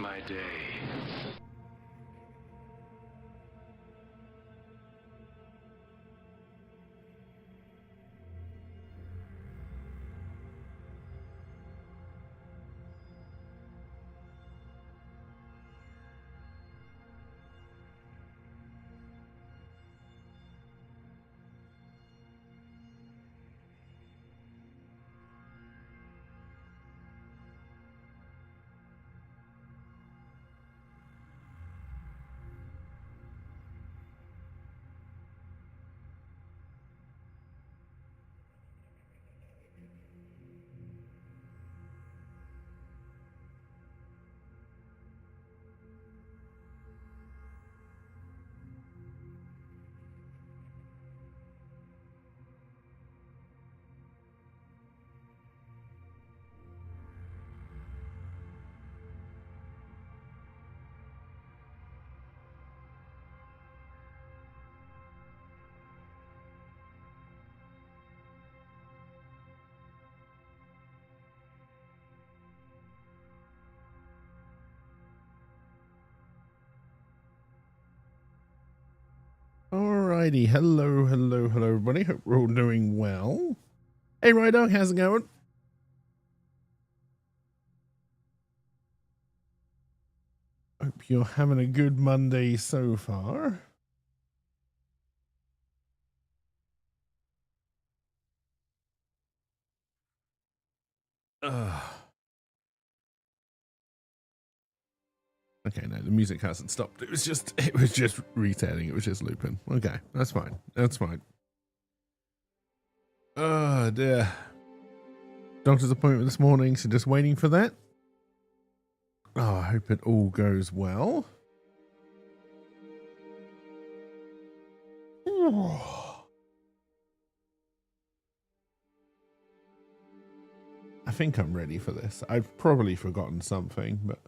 my day. Alrighty, hello everybody, hope we're all doing well. Hey Rydog, how's it going? Hope you're having a good Monday so far. Okay, no, the music hasn't stopped. It was just resetting. It was just looping. Okay, that's fine. That's fine. Oh dear. Doctor's appointment this morning, so just waiting for that. Oh, I hope it all goes well. I think I'm ready for this. I've probably forgotten something, but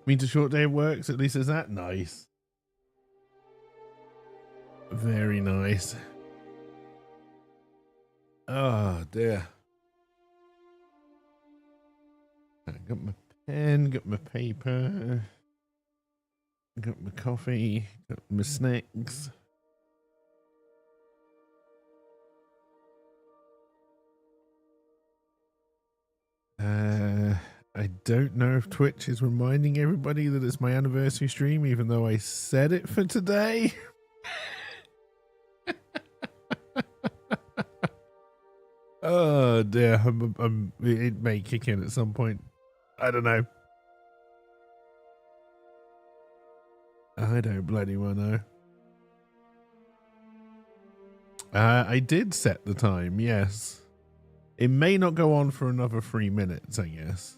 means a short day works. At least is that nice. Very nice. Oh dear. I got my pen, got my paper, got my coffee, got my snacks. I don't know if Twitch is reminding everybody that it's my anniversary stream, even though I said it for today. Oh dear, it may kick in at some point. I don't know. I don't bloody well know. I did set the time, yes. It may not go on for another 3 minutes, I guess.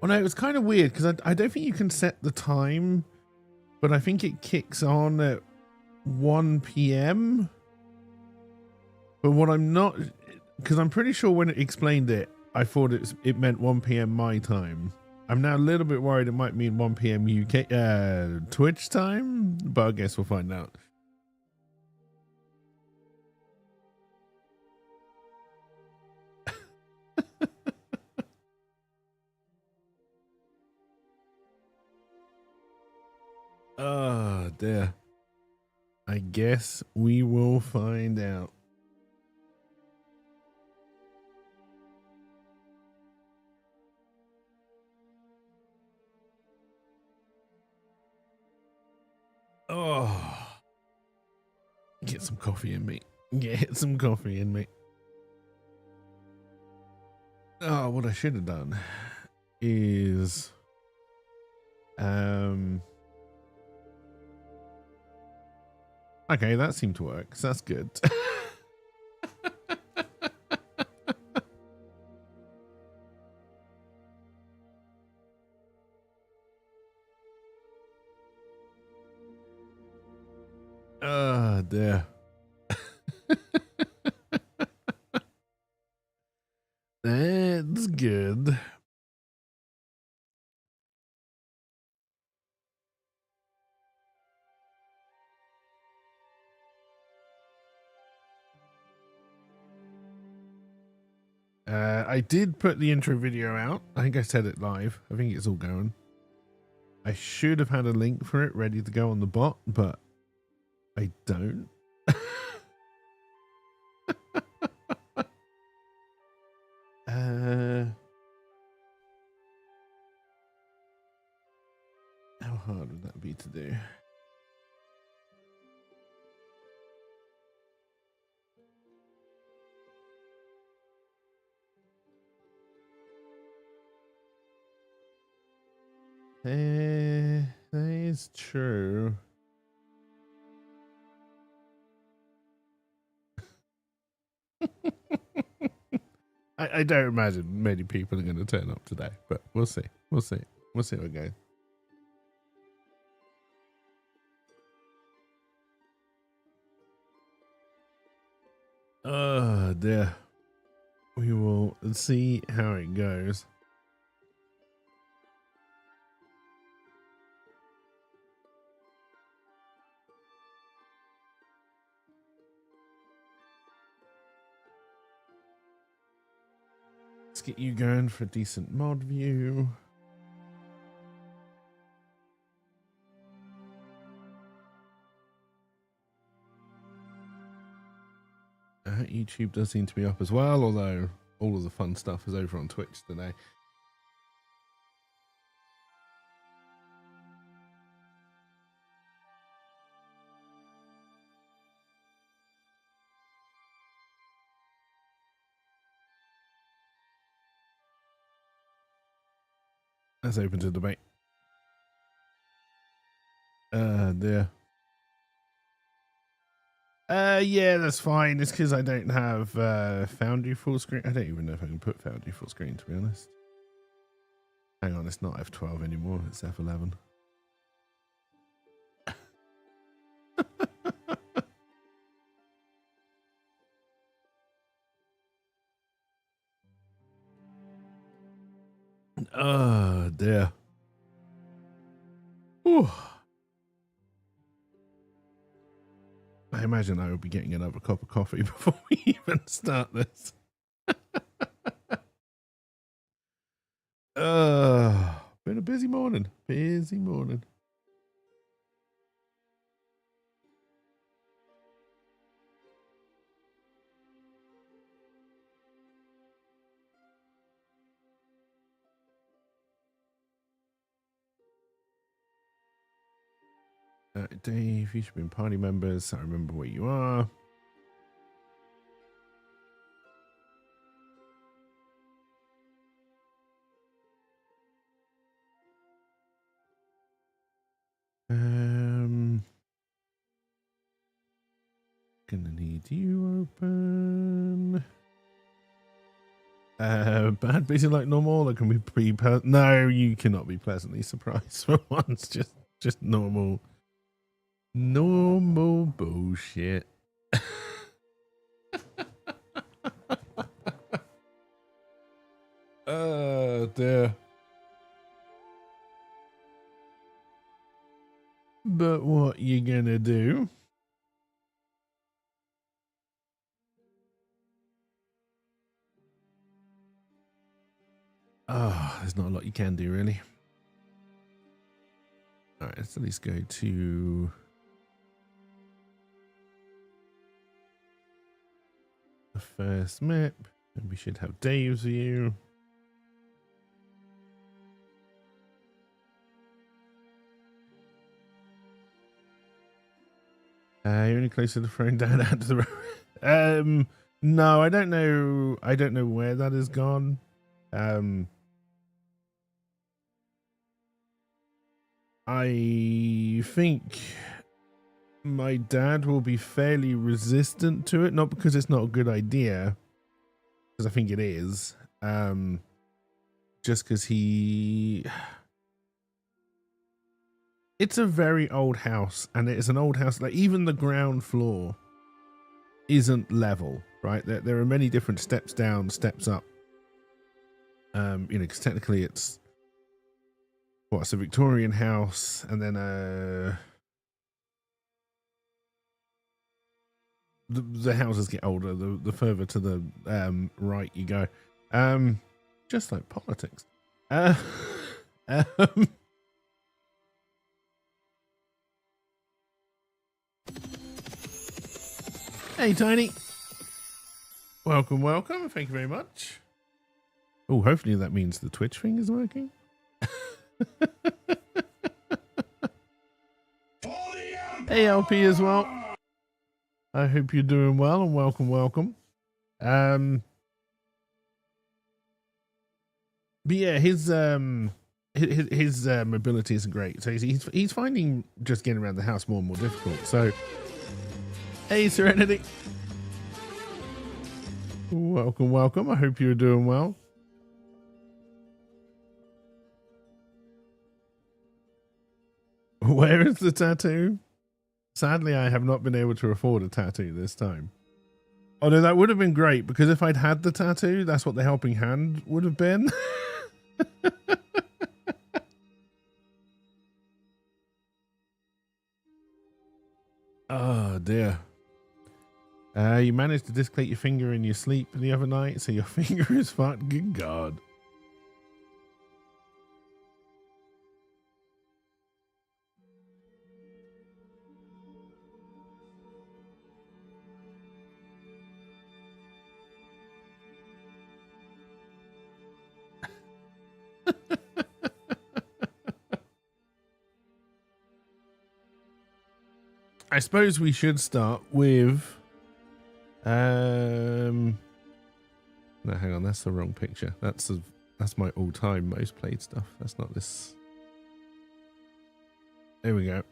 Well, no, it was kind of weird because I don't think you can set the time, but I think it kicks on at 1 p.m. But what I'm not, because I'm pretty sure when it explained it, I thought it meant 1 p.m. my time. I'm now a little bit worried it might mean 1 p.m. UK Twitch time, but I guess we'll find out. Oh dear. I guess we will find out. Oh, get some coffee in me. Get some coffee in me. Oh, what I should have done is okay, that seemed to work, so that's good. Oh dear. That's good. I did put the intro video out. I think I said it live. I think it's all going. I should have had a link for it ready to go on the bot, but I don't. How hard would that be to do? That is true. I don't imagine many people are going to turn up today, but we'll see. We'll see. We'll see how it goes. Oh dear. We will see how it goes. Let's get you going for a decent mod view. YouTube does seem to be up as well, although all of the fun stuff is over on Twitch today. That's open to debate. Dear. Yeah, that's fine. It's because I don't have Foundry full screen. I don't even know if I can put Foundry full screen, to be honest. Hang on, it's not F12 anymore. It's F11. Oh dear. Whew. I imagine I will be getting another cup of coffee before we even start this. Been a busy morning. Busy morning. Dave, you should be in party members. I remember where you are. Gonna need you open. Bad busy like normal, or can we be no, you cannot be pleasantly surprised for once. Just normal bullshit. Oh dear. But what you gonna do? Oh, there's not a lot you can do, really. All right, let's at least go to the first map, and we should have Dave's view. You're only closer to throwing down out to the road. No, I don't know. I don't know where that has gone. I think my dad will be fairly resistant to it, not because it's not a good idea, because I think it is. Just because it's a very old house, and it's an old house. Like, even the ground floor isn't level, right? There are many different steps down, steps up. Because technically it's a Victorian house, and then the houses get older the further to the right you go. Just like politics. Um, hey, Tiny. Welcome, welcome. Thank you very much. Oh, hopefully that means the Twitch thing is working. Hey, LP as well. I hope you're doing well and welcome, welcome. But yeah, his mobility isn't great, so he's finding just getting around the house more and more difficult. So, hey, Serenity. Welcome, welcome. I hope you're doing well. Where is the tattoo? Sadly, I have not been able to afford a tattoo this time. Although that would have been great, because if I'd had the tattoo, that's what the helping hand would have been. Oh, dear. You managed to dislocate your finger in your sleep the other night, so your finger is fucked. Good God. I suppose we should start with no, hang on, that's the wrong picture. That's my all-time most played stuff. That's not this. There we go.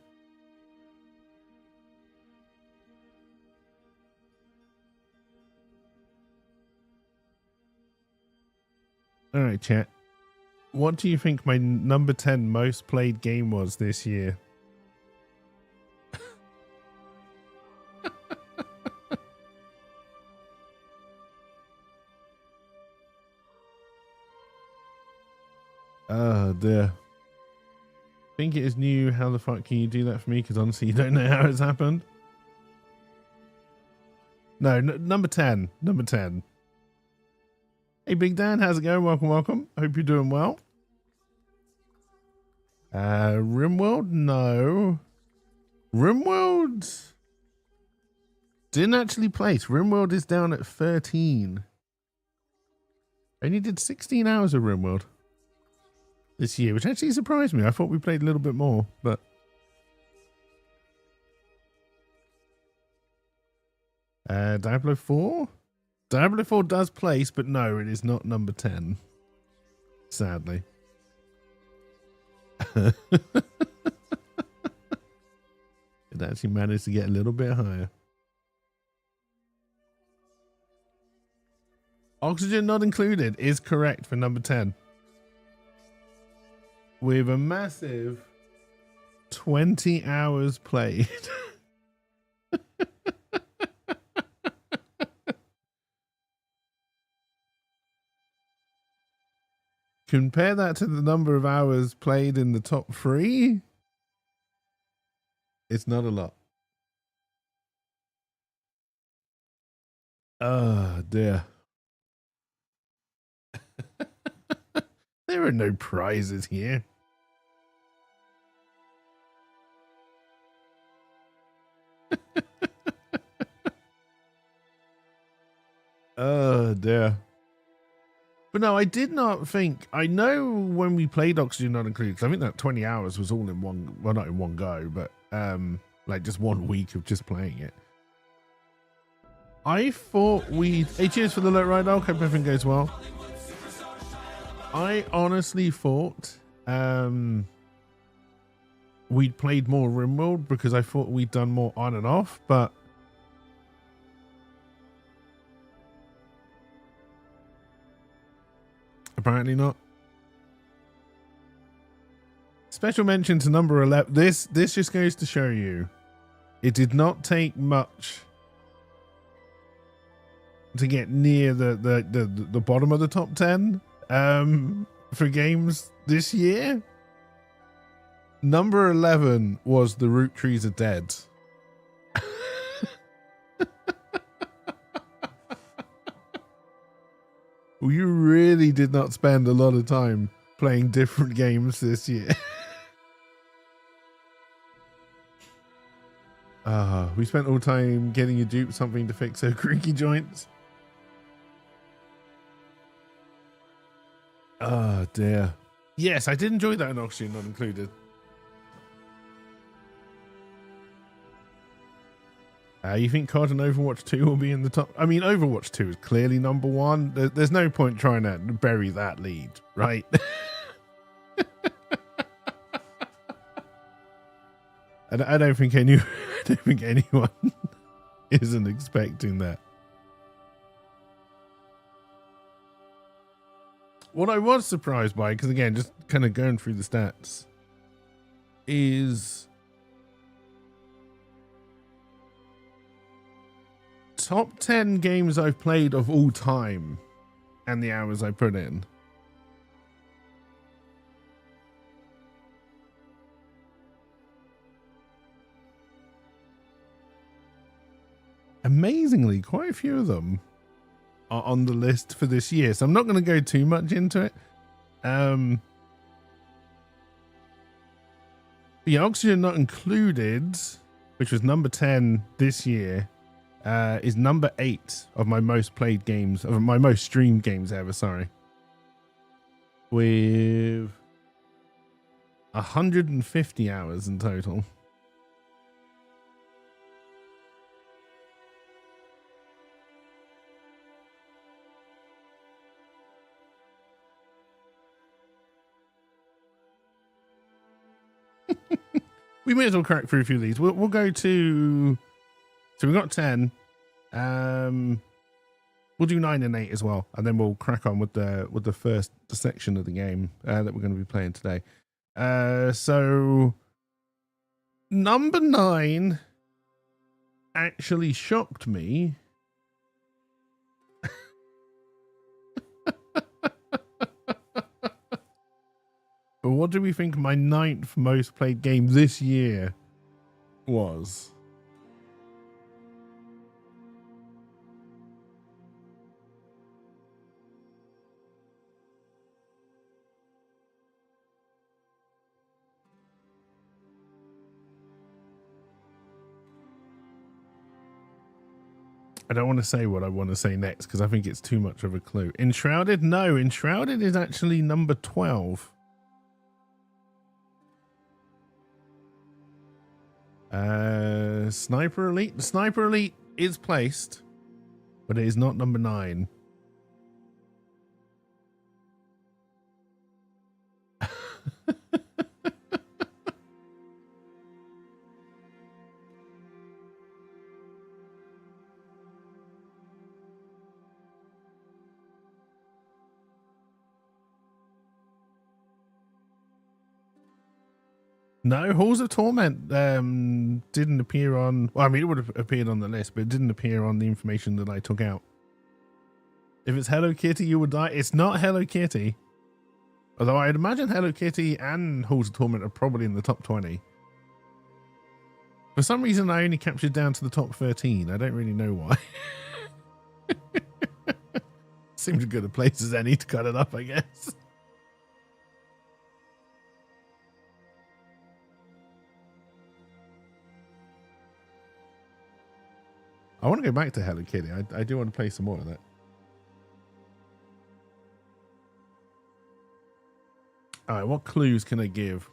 All right, chat. What do you think my number 10 most played game was this year? Oh dear. Think it is new. How the fuck can you do that for me? Because honestly, you don't know how it's happened. No, number 10. Number 10. Hey, Big Dan, how's it going? Welcome, welcome. Hope you're doing well. RimWorld? No. RimWorld didn't actually place. RimWorld is down at 13. Only did 16 hours of RimWorld this year, which actually surprised me. I thought we played a little bit more, but Diablo 4? Diablo 4 does place, but no, it is not number 10. Sadly. It actually managed to get a little bit higher. Oxygen not included is correct for number 10. With a massive 20 hours played. Compare that to the number of hours played in the top 3. It's not a lot. Oh, dear. There are no prizes here. Oh, dear. But no, I did not think. I know when we played Oxygen Not Included, I think that 20 hours was all in one, well, not in one go, but like just 1 week of just playing it. I thought hey, cheers for the alert, right now. Hope everything goes well. I honestly thought we'd played more RimWorld because I thought we'd done more on and off, but apparently not. Special mention to number 11. This just goes to show you it did not take much to get near the bottom of the top 10 for games this year. Number 11 was The Root Trees Are Dead. You really did not spend a lot of time playing different games this year. We spent all time getting a dupe something to fix her creaky joints. Oh dear. Yes, I did enjoy that in Oxygen Not Included. You think COD and Overwatch 2 will be in the top? I mean, Overwatch 2 is clearly number one. There's no point trying to bury that lead, right? I don't think anyone isn't expecting that. What I was surprised by, because again, just kind of going through the stats, is top 10 games I've played of all time and the hours I put in. Amazingly, quite a few of them are on the list for this year, so I'm not going to go too much into it. The Oxygen Not Included, which was number 10 this year, is number 8 of my most played games, of my most streamed games ever, sorry. With 150 hours in total. We may as well crack through a few of these. We'll go to, so we've got 10. We'll do 9 and 8 as well, and then we'll crack on with the first section of the game that we're going to be playing today. So number 9 actually shocked me. But what do we think my 9th most played game this year was? I don't want to say what I want to say next because I think it's too much of a clue. Enshrouded? No, Enshrouded is actually number 12. Sniper Elite. The Sniper Elite is placed, but it is not number 9. No, Halls of Torment didn't appear on... Well, I mean, it would have appeared on the list, but it didn't appear on the information that I took out. If it's Hello Kitty, you would die. It's not Hello Kitty. Although I'd imagine Hello Kitty and Halls of Torment are probably in the top 20. For some reason, I only captured down to the top 13. I don't really know why. Seems as good a place as any to cut it up, I guess. I want to go back to Hello Kitty. I do want to play some more of that. All right, what clues can I give?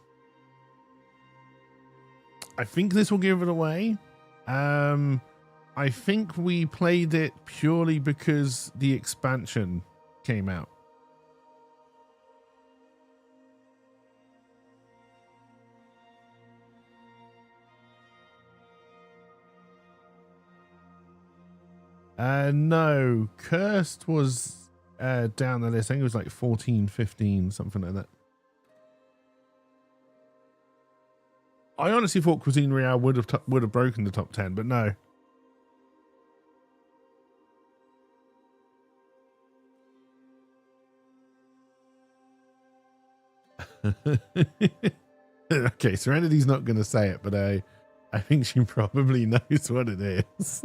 I think this will give it away. I think we played it purely because the expansion came out. No, Cursed was down the list. I think it was like 14, 15, something like that. I honestly thought Cuisine Royale would have broken the top 10, but no. Okay, Serenity's not going to say it, but I think she probably knows what it is.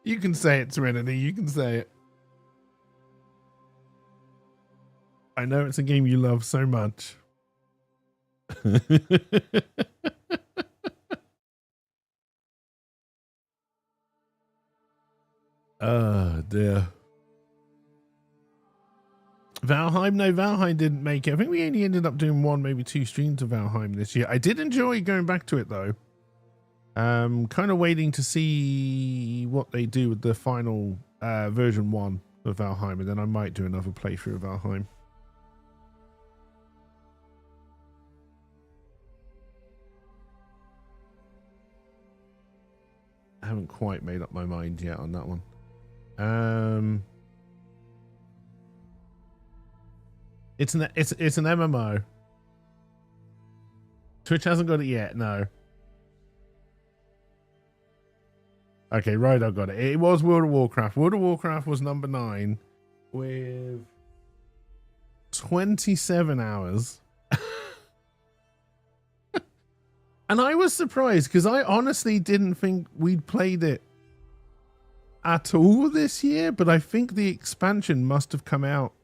You can say it, Serenity. You can say it. I know it's a game you love so much. Oh, dear. Valheim? No, Valheim didn't make it. I think we only ended up doing 1, maybe 2 streams of Valheim this year. I did enjoy going back to it, though. Kind of waiting to see what they do with the final version 1 of Valheim, and then I might do another playthrough of Valheim. I haven't quite made up my mind yet on that one. It's an MMO. Twitch hasn't got it yet, no. Okay, right, I got it. It was World of Warcraft. World of Warcraft was number 9 with 27 hours. And I was surprised because I honestly didn't think we'd played it at all this year, but I think the expansion must have come out.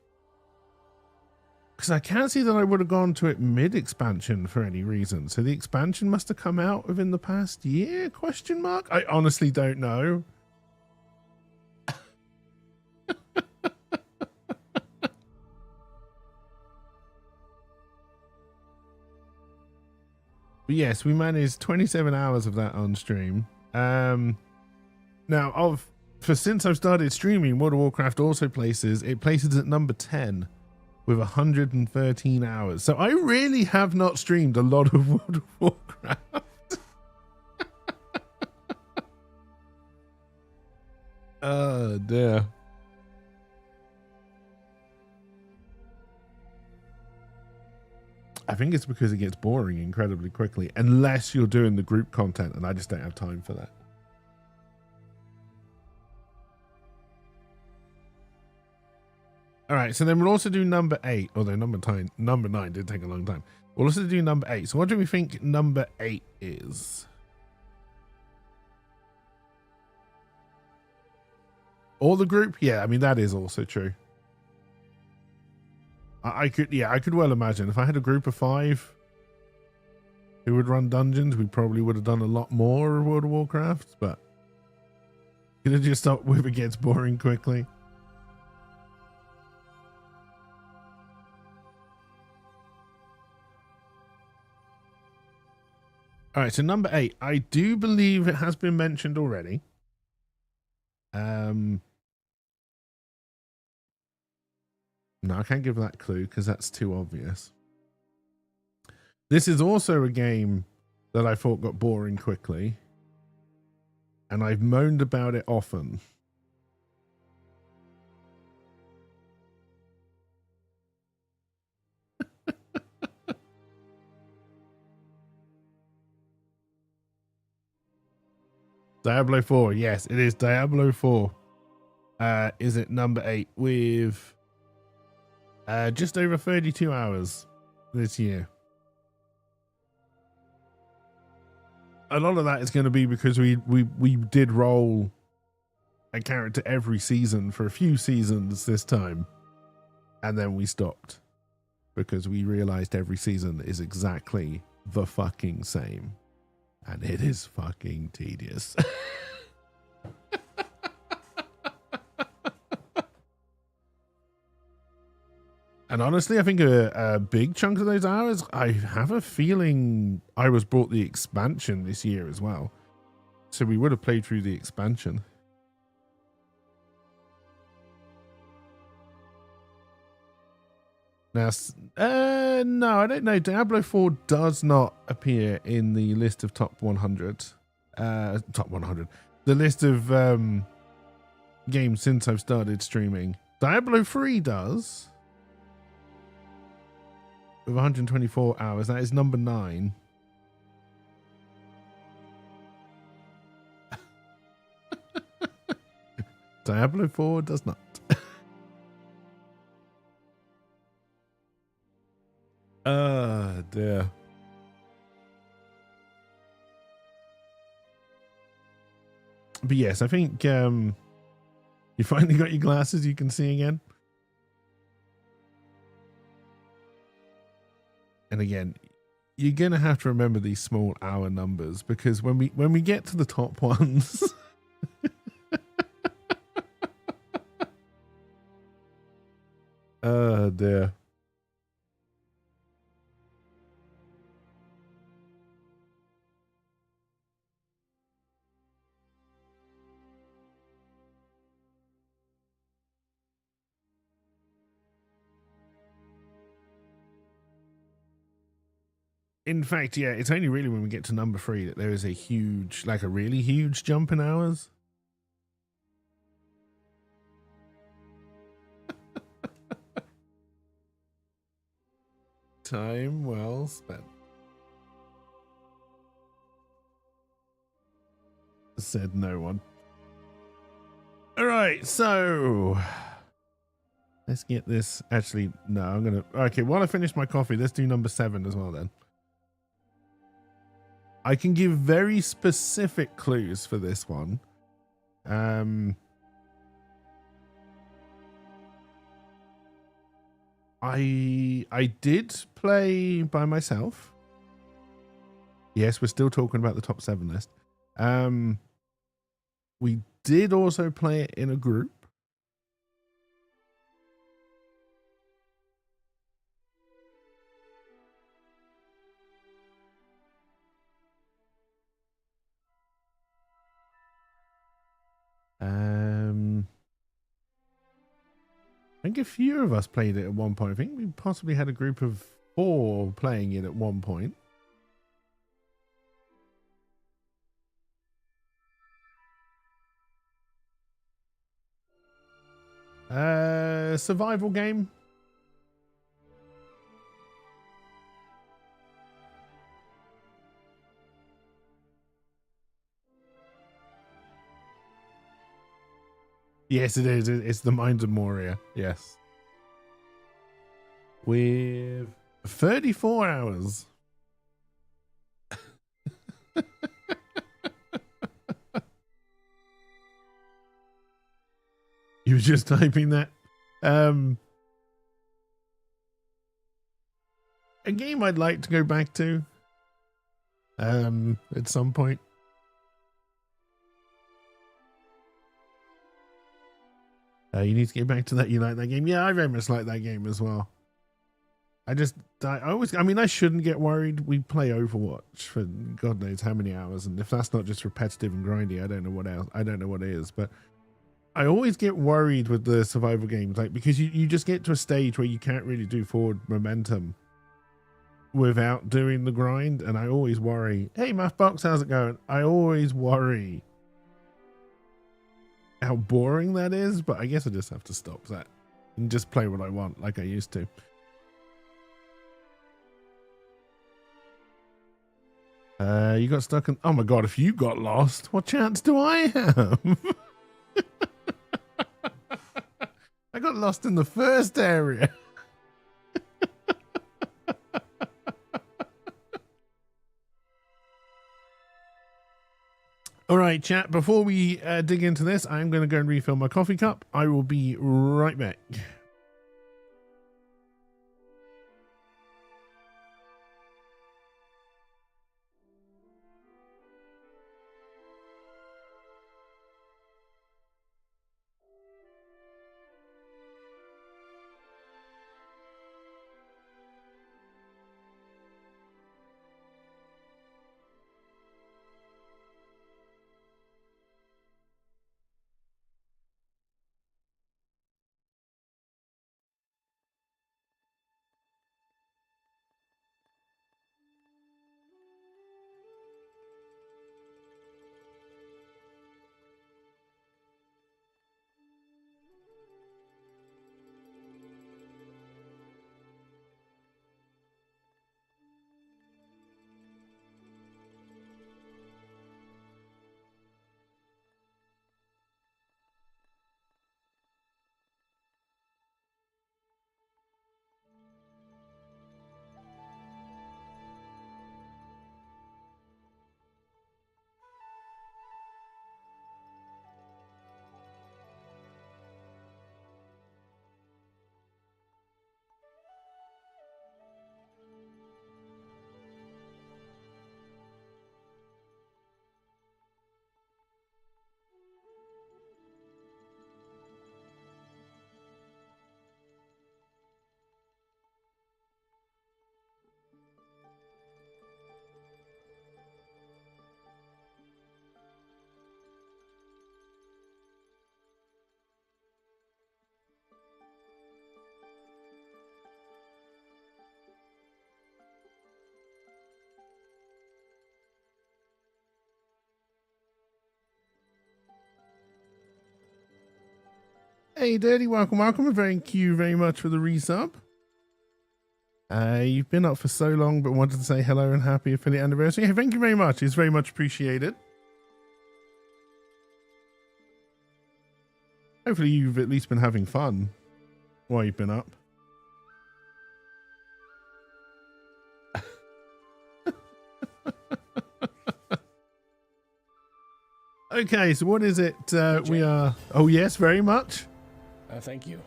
Because I can't see that I would have gone to it mid-expansion for any reason. So the expansion must have come out within the past year, question mark? I honestly don't know. But yes, we managed 27 hours of that on stream. Now, since I've started streaming, World of Warcraft also places at number 10 with 113 hours. So I really have not streamed a lot of World of Warcraft. Oh dear. I think it's because it gets boring incredibly quickly, unless you're doing the group content, and I just don't have time for that. All right, so then we'll also do number 8, although number 9 did take a long time. We'll also do number 8. So what do we think number 8 is? Or the group? Yeah, I mean, that is also true. I could well imagine if I had a group of 5 who would run dungeons, we probably would have done a lot more of World of Warcraft, but could have just stopped with it gets boring quickly. All right, so number 8, I do believe it has been mentioned already. No, I can't give that clue because that's too obvious. This is also a game that I thought got boring quickly, and I've moaned about it often. Diablo 4, yes, it is Diablo 4. Is it number 8 with just over 32 hours this year. A lot of that is going to be because we did roll a character every season for a few seasons this time, and then we stopped because we realized every season is exactly the fucking same, and it is fucking tedious. And honestly, I think a big chunk of those hours, I have a feeling I was brought the expansion this year as well. So we would have played through the expansion. Now, no, I don't know. Diablo 4 does not appear in the list of top 100. Top 100. The list of games since I've started streaming. Diablo 3 does. With 124 hours. That is number 9. Diablo 4 does not. Dear. But yes, I think you finally got your glasses you can see again. And again, you're gonna have to remember these small hour numbers, because when we get to the top ones, oh dear. In fact, yeah, it's only really when we get to number 3 that there is a huge, like a really huge jump in hours. Time well spent. Said no one. All right, so let's get this. Actually, no, I'm gonna. Okay, while I finish my coffee, let's do number 7 as well. Then I can give very specific clues for this one. I did play by myself. Yes, we're still talking about the top 7 list. We did also play it in a group. I think a few of us played it at one point. I think we possibly had a group of 4 playing it at one point. Survival game. Yes, it is. It's the Minds of Moria. Yes. With 34 hours. You were just typing that. A game I'd like to go back to at some point. You need to get back to that. You like that game? Yeah, I very much like that game as well. I mean, I shouldn't get worried. We play Overwatch for God knows how many hours, and if that's not just repetitive and grindy, I don't know what else. I don't know what it is, but I always get worried with the survival games, like, because you just get to a stage where you can't really do forward momentum without doing the grind, and I always worry. Hey, Mathbox, how's it going? I always worry how boring that is, but I guess I just have to stop that and just play what I want like I used to. You got stuck in. Oh my god! If you got lost, what chance do I have? I got lost in the first area. All right, chat. Before we dig into this, I'm going to go and refill my coffee cup. I will be right back. Hey, Dirty, welcome. And thank you very much for the resub. You've been up for so long, but wanted to say hello and happy affiliate anniversary. Hey, thank you very much. It's very much appreciated. Hopefully you've at least been having fun while you've been up. Okay, so what is it we are... Oh, yes, very much. Thank you.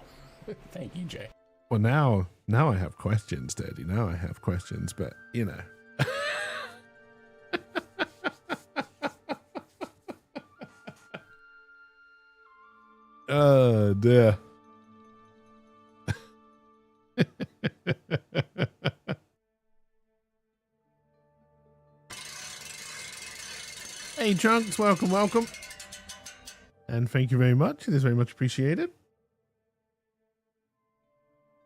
Thank you, Jay. Well, now I have questions, Dirty. Now I have questions, but, you know. Oh, dear. Hey, Trunks, welcome. And thank you very much. It is very much appreciated.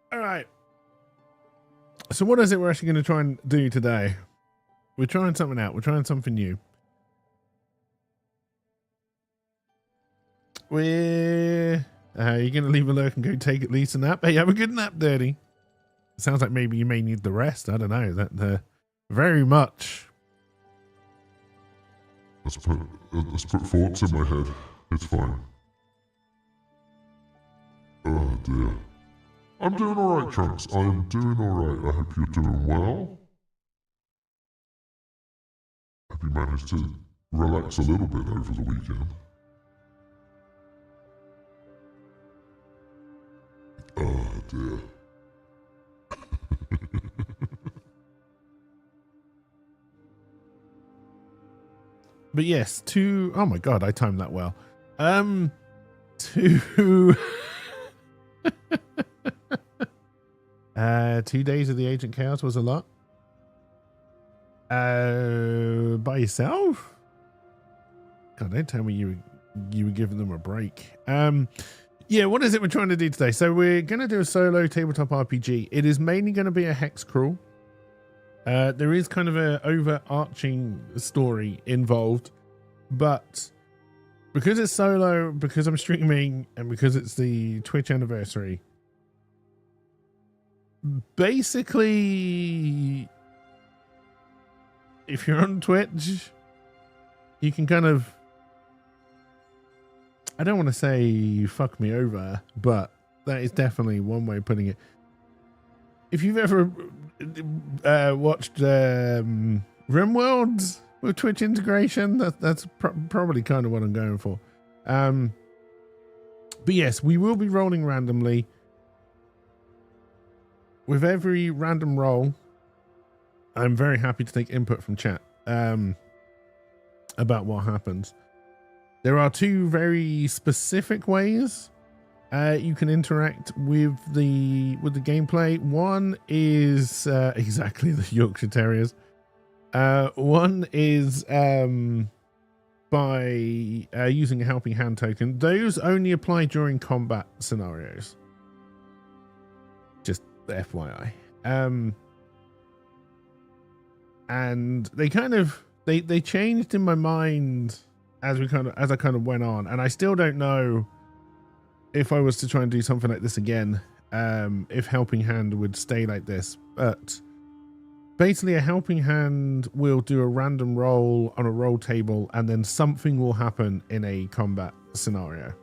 All right. So what is it we're actually going to try and do today? We're trying something out. We're trying something new. You're going to leave a lurk and go take at least a nap? Hey, have a good nap, Dirty. It sounds like maybe you may need the rest. I don't know. That very much. Let's put thoughts in my head. It's fine. Oh dear. I'm doing alright, Trunks. I am doing alright. I hope you're doing well. Hope you managed to relax a little bit over the weekend. Oh dear. But yes, oh my God, I timed that well. 2 days of the Agent Chaos was a lot. By yourself? God, don't tell me you were giving them a break. Yeah, what is it we're trying to do today? So we're going to do a solo tabletop RPG. It is mainly going to be a hex crawl. There is kind of an overarching story involved, but because it's solo, because I'm streaming, and because it's the Twitch anniversary, basically, if you're on Twitch, you can kind of, I don't want to say fuck me over, but that is definitely one way of putting it. If you've ever watched RimWorld with Twitch integration, that's probably kind of what I'm going for. But yes, we will be rolling randomly. With every random roll, I'm very happy to take input from chat about what happens. There are two very specific ways you can interact with the gameplay. One is exactly the Yorkshire Terriers. One is by using a helping hand token. Those only apply during combat scenarios. Just FYI. And they kind of they changed in my mind as I kind of went on, and I still don't know if I was to try and do something like this again, if helping hand would stay like this. But basically a helping hand will do a random roll on a roll table, and then something will happen in a combat scenario.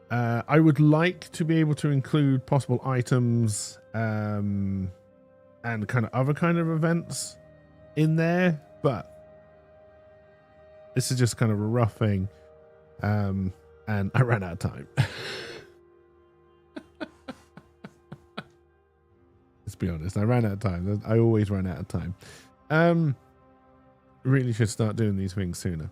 I would like to be able to include possible items and kind of other kind of events in there, but this is just kind of a rough thing. And I ran out of time. Let's be honest, I ran out of time. I always run out of time. Really should start doing these things sooner.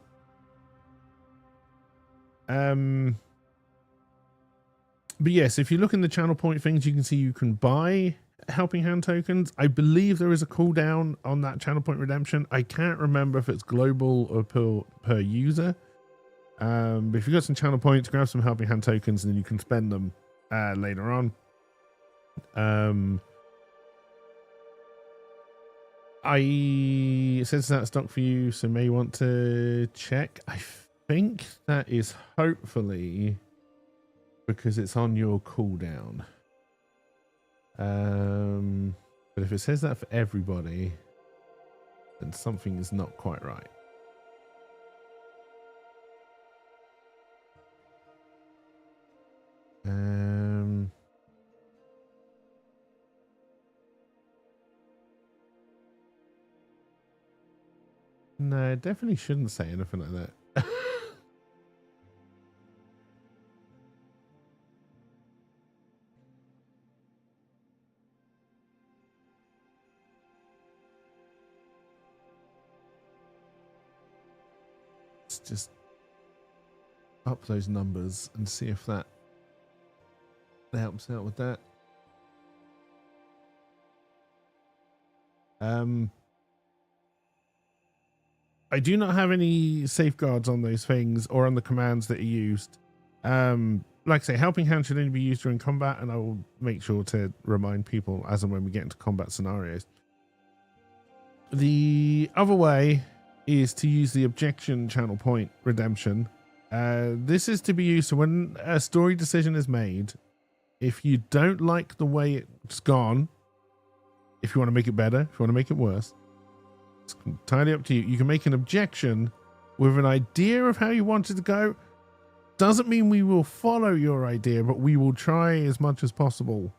But yes, if you look in the channel point things, you can see you can buy helping hand tokens. I believe there is a cooldown on that channel point redemption. I can't remember if it's global or per user. But if you've got some channel points, grab some helping hand tokens and then you can spend them later on. It says that stock for you, so may want to check. I think that is hopefully because it's on your cooldown. But if it says that for everybody, then something is not quite right. No, it definitely shouldn't say anything like that. Let's just up those numbers and see if that helps out with that. I do not have any safeguards on those things or on the commands that are used. Like I say, helping hand should only be used during combat, and I will make sure to remind people as and when we get into combat scenarios. The other way is to use the objection channel point redemption. This is to be used so when a story decision is made, if you don't like the way it's gone, if you want to make it better, if you want to make it worse, it's entirely up to you. You can make an objection with an idea of how you want it to go. Doesn't mean we will follow your idea, but we will try as much as possible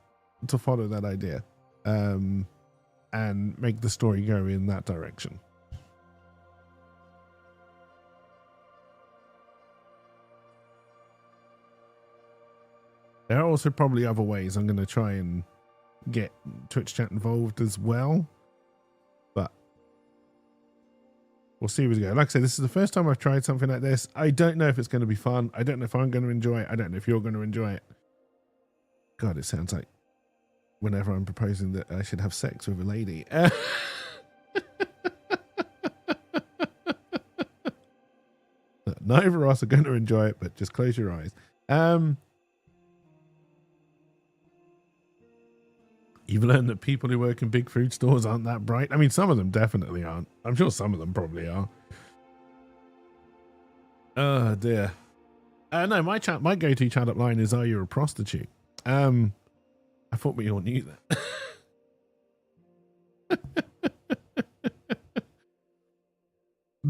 to follow that idea, and make the story go in that direction. There are also probably other ways. I'm going to try and get Twitch chat involved as well, but we'll see where we go. Like I said, this is the first time I've tried something like this. I don't know if it's going to be fun. I don't know if I'm going to enjoy it. I don't know if you're going to enjoy it. God, it sounds like whenever I'm proposing that I should have sex with a lady. Neither of us are going to enjoy it, but just close your eyes. You've learned that people who work in big food stores aren't that bright. I mean, some of them definitely aren't. I'm sure some of them probably are. Oh dear. No, my go-to chat up line is, "Are you a prostitute?" I thought we all knew that.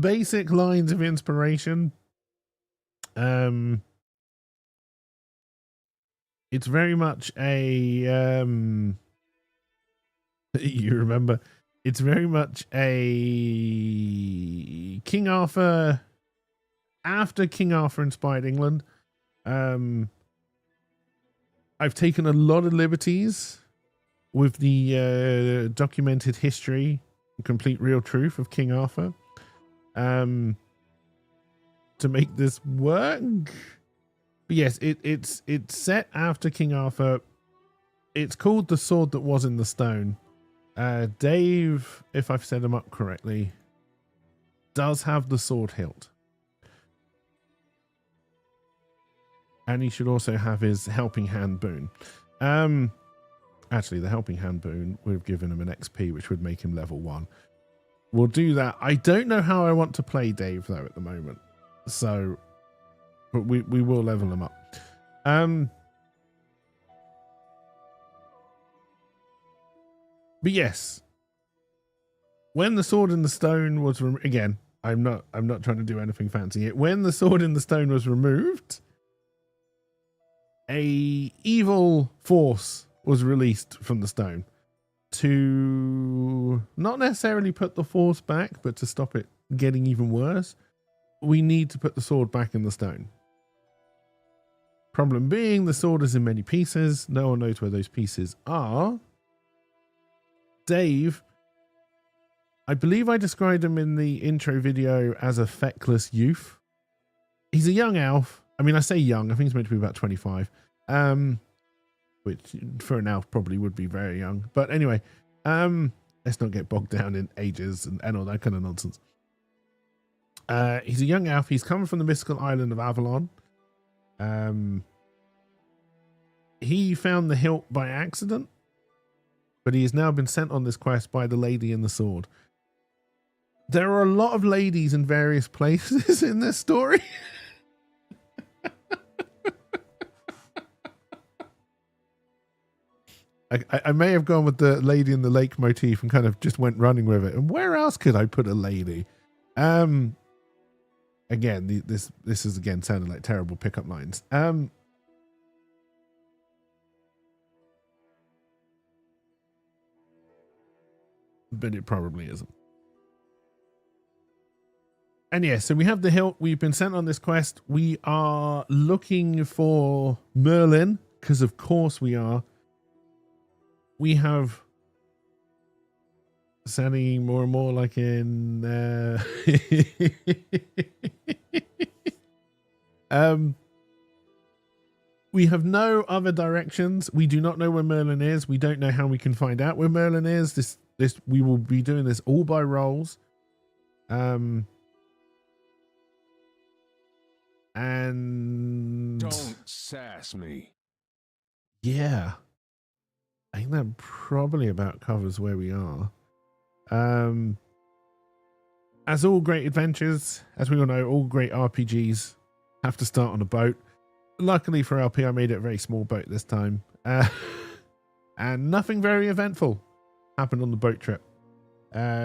Basic lines of inspiration. It's very much a you remember, it's very much a King Arthur, after King Arthur inspired England. I've taken a lot of liberties with the documented history, complete real truth of King Arthur, to make this work. But yes, it's set after King Arthur. It's called The Sword That Was in the Stone. Dave, if I've set him up correctly, does have the sword hilt. And he should also have his helping hand boon. Actually, the helping hand boon would have given him an XP, which would make him level 1. We'll do that. I don't know how I want to play Dave, though, at the moment. So, but we will level him up. But yes, when the sword in the stone was again, I'm not trying to do anything fancy. When the sword in the stone was removed, a evil force was released from the stone to not necessarily put the force back, but to stop it getting even worse. We need to put the sword back in the stone. Problem being, the sword is in many pieces. No one knows where those pieces are. Dave, I believe I described him in the intro video as a feckless youth. He's a young elf. I mean, I say young. I think he's meant to be about 25. Which for an elf probably would be very young. But anyway, let's not get bogged down in ages and all that kind of nonsense. He's a young elf. He's coming from the mystical island of Avalon. He found the hilt by accident, but he has now been sent on this quest by the lady in the sword. There are a lot of ladies in various places in this story. I may have gone with the lady in the lake motif and kind of just went running with it. And where else could I put a lady? Again, this is again sounding like terrible pickup lines. But it probably isn't. And yeah, so we have the hilt. We've been sent on this quest. We are looking for Merlin, because of course we are. We have sounding more and more like in we have no other directions. We do not know where Merlin is. We don't know how we can find out where Merlin is. This we will be doing this all by rolls. And don't sass me. Yeah, I think that probably about covers where we are. As all great adventures, as we all know, all great RPGs have to start on a boat. Luckily for LP, I made it a very small boat this time. And nothing very eventful happened on the boat trip.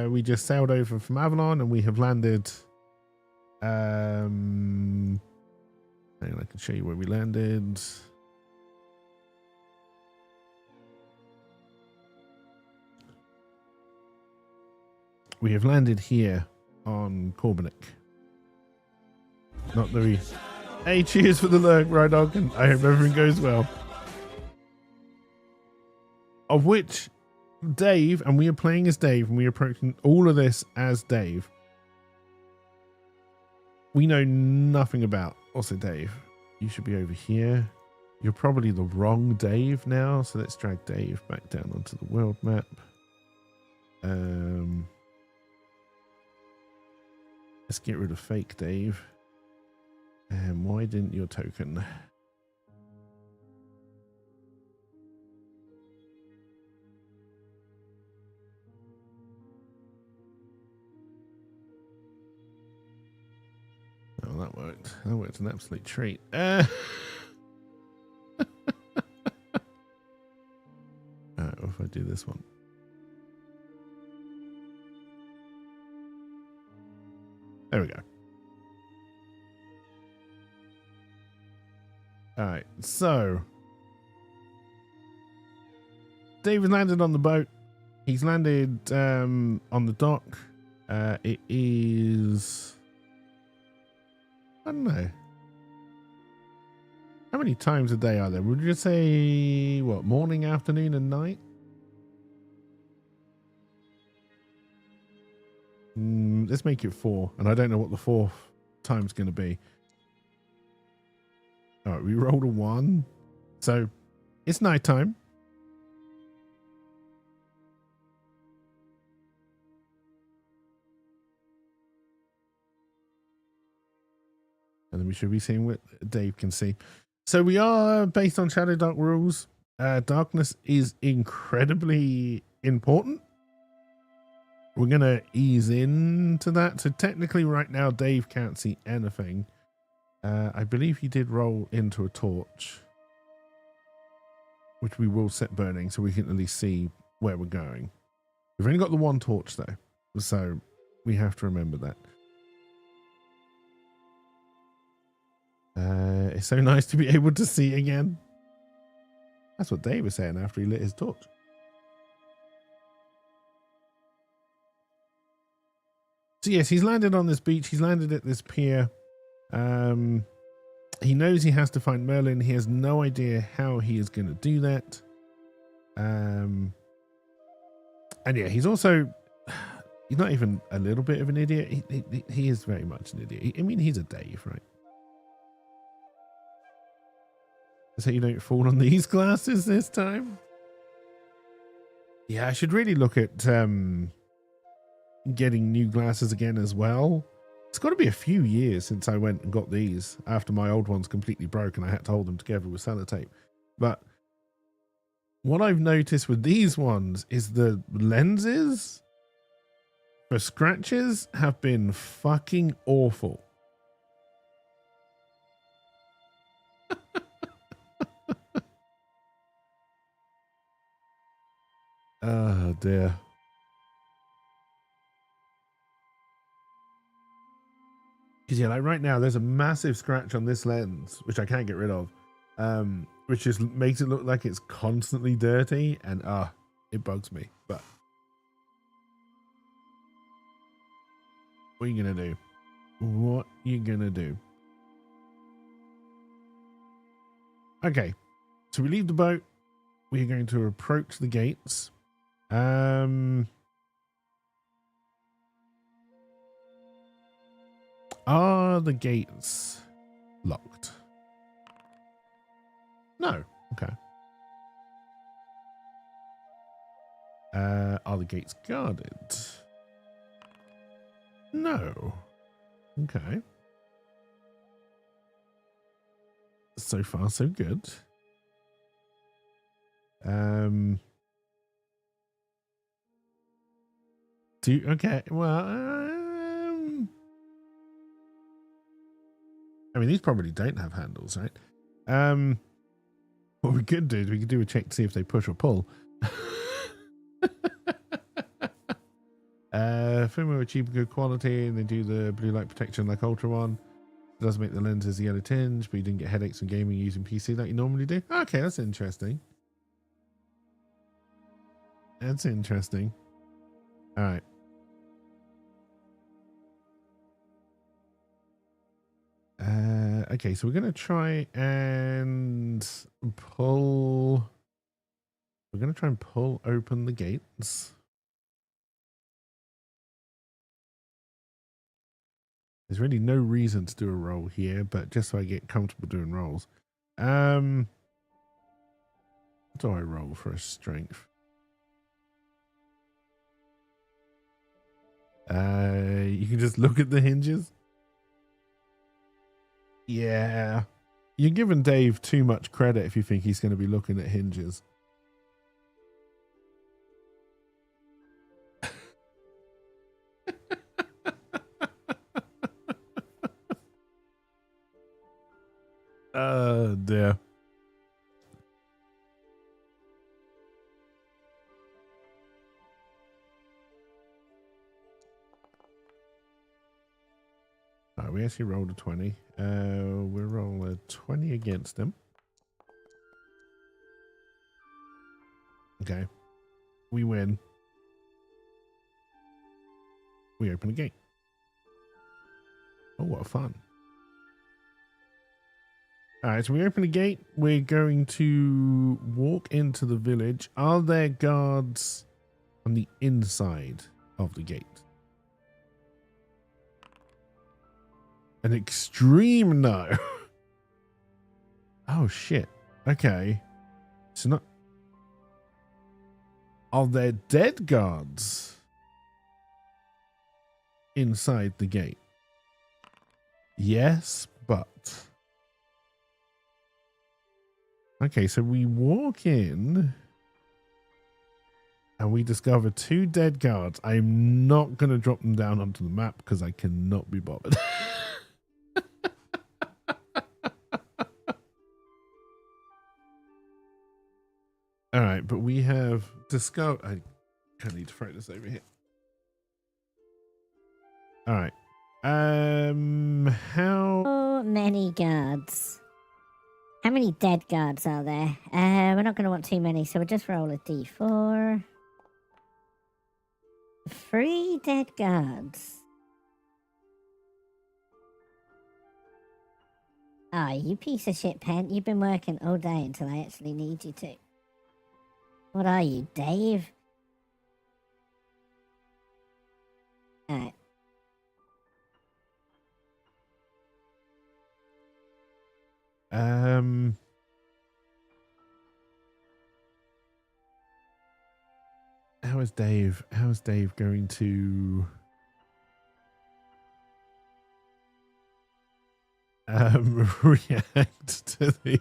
We just sailed over from Avalon and we have landed. Hang on, I can show you where we landed. We have landed here on Corbinic. Not the... Hey, cheers for the lurk, Rydog, and I hope everything goes well. Of which Dave, and we are playing as Dave, and we are approaching all of this as Dave. We know nothing about. Also, Dave, you should be over here. You're probably the wrong Dave now, so let's drag Dave back down onto the world map. Let's get rid of fake Dave. And why didn't your token? Oh, that worked. That worked an absolute treat. Alright, what if I do this one? There we go. Alright, so David landed on the boat. He's landed on the dock. It is... I don't know. How many times a day are there? Would you say, what, morning, afternoon, and night? Let's make it 4, and I don't know what the 4th time's going to be. All right, we rolled a 1, so it's nighttime. And then we should be seeing what Dave can see. So we are based on Shadowdark rules. Darkness is incredibly important. We're going to ease into that. So technically right now, Dave can't see anything. I believe he did roll into a torch, which we will set burning so we can at least see where we're going. We've only got the 1 torch though, so we have to remember that. It's so nice to be able to see again. That's what Dave was saying after he lit his torch. So yes, he's landed on this beach. He's landed at this pier. He knows he has to find Merlin. He has no idea how he is going to do that. And yeah, he's also... He's not even a little bit of an idiot. He is very much an idiot. I mean, he's a Dave, right? So you don't fall on these glasses this time. Yeah, I should really look at getting new glasses again as well. It's got to be a few years since I went and got these after my old ones completely broke and I had to hold them together with sellotape. But what I've noticed with these ones is the lenses for scratches have been fucking awful. dear. Because yeah, like right now, there's a massive scratch on this lens, which I can't get rid of, which just makes it look like it's constantly dirty, and it bugs me. But what are you gonna do? What you gonna do? Okay, so we leave the boat. We're going to approach the gates. Are the gates locked? No. Okay. Are the gates guarded? No. Okay. So far, so good. Okay. Well, I mean, these probably don't have handles, right? What we could do is we could do a check to see if they push or pull. Firmware with cheap and good quality, and they do the blue light protection like Ultra One. It does make the lenses a yellow tinge, but you didn't get headaches from gaming using PC like you normally do. Okay, that's interesting. That's interesting. All right. Okay, so we're gonna try and pull. We're gonna try and pull open the gates. There's really no reason to do a roll here, but just so I get comfortable doing rolls. What do I roll for a strength? You can just look at the hinges. Yeah. You're giving Dave too much credit if you think he's going to be looking at hinges. Oh dear. Alright, we actually rolled a 20. We'll roll a 20 against him. Okay. We win. We open a gate. Oh, what fun. Alright, so we open a gate. We're going to walk into the village. Are there guards on the inside of the gate? An extreme no. Oh, shit. Okay. So not... Are there dead guards inside the gate? Yes, but... Okay, so we walk in and we discover 2 dead guards. I'm not going to drop them down onto the map because I cannot be bothered. All right, but we have discovered... I kind of need to throw this over here. All right. How many guards? How many dead guards are there? We're not going to want too many, so we'll just roll a d4. 3 dead guards. Ah, you piece of shit, Pen. You've been working all day until I actually need you to. What are you, Dave? Alright. How is Dave going to react to these?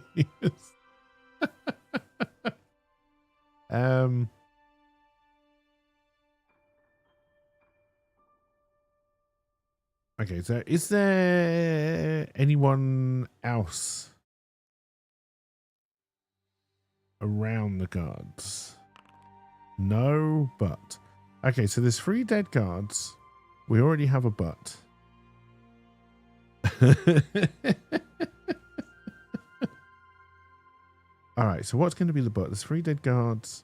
Okay, so is there anyone else around the guards? No, but. Okay, so there's 3 dead guards. We already have a but. Alright, so what's going to be the but? There's 3 dead guards.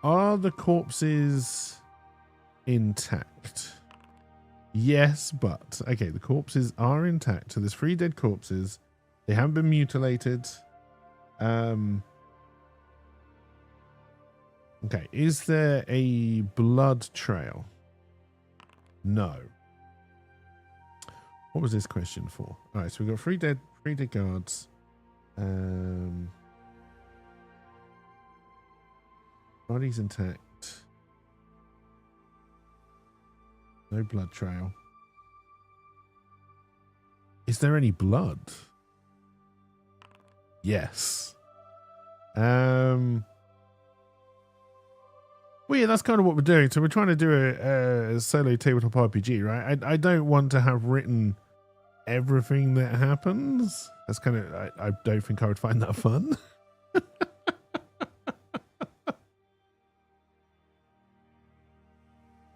Are the corpses intact? Yes, but. Okay, the corpses are intact. So there's 3 dead corpses. They haven't been mutilated. Okay, is there a blood trail? No. What was this question for? All right, so we've got 3 dead guards. Body's intact. No blood trail. Is there any blood? Yes. Well, yeah, that's kind of what we're doing. So we're trying to do a solo tabletop RPG, right? I don't want to have written everything that happens. That's kind of, I don't think I would find that fun.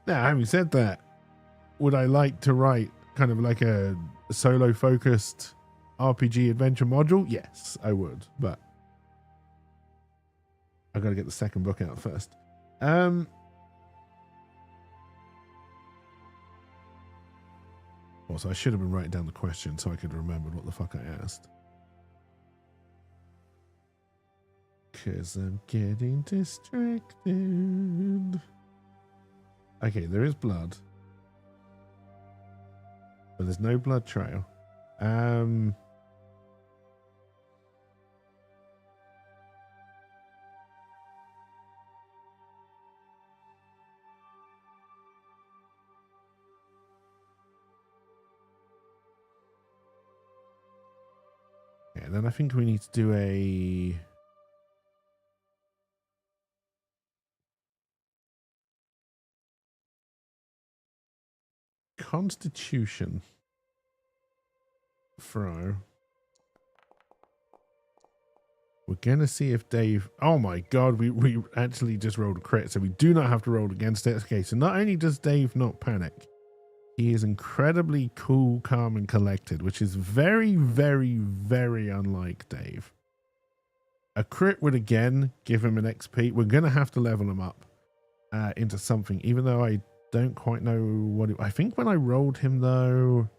Now, having said that, would I like to write kind of like a solo focused RPG adventure module? Yes, I would, but I've got to get the second book out first. Also, I should have been writing down the question so I could remember what the fuck I asked. Because I'm getting distracted. Okay, there is blood. But there's no blood trail. Yeah, then I think we need to do a Constitution throw. We're gonna see if Dave. Oh my god, we actually just rolled a crit, so we do not have to roll against it. Okay, so not only does Dave not panic, he is incredibly cool, calm, and collected, which is very, very, very unlike Dave. A crit would again give him an XP. We're gonna have to level him up into something, even though I don't quite know what I think when I rolled him though,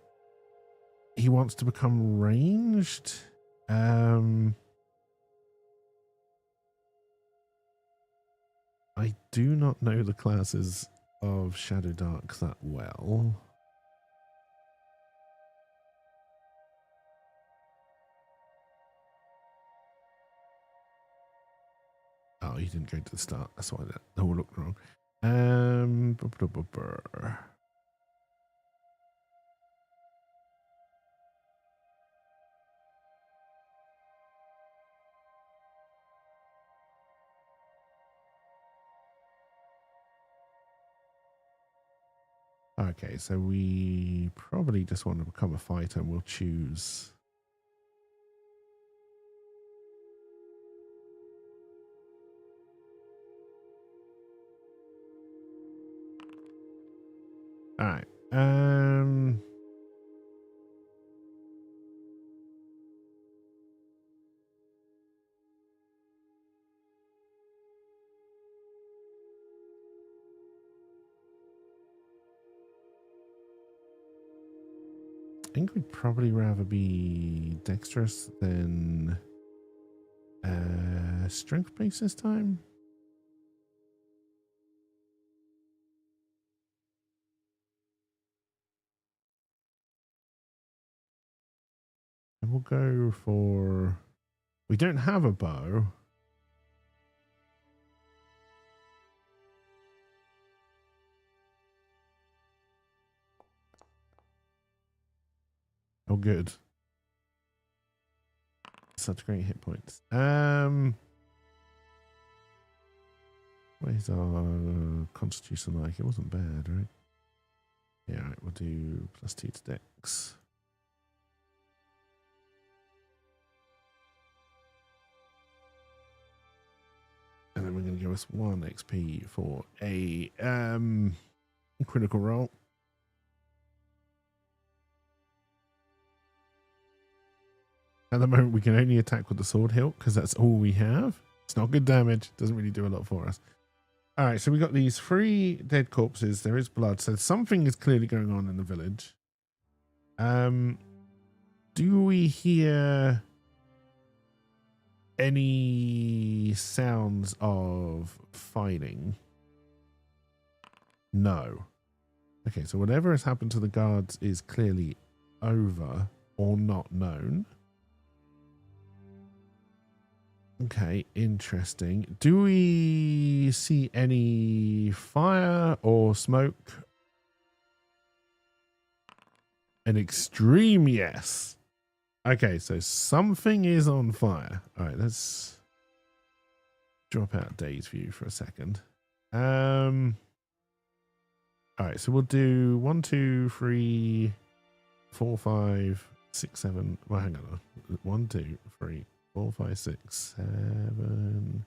he wants to become ranged. I do not know the classes of Shadowdark that well. Oh, you didn't go to the start. That's why that all looked wrong. Okay, so we probably just want to become a fighter and we'll choose. All right. I think we'd probably rather be dexterous than strength based this time. And we'll go for. We don't have a bow. Oh, good. Such great hit points. What is our constitution like? It wasn't bad, right? Yeah, right, we'll do +2 to dex. And then we're going to go give us 1 XP for a critical roll. At the moment, we can only attack with the sword hilt because that's all we have. It's not good damage. Doesn't really do a lot for us. All right, so we got these 3 dead corpses. There is blood, so something is clearly going on in the village. Do we hear any sounds of fighting? No. Okay, so whatever has happened to the guards is clearly over or not known. Okay, interesting. Do we see any fire or smoke? An extreme yes. Okay, so something is on fire. All right, let's drop out Days View for a second. All right, so we'll do 1, 2, 3, 4, 5, 6, 7. Well, hang on. 1, 2, 3, 4, 5, 6, 7,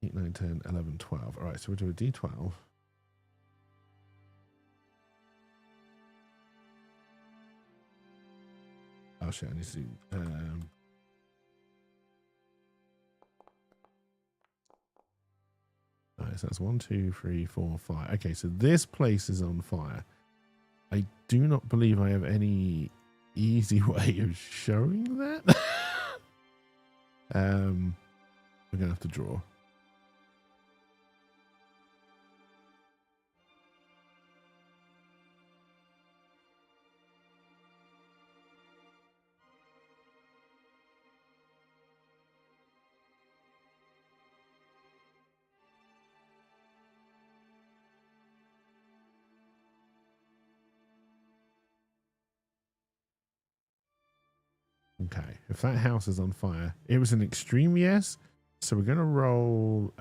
8, 9, 10, 11, 12. All right, so we'll do a D12. Oh shit, I need to do alright, so that's 1, 2, 3, 4, 5. Okay, so this place is on fire. I do not believe I have any easy way of showing that. We're gonna have to draw. Okay, if that house is on fire, it was an extreme yes. So we're gonna roll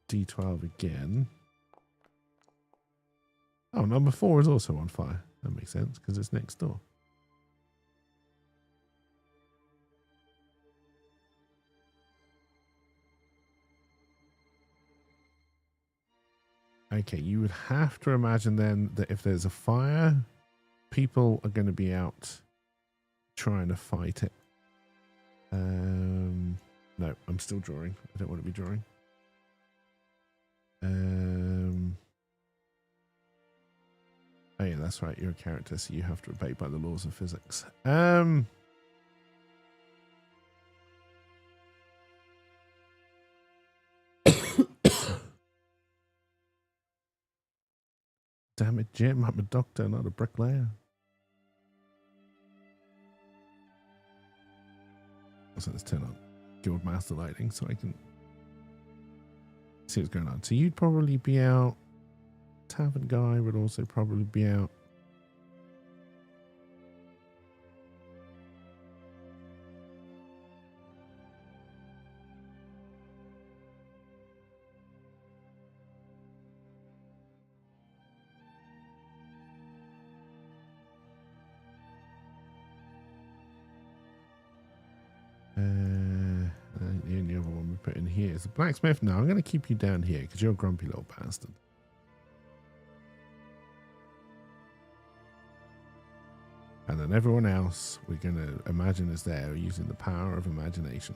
D12 again. Oh, number 4 is also on fire. That makes sense because it's next door. Okay, you would have to imagine then that if there's a fire, people are going to be out trying to fight it. No, I'm still drawing. I don't want to be drawing. Oh yeah, that's right. You're a character, so you have to obey by the laws of physics. Damn it, Jim! I'm a doctor, not a bricklayer. So let's turn on Guild Master lighting so I can see what's going on. So you'd probably be out. Tavern guy would also probably be out. The only other one we put in here is the blacksmith. No, I'm going to keep you down here because you're a grumpy little bastard. And then everyone else we're going to imagine is there using the power of imagination.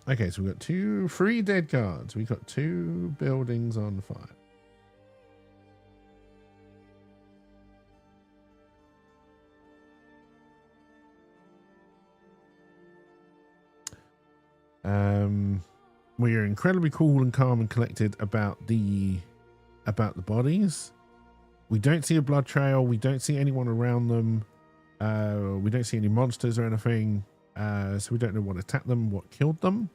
Okay, so we've got 3 dead guards. We've got 2 buildings on fire. We are incredibly cool and calm and collected about the bodies. We don't see a blood trail. We don't see anyone around them. We don't see any monsters or anything. So we don't know what attacked them, what killed them.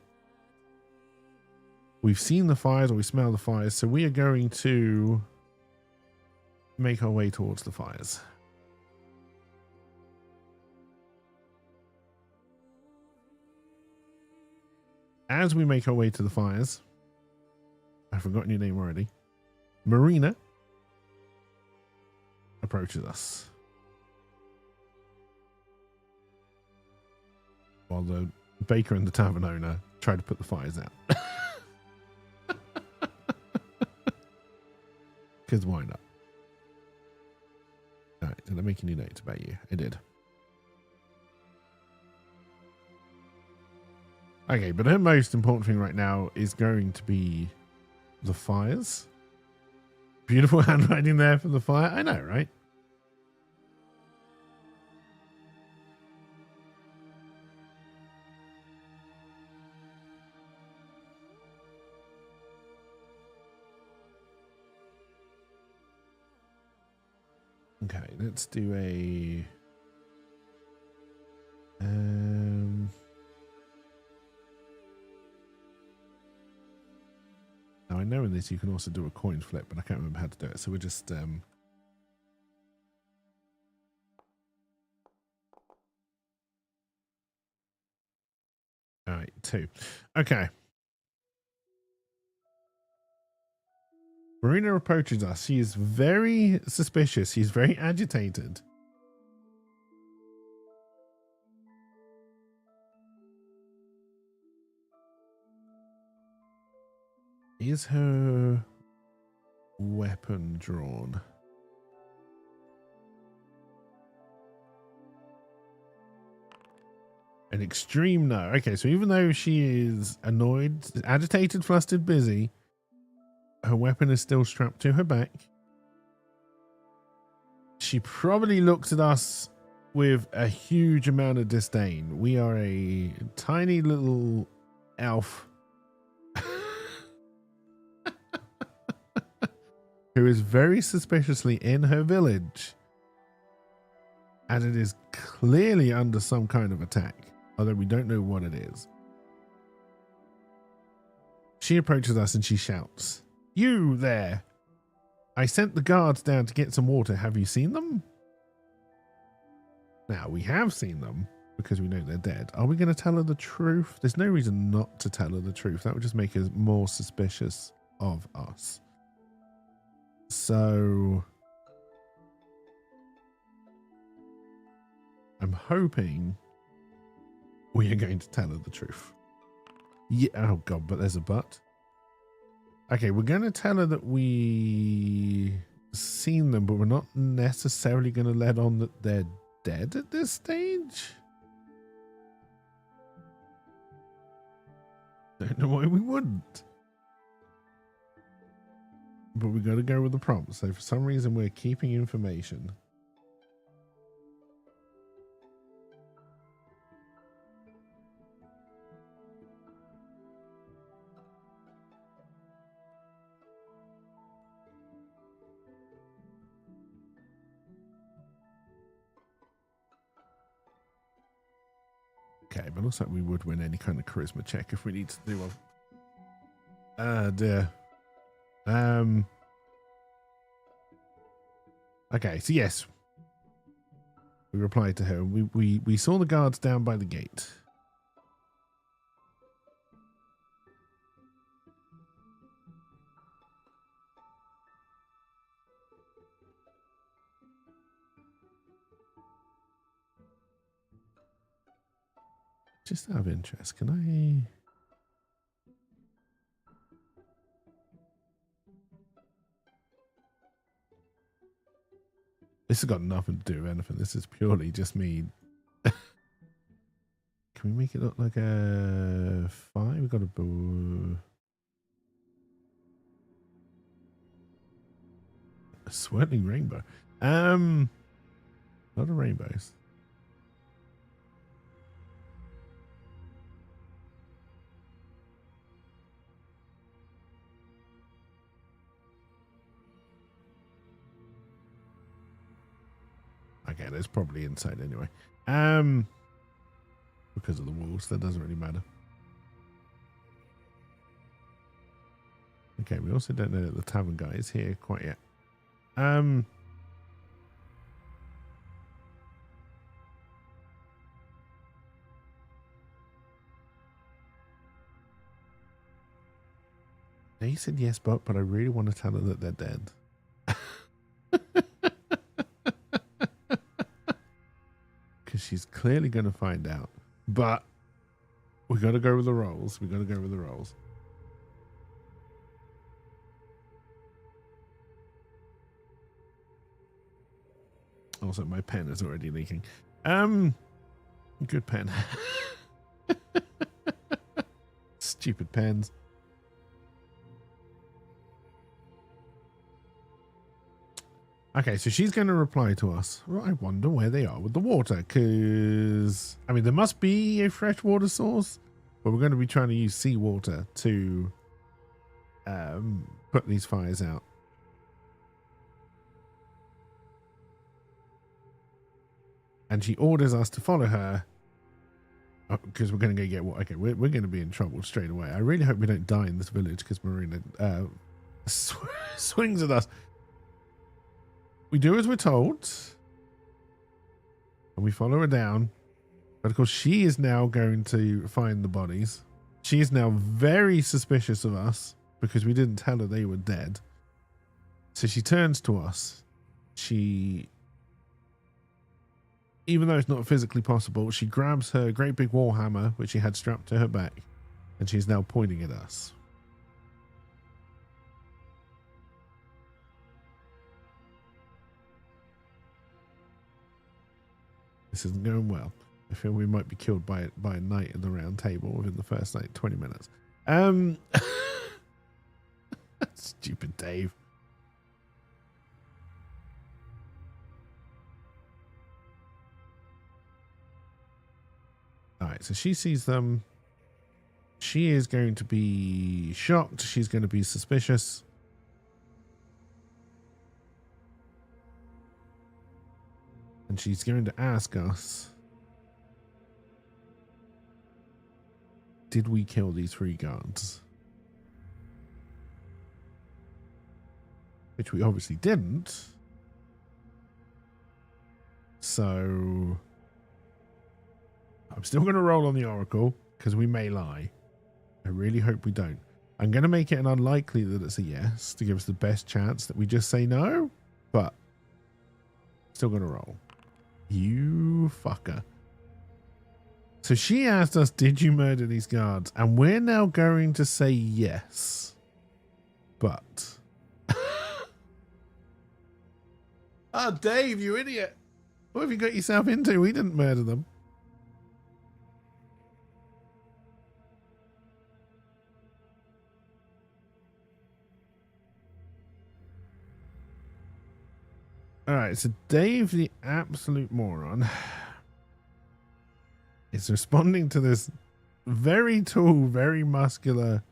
We've seen the fires, or we smell the fires. So we are going to make our way towards the fires. As we make our way to the fires, I've forgotten your name already. Marina approaches us. while the baker and the tavern owner try to put the fires out. Because why not? All right, did I make any notes about you? I did. Okay, but her most important thing right now is going to be the fires. Beautiful handwriting there for the fire. I know, right? Okay, let's do a now I know in this you can also do a coin flip, but I can't remember how to do it, so we're just all right, 2. Okay. Marina approaches us. She is very suspicious. She's very agitated. Is her weapon drawn? An extreme no. Okay, so even though she is annoyed, agitated, flustered, busy, her weapon is still strapped to her back. She probably looks at us with a huge amount of disdain. We are a tiny little elf who is very suspiciously in her village, and it is clearly under some kind of attack, although we don't know what it is. She approaches us and she shouts, "You there! I sent the guards down to get some water. Have you seen them?" Now, we have seen them because we know they're dead. Are we going to tell her the truth? There's no reason not to tell her the truth. That would just make her more suspicious of us. So I'm hoping we are going to tell her the truth. Yeah. Oh God, but there's a but. Okay, we're going to tell her that we seen them, but we're not necessarily going to let on that they're dead at this stage. Don't know why we wouldn't. But we got to go with the prompt. So for some reason, we're keeping information. Okay, but looks like we would win any kind of charisma check if we need to do one. Ah, dear. Okay, so yes. We replied to her. We saw the guards down by the gate. Just out of interest, can I... This has got nothing to do with anything. This is purely just me. Can we make it look like a 5? We've got a... A swirling rainbow. A lot of rainbows. Okay, there's probably inside anyway. Because of the walls, that doesn't really matter. Okay, we also don't know that the tavern guy is here quite yet. He said yes, but I really want to tell her that they're dead. Because she's clearly going to find out. But We got to go with the rolls. We got to go with the rolls. Also, my pen is already leaking. Good pen. Stupid pens. Okay, so she's going to reply to us. Well, I wonder where they are with the water, because, I mean, there must be a freshwater source, but we're going to be trying to use seawater to put these fires out. And she orders us to follow her because we're going to go get what? Okay, we're going to be in trouble straight away. I really hope we don't die in this village because Marina swings at us. We do as we're told, and we follow her down. But of course, she is now going to find the bodies. She is now very suspicious of us because we didn't tell her they were dead. So she turns to us. She, even though it's not physically possible, she grabs her great big warhammer, which she had strapped to her back, and she's now pointing at us. This isn't going well. I feel we might be killed by a knight in the round table within the first 20 minutes. Stupid Dave. All right, so she sees them. She is going to be shocked. She's going to be suspicious. And she's going to ask us, did we kill these 3 guards? Which we obviously didn't. So I'm still going to roll on the oracle because we may lie. I really hope we don't. I'm going to make it an unlikely that it's a yes to give us the best chance that we just say no, but still going to roll. You fucker. So she asked us, did you murder these guards? And we're now going to say yes. But. Ah, Dave, you idiot. What have you got yourself into? We didn't murder them. All right, so Dave, the absolute moron, is responding to this very tall, very muscular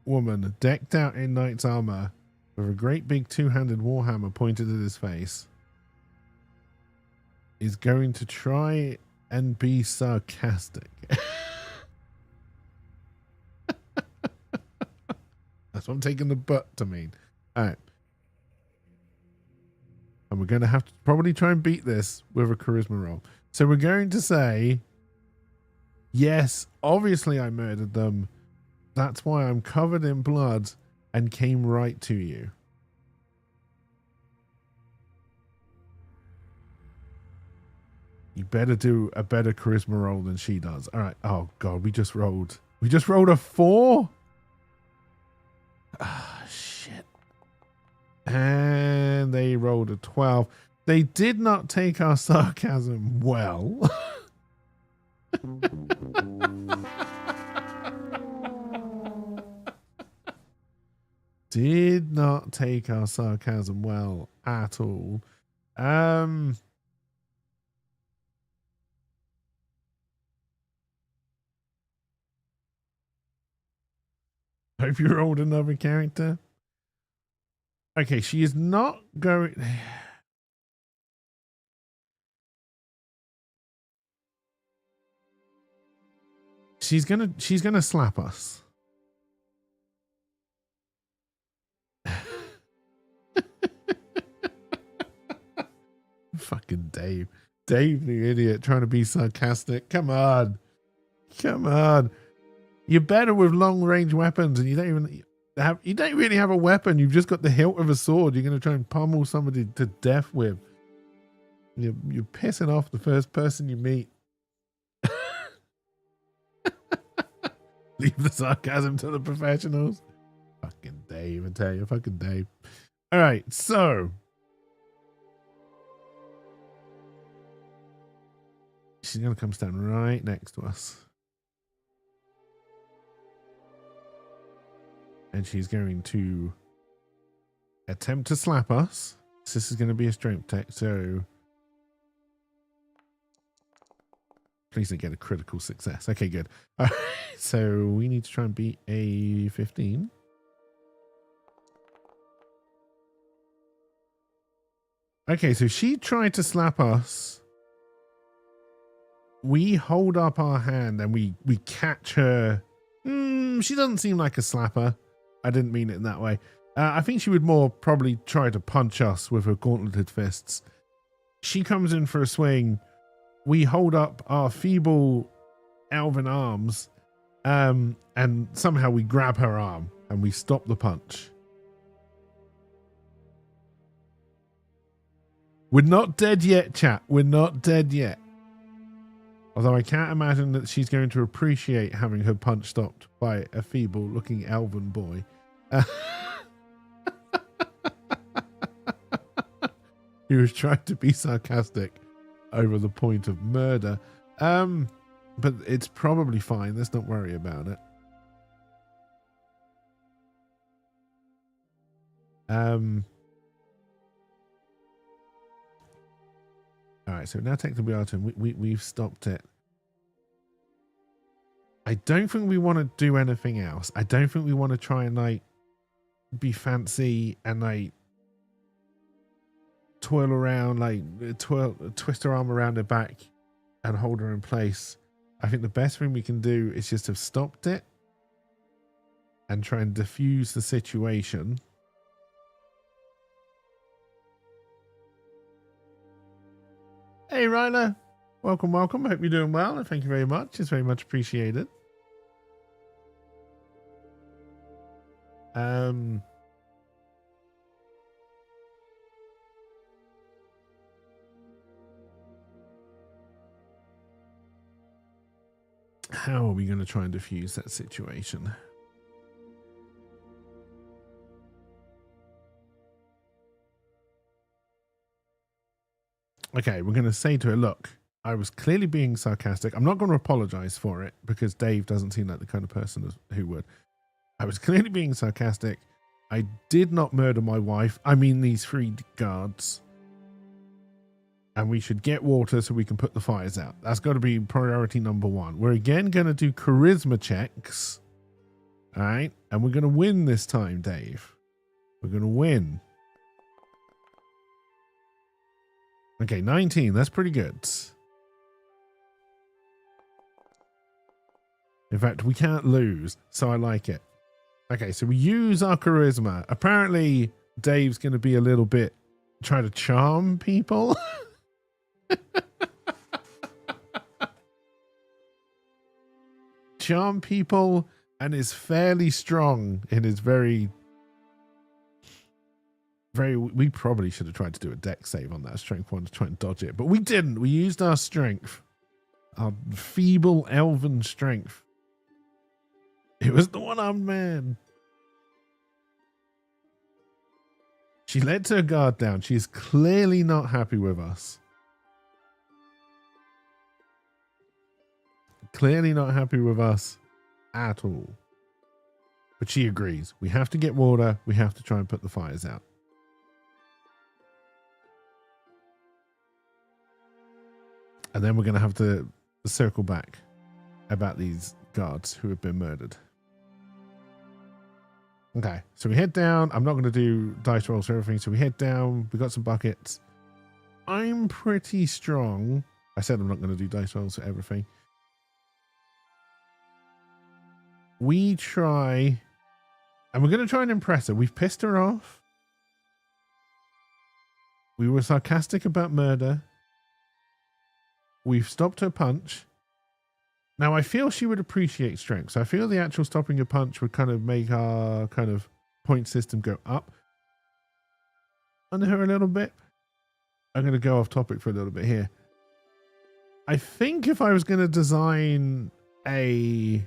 woman decked out in knight's armor with a great big 2-handed warhammer pointed at his face. Is going to try and be sarcastic. That's what I'm taking the butt to mean. All right. And we're going to have to probably try and beat this with a charisma roll. So we're going to say, yes, obviously I murdered them. That's why I'm covered in blood and came right to you. You better do a better charisma roll than she does. All right. Oh, God, we just rolled a 4? Ah, shit. And they rolled a 12. They did not take our sarcasm well. Did not take our sarcasm well at all. Hope you rolled another character. Okay, she is not going. She's gonna slap us. Fucking Dave. Dave the idiot trying to be sarcastic. Come on. Come on. You're better with long range weapons and you don't really have a weapon. You've just got the hilt of a sword. You're going to try and pummel somebody to death with. You're pissing off the first person you meet. Leave the sarcasm to the professionals. Fucking Dave, I tell you, fucking Dave. All right, so she's gonna come stand right next to us, and she's going to attempt to slap us. This is going to be a strength check, so please don't get a critical success. Okay, good. All right, so we need to try and beat a 15. Okay, so she tried to slap us. We hold up our hand and we catch her. She doesn't seem like a slapper. I didn't mean it in that way. I think she would more probably try to punch us with her gauntleted fists. She comes in for a swing. We hold up our feeble elven arms, and somehow we grab her arm and we stop the punch. We're not dead yet, chat. We're not dead yet. Although I can't imagine that she's going to appreciate having her punch stopped by a feeble-looking elven boy. He was trying to be sarcastic over the point of murder. But it's probably fine. Let's not worry about it. All right, so now take the wheel turn. We've stopped it. I don't think we want to do anything else. I don't think we want to try and like be fancy and like twirl around, like twist her arm around her back and hold her in place. I think the best thing we can do is just have stopped it and try and diffuse the situation. Hey, Ryla. Welcome, welcome. I hope you're doing well, and thank you very much. It's very much appreciated. How are we going to try and diffuse that situation? Okay, we're going to say to her, look, I was clearly being sarcastic. I'm not going to apologize for it because Dave doesn't seem like the kind of person who would. I was clearly being sarcastic. I did not murder my wife. I mean, these 3 guards. And we should get water so we can put the fires out. That's got to be priority number 1. We're again going to do charisma checks. All right. And we're going to win this time, Dave. We're going to win. Okay, 19. That's pretty good. In fact, we can't lose, so I like it. Okay, so we use our charisma. Apparently, Dave's going to be a little bit try to charm people. Charm people, and is fairly strong in his very... We probably should have tried to do a dex save on that strength one to try and dodge it, but we didn't. We used our strength, our feeble elven strength. It was the one-armed man. She lets her guard down. She's clearly not happy with us. Clearly not happy with us at all. But she agrees. We have to get water. We have to try and put the fires out. And then we're going to have to circle back about these guards who have been murdered. Okay, so we head down. I'm not going to do dice rolls for everything. So we head down. We got some buckets. I'm pretty strong. I said I'm not going to do dice rolls for everything. We try, and we're going to try and impress her. We've pissed her off. We were sarcastic about murder. We've stopped her punch. Now, I feel she would appreciate strength. So I feel the actual stopping a punch would kind of make our kind of point system go up on her a little bit. I'm going to go off topic for a little bit here. I think if I was going to design a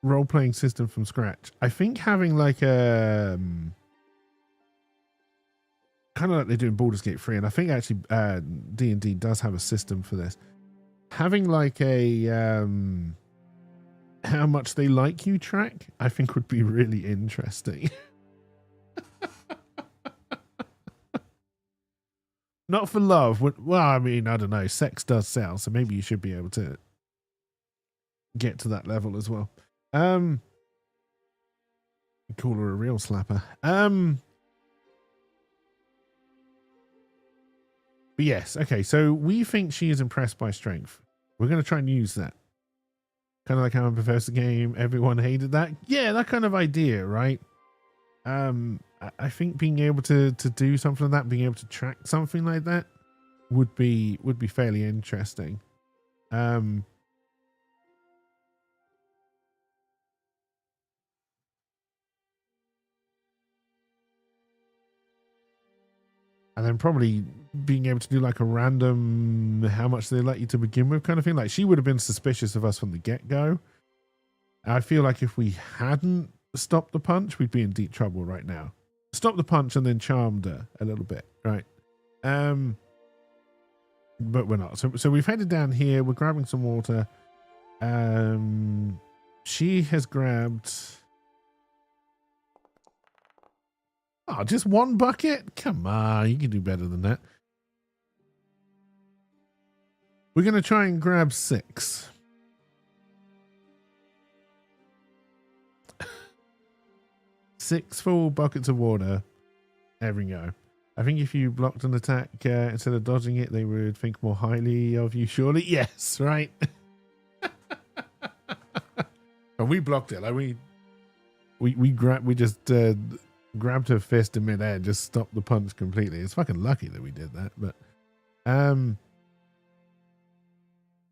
role-playing system from scratch. I think having like a kind of like they do in Baldur's Gate 3, and I think actually D&D does have a system for this. Having like a how much they like you track, I think would be really interesting. Not for love. Well, I mean, I don't know. Sex does sell, so maybe you should be able to get to that level as well. Call her a real slapper. But yes, okay, so we think she is impressed by strength. We're going to try and use that. Kind of like how in Professor Game, everyone hated that. Yeah, that kind of idea, right? I think being able to do something like that, being able to track something like that would be fairly interesting. And then probably being able to do like a random how much they let you to begin with kind of thing. Like she would have been suspicious of us from the get-go. I feel like if we hadn't stopped the punch, we'd be in deep trouble right now. Stop the punch and then charmed her a little bit, right? But we're not. So we've headed down here. We're grabbing some water. She has grabbed... Oh, just one bucket? Come on, you can do better than that. We're going to try and grab 6. Six full buckets of water. There we go. I think if you blocked an attack instead of dodging it, they would think more highly of you, surely. Yes, right. And we blocked it. Like we just grabbed her fist in midair and just stopped the punch completely. It's fucking lucky that we did that. But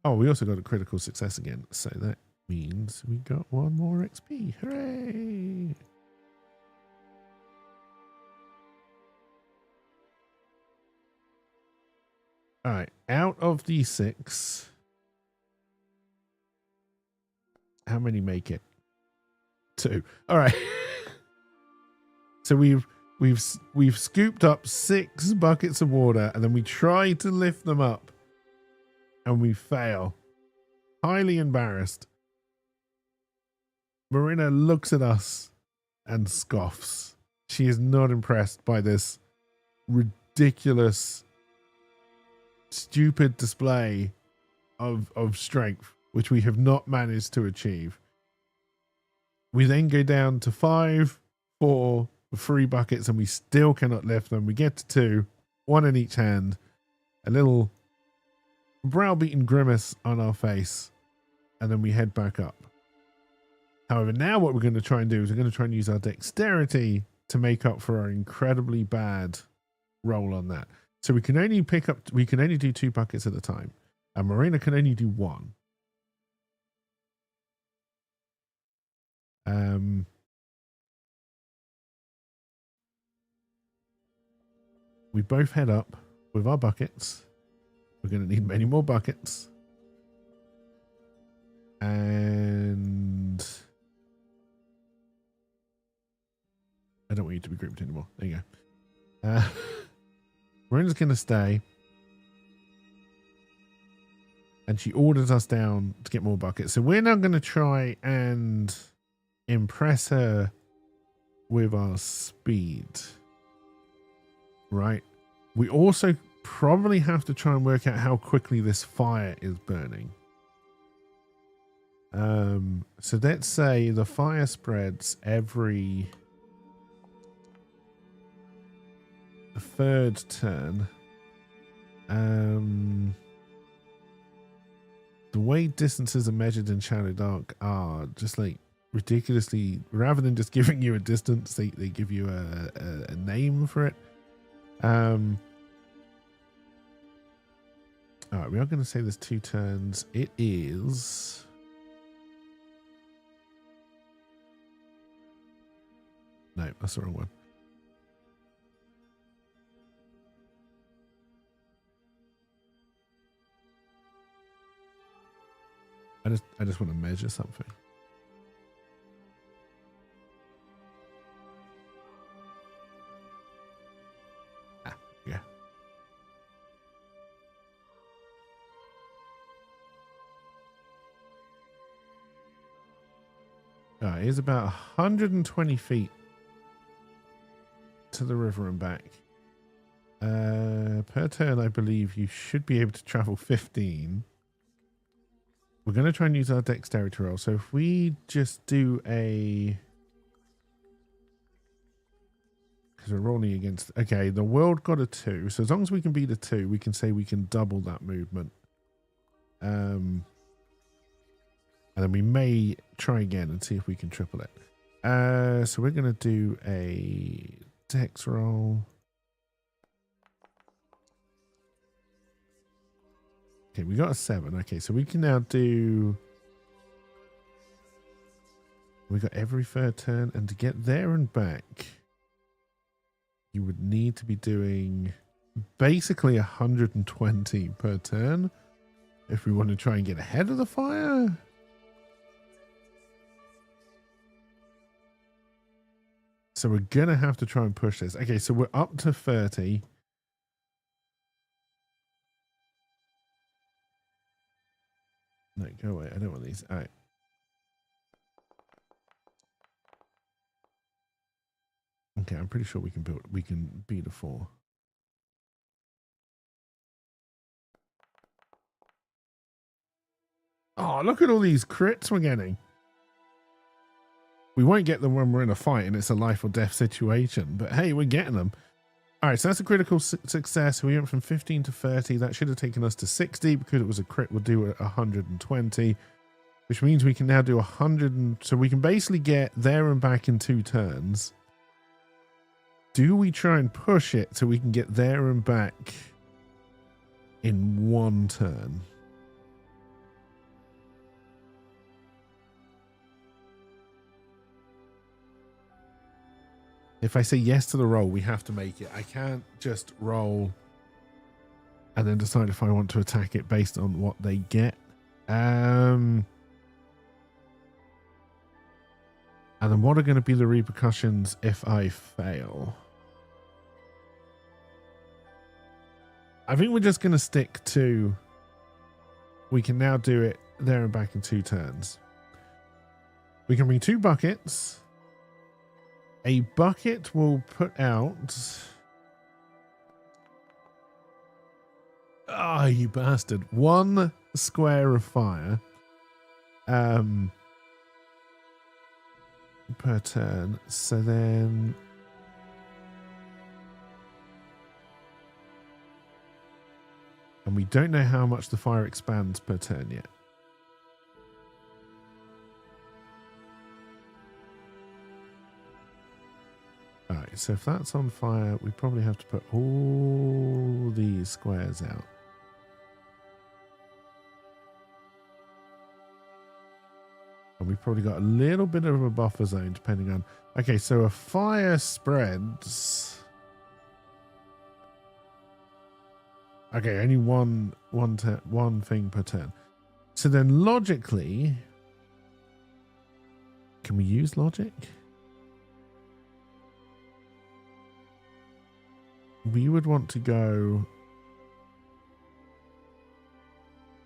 oh, we also got a critical success again. So that means we got 1 more XP. Hooray! All right, out of the 6, how many make it? 2. All right. So we've scooped up 6 buckets of water, and then we try to lift them up, and we fail. Highly embarrassed. Marina looks at us and scoffs. She is not impressed by this ridiculous, stupid display of strength, which we have not managed to achieve. We then go down to 5, 4, 3 buckets, and we still cannot lift them. We get to 2, 1 in each hand, a little browbeaten grimace on our face, and then we head back up. However, now what we're going to try and do is we're going to try and use our dexterity to make up for our incredibly bad roll on that. So we can only do 2 buckets at a time, and Marina can only do 1. We both head up with our buckets. We're going to need many more buckets. And I don't want you to be grouped anymore. There you go. Marina's going to stay. And she orders us down to get more buckets. So we're now going to try and impress her with our speed. Right? We also probably have to try and work out how quickly this fire is burning. So let's say the fire spreads every 3rd turn. The way distances are measured in Shadowdark are just like ridiculously, rather than just giving you a distance, they give you a name for it. All right, we are going to say there's 2 turns. It is... No, that's the wrong one. I just want to measure something. It is about 120 feet to the river and back. Per turn, I believe you should be able to travel 15. We're going to try and use our dexterity roll. So if we just do a... Because we're rolling against... Okay, the world got a 2. So as long as we can beat a 2, we can say we can double that movement. And then we may try again and see if we can triple it. So we're going to do a dex roll. Okay, we got a 7. Okay, so we can now do... We got every third turn, and to get there and back, you would need to be doing basically 120 per turn if we want to try and get ahead of the fire. So we're going to have to try and push this. Okay, so we're up to 30. No, go away. I don't want these. All right. Okay, I'm pretty sure we can beat a 4. Oh, look at all these crits we're getting. We won't get them when we're in a fight and it's a life or death situation, but hey, we're getting them. All right, so that's a critical success. We went from 15 to 30. That should have taken us to 60 because it was a crit. We'll do 120, which means we can now do 100. So we can basically get there and back in 2 turns. Do we try and push it so we can get there and back in 1 turn? If I say yes to the roll, we have to make it. I can't just roll and then decide if I want to attack it based on what they get. And then what are going to be the repercussions if I fail? I think we're just going to stick to... We can now do it there and back in 2 turns. We can bring 2 buckets... A bucket will put out... Ah, oh, you bastard. 1 square of fire. Per turn. So then... And we don't know how much the fire expands per turn yet. Alright, so if that's on fire, we probably have to put all these squares out. And we've probably got a little bit of a buffer zone depending on... Okay, so a fire spreads... Okay, only one thing per turn. So then logically... Can we use logic? We would want to go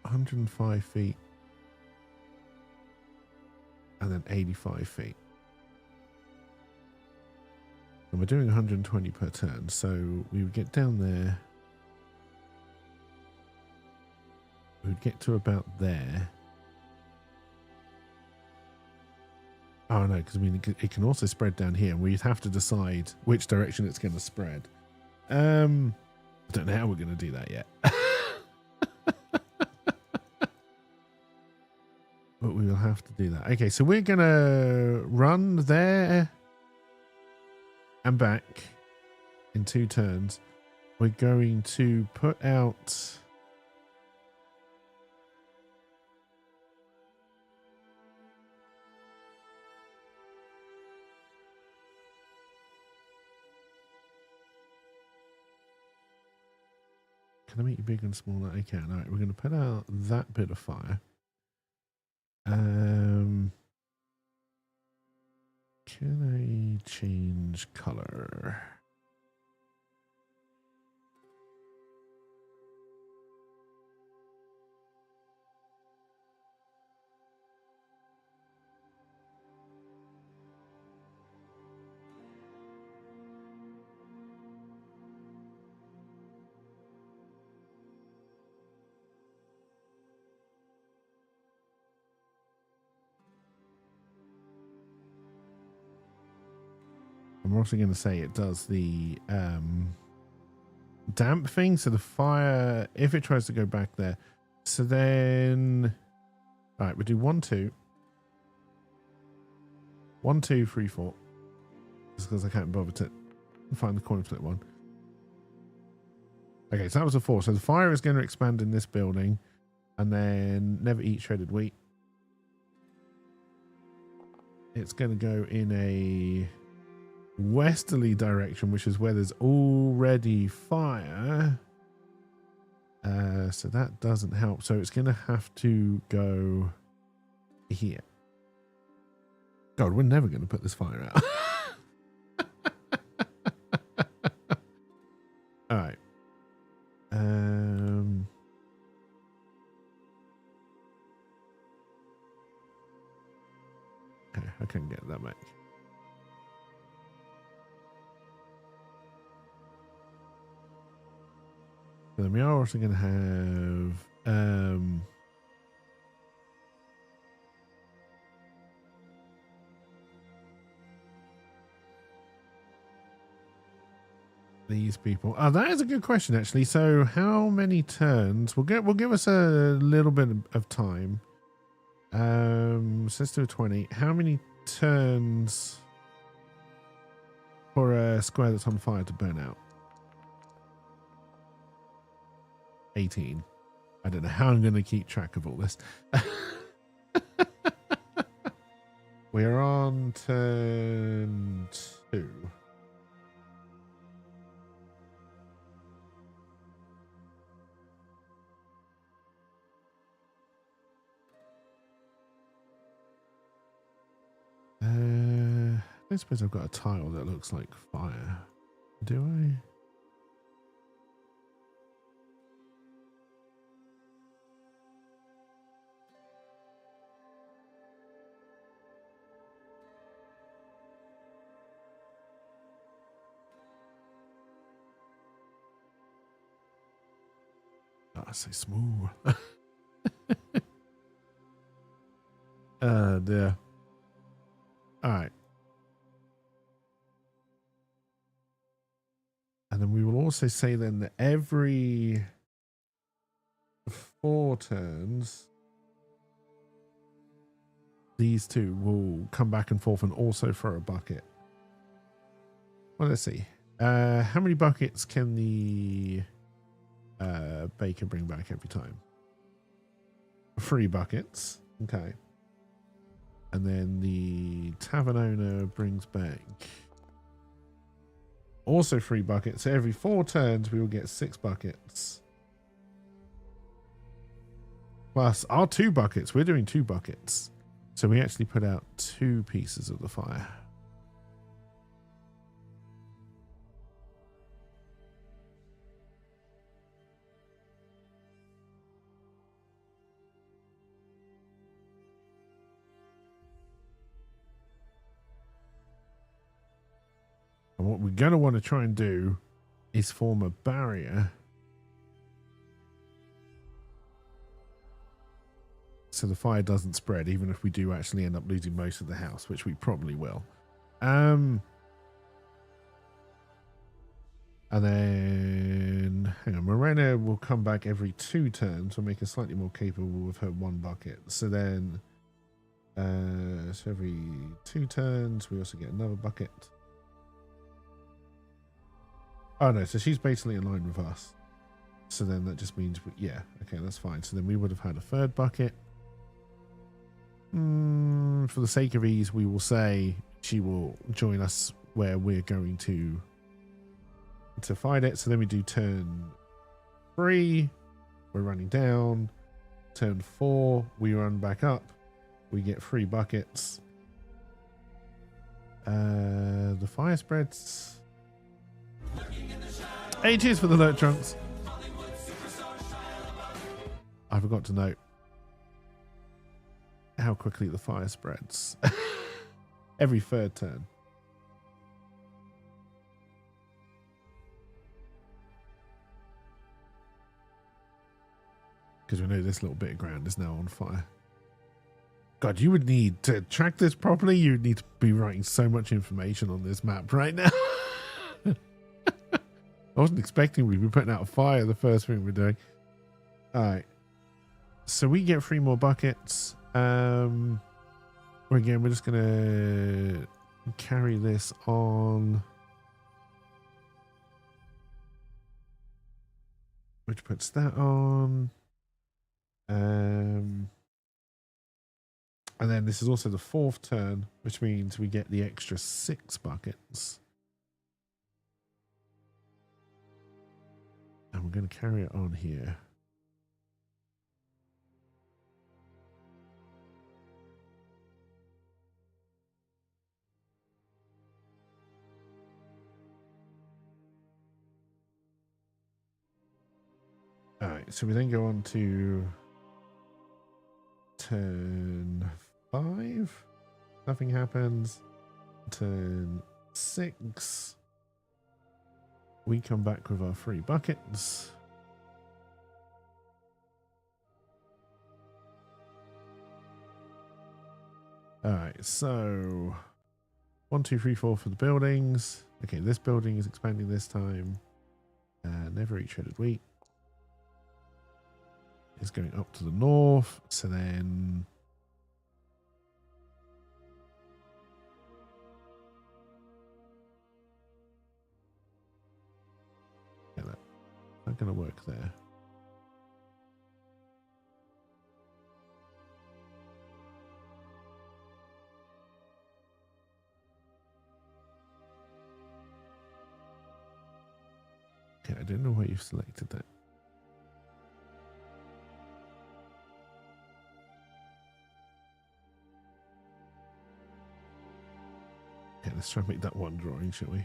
105 feet and then 85 feet. And we're doing 120 per turn, so we would get down there. We would get to about there. Oh no, because I mean it can also spread down here, and we'd have to decide which direction it's going to spread. I don't know how we're going to do that yet. But we will have to do that. Okay, so we're going to run there and back in 2 turns. We're going to put out... Can I make you bigger and smaller? I can. All right, we're going to put out that bit of fire. Can I change color? I'm also going to say it does the damp thing. So the fire, if it tries to go back there. So then, all right, we do 1, 2. 1, 2, 3, 4. Just because I can't bother to find the coin flip one. Okay, so that was a 4. So the fire is going to expand in this building. And then never eat shredded wheat. It's going to go in a westerly direction, which is where there's already fire. So that doesn't help. So it's going to have to go here. God, we're never going to put this fire out. All right. Okay, I can't get that back. So then we are also going to have these people. Oh, that is a good question, actually. So how many turns? We'll give us a little bit of time. So let's do 20. How many turns for a square that's on fire to burn out? 18. I don't know how I'm going to keep track of all this. We're on turn 2. I suppose I've got a tile that looks like fire. Do I? Oh, so smooth. Oh dear. All right. And then we will also say then that every 4 turns, these two will come back and forth and also throw a bucket. Well, let's see. How many buckets can the baker bring back every time? 3 buckets. Okay. And then the tavern owner brings back also 3 buckets. So every 4 turns, we will get 6 buckets. Plus our 2 buckets. We're doing 2 buckets. So we actually put out 2 pieces of the fire. And what we're going to want to try and do is form a barrier so the fire doesn't spread, even if we do actually end up losing most of the house, which we probably will. And then, hang on, Morena will come back every 2 turns. We'll make her slightly more capable with her 1 bucket. So then, so every 2 turns, we also get another bucket. Oh no, so she's basically in line with us. So then that just means, yeah, okay, that's fine. So then we would have had a 3rd bucket. For the sake of ease, we will say she will join us where we're going to fight it. So then we do turn 3. We're running down. Turn 4, we run back up. We get 3 buckets. The fire spreads. Hey, cheers for the alert, Trunks. I forgot to note how quickly the fire spreads. Every 3rd turn. Because we know this little bit of ground is now on fire. God, you would need to track this properly. You would need to be writing so much information on this map right now. I wasn't expecting we'd be putting out a fire the first thing we're doing. All right. So we get 3 more buckets. Again, we're just going to carry this on. Which puts that on. And then this is also the 4th turn, which means we get the extra 6 buckets. And we're going to carry it on here. All right, so we then go on to turn 5. Nothing happens. Turn 6. We come back with our 3 buckets. All right, so 1, 2, 3, 4 for the buildings. Okay, this building is expanding this time. Never eat shredded wheat. Is going up to the north. So then yeah, that's not going to work there. Okay, I don't know why you've selected that. Okay, let's try and make that one drawing, shall we?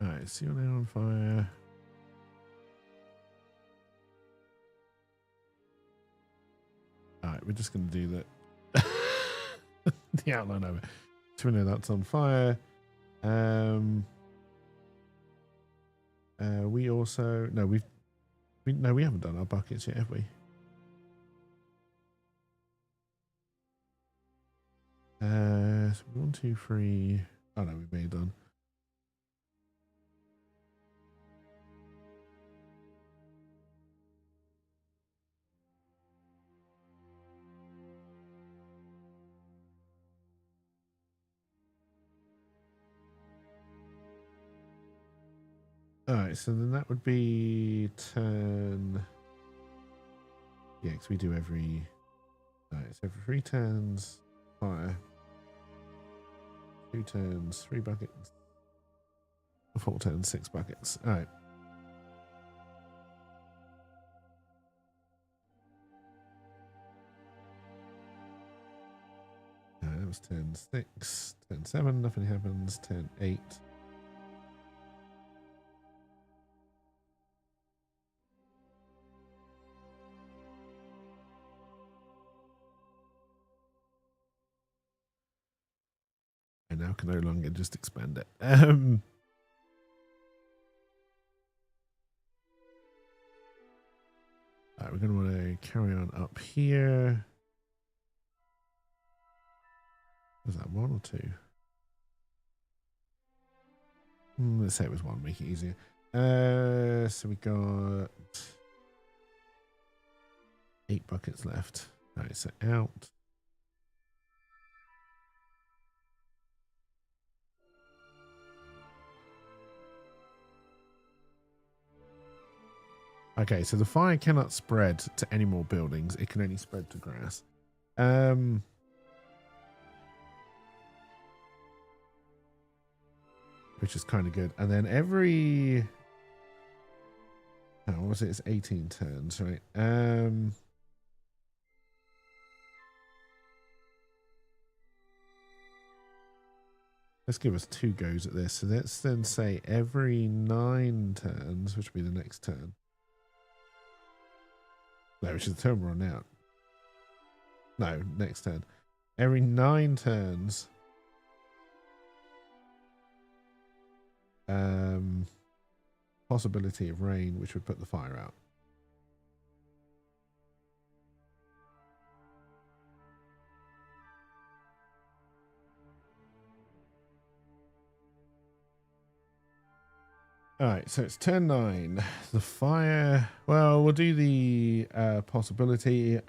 Alright, so you're now on fire. Alright, we're just going to do that. The outline of it. So we know that's on fire. We also... No, we haven't done our buckets yet, have we? So 1, 2, 3... Oh no, we may have done. Alright, so then that would be turn... Yeah, because we do every... Alright, so every 3 turns, fire. 2 turns, 3 buckets. 4 turns, 6 buckets. Alright. That was turn 6. Turn 7, nothing happens. Turn 8. I now can no longer just expand it. Alright, we're going to want to carry on up here. Was that 1 or 2? Let's say it was 1, make it easier. So we got 8 buckets left. Alright, so out. Okay, so the fire cannot spread to any more buildings. It can only spread to grass. Which is kind of good. And then every... Oh, what was it? It's 18 turns, right? Let's give us 2 goes at this. So let's then say every 9 turns, which will be the next turn. No, which is the turn we're on now. No, next turn. Every 9 turns. Possibility of rain, which would put the fire out. All right, so it's turn 9. The fire. Well, we'll do the possibility.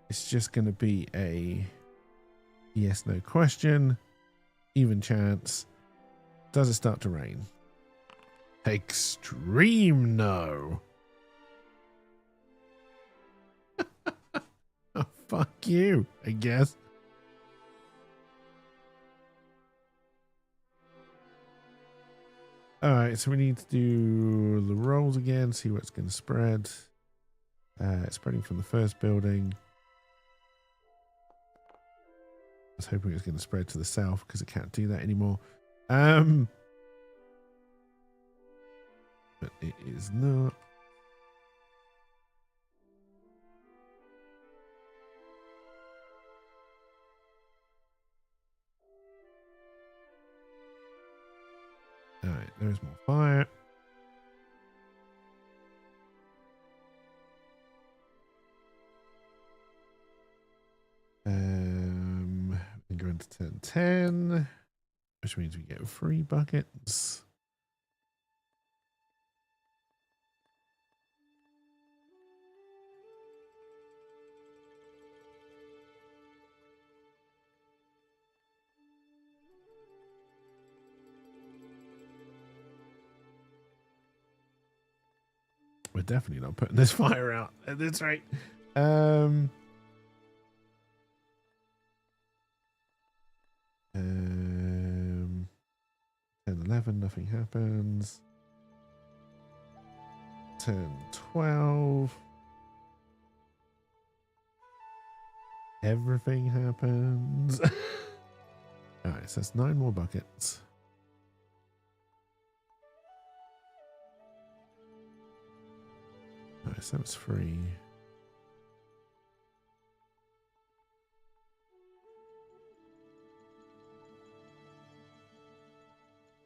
It's just going to be a yes/no question. Even chance. Does it start to rain? Extreme no. Oh, fuck you, I guess. All right, so we need to do the rolls again, see what's going to spread. It's spreading from the first building. I was hoping it was going to spread to the south because it can't do that anymore. But it is not. All right, there's more fire. We go into turn 10, which means we get 3 buckets. We're definitely not putting this fire out at this rate. 10-11, nothing happens. Turn 12. Everything happens. Alright, so that's 9 more buckets. Alright, so that's 3.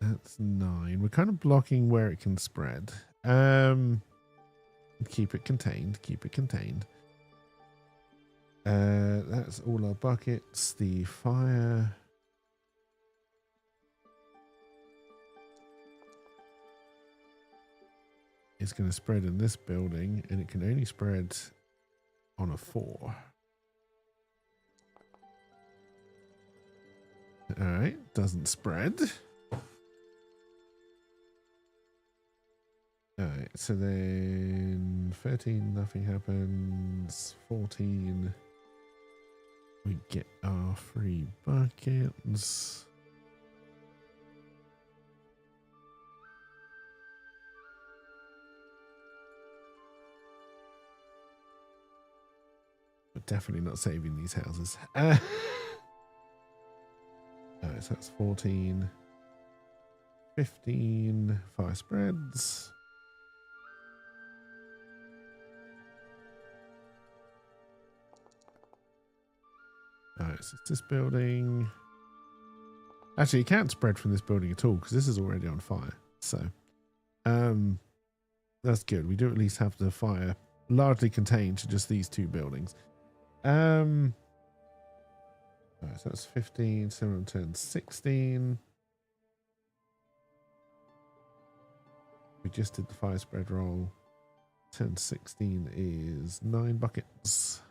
That's 9. We're kind of blocking where it can spread. Keep it contained. Keep it contained. That's all our buckets. The fire. Is going to spread in this building, and it can only spread on a 4. All right, doesn't spread. All right, so then 13, nothing happens. 14, we get our 3 buckets. We're definitely not saving these houses. All right, so that's 14, 15, fire spreads. Alright, so it's this building. Actually, it can't spread from this building at all because this is already on fire. So, that's good. We do at least have the fire largely contained to just these 2 buildings. Alright, so that's 15, 17, 16. We just did the fire spread roll. Turn 16 is 9 buckets.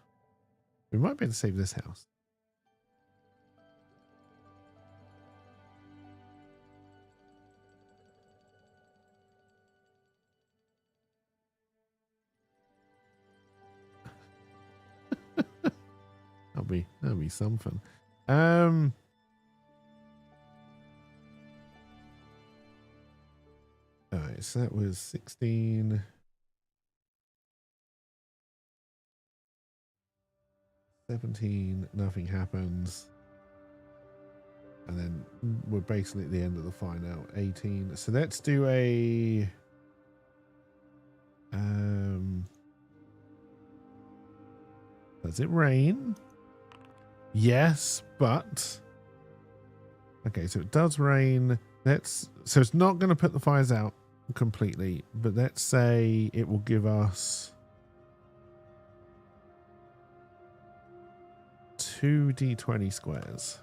We might be able to save this house. That'll be some fun. Alright, so that was 16. 17, nothing happens. And then we're basically at the end of the fire now. 18. So let's do a... Does it rain? Yes, but... Okay, so it does rain. So it's not going to put the fires out completely, but let's say it will give us 2 d20 squares.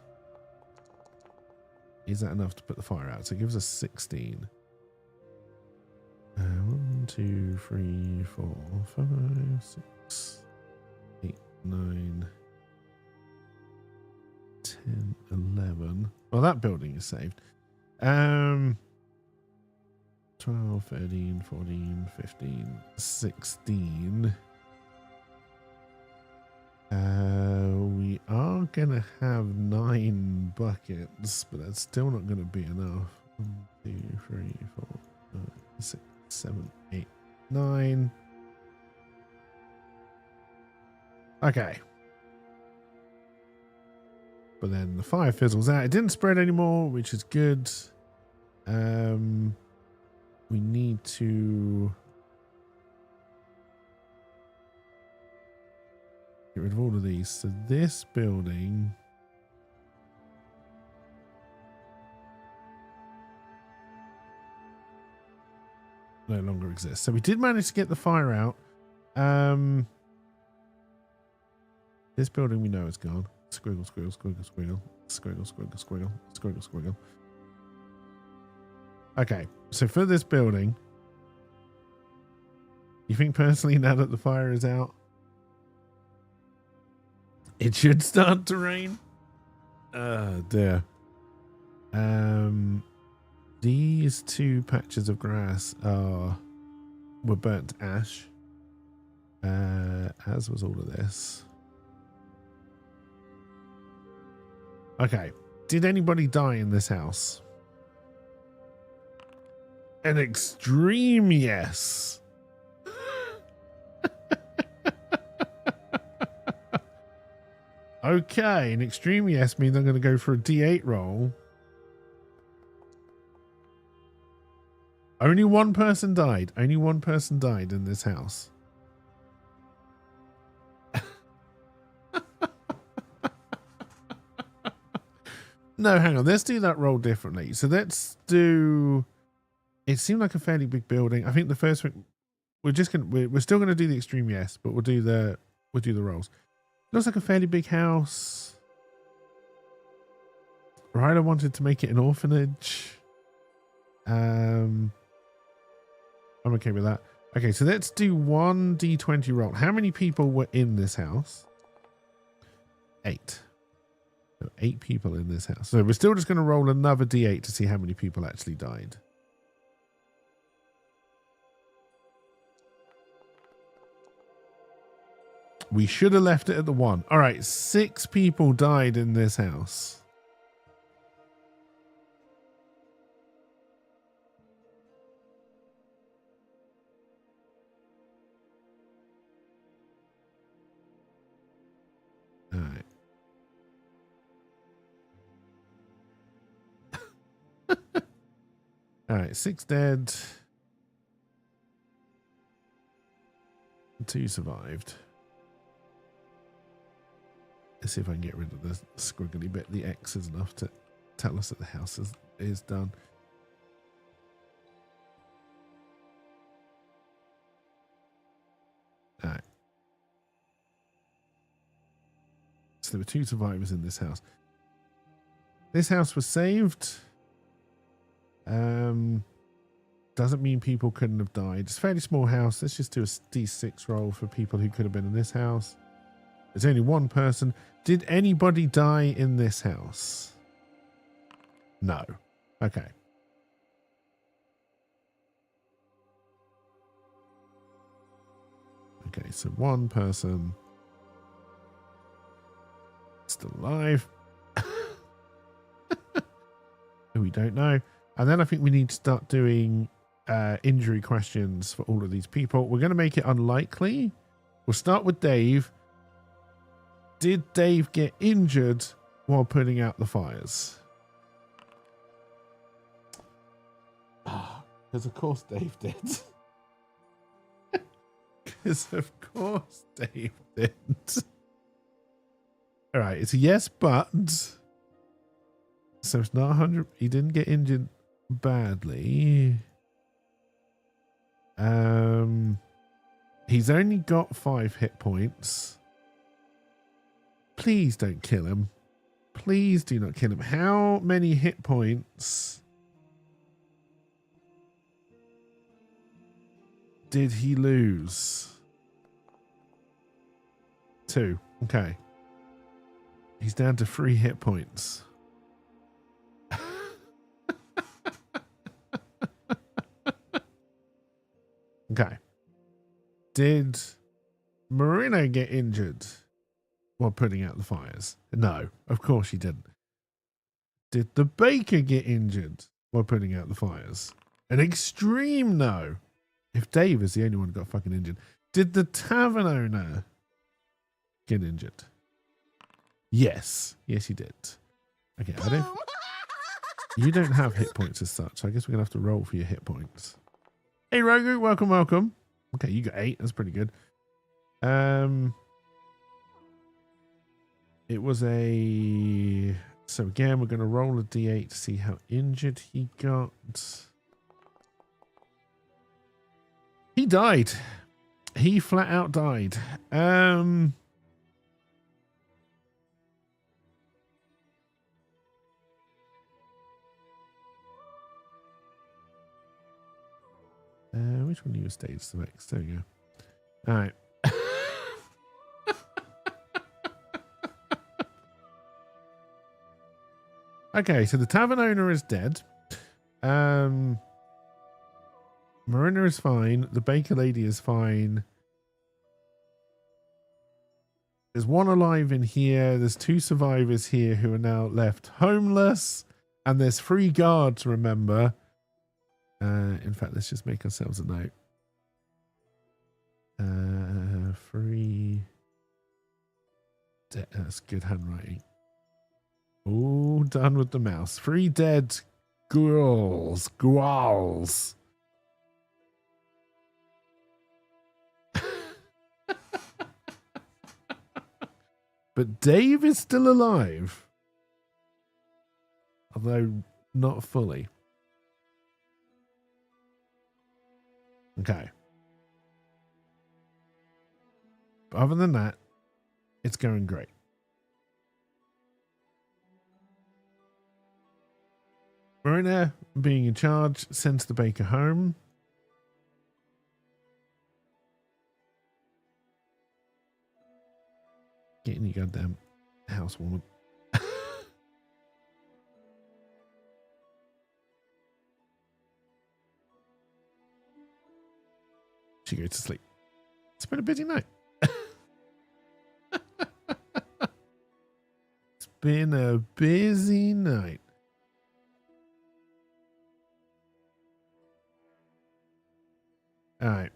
Is that enough to put the fire out? So it gives us 16. 1, 2, 3, 4, 5, 6, 8, 9, 10, 11. Well, that building is saved. 12, 13, 14, 15, 16. We are going to have 9 buckets, but that's still not going to be enough. 1, 2, 3, 4, 5, 6, 7, 8, 9. Okay. But then the fire fizzles out. It didn't spread anymore, which is good. We need to get rid of all of these. So this building no longer exists. So we did manage to get the fire out. This building we know is gone. Squiggle, squiggle, squiggle, squiggle, squiggle, squiggle, squiggle, squiggle, squiggle. Okay, so for this building, you think personally now that the fire is out, it should start to rain? Dear. These 2 patches of grass were burnt to ash, as was all of this. Okay. Did anybody die in this house? An extreme yes. Okay, an extreme yes means I'm going to go for a D8 roll. Only one person died. Only one person died in this house. No, hang on. Let's do that roll differently. So let's do... It seemed like a fairly big building. I think the first thing... We're still going to do the extreme yes, but we'll do the rolls. Looks like a fairly big house. Right, I wanted to make it an orphanage. I'm okay with that. Okay, so let's do 1 d20 roll. How many people were in this house? 8. So 8 people in this house. So we're still just going to roll another d8 to see how many people actually died. We should have left it at the 1. All right, 6 people died in this house. All right. All right, 6 dead. 2 survived. Let's see if I can get rid of the squiggly bit. The X is enough to tell us that the house is done. All right. So there were 2 survivors in this house. This house was saved. Doesn't mean people couldn't have died. It's a fairly small house. Let's just do a D6 roll for people who could have been in this house. There's only 1 person. Did anybody die in this house? No. Okay. Okay, so 1 person still alive. Who we don't know. And then I think we need to start doing injury questions for all of these people. We're going to make it unlikely. We'll start with Dave. Did Dave get injured while putting out the fires? Because of course Dave did. Because of course Dave did. All right, it's a yes, but so it's not 100. He didn't get injured badly. He's only got 5 hit points. Please don't kill him. Please do not kill him. How many hit points did he lose? 2. Okay. He's down to 3 hit points. Okay. Did Marina get injured while putting out the fires? No, of course she didn't. Did the baker get injured while putting out the fires? An extreme no. If Dave is the only one who got fucking injured. Did the tavern owner get injured? Yes. Yes, he did. Okay, you don't have hit points as such. So I guess we're going to have to roll for your hit points. Hey, Rogu, welcome, welcome. Okay, you got 8. That's pretty good. It was a... So again, we're going to roll a d8 to see how injured he got. He died. He flat out died. Which one of you staged the next? There we go. All right. Okay, so the tavern owner is dead. Marina is fine. The baker lady is fine. There's 1 alive in here. There's 2 survivors here who are now left homeless. And there's 3 guards, remember. In fact, let's just make ourselves a note. 3. That's good handwriting. Oh, done with the mouse. 3 dead ghouls. Ghouls. But Dave is still alive. Although not fully. Okay. But other than that, it's going great. Marina, being in charge, sends the baker home. Get in your goddamn house, woman. She goes to sleep. It's been a busy night. It's been a busy night. All right.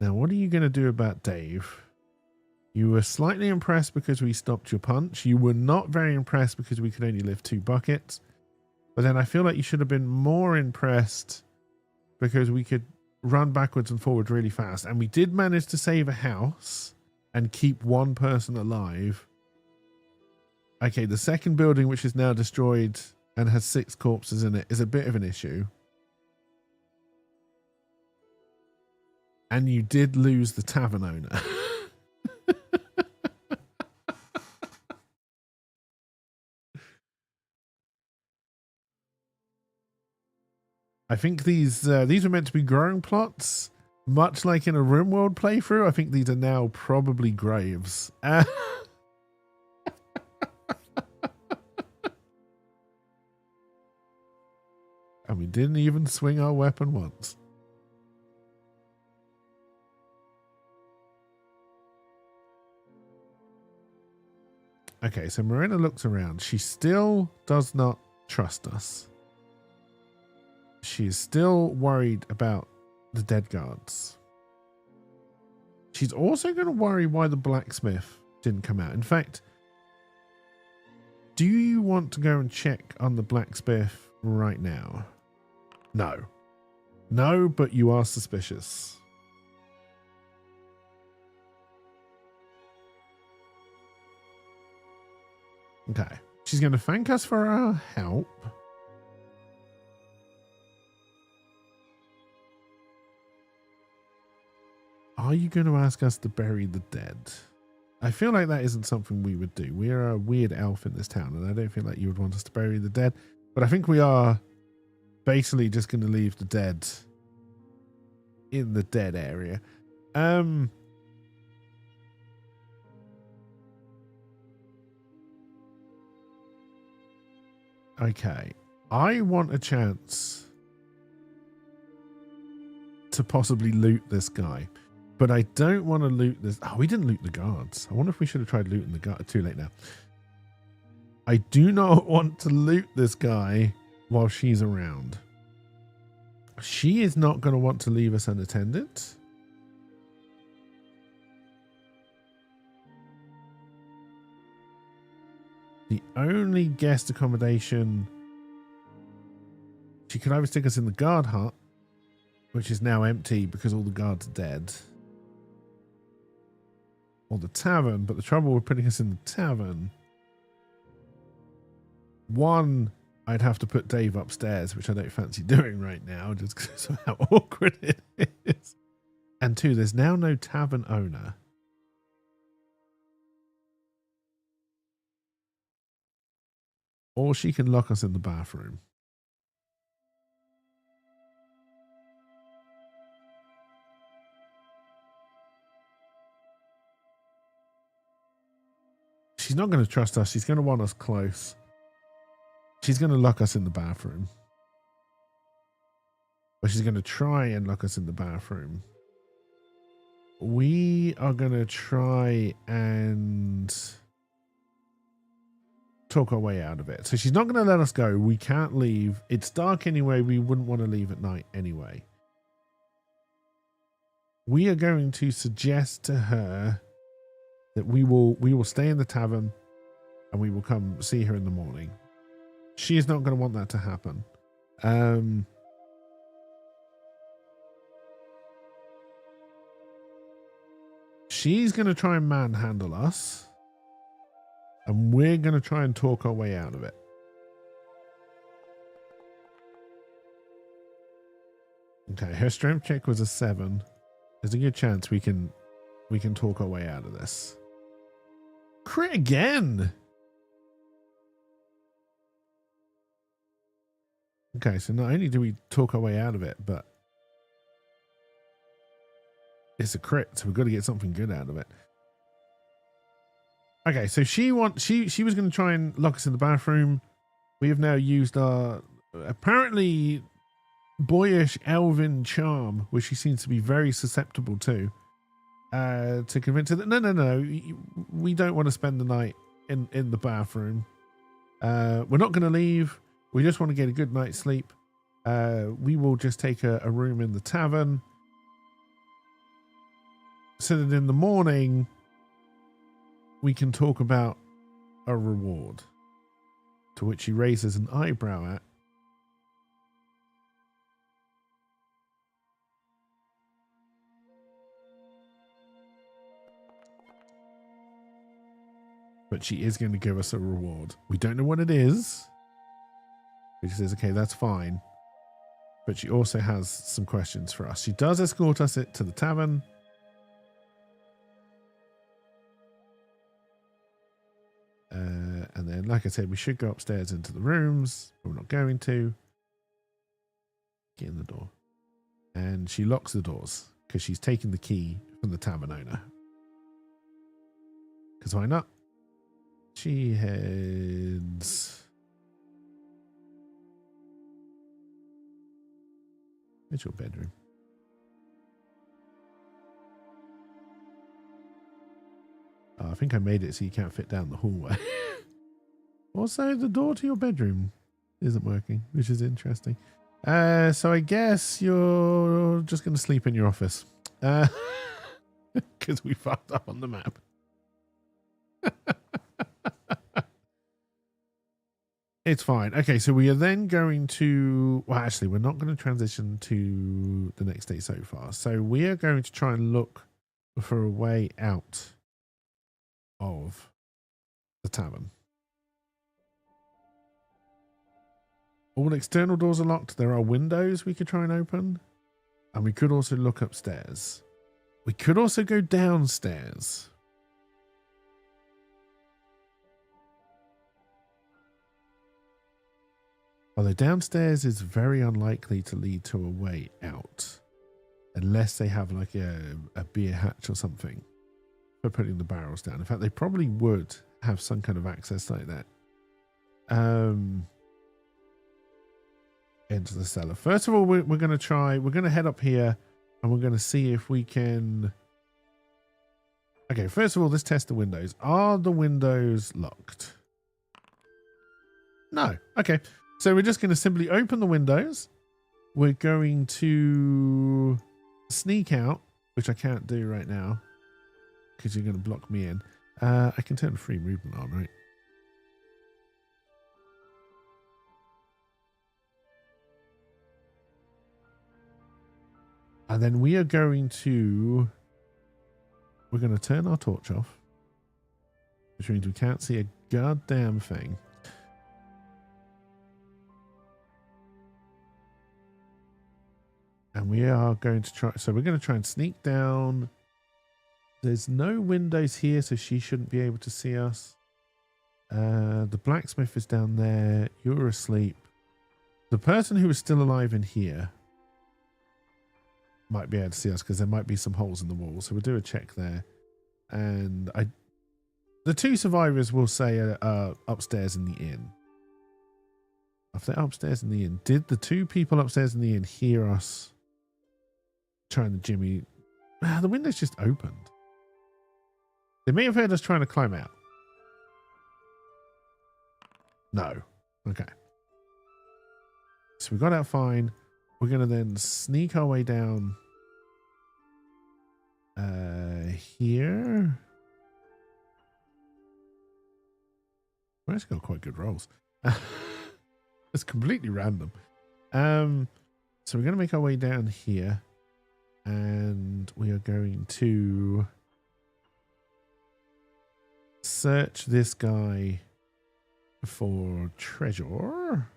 Now, what are you going to do about Dave? You were slightly impressed because we stopped your punch. You were not very impressed because we could only lift 2 buckets. But then I feel like you should have been more impressed because we could run backwards and forward really fast. And we did manage to save a house and keep 1 person alive. Okay, the second building, which is now destroyed and has 6 corpses in it, is a bit of an issue. And you did lose the tavern owner. I think these were meant to be growing plots, much like in a RimWorld playthrough. I think these are now probably graves. And we didn't even swing our weapon once. Okay, so Marina looks around. She still does not trust us. She is still worried about the dead guards. She's also going to worry why the blacksmith didn't come out. In fact, Do you want to go and check on the blacksmith right now? No. No, but you are suspicious. Okay. She's going to thank us for our help. Are you going to ask us to bury the dead? I feel like that isn't something we would do. We're a weird elf in this town, and I don't feel like you would want us to bury the dead. But I think we are basically just going to leave the dead in the dead area. Okay. I want a chance to possibly loot this guy. But I don't want to loot this. Oh, we didn't loot the guards. I wonder if we should have tried looting the guard. Too late now. I do not want to loot this guy while she's around. She is not going to want to leave us unattended. The only guest accommodation, she could either stick us in the guard hut, which is now empty because all the guards are dead, or the tavern. But the trouble with putting us in the tavern, one, I'd have to put Dave upstairs, which I don't fancy doing right now just because of how awkward it is. And two, there's now no tavern owner. Or she can lock us in the bathroom. She's not going to trust us. She's going to want us close. She's going to lock us in the bathroom. But she's going to try and lock us in the bathroom. We are going to try and talk our way out of it. So she's not going to let us go. We can't leave. It's dark anyway. We wouldn't want to leave at night anyway. We are going to suggest to her that we will stay in the tavern and we will come see her in the morning. She is not going to want that to happen. She's going to try and manhandle us. And we're going to try and talk our way out of it. Okay, her strength check was a 7. There's a good chance we can talk our way out of this. Crit again! Okay, so not only do we talk our way out of it, but it's a crit, so we've got to get something good out of it. Okay, so she was going to try and lock us in the bathroom. We have now used our apparently boyish elven charm, which she seems to be very susceptible to convince her that no, we don't want to spend the night in the bathroom. We're not going to leave. We just want to get a good night's sleep. We will just take a room in the tavern, so that in the morning we can talk about a reward. To which he raises an eyebrow at. But she is going to give us a reward. We don't know what it is. She says, okay, that's fine. But she also has some questions for us. She does escort us to the tavern. And then, like I said, we should go upstairs into the rooms, but we're not going to. Get in the door. And she locks the doors because she's taking the key from the tavern owner. Because why not? She heads... It's your bedroom. I think I made it so you can't fit down the hallway. Also, the door to your bedroom isn't working, which is interesting. So I guess you're just going to sleep in your office. Because we fucked up on the map. It's fine. Okay, so we are then going to... Well, actually, we're not going to transition to the next day so far. So we are going to try and look for a way out of the tavern. All external doors are locked. There are windows we could try and open. And we could also look upstairs. We could also go downstairs. Although downstairs is very unlikely to lead to a way out. Unless they have like a beer hatch or something for putting the barrels down. In fact, they probably would have some kind of access like that. Into the cellar. First of all, we're going to head up here and we're going to see if we can... Okay, first of all, let's test the windows. Are the windows locked? No. Okay. So we're just going to simply open the windows. We're going to sneak out, which I can't do right now because you're going to block me in. I can turn free movement on, right? And then we are going to... We're going to turn our torch off, which means we can't see a goddamn thing. And we are going to try... So we're going to try and sneak down. There's no windows here, so she shouldn't be able to see us. The blacksmith is down there. You're asleep. The person who is still alive in here might be able to see us because there might be some holes in the wall. So we'll do a check there. And the two survivors will say upstairs in the inn. If they're upstairs in the inn, did the two people upstairs in the inn hear us trying to jimmy? The window's just opened. They may have heard us trying to climb out. No. Okay. So we got out fine. We're going to then sneak our way down here. We've actually got quite good rolls. It's completely random. So we're going to make our way down here. And we are going to search this guy for treasure.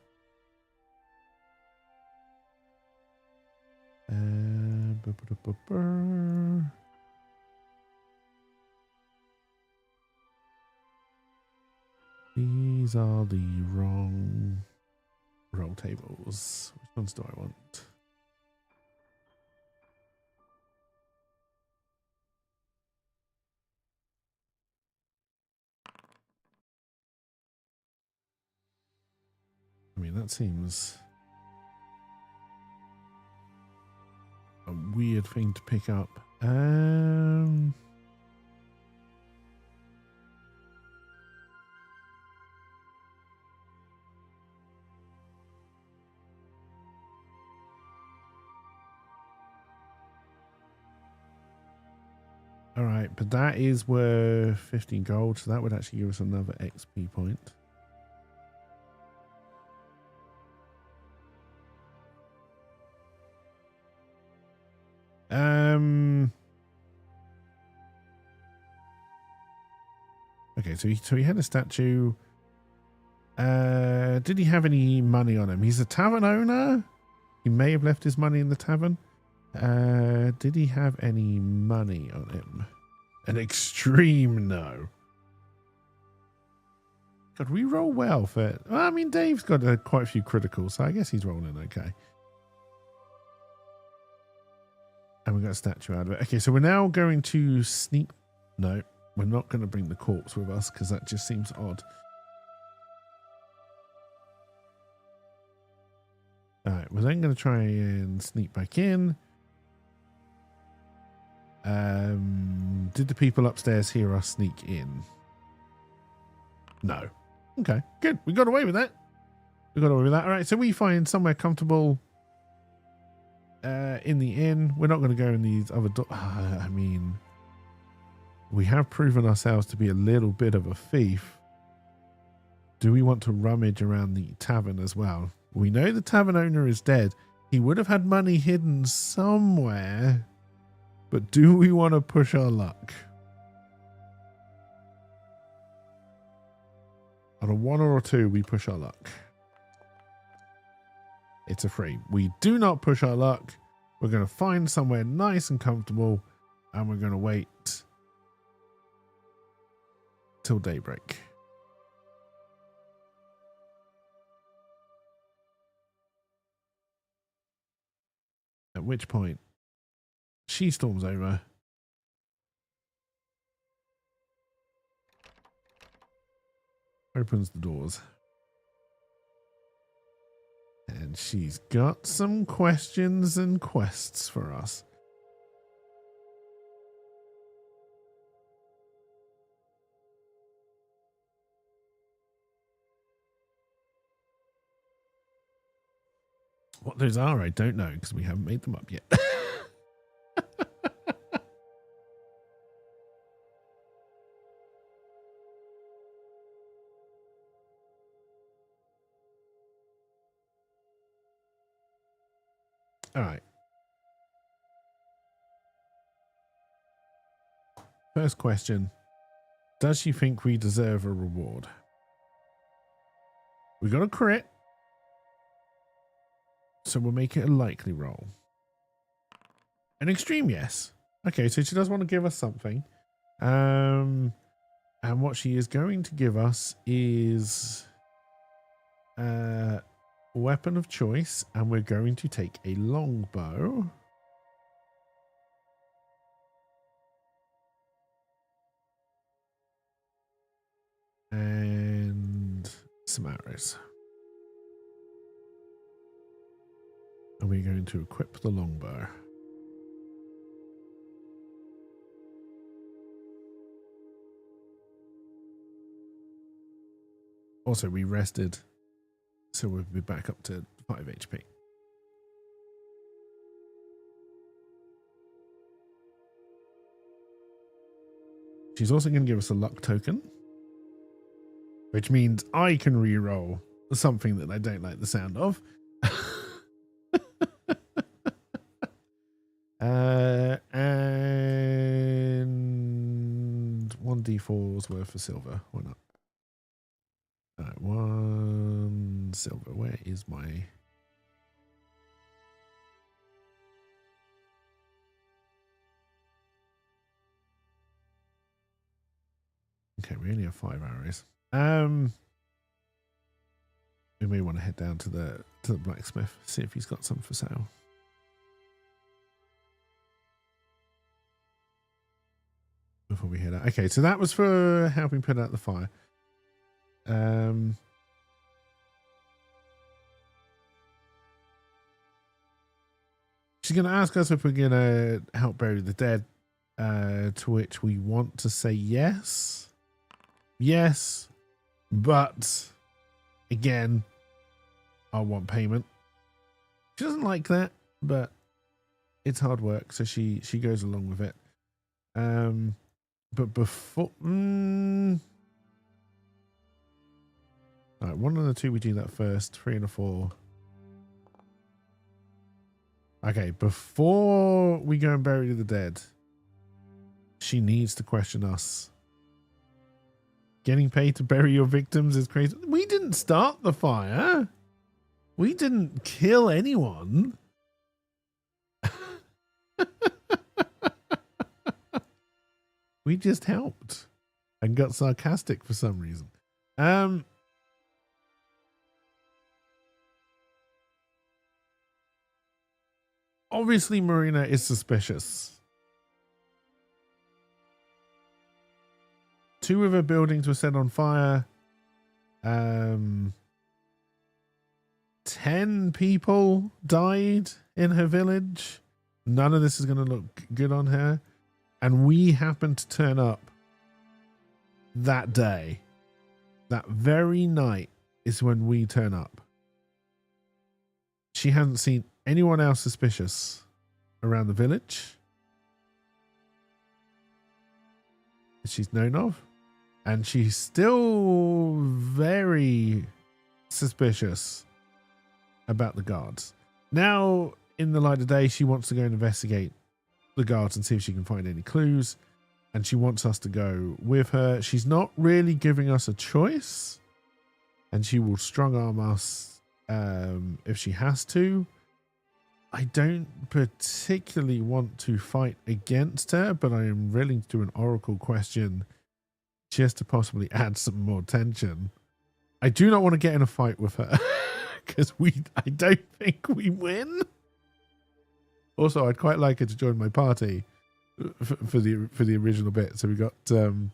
These are the wrong roll tables. Which ones do I want? I mean, that seems a weird thing to pick up. All right, but that is worth 15 gold, so that would actually give us another XP point. Okay, so he had a statue. Did he have any money on him? He's a tavern owner. He may have left his money in the tavern. Did he have any money on him? An extreme no. God, we roll well for... Well, I mean, Dave's got quite a few criticals, so I guess he's rolling okay. And we got a statue out of it. Okay, so we're now going to sneak... No, we're not going to bring the corpse with us because that just seems odd. Alright, we're then going to try and sneak back in. Did the people upstairs hear us sneak in? No. Okay, good. We got away with that. Alright, so we find somewhere comfortable in the inn. We're not going to go in these other doors. I mean, we have proven ourselves to be a little bit of a thief. do we want to rummage around the tavern as well? We know the tavern owner is dead. He would have had money hidden somewhere. But do we want to push our luck? On a 1 or a 2, we push our luck. It's a 3. We do not push our luck. We're going to find somewhere nice and comfortable, and we're going to wait till daybreak. At which point, she storms over. Opens the doors. And she's got some questions and quests for us. What those are, I don't know, because we haven't made them up yet. All right. First question. Does she think we deserve a reward? We got a crit. So we'll make it a likely roll. An extreme yes. Okay, so she does want to give us something. And what she is going to give us is a weapon of choice. And we're going to take a longbow. And some arrows. And we're going to equip the longbow. Also, we rested, so we'll be back up to 5 HP. She's also going to give us a luck token, which means I can re-roll something that I don't like the sound of. And 1d4's worth of silver. Why not? All right, 1 silver. Where is my... Okay, we only have 5 arrows. We may want to head down to the blacksmith, see if he's got some for sale. Before we head out. Okay, so that was for helping put out the fire. She's going to ask us if we're going to help bury the dead, to which we want to say yes. Yes, but again, I want payment. She doesn't like that, but it's hard work, so she goes along with it. But before... All right, 1 and a 2, we do that first. 3 and a 4. Okay, before we go and bury the dead, she needs to question us. Getting paid to bury your victims is crazy. We didn't start the fire. We didn't kill anyone. We just helped and got sarcastic for some reason. Obviously, Marina is suspicious. 2 of her buildings were set on fire. 10 people died in her village. None of this is going to look good on her. And we happened to turn up that day. That very night is when we turn up. She hadn't seen anyone else suspicious around the village that she's known of. And she's still very suspicious about the guards. Now, in the light of day, she wants to go and investigate the guards and see if she can find any clues. And she wants us to go with her. She's not really giving us a choice. And she will strong arm us if she has to. I don't particularly want to fight against her, but I am willing to do an oracle question just to possibly add some more tension. I do not want to get in a fight with her because I don't think we win. Also, I'd quite like her to join my party for the original bit. So we got some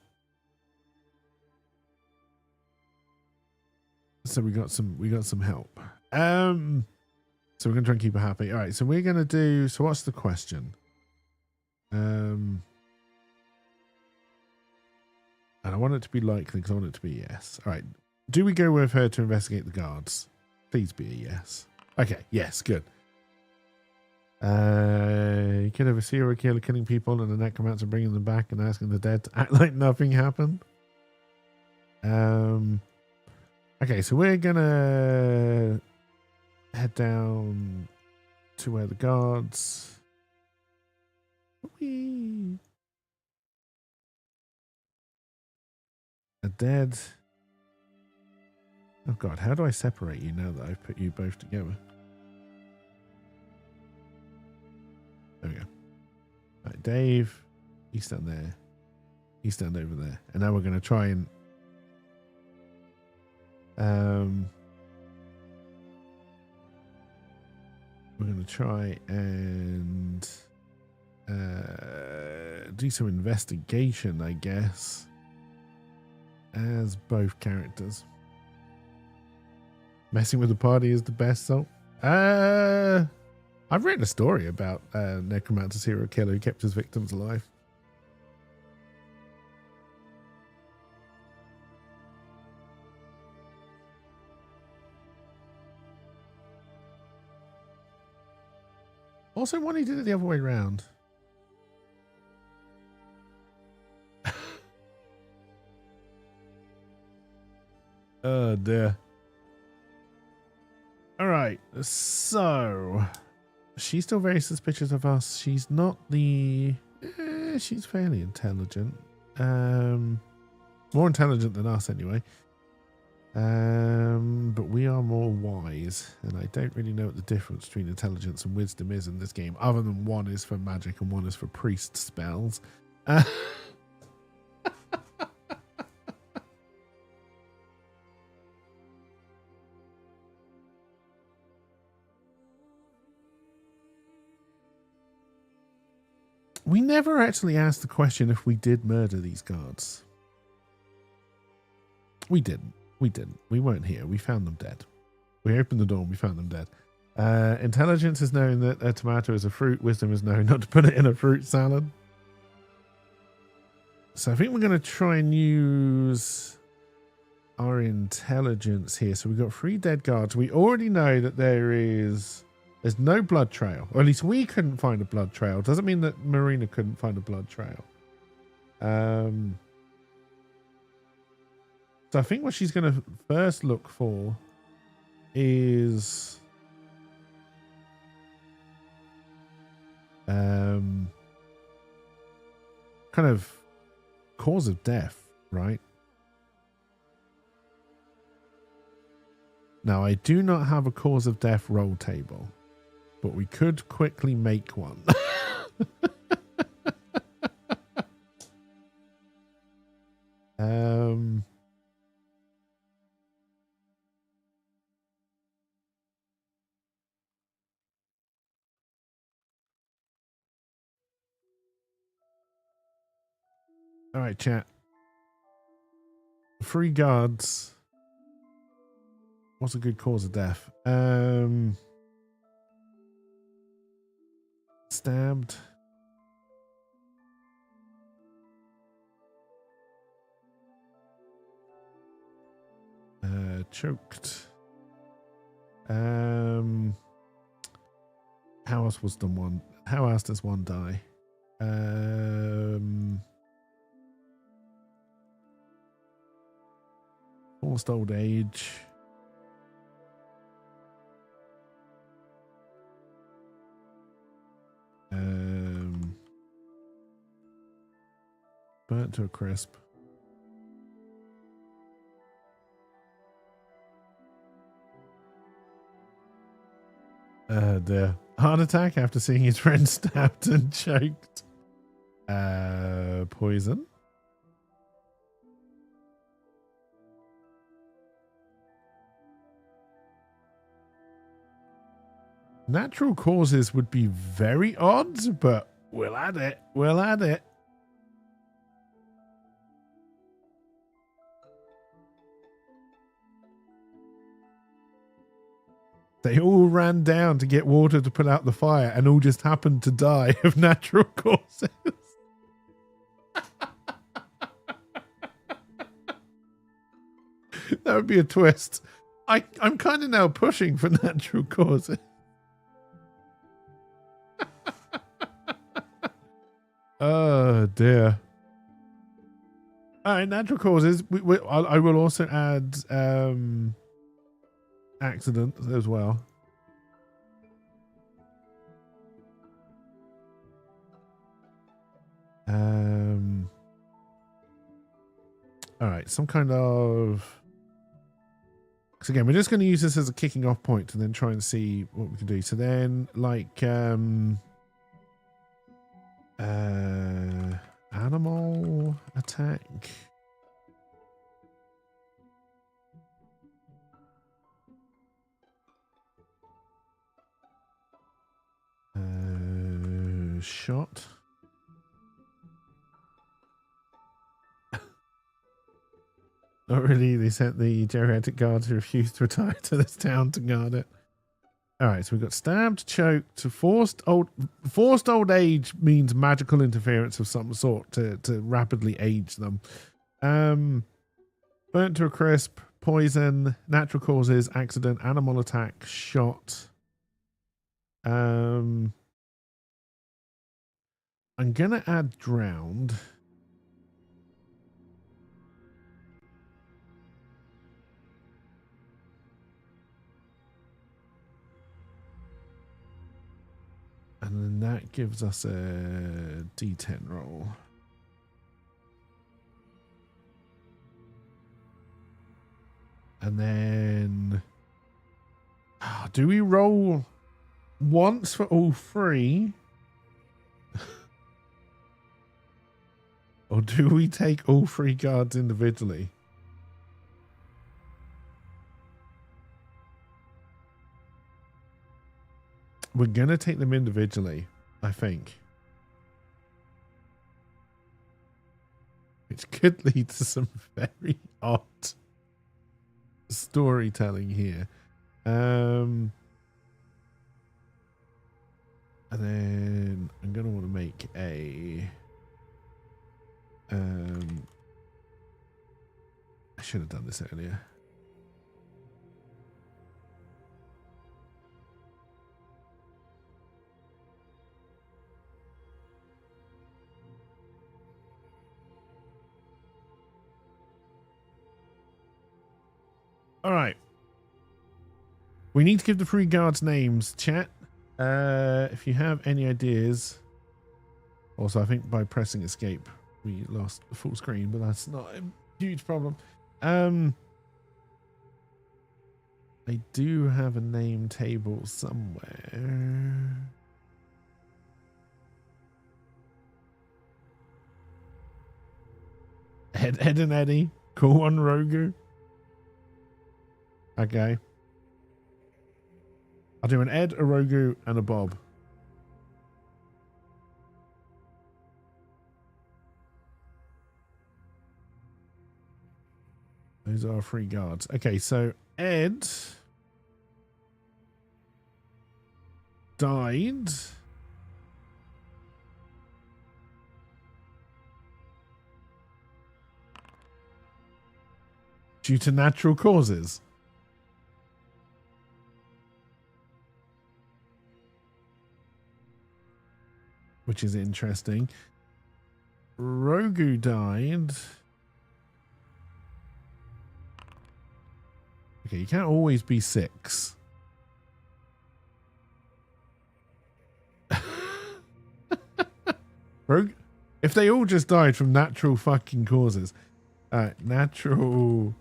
help. So we're gonna try and keep her happy. All right. So we're gonna do. So what's the question? And I want it to be likely because I want it to be a yes. All right. Do we go with her to investigate the guards? Please be a yes. Okay. Yes. Good. You could have a serial killer killing people and the necromancer bringing them back and asking the dead to act like nothing happened. Okay, so we're gonna head down to where the guards are dead. Oh God, how do I separate you now that I've put you both together? There we go. Right, Dave, you stand there. You stand over there. And now we're going to try and we're going to try and do some investigation, I guess, as both characters. Messing with the party is the best salt. I've written a story about necromancer serial killer who kept his victims alive. Also, one he did it the other way around. Oh dear. All right, so she's still very suspicious of us. She's not the... she's fairly intelligent. More intelligent than us anyway. But we are more wise. And I don't really know what the difference between intelligence and wisdom is in this game. Other than one is for magic and one is for priest spells. We never actually asked the question if we did murder these guards. We didn't. We didn't. We weren't here. We found them dead. We opened the door and we found them dead. Intelligence is knowing that a tomato is a fruit. Wisdom is knowing not to put it in a fruit salad. So I think we're going to try and use our intelligence here. So we've got 3 dead guards. We already know that there's no blood trail, or at least we couldn't find a blood trail. Doesn't mean that Marina couldn't find a blood trail. So I think what she's going to first look for is kind of cause of death, right? Now, I do not have a cause of death roll table, but we could quickly make one. All right, chat. 3 guards. What's a good cause of death? Stabbed. Choked. How else was the one? How else does one die? Forced old age. Burnt to a crisp. The heart attack after seeing his friend stabbed and choked. Poison. Natural causes would be very odd, but we'll add it. We'll add it. They all ran down to get water to put out the fire and all just happened to die of natural causes. That would be a twist. I'm kind of now pushing for natural causes. Oh dear. All right, natural causes. I will also add accident as well. All right, some kind of. So again, we're just going to use this as a kicking off point and then try and see what we can do. So then, like, animal attack. Shot. Not really. They sent the geriatric guards who refused to retire to this town to guard it. All right, so we've got stabbed, choked, forced old age means magical interference of some sort to rapidly age them. Burnt to a crisp, poison, natural causes, accident, animal attack, shot. I'm gonna add drowned. And then that gives us a D10 roll. And then do we roll once for all three? Or do we take all three guards individually? We're going to take them individually, I think. Which could lead to some very odd storytelling here. And then I'm going to want to make a... I should have done this earlier. All right. We need to give the three guards names, chat. If you have any ideas. Also, I think by pressing escape, we lost the full screen, but that's not a huge problem. I do have a name table somewhere. Ed and Eddie. Cool one, Rogu. Okay. I'll do an Ed, a Rogu, and a Bob. Those are our three guards. Okay, so Ed died due to natural causes. Which is interesting. Rogu died Okay, you can't always be 6. Rogue, if they all just died from natural fucking causes. Natural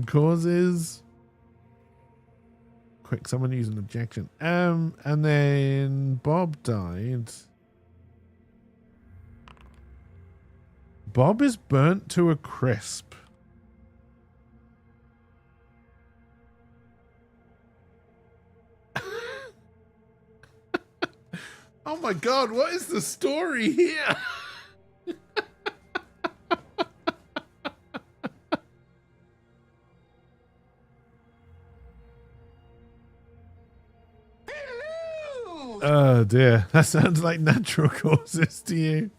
causes. Quick, someone use an objection. And then Bob died. Bob is burnt to a crisp. Oh my god, what is the story here? Oh dear, that sounds like natural causes to you.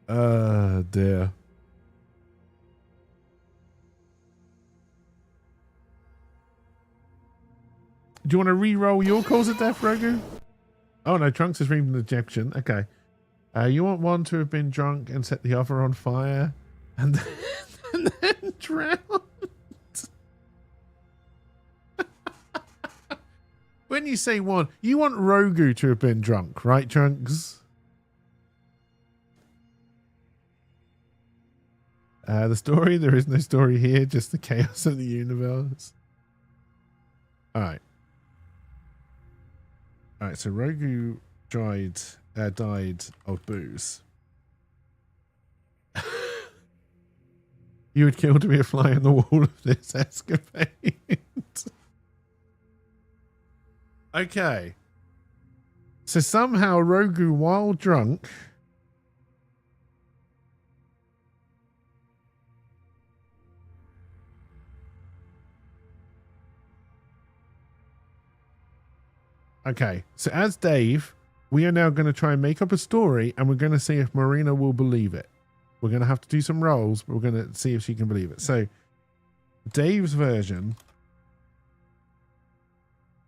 Oh dear. Do you want to re-roll your cause of death, Rogu? Oh no, Trunks is reading the objection. Okay. You want one to have been drunk and set the other on fire and and then drowned? When you say one, you want Rogu to have been drunk, right, Trunks? The story, there is no story here, just the chaos of the universe. Alright. Alright, so Rogu died of booze. You would kill to be a fly on the wall of this escapade. Okay. So somehow Rogu, while drunk, okay, so as Dave, we are now going to try and make up a story, and we're going to see if Marina will believe it. We're going to have to do some rolls, but we're going to see if she can believe it. So Dave's version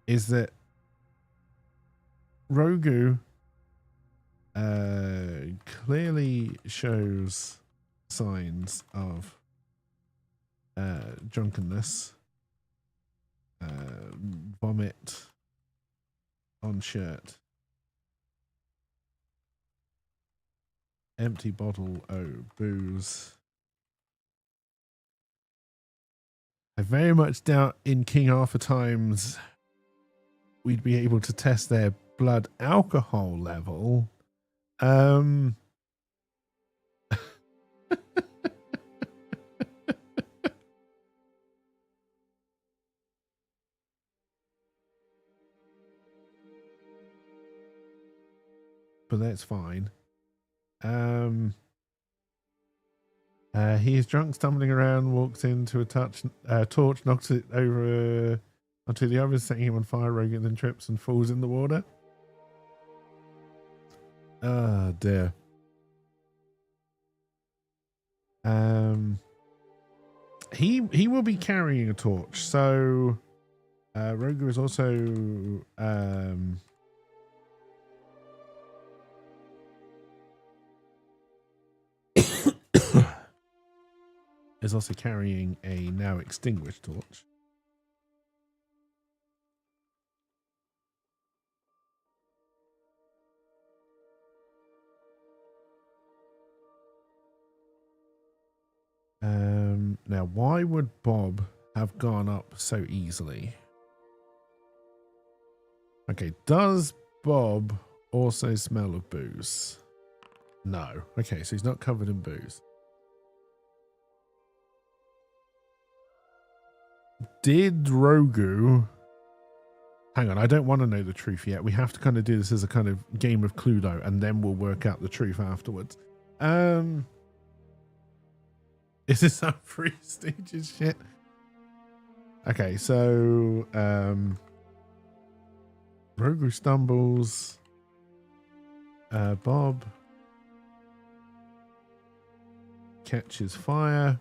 is that Rogu clearly shows signs of drunkenness, vomit on shirt, empty bottle, booze. I very much doubt in King Arthur times we'd be able to test their blood alcohol level. But that's fine. He is drunk, stumbling around, walks into a torch, knocks it over onto the others, setting him on fire. Rogan then trips and falls in the water. Oh dear. He will be carrying a torch, so Rogu is also is also carrying a now extinguished torch. Now, why would Bob have gone up so easily? Okay, does Bob also smell of booze? No. Okay, so he's not covered in booze. Did Rogu... Hang on, I don't want to know the truth yet. We have to kind of do this as a kind of game of Cluedo, and then we'll work out the truth afterwards. Is this some free stages shit? Okay, so Rogu stumbles. Bob catches fire.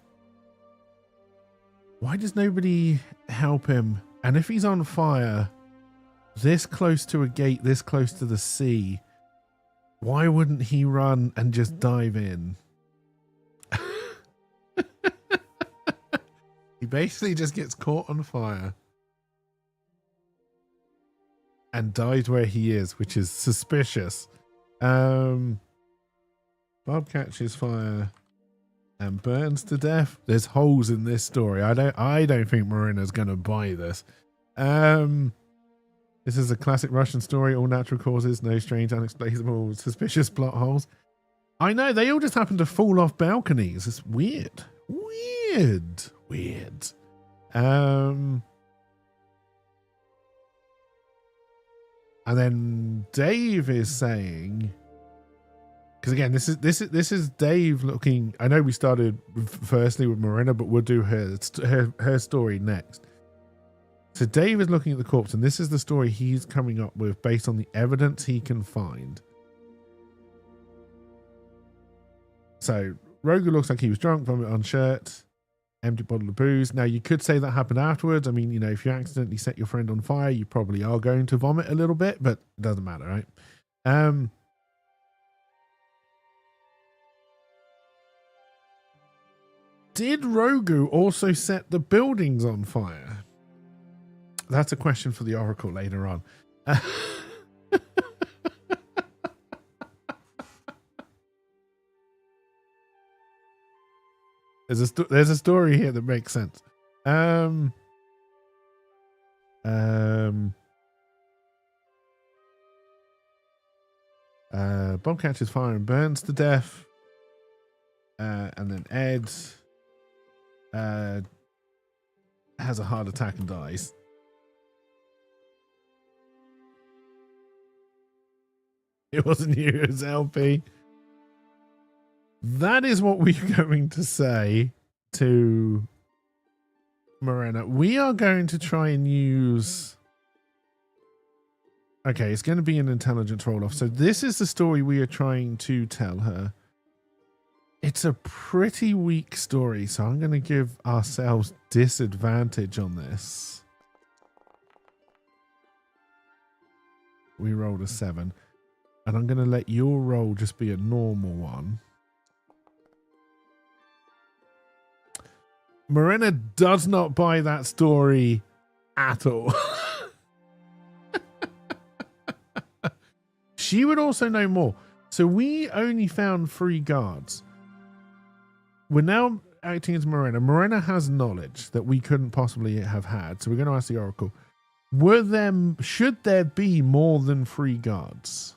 Why does nobody help him? And if he's on fire, this close to a gate, this close to the sea, why wouldn't he run and just dive in? He basically just gets caught on fire and died where he is, which is suspicious. Bob catches fire and burns to death. There's holes in this story. I don't think Marina's gonna buy this. This is a classic Russian story, all natural causes, no strange, unexplainable, suspicious plot holes. I know, they all just happen to fall off balconies. It's weird. Weird. And then Dave is saying, because again, this is Dave looking. I know we started firstly with Marina, but we'll do her story next. So Dave is looking at the corpse, and this is the story he's coming up with based on the evidence he can find. So Rogu looks like he was drunk, vomit on shirt, empty bottle of booze. Now, you could say that happened afterwards. I mean, you know, if you accidentally set your friend on fire, you probably are going to vomit a little bit, but it doesn't matter, right? Did Rogu also set the buildings on fire? That's a question for the Oracle later on. There's a story here that makes sense. Bob catches fire and burns to death. And then Ed has a heart attack and dies. It wasn't you, it was LP. That is what we're going to say to Morena. We are going to try and use... Okay, it's going to be an intelligence roll-off. So this is the story we are trying to tell her. It's a pretty weak story, so I'm going to give ourselves disadvantage on this. We rolled a 7. And I'm going to let your roll just be a normal one. Morena does not buy that story at all. She would also know more. So we only found 3 guards. We're now acting as Morena. Morena has knowledge that we couldn't possibly have had. So we're going to ask the Oracle. Should there be more than 3 guards?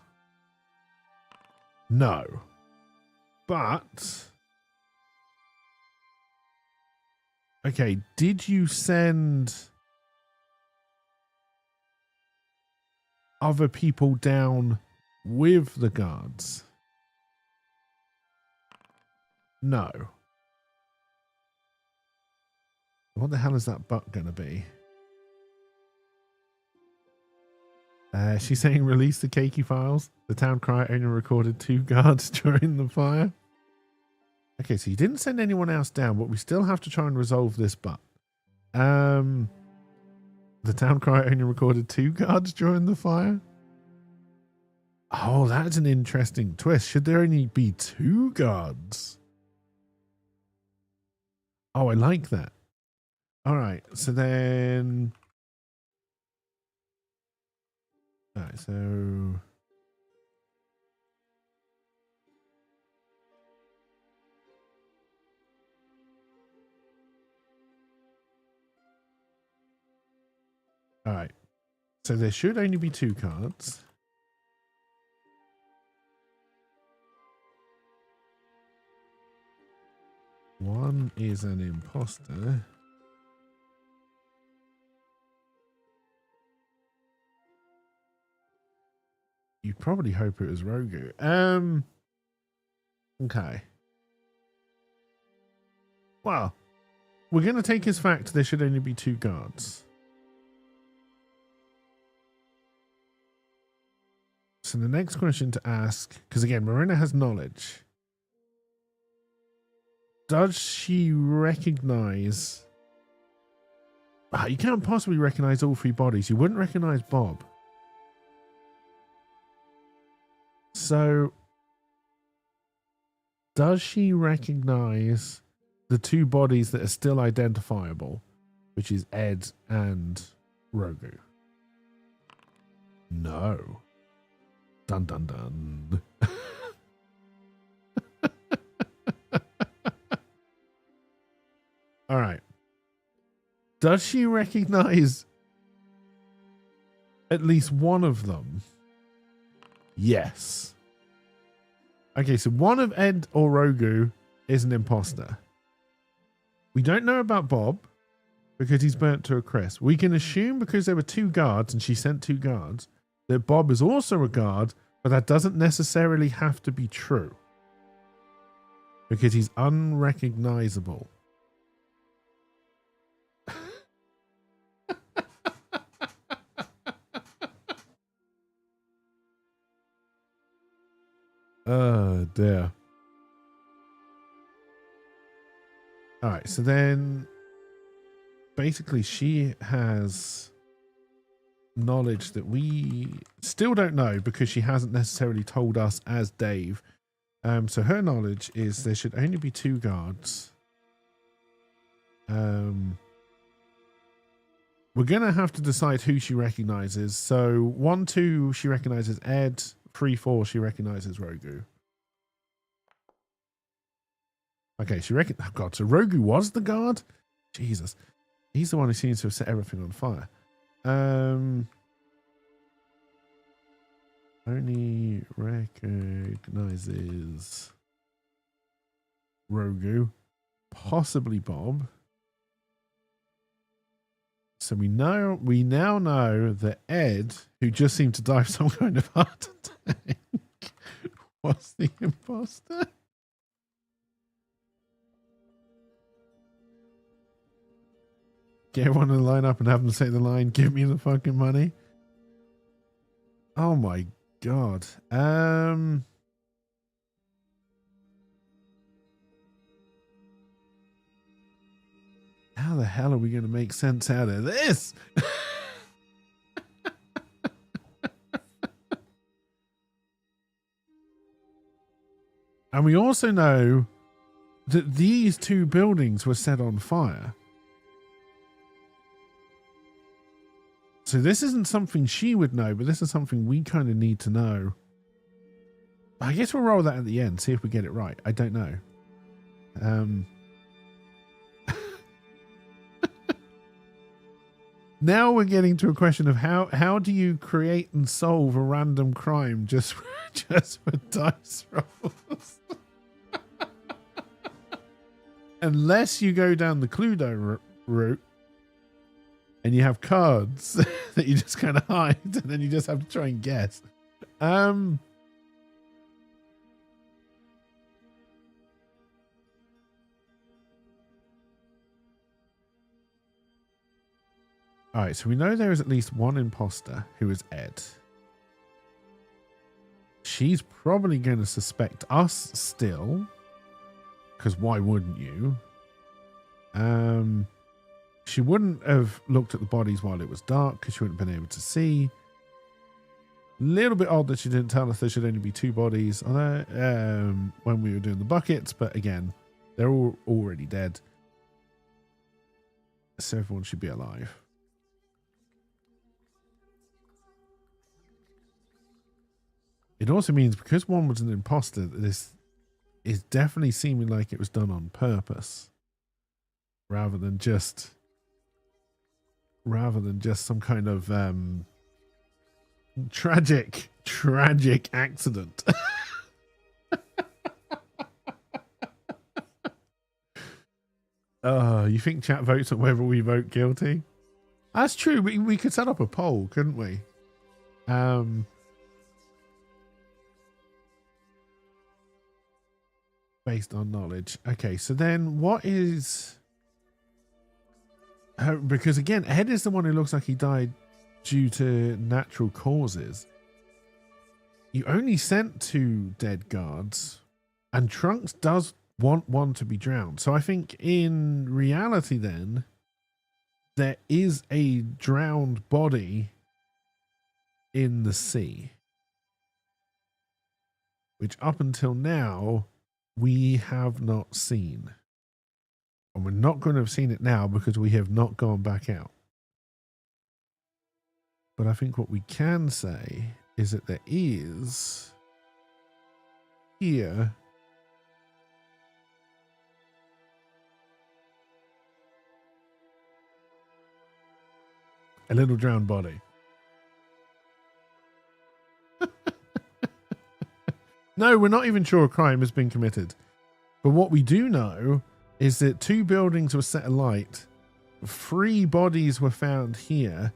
No. But... Okay, did you send other people down with the guards? No. What the hell is that butt going to be? She's saying release the cakey files. The town crier only recorded 2 guards during the fire. Okay, so you didn't send anyone else down, but we still have to try and resolve this butt. The town crier only recorded 2 guards during the fire. Oh, that's an interesting twist. Should there only be 2 guards? Oh, I like that. All right, so then... All right, so... All right, so there should only be 2 cards. One is an imposter. You'd probably hope it was Rogu. Okay. Well, we're going to take his fact there should only be 2 guards. So the next question to ask, because again, Marina has knowledge. Does she recognize... you can't possibly recognize all 3 bodies. You wouldn't recognize Bob. So, does she recognize the two bodies that are still identifiable, which is Ed and Rogu. No. Dun dun dun. All right. Does she recognize at least one of them? Yes. Okay, so one of Ed or Rogu is an imposter. We don't know about Bob because he's burnt to a crisp. We can assume because there were two guards and she sent two guards that Bob is also a guard, but that doesn't necessarily have to be true because he's unrecognizable. Oh dear. All right, so then basically she has knowledge that we still don't know because she hasn't necessarily told us as Dave. So her knowledge is there should only be two guards. We're gonna have to decide who she recognizes. So 1, 2 she recognizes Ed. 3, 4 she recognizes Rogu. Okay, oh God, so Rogu was the guard? Jesus. He's the one who seems to have set everything on fire. Only recognizes Rogu, possibly Bob. So we now know that Ed, who just seemed to die of some kind of heart attack, was the imposter. Get everyone to line up and have them say the line, "Give me the fucking money." Oh my God. How the hell are we going to make sense out of this? And we also know that these two buildings were set on fire. So this isn't something she would know, but this is something we kind of need to know. I guess we'll roll that at the end, see if we get it right. I don't know. Now we're getting to a question of how do you create and solve a random crime just for dice rolls? Unless you go down the Cluedo route and you have cards that you just kind of hide and then you just have to try and guess. All right, so we know there is at least one imposter who is Ed. She's probably going to suspect us still, because why wouldn't you? She wouldn't have looked at the bodies while it was dark because she wouldn't have been able to see. Little bit odd that she didn't tell us there should only be two bodies when we were doing the buckets, but again, they're all already dead. So everyone should be alive. It also means because one was an imposter, that this is definitely seeming like it was done on purpose, rather than just some kind of tragic accident. You think chat votes on whether we vote guilty? That's true. We could set up a poll, couldn't we? Based on knowledge. Okay, so then what is... because again, Ed is the one who looks like he died due to natural causes. You only sent 2 dead guards, and Trunks does want one to be drowned. So I think in reality then, there is a drowned body in the sea. Which up until now, we have not seen. And we're not going to have seen it now because we have not gone back out. But I think what we can say is that there is here a little drowned body. No, we're not even sure a crime has been committed. But what we do know is that 2 buildings were set alight. 3 bodies were found here.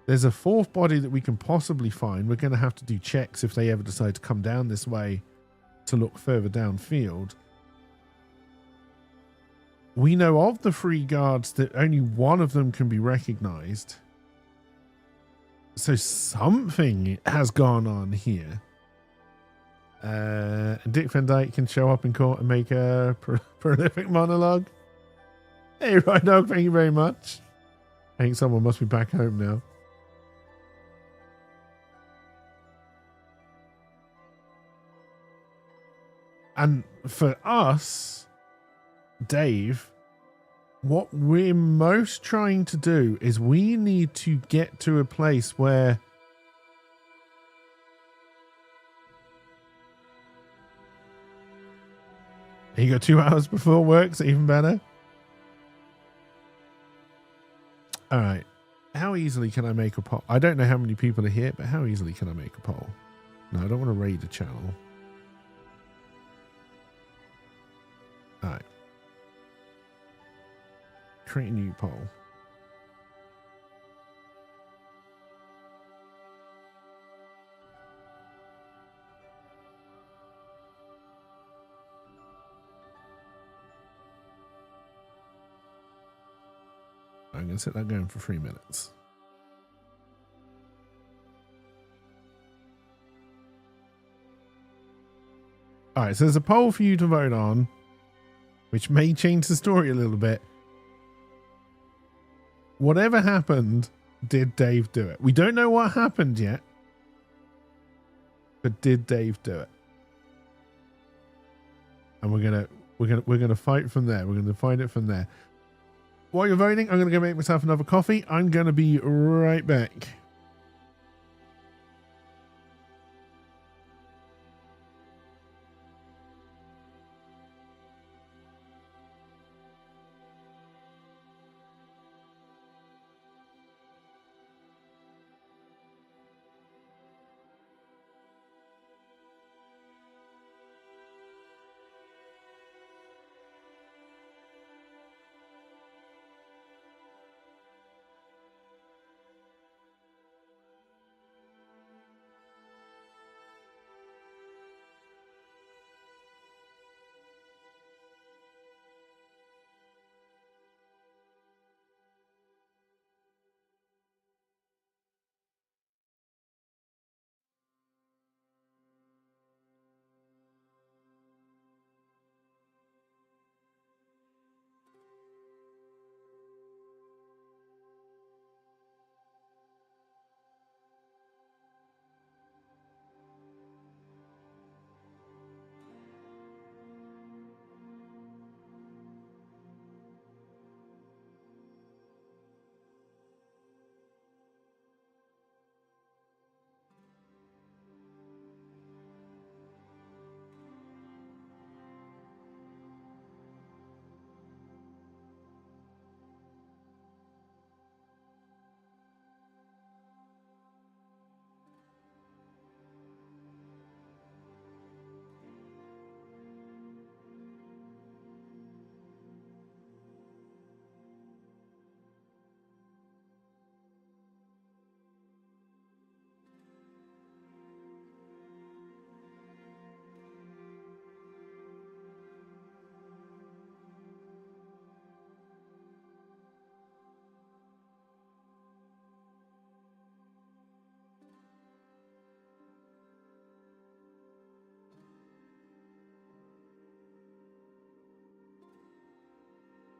There's a 4th body that we can possibly find. We're going to have to do checks if they ever decide to come down this way to look further downfield. We know of the 3 guards that only one of them can be recognized. So something has gone on here. Dick Van Dyke can show up in court and make a prolific monologue. Hey, Right Dog, thank you very much. I think someone must be back home now. And for us, Dave, what we're most trying to do is we need to get to a place where you got 2 hours before work, so even better. All right. How easily can I make a poll? I don't know how many people are here, but how easily can I make a poll? No, I don't want to raid a channel. All right. Create a new poll. I'm going to set that going for 3 minutes. All right, so there's a poll for you to vote on, which may change the story a little bit. Whatever happened, did Dave do it? We don't know what happened yet, but did Dave do it? And we're gonna fight from there. We're gonna find it from there. While you're voting, I'm gonna go make myself another coffee. I'm gonna be right back.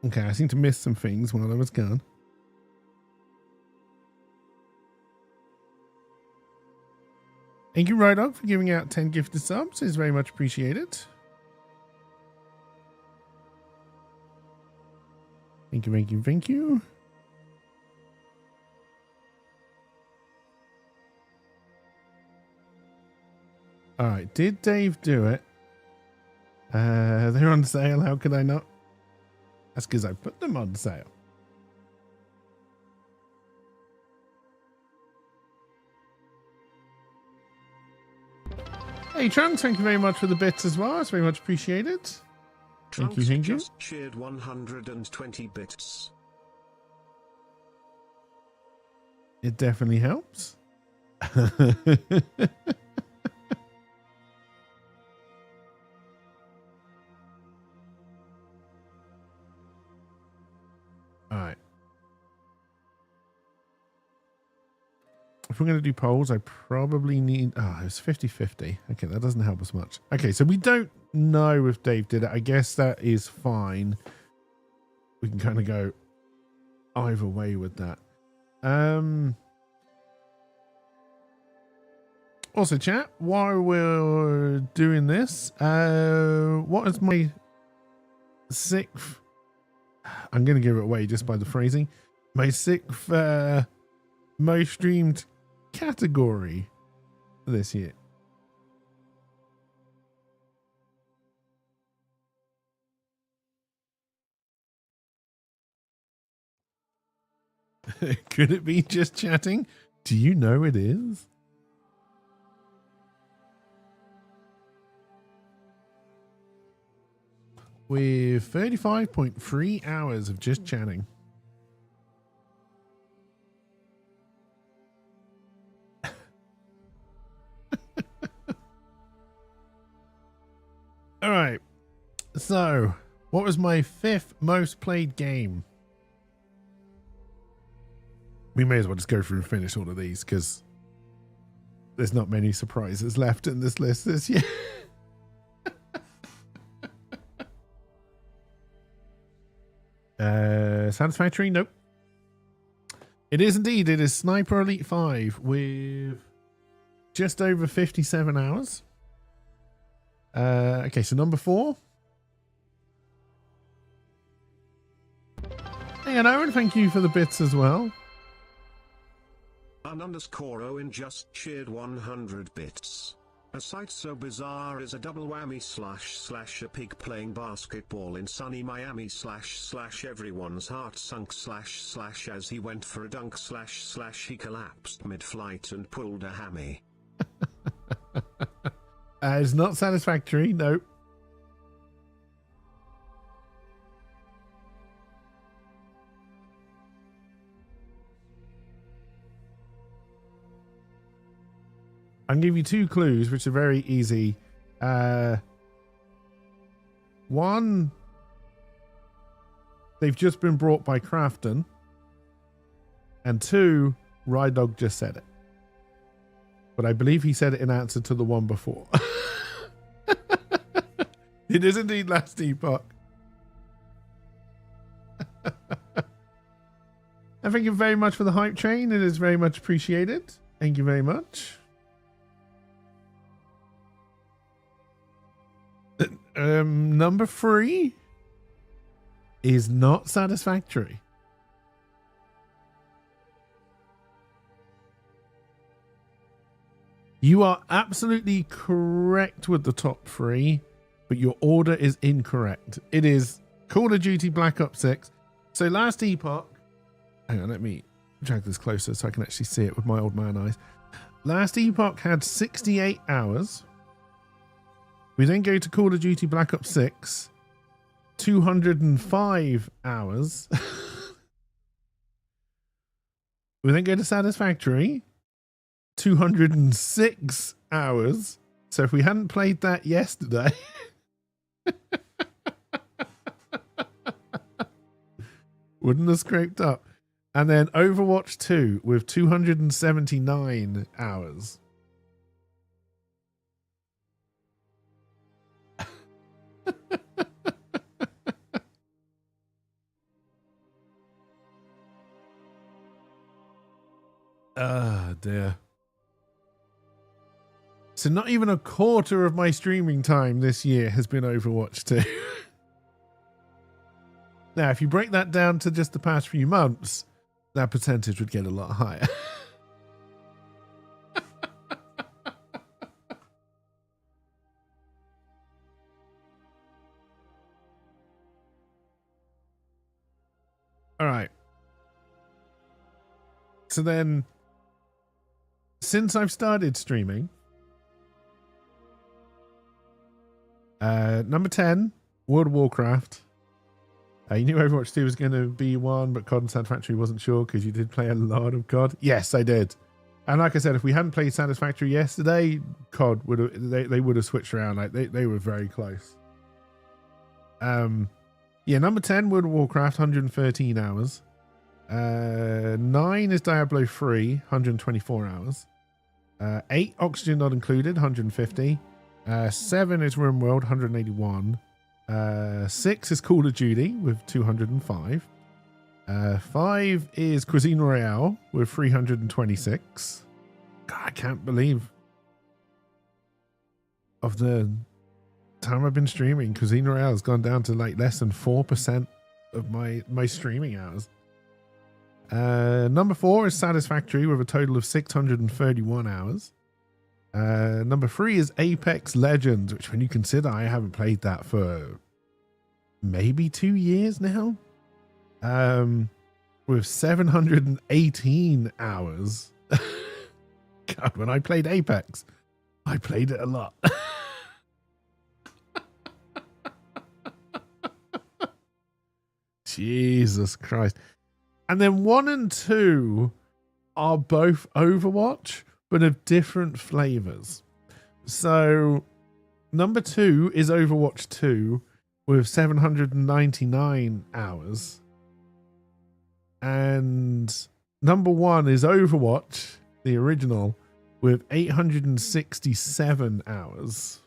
Okay, I seem to miss some things while I was gone. Thank you, Rydog, for giving out 10 gifted subs. It's very much appreciated. Thank you, thank you, thank you. All right, did Dave do it? They're on sale. How could I not? That's because I put them on sale. Hey, Trunks, thank you very much for the bits as well. It's very much appreciated. Thank you, thank you. Just cheered 120 bits. It definitely helps. All right. If we're going to do polls, I probably need... Oh, it's 50-50. Okay, that doesn't help us much. Okay, so we don't know if Dave did it. I guess that is fine. We can kind of go either way with that. Also, chat, while we're doing this, what is my sixth... I'm going to give it away just by the phrasing. My sixth most streamed category this year. Could it be just chatting? Do you know it is? With 35.3 hours of just chatting. All right. So, what was my fifth most played game? We may as well just go through and finish all of these because there's not many surprises left in this list this year. Satisfactory? Nope. It is indeed. It is Sniper Elite 5 with just over 57 hours. Okay, so number 4. Hey, and Owen, thank you for the bits as well. _Owen just cheered 100 bits. A sight so bizarre is a double whammy / a pig playing basketball in sunny Miami / everyone's heart sunk / as he went for a dunk / he collapsed mid-flight and pulled a hammy. It's not satisfactory, nope. I'll give you 2 clues, which are very easy. 1, they've just been brought by Crafton. And 2, Rydog just said it. But I believe he said it in answer to the one before. It is indeed Last Epoch. And thank you very much for the hype train. It is very much appreciated. Thank you very much. Number 3 is not satisfactory. You are absolutely correct with the top 3, but your order is incorrect. It is Call of Duty Black Ops 6. So Last Epoch, hang on, let me drag this closer so I can actually see it with my old man eyes. Last Epoch had 68 hours. We then go to Call of Duty Black Ops 6, 205 hours. We then go to Satisfactory, 206 hours. So if we hadn't played that yesterday, wouldn't have scraped up. And then Overwatch 2 with 279 hours. Ah, dear. So not even a quarter of my streaming time this year has been Overwatch 2. Now, if you break that down to just the past few months, that percentage would get a lot higher. All right. So then, since I've started streaming, number 10, World of Warcraft. You knew Overwatch 2 was going to be one, but COD and Satisfactory wasn't sure because you did play a lot of COD. Yes, I did. And like I said, if we hadn't played Satisfactory yesterday, COD would have they would have switched around. Like they were very close. Yeah, number 10, World of Warcraft, 113 hours. 9 is Diablo 3, 124 hours. 8, Oxygen Not Included, 150. 7 is RimWorld, 181. 6 is Call of Duty with 205. 5 is Cuisine Royale with 326. God, I can't believe of the time I've been streaming, Cuisine Royale has gone down to like less than 4% of my streaming hours. Number 4 is Satisfactory with a total of 631 hours. Number 3 is Apex Legends, which when you consider I haven't played that for maybe 2 years now, with 718 hours. God, when I played Apex, I played it a lot. Jesus Christ. And then 1 and 2 are both Overwatch, but of different flavors. So number 2 is Overwatch 2 with 799 hours. And number 1 is Overwatch, the original, with 867 hours.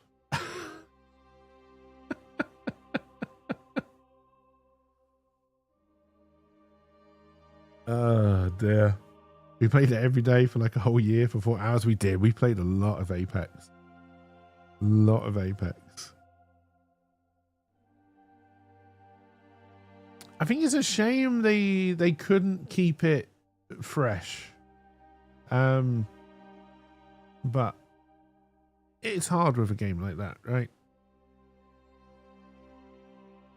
Oh dear. We played it every day for like a whole year for 4 hours. We did. We played a lot of Apex. A lot of Apex. I think it's a shame they couldn't keep it fresh. But it's hard with a game like that, right?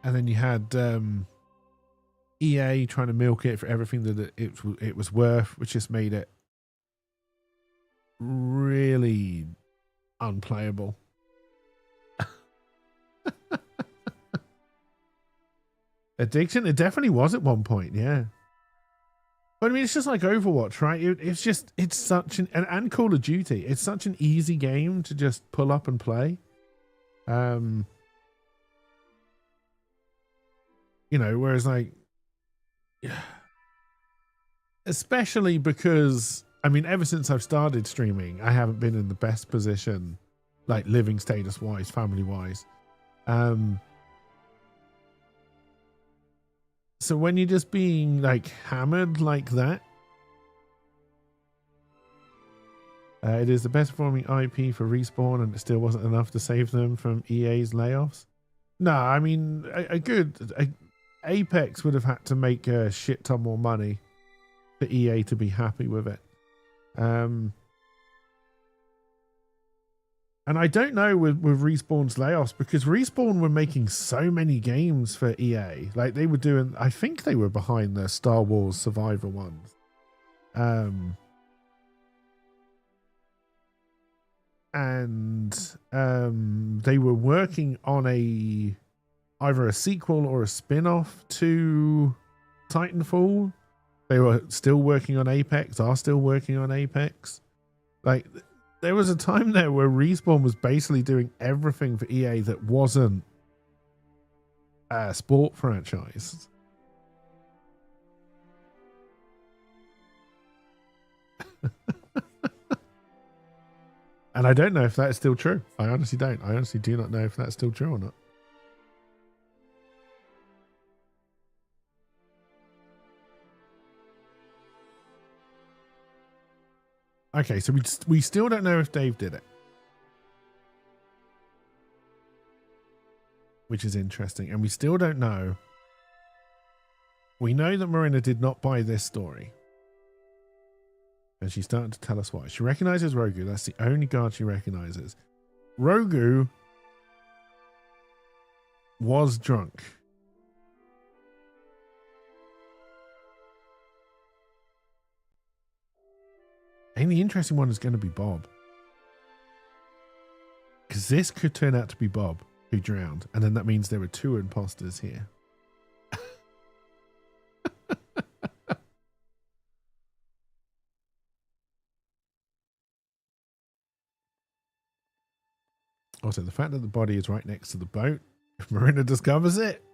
And then you had EA trying to milk it for everything that it was worth, which just made it really unplayable. Addiction, it definitely was at one point, yeah. But I mean, it's just like Overwatch, right? It's such and Call of Duty. It's such an easy game to just pull up and play. You know, whereas like, especially because, I mean, ever since I've started streaming, I haven't been in the best position, like living status wise, family wise. So when you're just being like hammered like that, it is the best performing IP for Respawn, and it still wasn't enough to save them from EA's layoffs. No, I mean, Apex would have had to make a shit ton more money for EA to be happy with it. And I don't know with Respawn's layoffs, because Respawn were making so many games for EA. Like they were doing, I think they were behind the Star Wars Survivor ones. They were working on either a sequel or a spin-off to Titanfall. They were still working on Apex, are still working on Apex. Like, there was a time there where Respawn was basically doing everything for EA that wasn't a sport franchise. And I don't know if that's still true. I honestly don't. I honestly do not know if that's still true or not. Okay, so we still don't know if Dave did it, which is interesting, and we still don't know we know that Marina did not buy this story. And she's starting to tell us why. She recognizes Rogu. That's the only guard she recognizes. Rogu was drunk. And the interesting one is going to be Bob. Because this could turn out to be Bob who drowned. And then that means there were 2 imposters here. Also, the fact that the body is right next to the boat, if Marina discovers it,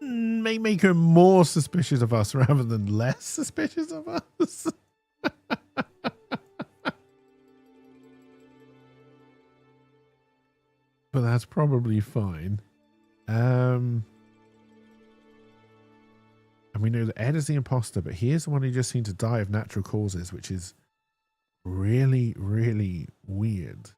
may make her more suspicious of us rather than less suspicious of us. But that's probably fine. And we know that Ed is the imposter, but he is the one who just seemed to die of natural causes, which is really, really weird.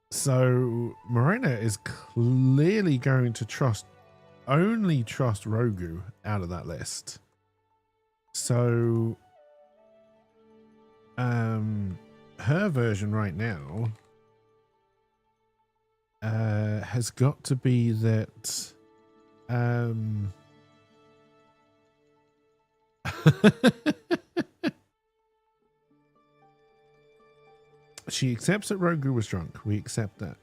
So Morena is clearly going to only trust Rogu out of that list. So her version right now has got to be that she accepts that Rogu was drunk. We accept that.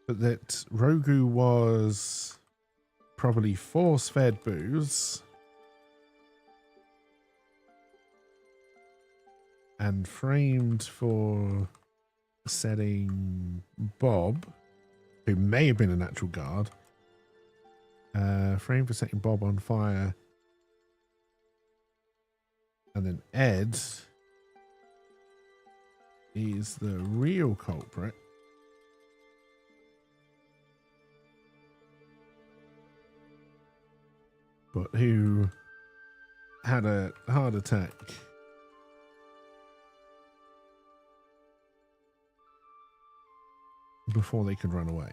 But that Rogu was probably force-fed booze and framed for setting Bob, who may have been a natural guard, framed for setting Bob on fire. And then Ed is the real culprit. But who had a heart attack before they could run away.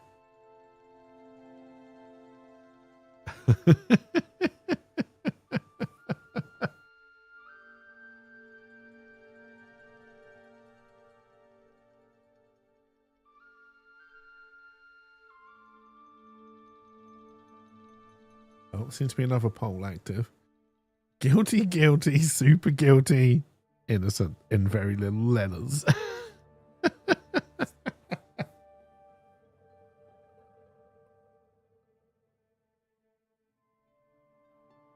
Oh, seems to be another poll active. Guilty, guilty, super guilty, innocent in very little letters.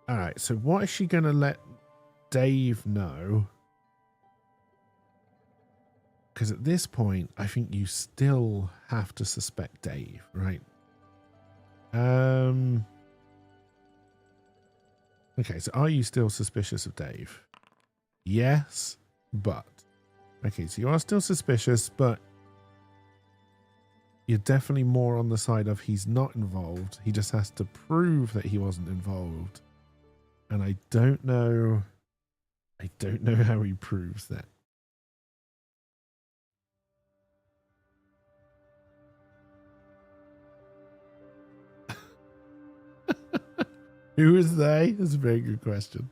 All right, so what is she going to let Dave know? Because at this point, I think you still have to suspect Dave, right? Okay, so are you still suspicious of Dave? Yes, but. Okay, so you are still suspicious, but you're definitely more on the side of he's not involved. He just has to prove that he wasn't involved. And I don't know how he proves that. Who is they? That's a very good question.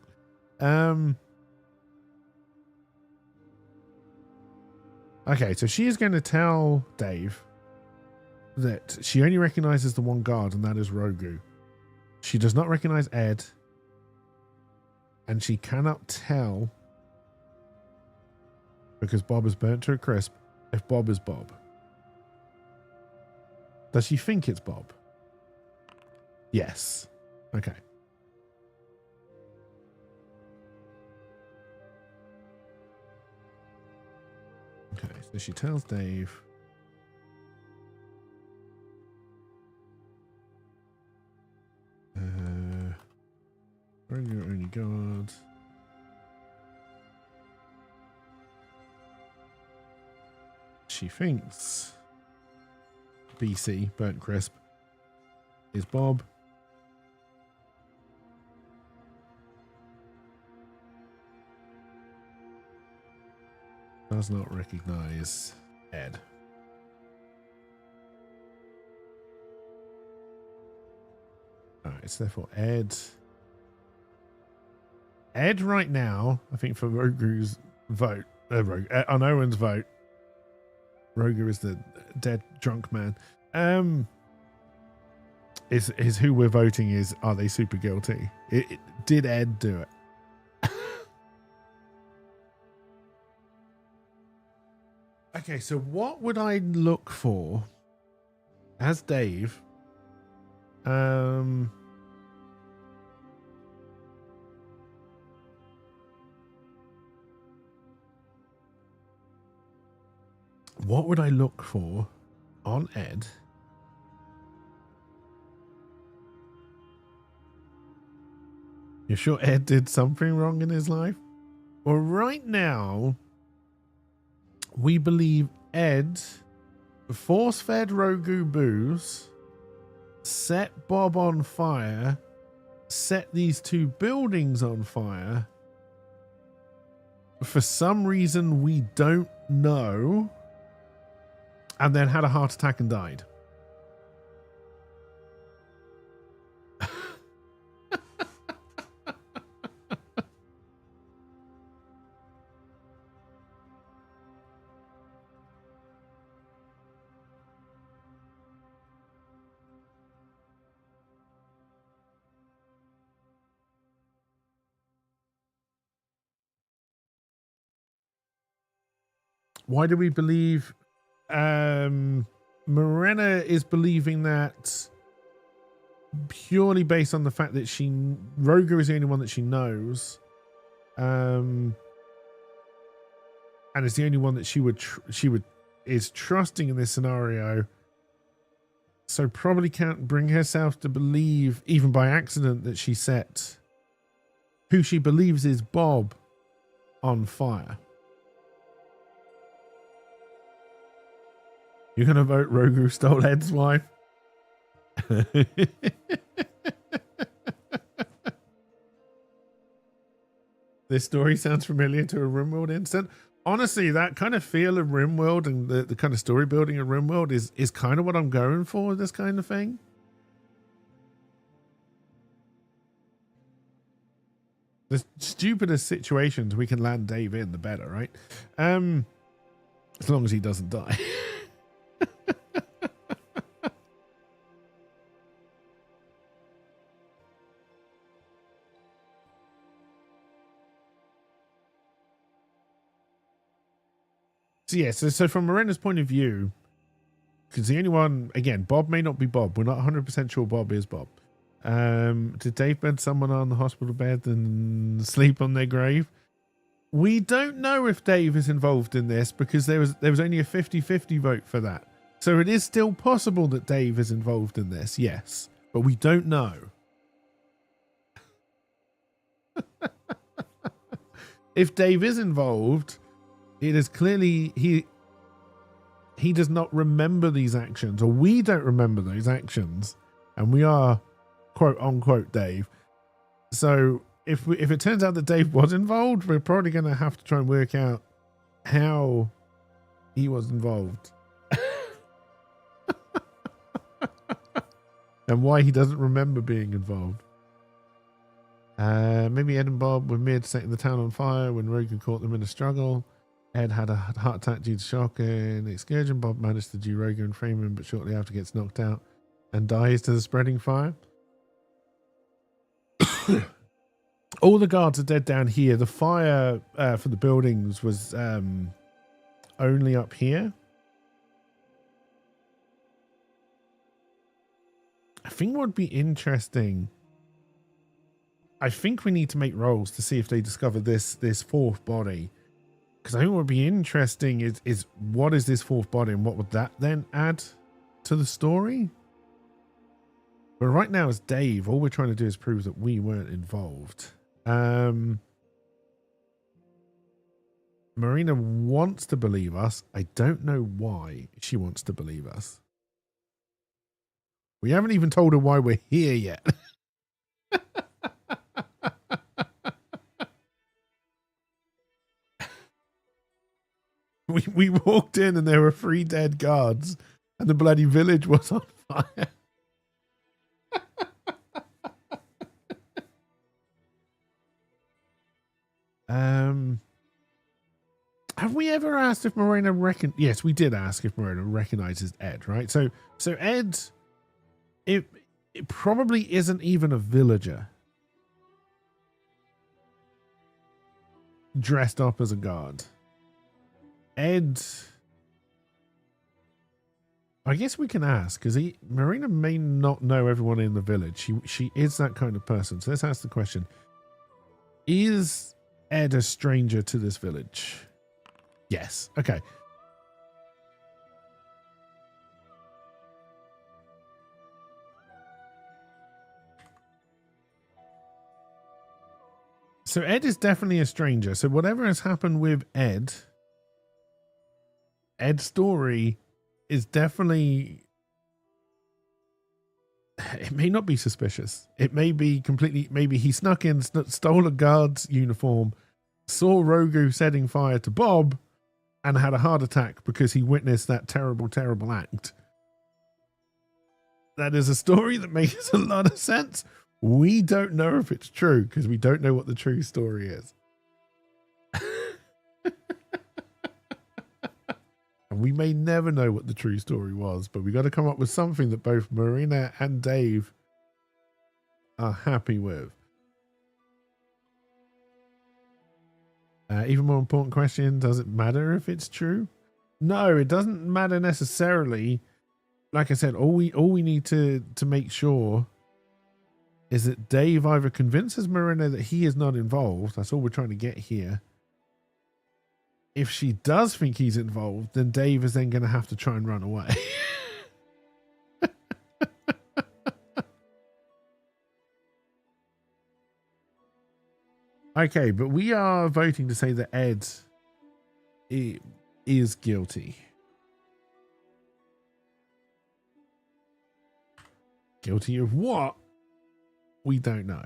Okay, so she is going to tell Dave that she only recognizes the one guard, and that is Rogu. She does not recognize Ed, and she cannot tell, because Bob is burnt to a crisp, if Bob is Bob. Does she think it's Bob? Yes. Okay. Okay, so she tells Dave. Where are your only guard? She thinks BC, burnt crisp, is Bob. Does not recognize Ed. Alright, so therefore Ed. Ed right now, I think for Rogu's vote, on Owen's vote, Rogu is the dead drunk man. Is who we're voting is, are they super guilty? Did Ed do it? Okay, so what would I look for as Dave? What would I look for on Ed? You sure Ed did something wrong in his life? Well, right now, we believe Ed force-fed Rogu booze, set Bob on fire, set these two buildings on fire. For some reason we don't know, and then had a heart attack and died. Why do we believe Morena is believing that purely based on the fact that Roger is the only one that she knows, and it's the only one that she is trusting in this scenario, so probably can't bring herself to believe, even by accident, that she set who she believes is Bob on fire. You're going to vote Rogu stole Ed's wife? This story sounds familiar to a RimWorld incident. Honestly, that kind of feel of RimWorld and the kind of story building of RimWorld is kind of what I'm going for with this kind of thing. The stupidest situations we can land Dave in, the better, right? As long as he doesn't die. So yeah, so from Morena's point of view, because the only one, again, Bob may not be Bob. We're not 100% sure Bob is Bob. Did Dave bed someone on the hospital bed and sleep on their grave? We don't know if Dave is involved in this because there was only a 50-50 vote for that. So it is still possible that Dave is involved in this, yes. But we don't know. If Dave is involved, it is clearly he does not remember these actions, or we don't remember those actions, and we are quote unquote Dave. So if it turns out that Dave was involved, we're probably going to have to try and work out how he was involved and why he doesn't remember being involved. Maybe Ed and Bob were mid setting the town on fire when Rogan caught them in a struggle. Ed had a heart attack due to shock and excursion. Bob managed to do Rogan and frame him, but shortly after gets knocked out and dies to the spreading fire. All the guards are dead down here. The fire for the buildings was only up here. I think what would be interesting, I think we need to make rolls to see if they discover this fourth body. Because I think what would be interesting is what is this fourth body and what would that then add to the story? But right now as Dave, all we're trying to do is prove that we weren't involved. Marina wants to believe us. I don't know why she wants to believe us. We haven't even told her why we're here yet. We walked in and there were 3 dead guards and the bloody village was on fire. Have we ever asked if Morena Yes, we did ask if Morena recognizes Ed, right? So Ed, it probably isn't even a villager dressed up as a guard. Ed, I guess we can ask, because Marina may not know everyone in the village. She is that kind of person. So let's ask the question. Is Ed a stranger to this village? Yes. Okay. So Ed is definitely a stranger. So whatever has happened with Ed's story is definitely, it may not be suspicious. It may be completely, maybe he snuck in, stole a guard's uniform, saw Rogu setting fire to Bob, and had a heart attack because he witnessed that terrible, terrible act. That is a story that makes a lot of sense. We don't know if it's true because we don't know what the true story is. And we may never know what the true story was, but we got to come up with something that both Marina and Dave are happy with. Even more important question, does it matter if it's true? No, it doesn't matter necessarily. Like I said, all we need to make sure is that Dave either convinces Marina that he is not involved. That's all we're trying to get here. If she does think he's involved, then Dave is then going to have to try and run away. Okay, but we are voting to say that Ed is guilty. Guilty of what? We don't know.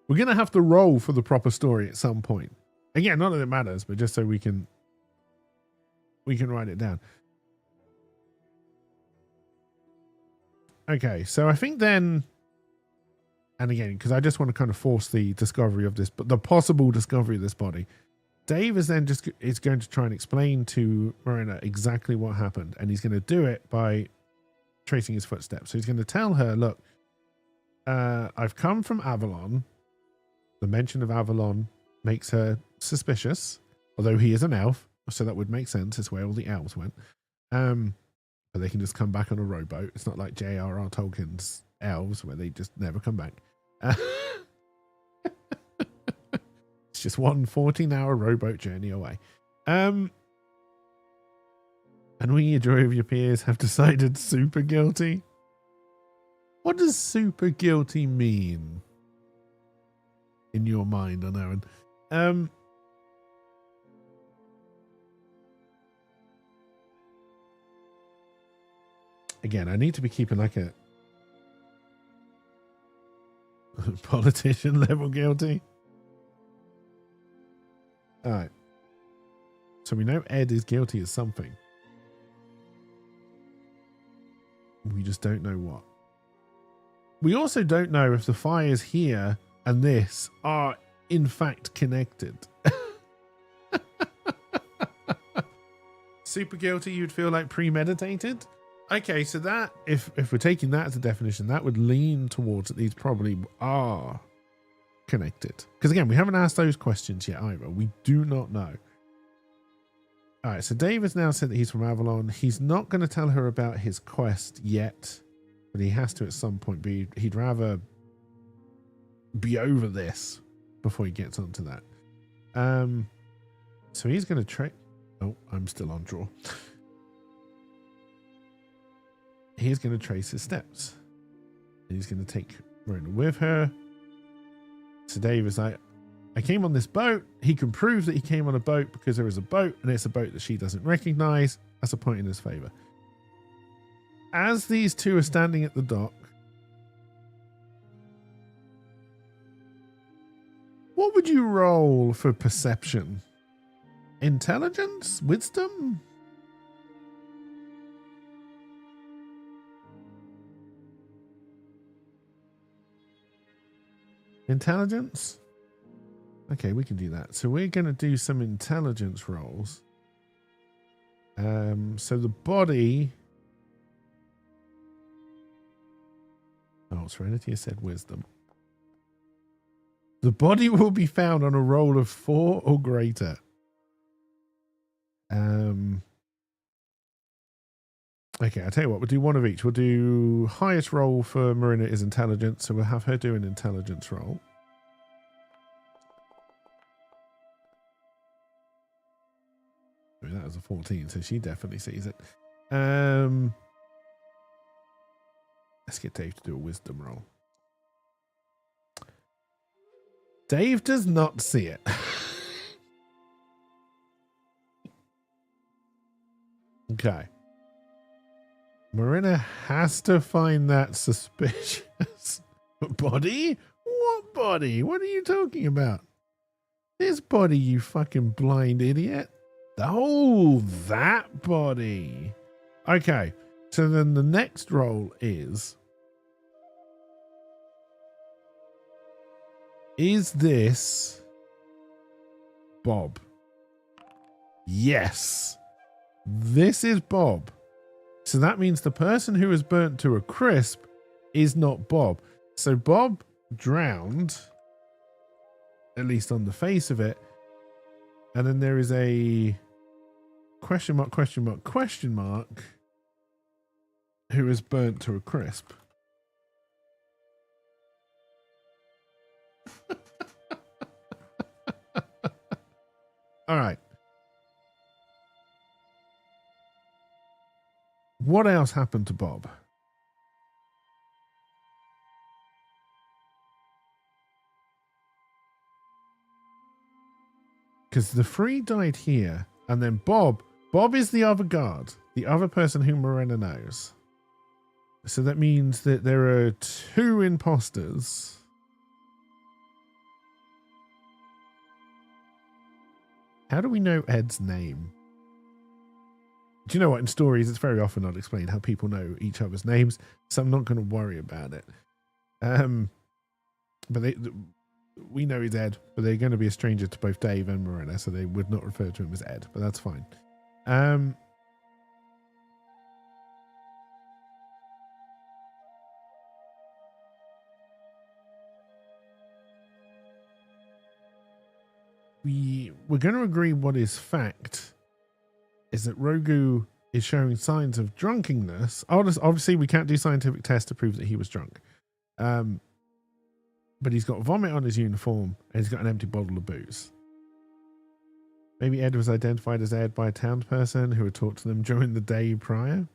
We're going to have to roll for the proper story at some point. Again, not that it matters, but just so we can write it down. Okay, so I think then, and again, because I just want to kind of force the discovery of this, but the possible discovery of this body, Dave is then is going to try and explain to Marina exactly what happened, and he's going to do it by tracing his footsteps. So he's going to tell her, look, I've come from Avalon. The mention of Avalon makes her suspicious, although he is an elf, so that would make sense. It's where all the elves went. But they can just come back on a rowboat. It's not like J.R.R. Tolkien's elves where they just never come back. It's just one 14-hour rowboat journey away. And we, a jury of your peers, have decided super guilty. What does super guilty mean in your mind, Aaron? Again, I need to be keeping like a politician level guilty. All right. So we know Ed is guilty of something. We just don't know what. We also don't know if the fires here and this are in fact connected. Super guilty, you'd feel like premeditated? Okay, so that, if we're taking that as a definition, that would lean towards that these probably are connected. Because again, we haven't asked those questions yet either. We do not know. All right, so Dave has now said that he's from Avalon. He's not going to tell her about his quest yet, but he has to at some point. He'd rather be over this before he gets onto that. So he's going to try. Oh, I'm still on draw. He's going to trace his steps. And he's going to take Marina with her. So Dave is like, I came on this boat. He can prove that he came on a boat because there is a boat, and it's a boat that she doesn't recognize. That's a point in his favor. As these two are standing at the dock, what would you roll for perception? Intelligence? Wisdom? Intelligence? Okay, we can do that. So we're going to do some intelligence rolls. So the body... Oh, Serenity has said wisdom. The body will be found on a roll of 4 or greater. Okay, I'll tell you what, we'll do one of each. We'll do highest roll for Marina is intelligence, so we'll have her do an intelligence roll. I mean, that was a 14, so she definitely sees it. Let's get Dave to do a wisdom roll. Dave does not see it. Okay. Marina has to find that suspicious. Body? What body? What are you talking about? This body, you fucking blind idiot. Oh, that body. Okay. So then the next roll is this Bob? Yes. This is Bob. So that means the person who was burnt to a crisp is not Bob. So Bob drowned, at least on the face of it. And then there is a question mark, question mark, question mark, who is burnt to a crisp. All right. What else happened to Bob? Because the 3 died here, and then Bob is the other guard, the other person who Morena knows. So that means that there are 2 imposters. How do we know Ed's name? Do you know what? In stories, it's very often not explained how people know each other's names, so I'm not going to worry about it. But we know he's Ed, but they're going to be a stranger to both Dave and Morena, so they would not refer to him as Ed, but that's fine. We're going to agree what is fact is that Rogu is showing signs of drunkenness. Obviously, we can't do scientific tests to prove that he was drunk. But he's got vomit on his uniform and he's got an empty bottle of booze. Maybe Ed was identified as Ed by a townsperson who had talked to them during the day prior.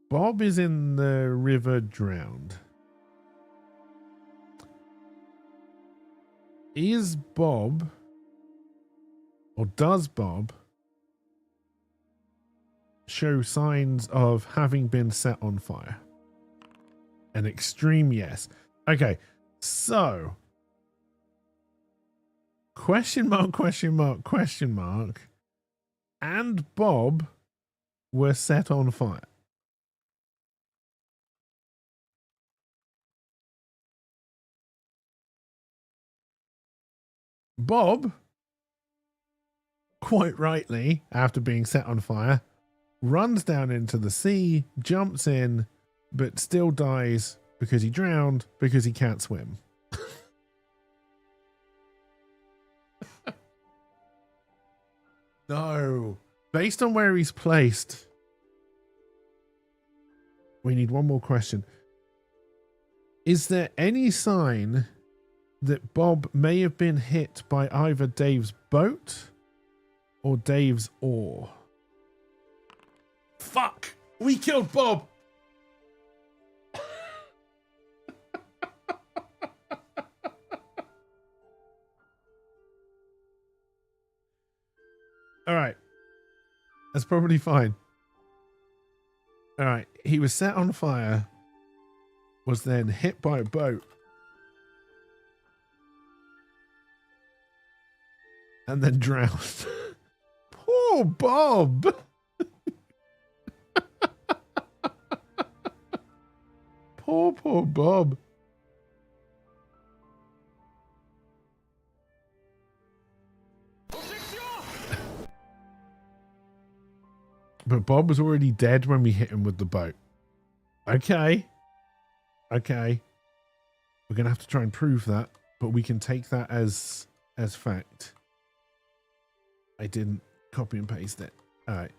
Bob is in the river drowned. Is Bob, or does Bob, show signs of having been set on fire? An extreme yes. Okay, so question mark, question mark, question mark, and Bob were set on fire. Bob, quite rightly, after being set on fire, runs down into the sea, jumps in, but still dies because he drowned because he can't swim. No. Based on where he's placed, we need one more question. Is there any sign that Bob may have been hit by either Dave's boat or Dave's oar? Fuck! We killed Bob! Alright. That's probably fine. Alright. He was set on fire, was then hit by a boat, and then drowned. Poor Bob! Poor Oh, poor Bob. But Bob was already dead when we hit him with the boat. Okay. Okay. We're going to have to try and prove that, but we can take that as fact. I didn't copy and paste it. All right.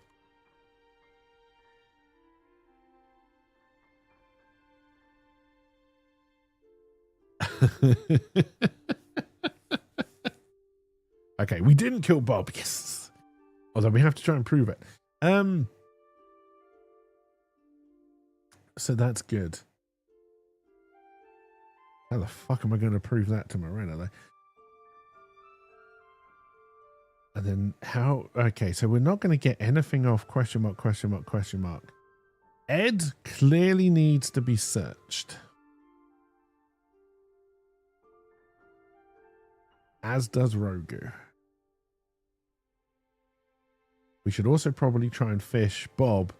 Okay, we didn't kill Bob. Yes. Although we have to try and prove it. So that's good. How the fuck am I going to prove that to Morena though? And then how? Okay, so we're not going to get anything off question mark, question mark, question mark. Ed clearly needs to be searched. As does Rogu. We should also probably try and fish Bob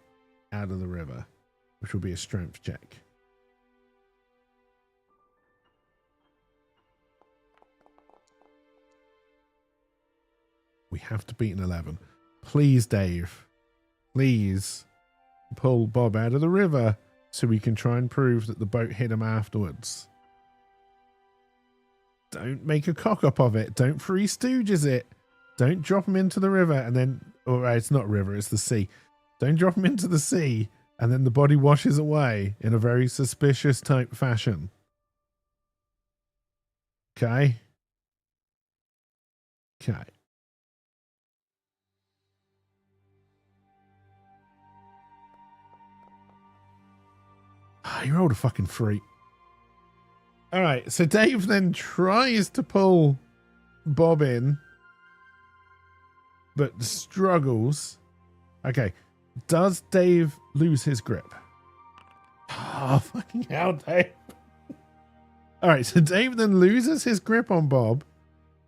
out of the river, which will be a strength check. We have to beat an 11. Please, Dave. Please pull Bob out of the river so we can try and prove that the boat hit him afterwards. Don't make a cock up of it. Don't Three Stooges it. Don't drop him into the river and then... Or it's not river, it's the sea. Don't drop him into the sea and then the body washes away in a very suspicious type fashion. Okay? Okay. You rolled a fucking 3. All right, so Dave then tries to pull Bob in, but struggles. Okay, does Dave lose his grip? Oh, fucking hell, Dave. All right, so Dave then loses his grip on Bob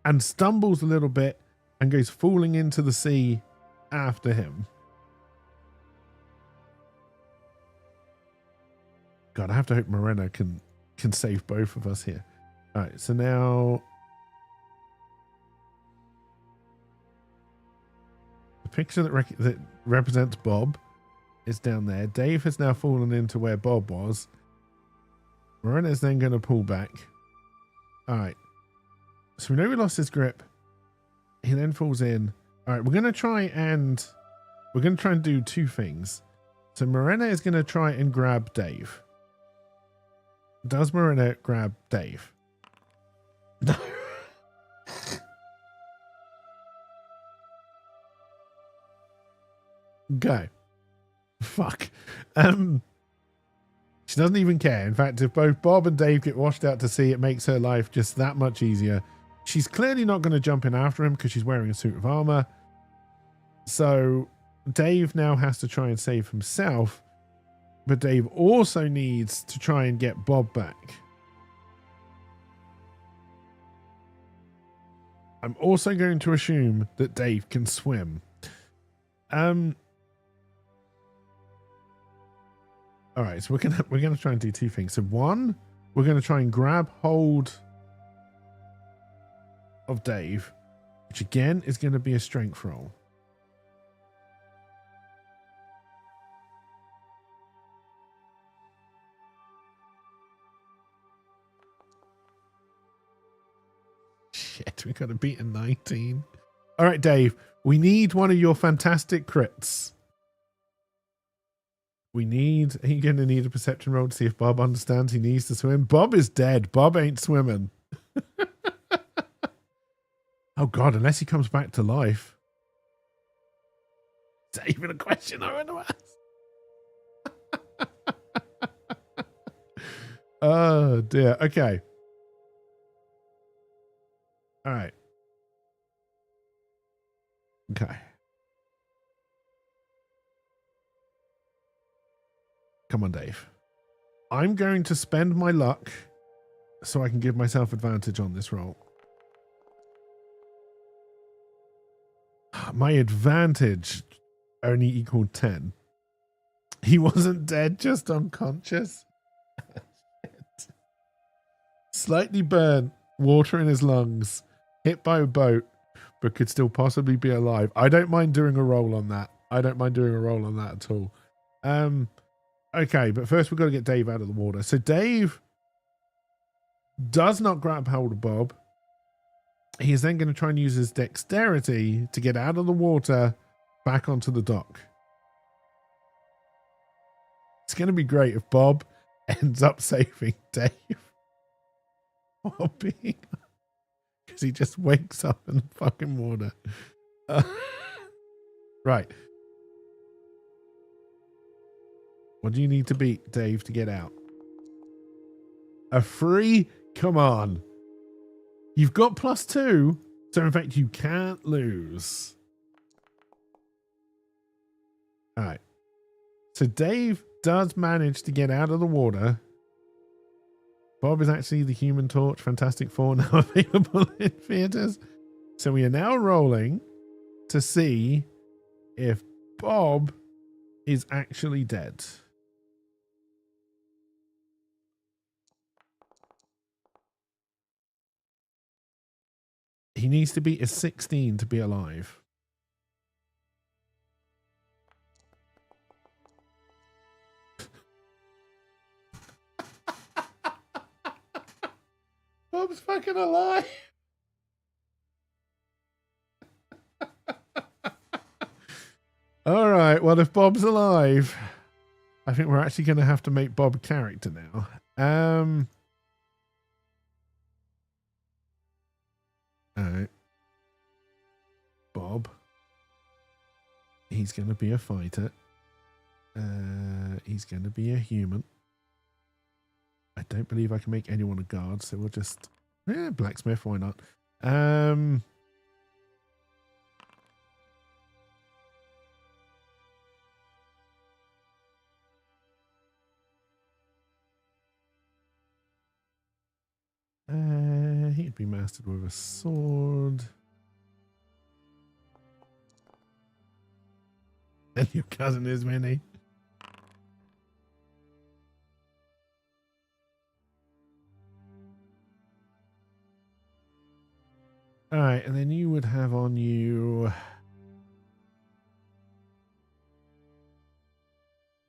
and stumbles a little bit and goes falling into the sea after him. God, I have to hope Morena can save both of us here. All right, so now the picture that represents Bob is down there. Dave has now fallen into where Bob was. Morena is then going to pull back. All right, so we know we lost his grip. He then falls in. All right, we're going to try and do two things. So Morena is going to try and grab Dave. Does Morena grab Dave? No. Go. Fuck. She doesn't even care. In fact, if both Bob and Dave get washed out to sea, it makes her life just that much easier. She's clearly not going to jump in after him because she's wearing a suit of armor. So Dave now has to try and save himself. But Dave also needs to try and get Bob back. I'm also going to assume that Dave can swim. All right, so we're gonna try and do two things. So one, we're gonna try and grab hold of Dave, which again is going to be a strength roll. Shit, we got to beat a 19. All right, Dave, we need one of your fantastic crits. Are you going to need a perception roll to see if Bob understands he needs to swim? Bob is dead. Bob ain't swimming. Oh, God, unless he comes back to life. Is that even a question I want to ask? Oh, dear. Okay. All right. Okay. Come on, Dave. I'm going to spend my luck so I can give myself advantage on this roll. My advantage only equaled 10. He wasn't dead, just unconscious. Slightly burnt, water in his lungs, hit by a boat, but could still possibly be alive. I don't mind doing a roll on that. I don't mind doing a roll on that at all. Okay, but first we've got to get Dave out of the water. So Dave does not grab hold of Bob. He is then going to try and use his dexterity to get out of the water back onto the dock. It's going to be great if Bob ends up saving Dave. Because he just wakes up in the fucking water. Right. What do you need to beat, Dave, to get out? A 3? Come on. You've got +2. So, in fact, you can't lose. All right. So, Dave does manage to get out of the water. Bob is actually the Human Torch. Fantastic Four now available in theaters. So, we are now rolling to see if Bob is actually dead. He needs to be a 16 to be alive. Bob's fucking alive. All right. Well, if Bob's alive, I think we're actually going to have to make Bob a character now. All right. Bob. He's going to be a fighter. He's going to be a human. I don't believe I can make anyone a guard, so we'll just... blacksmith, why not? He'd be mastered with a sword. And your cousin is Minnie. All right, and then you would have on you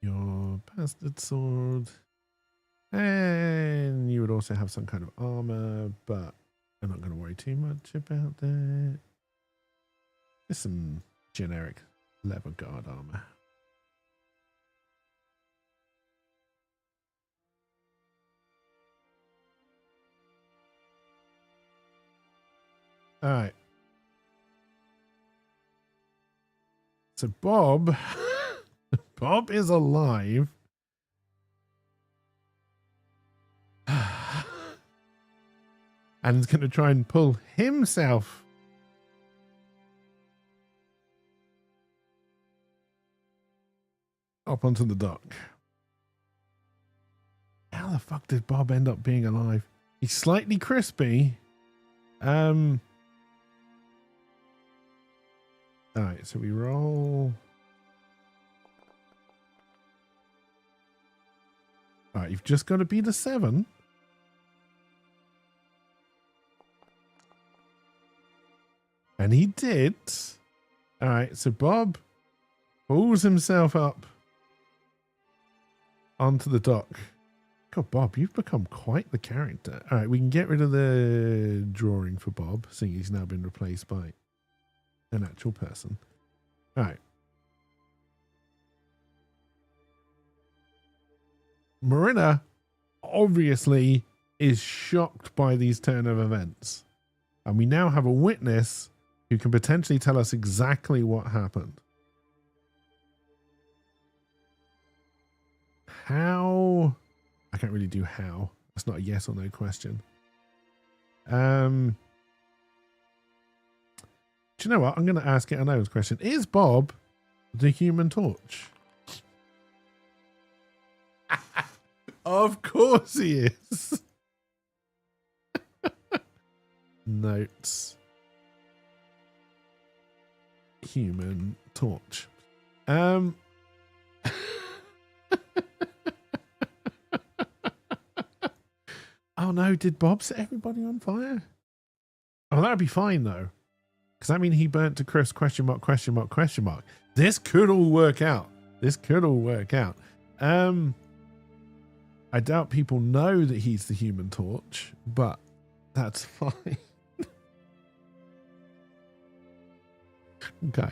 your bastard sword. And you would also have some kind of armor, but I'm not going to worry too much about that. Just some generic leather guard armor. All right. So Bob is alive. And is going to try and pull himself up onto the dock. How the fuck did Bob end up being alive? He's slightly crispy. All right, so we roll. All right, you've just got to beat a 7. And he did. All right, so Bob pulls himself up onto the dock. God, Bob, you've become quite the character. All right, we can get rid of the drawing for Bob, seeing he's now been replaced by an actual person. All right. Marina obviously is shocked by these turn of events. And we now have a witness who can potentially tell us exactly what happened. How? I can't really do how. That's not a yes or no question. Do you know what? I'm going to ask it a no question. Is Bob the Human Torch? Of course he is. Notes. Human Torch. Oh Oh no, did Bob set everybody on fire? Oh, that'd be fine though. Because that means he burnt to crisp, question mark, question mark, question mark. This could all work out. This could all work out. I doubt people know that he's the Human Torch, but that's fine. Okay.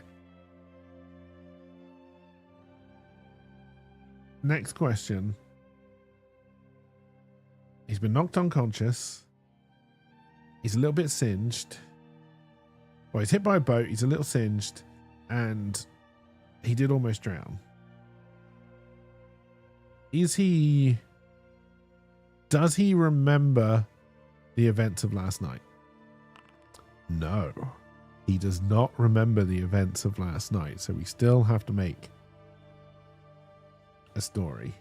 Next question. He's been knocked unconscious. He's a little bit singed. Well, he's hit by a boat. He's a little singed. And he did almost drown. Does he remember the events of last night? No. He does not remember the events of last night. So we still have to make a story.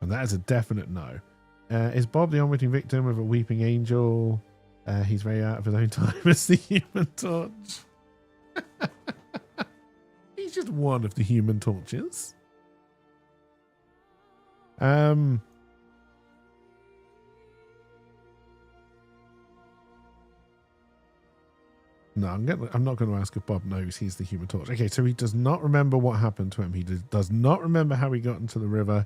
And that is a definite no. Is Bob the unwitting victim of a weeping angel? He's very out of his own time as the Human Torch. He's just one of the Human Torches. No, I'm not going to ask if Bob knows he's the Human Torch. Okay, so he does not remember what happened to him. He does not remember how he got into the river.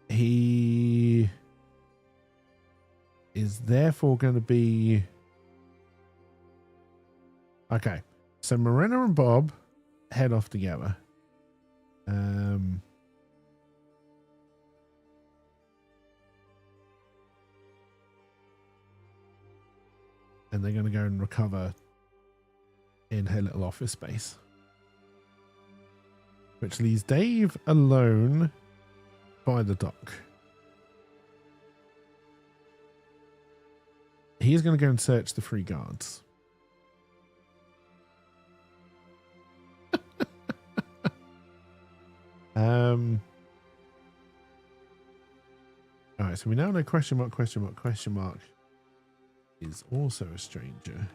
He is therefore going to be... Okay, so Marina and Bob head off together. And they're going to go and recover in her little office space. Which leaves Dave alone by the dock. He's going to go and search the 3 guards. Alright, so we now know question mark, question mark, question mark is also a stranger.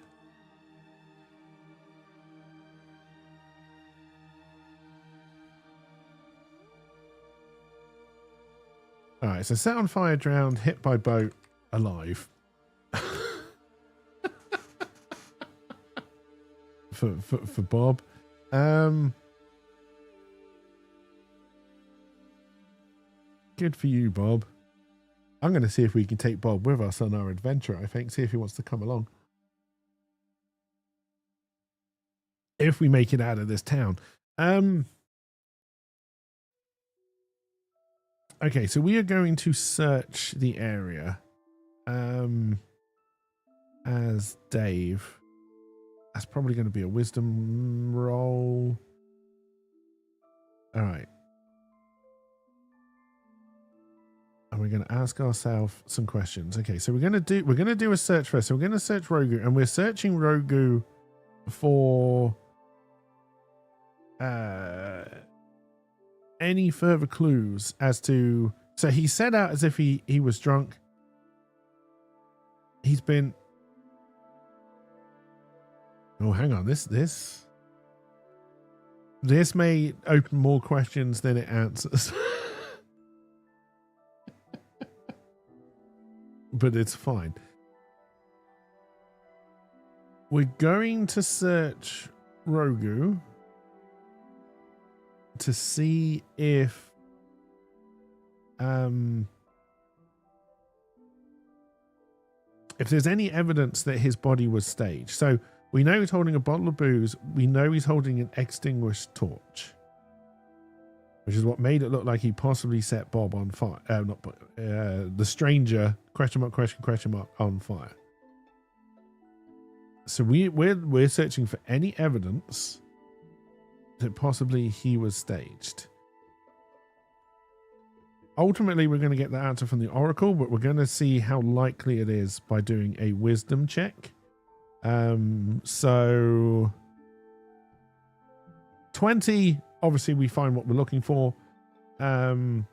Alright, so set on fire, drowned, hit by boat, alive. for Bob. Good for you, Bob. I'm going to see if we can take Bob with us on our adventure, I think. See if he wants to come along. If we make it out of this town. Okay, so we are going to search the area as Dave. That's probably going to be a wisdom roll. All right. And we're going to ask ourselves some questions. Okay, so we're going to do a search first. So we're going to search Rogu, and we're searching Rogu for any further clues as to... So he set out as if he was drunk. He's been... Oh, hang on. This may open more questions than it answers. But it's fine. We're going to search Rogu to see if there's any evidence that his body was staged. So we know he's holding a bottle of booze. We know he's holding an extinguished torch, which is what made it look like he possibly set Bob on fire. The stranger, question mark, on fire. So we're searching for any evidence that possibly he was staged. Ultimately, we're going to get the answer from the Oracle, but we're going to see how likely it is by doing a wisdom check. So 20, obviously we find what we're looking for. So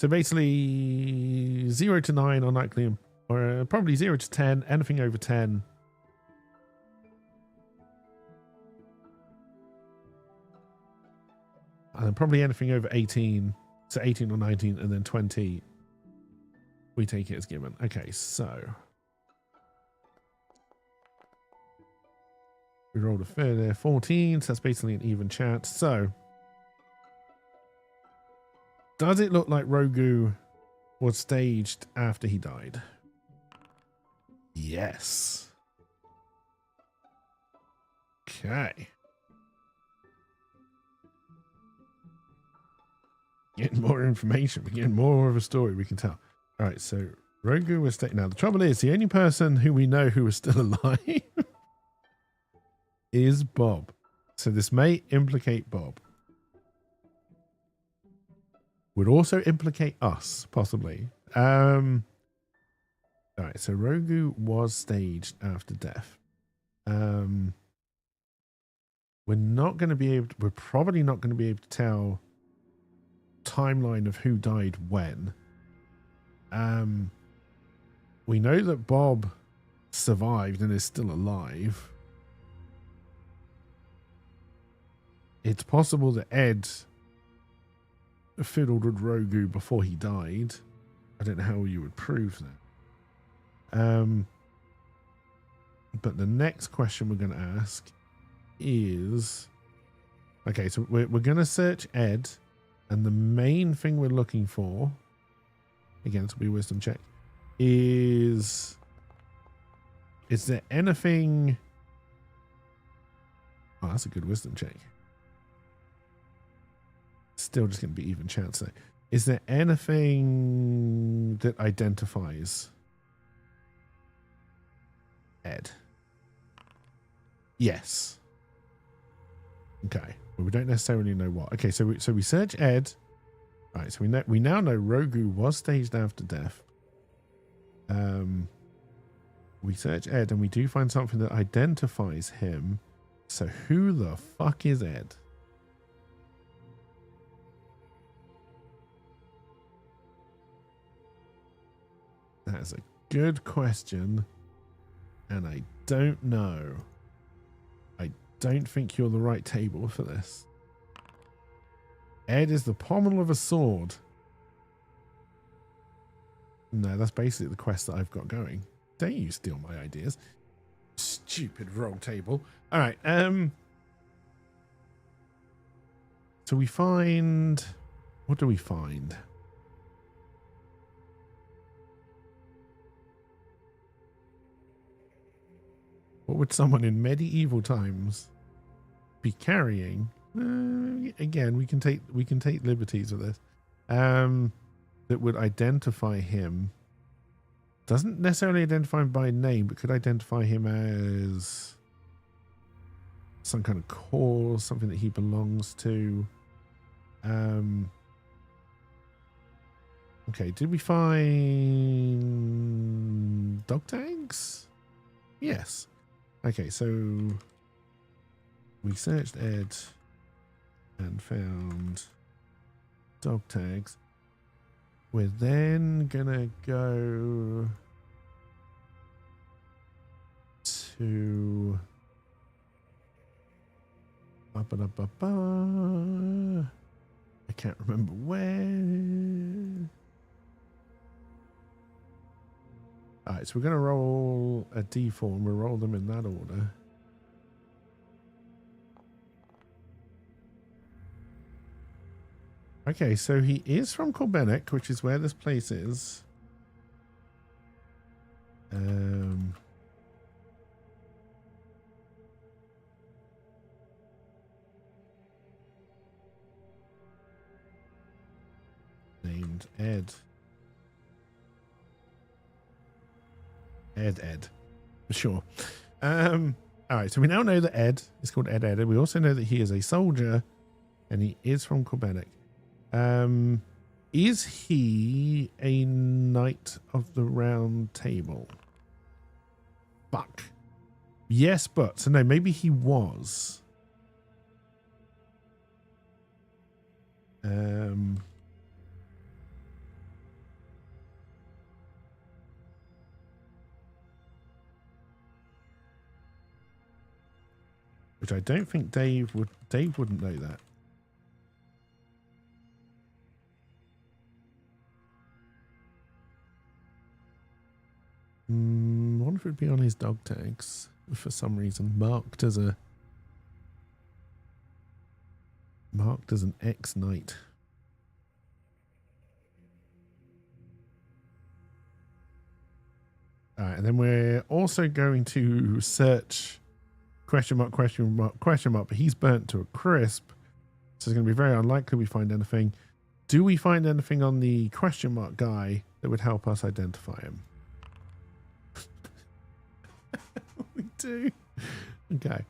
basically 0 to 9 unlikely, or probably 0 to 10, anything over 10. And then probably anything over 18. So 18 or 19 and then 20. We take it as given. Okay, so. We rolled a fair there. 14. So that's basically an even chance. So. Does it look like Rogu was staged after he died? Yes. Okay. Getting more information. We're getting more of a story we can tell. All right, so Rogu was staged. Now, the trouble is, the only person who we know who is still alive is Bob. So this may implicate Bob. Would also implicate us, possibly. All right, so Rogu was staged after death. We're not going to be able to, we're probably not going to be able to tell timeline of who died when. We know that Bob survived and is still alive. It's possible that Ed fiddled with Rogu before he died. I don't know how you would prove that. But the next question we're going to ask is, okay, so we're going to search Ed, and the main thing we're looking for, again, this will be a wisdom check, is there anything, oh, that's a good wisdom check. Still just going to be even chance though. Is there anything that identifies Ed? Yes. Okay. Well, we don't necessarily know what. Okay, so we search Ed. All right, so we now know Rogu was staged after death. We search Ed and we do find something that identifies him. So who the fuck is Ed? That's a good question, and I don't know. I don't think you're the right table for this. Ed is the pommel of a sword. No, that's basically the quest that I've got going. Don't you steal my ideas. Stupid roll table. All right. So we find... What do we find? What would someone in medieval times be carrying? Again, we can take liberties with this. That would identify him. Doesn't necessarily identify him by name, but could identify him as some kind of cause, something that he belongs to. Okay, did we find dog tags? Yes. Okay, so we searched Ed and found dog tags. We're then gonna go to I can't remember where. Alright, so we're gonna roll a d4 and we'll roll them in that order. Okay, so he is from Corbenek, which is where this place is. Named Ed. Ed. Sure. Alright, so we now know that Ed is called Ed. We also know that he is a soldier and he is from Corbenek. Is he a Knight of the Round Table? Fuck. Yes, but. So no, maybe he was. Which I don't think Dave wouldn't know that. if it would be on his dog tags for some reason. Marked as an ex-knight. Alright, and then we're also going to search question mark, question mark, question mark, but he's burnt to a crisp. So it's going to be very unlikely we find anything. Do we find anything on the question mark guy that would help us identify him? We do. Okay.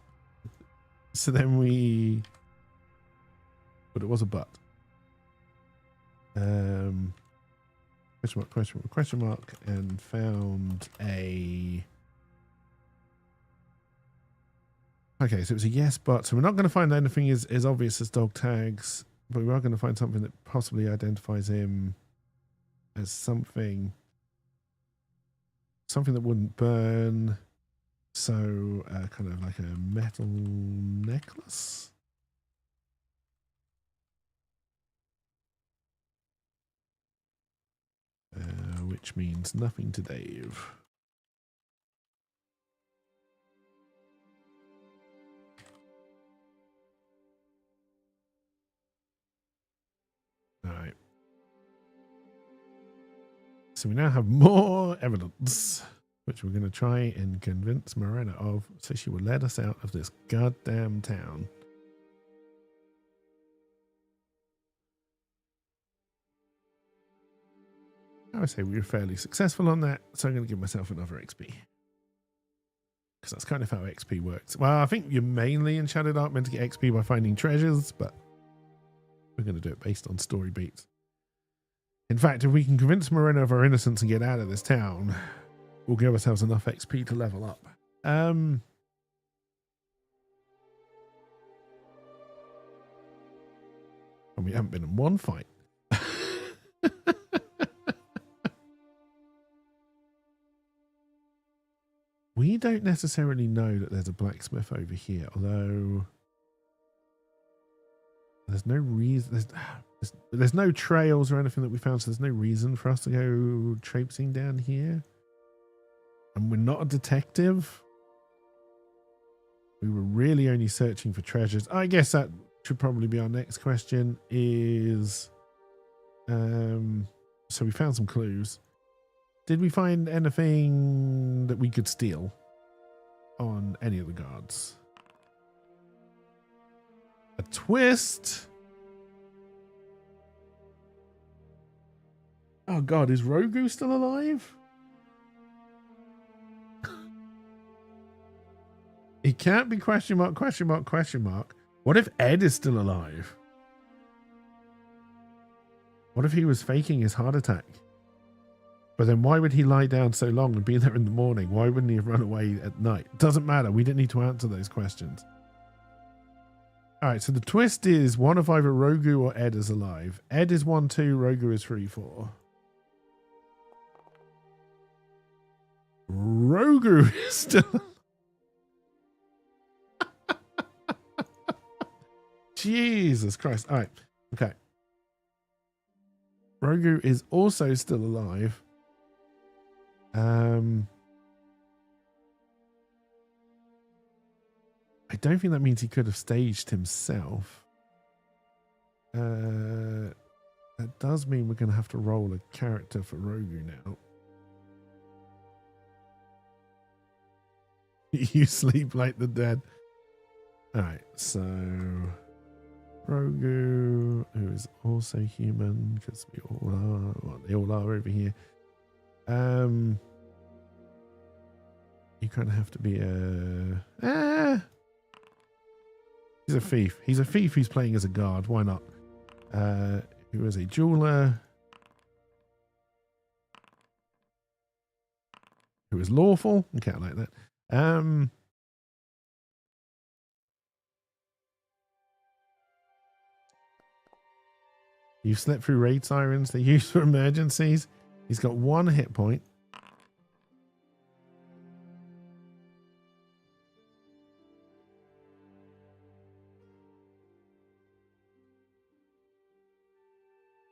So then but it was a but. Question mark, question mark, question mark, and found a... Okay, so it was a yes, but. So we're not going to find anything as obvious as dog tags, but we are going to find something that possibly identifies him as something that wouldn't burn. So kind of like a metal necklace. Which means nothing to Dave. All right. So we now have more evidence, which we're going to try and convince Morena of, so she will let us out of this goddamn town. I would say we were fairly successful on that, so I'm going to give myself another XP. Because that's kind of how XP works. Well, I think you're mainly in Shadowdark meant to get XP by finding treasures, but we're going to do it based on story beats. In fact, if we can convince Morena of our innocence and get out of this town, we'll give ourselves enough XP to level up. And we haven't been in one fight. We don't necessarily know that there's a blacksmith over here, although there's no reason. There's no trails or anything that we found, so there's no reason for us to go traipsing down here. And we're not a detective. We were really only searching for treasures. I guess that should probably be our next question is, so we found some clues. Did we find anything that we could steal on any of the guards? A twist? Oh God, is Rogu still alive? It can't be question mark, question mark, question mark. What if Ed is still alive? What if he was faking his heart attack? But then why would he lie down so long and be there in the morning? Why wouldn't he have run away at night? Doesn't matter. We didn't need to answer those questions. All right, so the twist is one of either Rogu or Ed is alive. Ed is 1-2, Rogu is 3-4. Rogu is still... Jesus Christ. All right, okay. Rogu is also still alive. I don't think that means he could have staged himself. That does mean we're going to have to roll a character for Rogu now. You sleep like the dead. Alright, so Rogu, who is also human, because we all are, well, they all are over here. You kind of have to be he's a thief. He's a thief who's playing as a guard. Why not? Who is a jeweler. Who is lawful. Okay, I like that. You've slept through raid sirens. They're used for emergencies. He's got 1 hit point.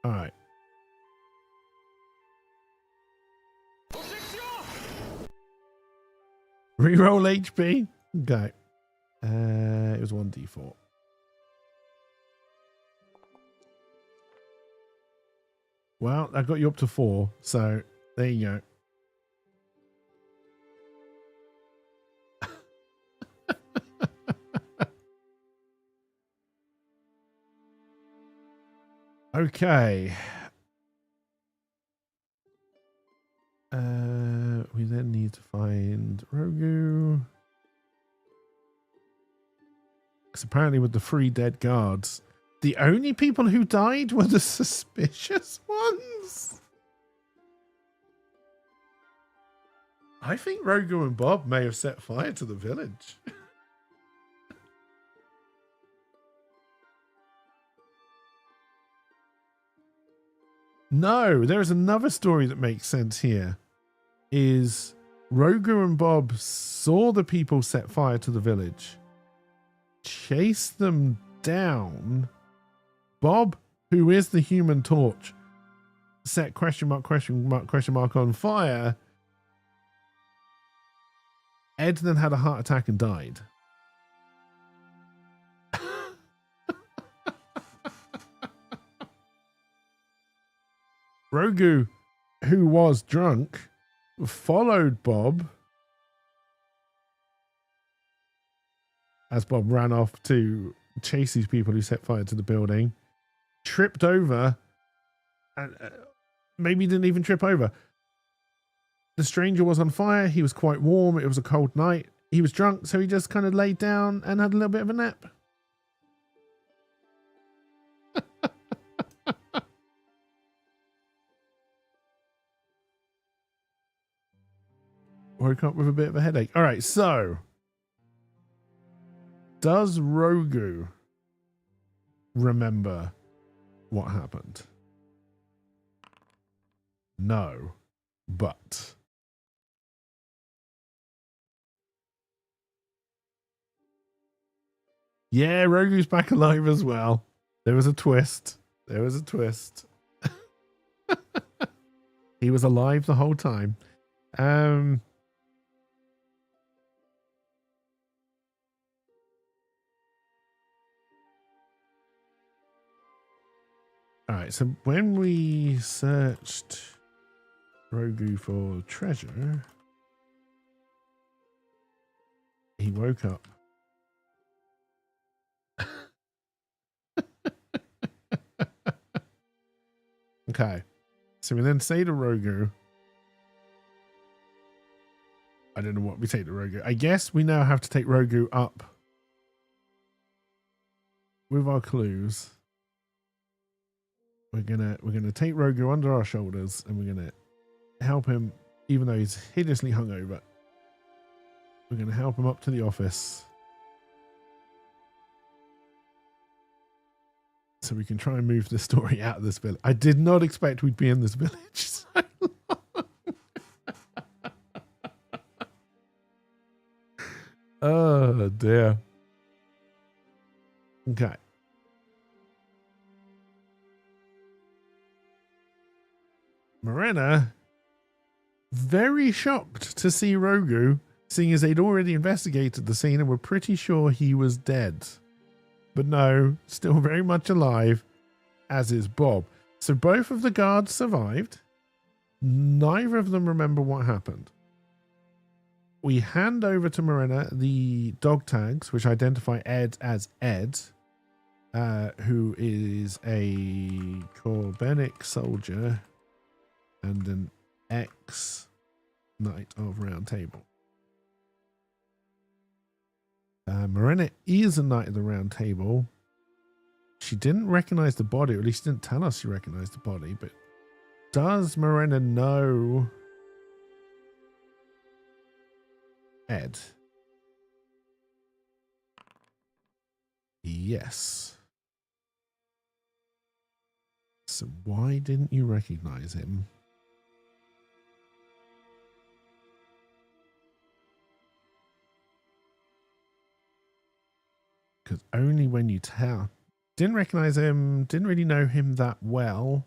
All right. Reroll HP. Okay. It was 1d4. Well, that got you up to 4. So there you go. Okay. We then need to find Rogu. Because apparently with the 3 dead guards, the only people who died were the suspicious ones. I think Rogu and Bob may have set fire to the village. No, there is another story that makes sense here. Is Rogu and Bob saw the people set fire to the village, chased them down. Bob, who is the Human Torch, set question mark on fire. Ed then had a heart attack and died. Rogu, who was drunk, followed Bob as Bob ran off to chase these people who set fire to the building, tripped over, and maybe didn't even trip over. The stranger was on fire. He was quite warm. It was a cold night. He was drunk, so he just kind of laid down and had a little bit of a nap. Woke up with a bit of a headache. All right, so does Rogu remember what happened? No, but yeah, Rogu's back alive as well. There was a twist. There was a twist. He was alive the whole time. All right, so when we searched Rogu for treasure, he woke up. Okay, so we then say to Rogu, I don't know what we take to Rogu. I guess we now have to take Rogu up with our clues. We're gonna take Rogu under our shoulders and we're gonna help him, even though he's hideously hungover. We're gonna help him up to the office so we can try and move the story out of this village. I did not expect we'd be in this village so long. Oh dear. Okay. Morena, very shocked to see Rogu, seeing as they'd already investigated the scene and were pretty sure he was dead. But no, still very much alive, as is Bob. So both of the guards survived. Neither of them remember what happened. We hand over to Morena the dog tags, which identify Ed as Ed, who is a Corbenic soldier and an ex-Knight of Round Table. Morena is a Knight of the Round Table. She didn't recognize the body, or at least didn't tell us she recognized the body, but does Morena know Ed? Yes. So why didn't you recognize him? Because only when you tell. Didn't recognize him, didn't really know him that well.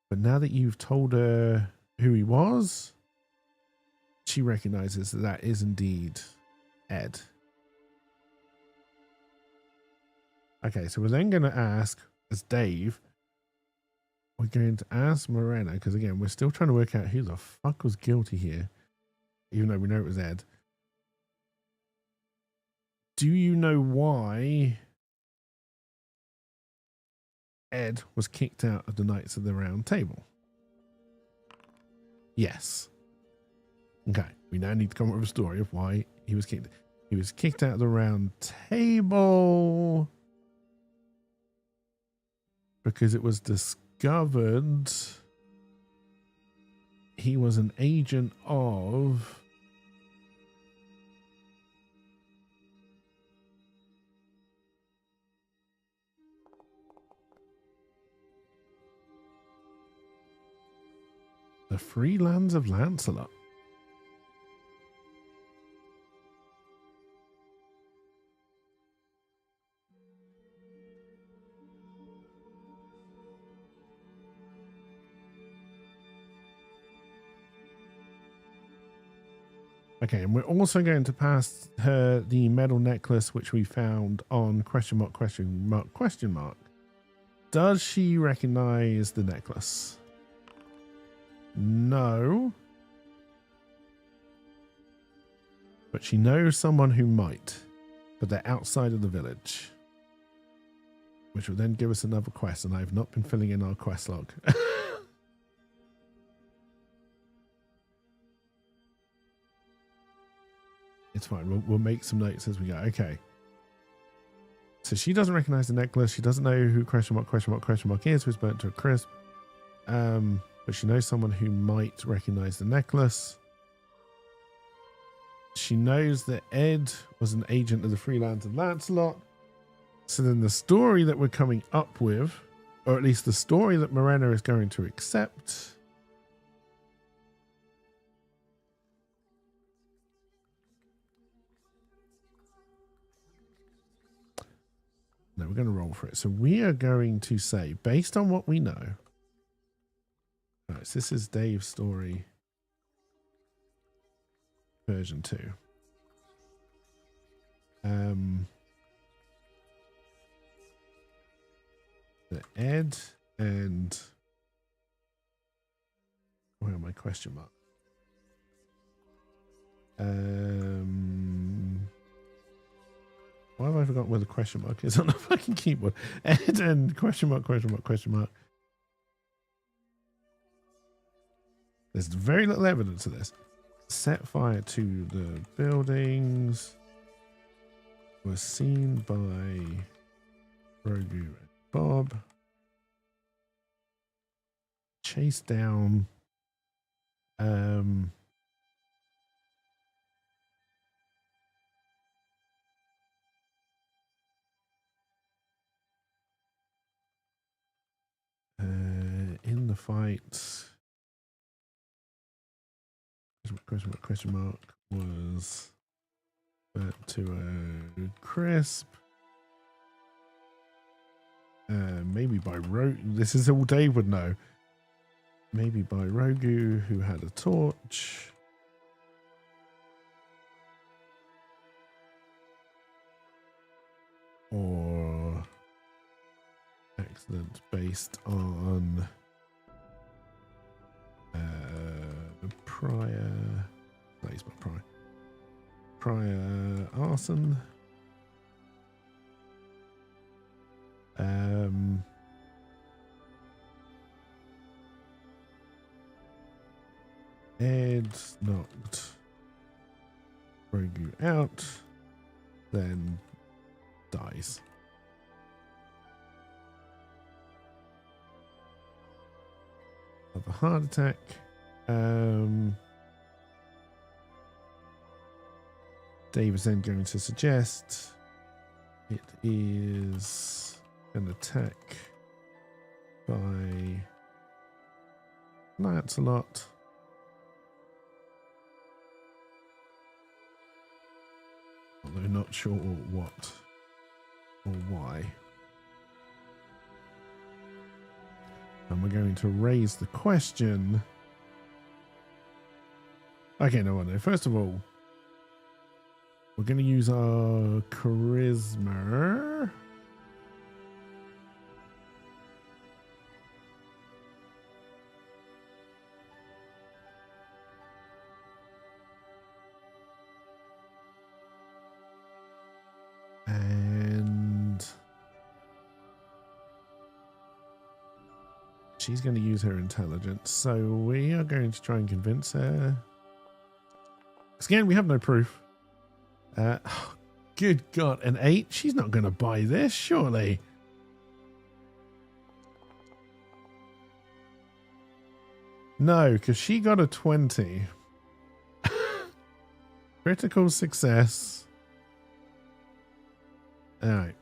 But now that you've told her who he was, she recognizes that that is indeed Ed. Okay, so we're then going to ask, as Dave, we're going to ask Morena, because again, we're still trying to work out who the fuck was guilty here, even though we know it was Ed. Do you know why Ed was kicked out of the Knights of the Round Table? Yes. Okay, we now need to come up with a story of why he was kicked. He was kicked out of the Round Table because it was discovered he was an agent of the Free Lands of Lancelot. Okay, and we're also going to pass her the metal necklace which we found on question mark, question mark, question mark. Does she recognize the necklace? No. But she knows someone who might, but they're outside of the village. Which will then give us another quest, and I've not been filling in our quest log. It's fine. We'll make some notes as we go. Okay. So she doesn't recognize the necklace. She doesn't know who question mark is, who's burnt to a crisp. But she knows someone who might recognize the necklace. She knows that Ed was an agent of the Free Lands of Lancelot. So then the story that we're coming up with, or at least the story that Morena is going to accept, no, we're going to roll for it. So we are going to say, based on what we know. All right, so this is Dave's story, version 2. The Ed and where are my question mark? Why have I forgotten where the question mark is on the fucking keyboard? Ed and question mark. There's very little evidence of this. Set fire to the buildings. Was seen by Rogu and Bob. Chased down. In the fight, question mark was burnt to a crisp. Maybe by this is all Dave would know. Maybe by Rogu, who had a torch. Or accident based on prior arson. Ed knocked Rogu out, then dies. Of a heart attack. Dave is then going to suggest it is an attack by Lancelot. Although not sure what or why. And we're going to raise the question. Okay, no. First of all, we're going to use our charisma. And she's going to use her intelligence. So we are going to try and convince her. Because again, we have no proof. Good God, an 8? She's not going to buy this, surely. No, because she got a 20. Critical success. Alright.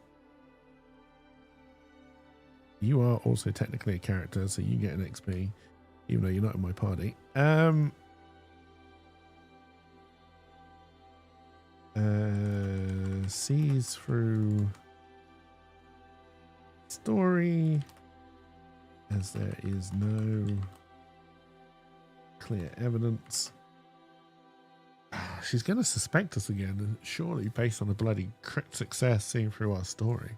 You are also technically a character, so you get an XP, even though you're not in my party. Sees through story, as there is no clear evidence. She's going to suspect us again, surely, based on a bloody crit success seen through our story.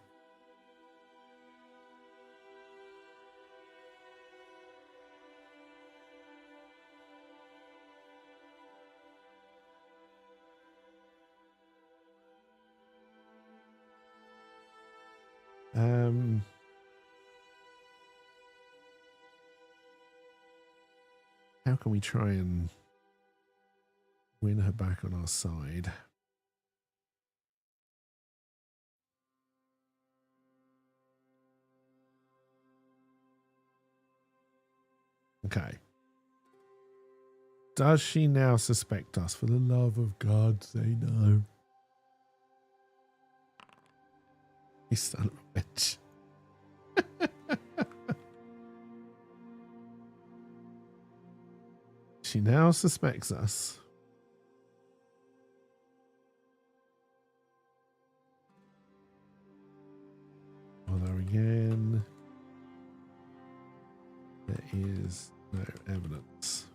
How can we try and win her back on our side? Okay. Does she now suspect us? For the love of God, say no. You son of a bitch. She now suspects us. Although again, there is no evidence.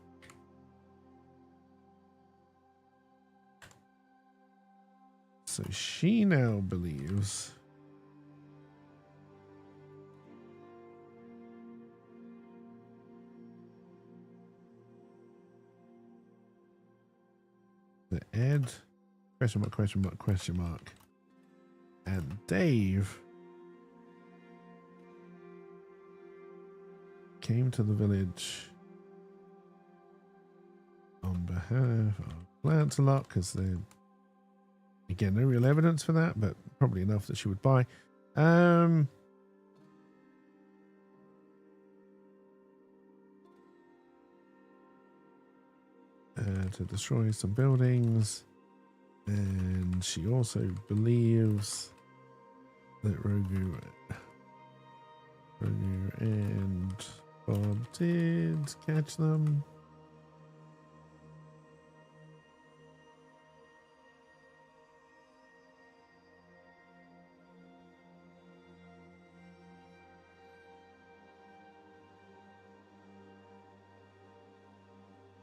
So she now believes that Ed, question mark, question mark, question mark, and Dave came to the village on behalf of Lancelot, because they, again, no real evidence for that, but probably enough that she would buy. To destroy some buildings, and she also believes that Rogu and Bob did catch them.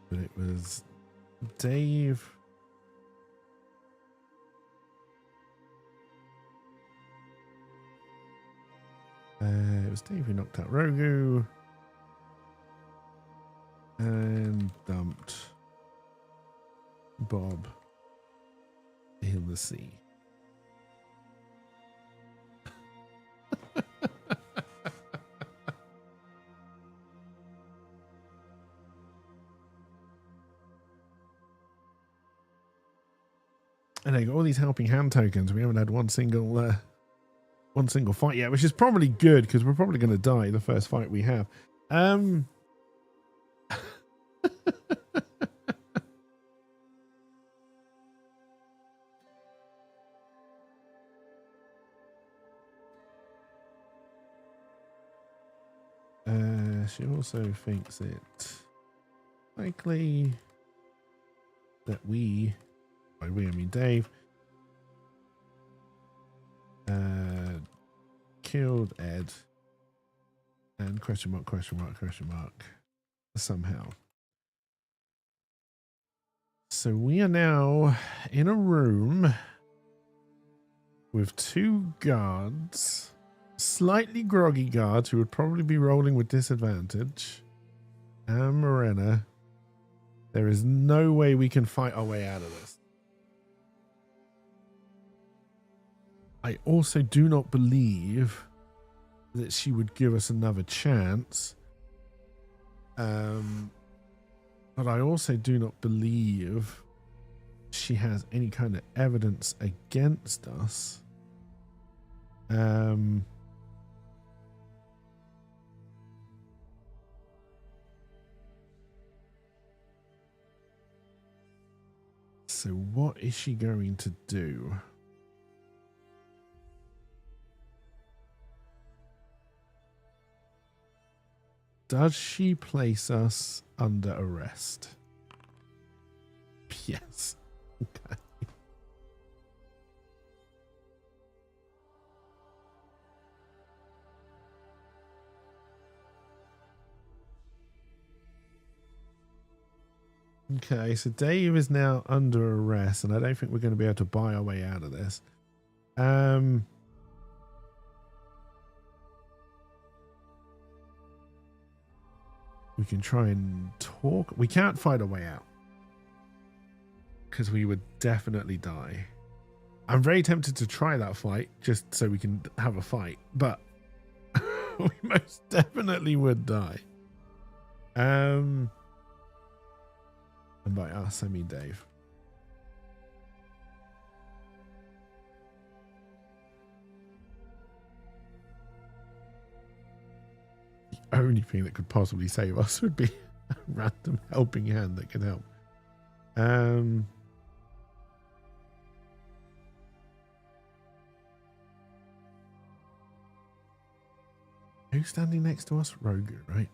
But it was Dave. It was Dave who knocked out Rogu and dumped Bob in the sea. And they got all these helping hand tokens. We haven't had one single fight yet, which is probably good because we're probably going to die the first fight we have. She also thinks it likely that we, by we I mean Dave, killed Ed and question mark, question mark, question mark somehow. So we are now in a room with 2 guards, slightly groggy guards who would probably be rolling with disadvantage, and Morena. There is no way we can fight our way out of this. I also do not believe that she would give us another chance. But I also do not believe she has any kind of evidence against us. So what is she going to do? Does she place us under arrest? Yes. Okay. Okay, so Dave is now under arrest, and I don't think we're going to be able to buy our way out of this. We can try and talk. We can't fight our way out because we would definitely die. I'm very tempted to try that fight just so we can have a fight, but we most definitely would die. And by us, I mean Dave. The only thing that could possibly save us would be a random helping hand that can help. Who's standing next to us? Rogu, right?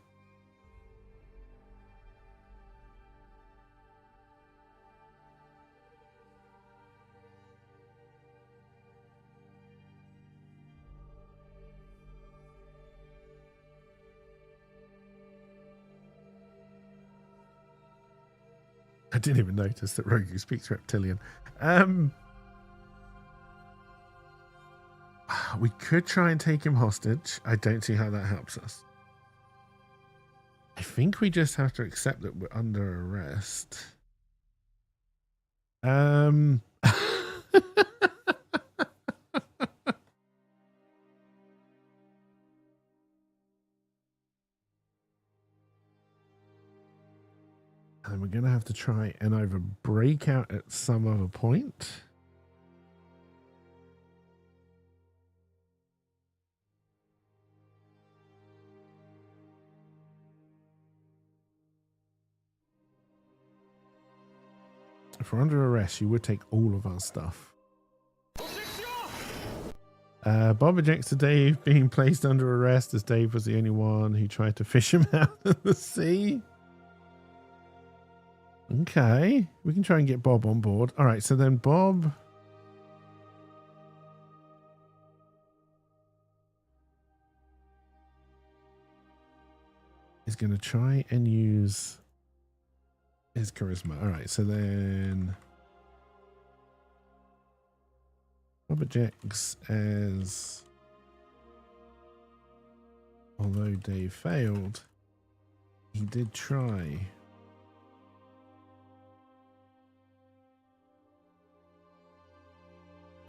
I didn't even notice that Rogu speaks reptilian. We could try and take him hostage. I don't see how that helps us. I think we just have to accept that we're under arrest. And we're going to have to try and either break out at some other point. If we're under arrest, you would take all of our stuff. Bob objects to Dave being placed under arrest as Dave was the only one who tried to fish him out of the sea. Okay, we can try and get Bob on board. All right, so then Bob is going to try and use his charisma. All right, so then Bob objects as although Dave failed, he did try.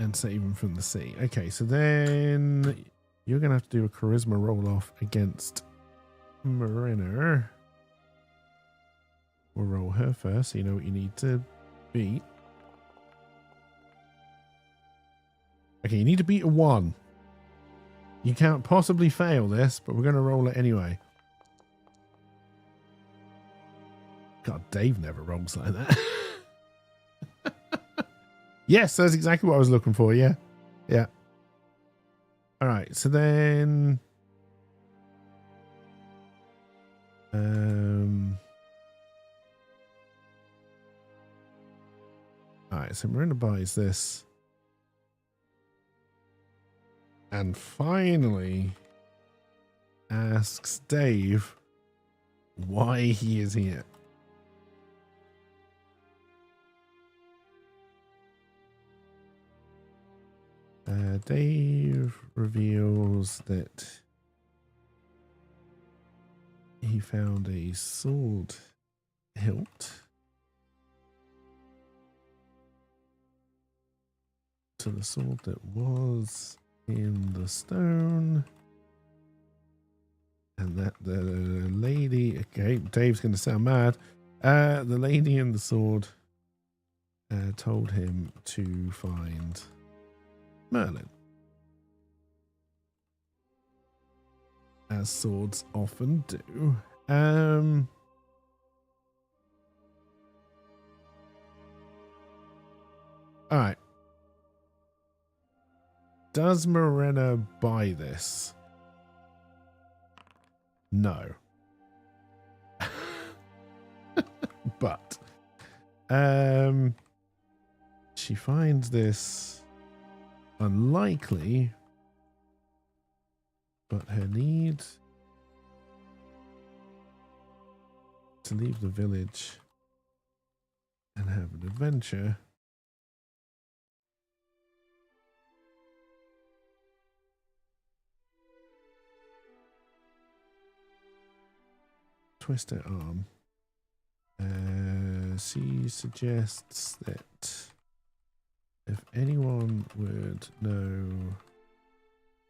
And save him from the sea. Okay, so then you're going to have to do a charisma roll-off against Mariner. We'll roll her first so you know what you need to beat. Okay, you need to beat a 1. You can't possibly fail this, but we're going to roll it anyway. God, Dave never rolls like that. Yes, that's exactly what I was looking for. Yeah. Yeah. All right. So then. All right. So Marina buys this. And finally asks Dave why he is here. Dave reveals that he found a sword hilt to the sword that was in the stone, and that the lady, okay, Dave's going to sound mad, the lady in the sword told him to find Merlin, as swords often do. All right. Does Morena buy this? No. But she finds this unlikely, but her need to leave the village and have an adventure twist her arm. She suggests that if anyone would know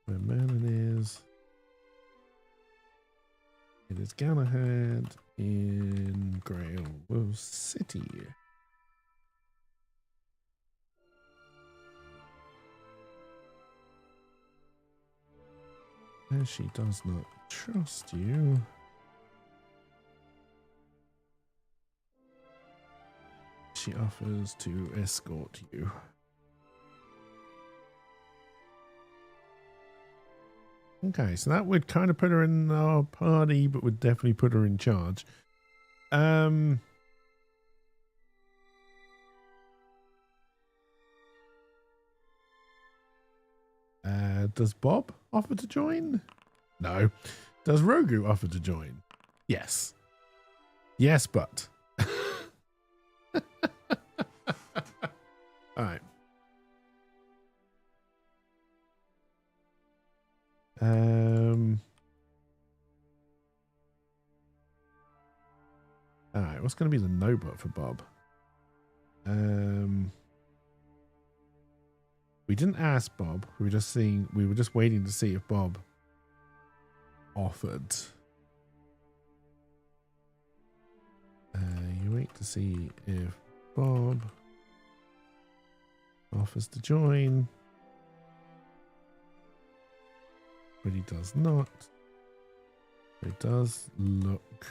where Merlin is, it is Galahad in Grail City. As she does not trust you, she offers to escort you. Okay, so that would kind of put her in our party, but would definitely put her in charge. Does Bob offer to join? No. Does Rogu offer to join? Yes. Yes, but. All right. All right. What's going to be the no but for Bob? We didn't ask Bob. We were just waiting to see if Bob offered. You wait to see if Bob offers to join, but he does not. It does look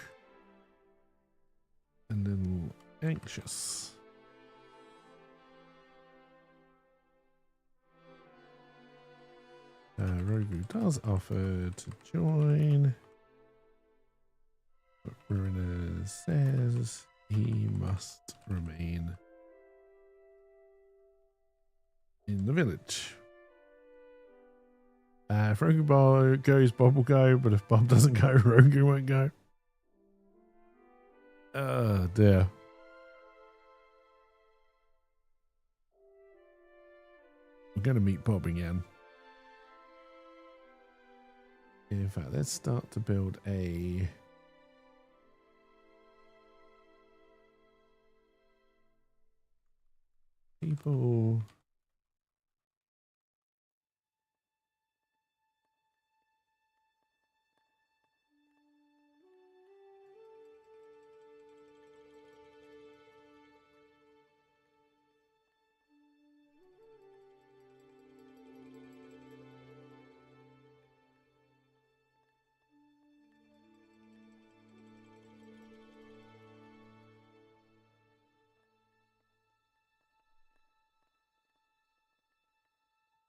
a little anxious. Rogu does offer to join, but Marina says he must remain in the village. If Rogu goes, Bob will go, but if Bob doesn't go, Rogu won't go. Oh dear. We're going to meet Bob again. In fact, let's start to build a people.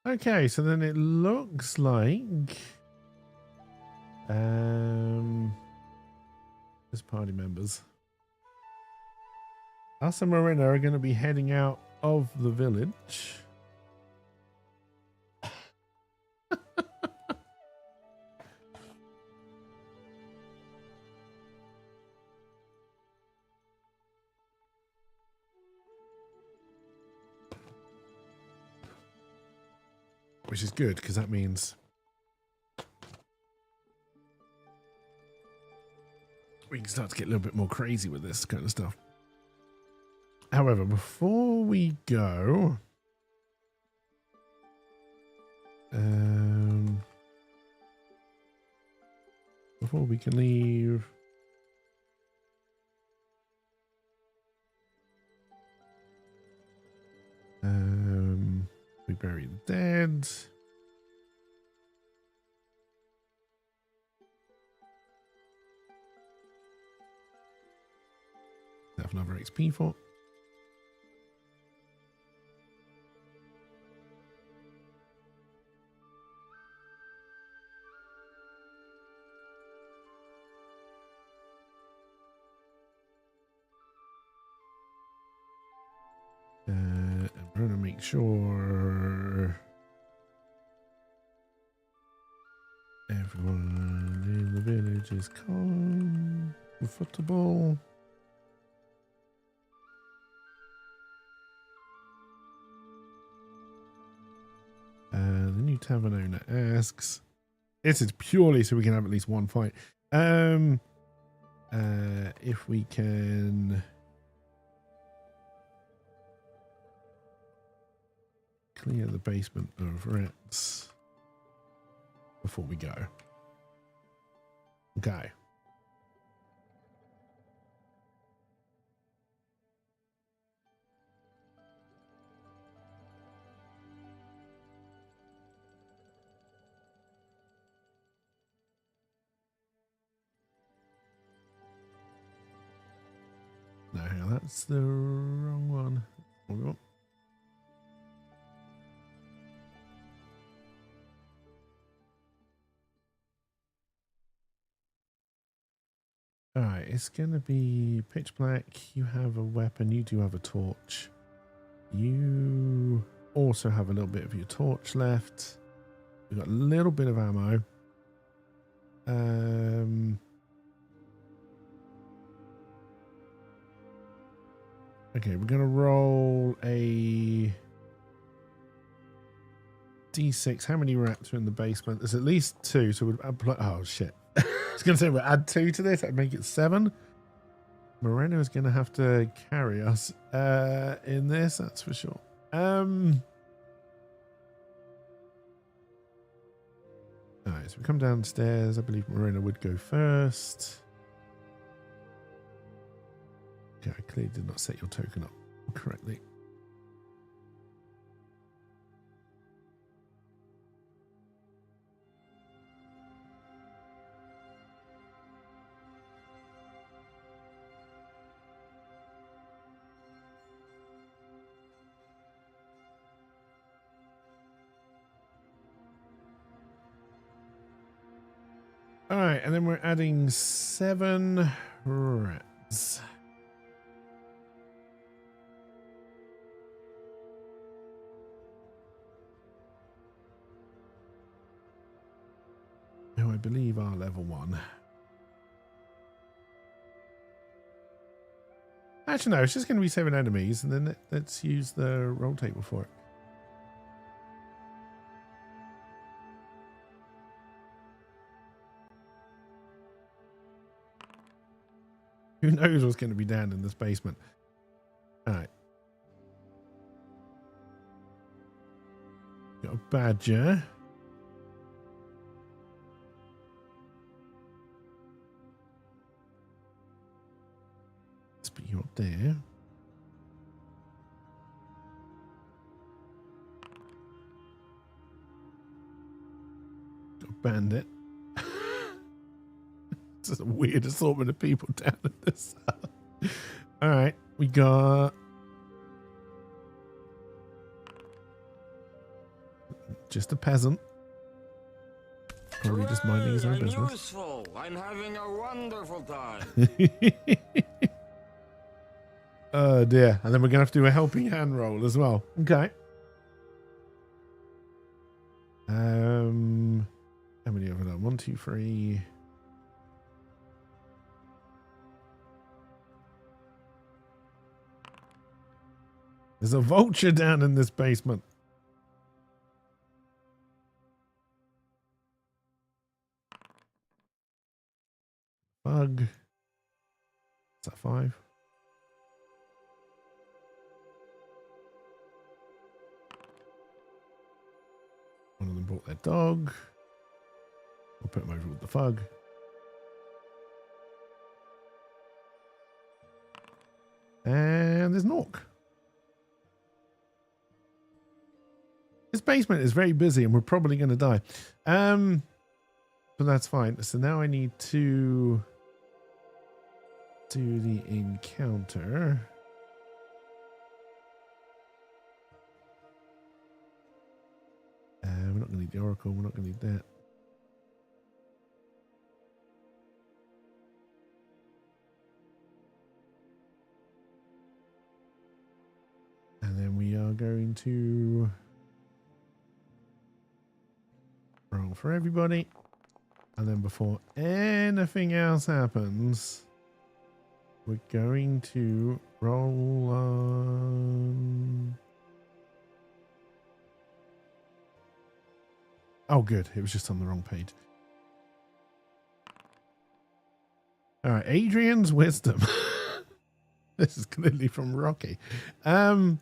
Okay, so then it looks like there's party members. Us and Marina are going to be heading out of the village. which is good because that means we can start to get a little bit more crazy with this kind of stuff. However, before we go, before we can leave, we bury the dead. Have another XP for. I'm going to make sure everyone in the village is comfortable. The new tavern owner asks, this is purely so we can have at least one fight. If we can clear the basement of rats before we go. Okay. No, that's the wrong one. What we want? Alright, it's going to be pitch black. You have a weapon. You do have a torch. You also have a little bit of your torch left. We've got a little bit of ammo. Okay, we're going to roll a D6. How many rats are in the basement? There's at least 2, so we'll add... Oh, shit. I was going to say we'll add 2 to this. That'd make it 7. Moreno is going to have to carry us in this, that's for sure. Alright, so we come downstairs. I believe Moreno would go first. Okay, I clearly did not set your token up correctly. All right, and then we're adding 7 rats. Who I believe are level 1. Actually, no, it's just going to be 7 enemies, and then let's use the roll table for it. Who knows what's going to be down in this basement? All right. Got a badger. Let's put you up there. Got a bandit. It's a weird assortment of people down at this. All right, we got just a peasant, probably just minding his own business. Useful. I'm having a wonderful time. Oh dear! And then we're gonna have to do a helping hand roll as well. Okay. How many have we done? 1, 2, 3. There's a vulture down in this basement. fug. Is that 5? One of them brought their dog. We'll put them over with the fug. And there's an orc. This basement is very busy and we're probably going to die. But that's fine. So now I need to do the encounter. We're not going to need the oracle. We're not going to need that. And then we are going to roll for everybody. And then before anything else happens, we're going to roll on... Oh, good. It was just on the wrong page. All right. Adrian's wisdom. This is clearly from Rocky. Listen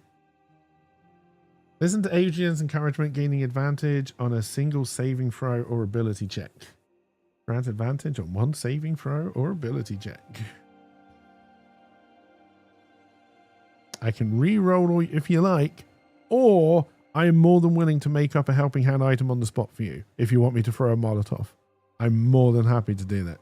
to Adrian's encouragement, gaining advantage on a single saving throw or ability check. Grant advantage on one saving throw or ability check. I can re-roll if you like, or I am more than willing to make up a helping hand item on the spot for you if you want me to throw a Molotov. I'm more than happy to do that.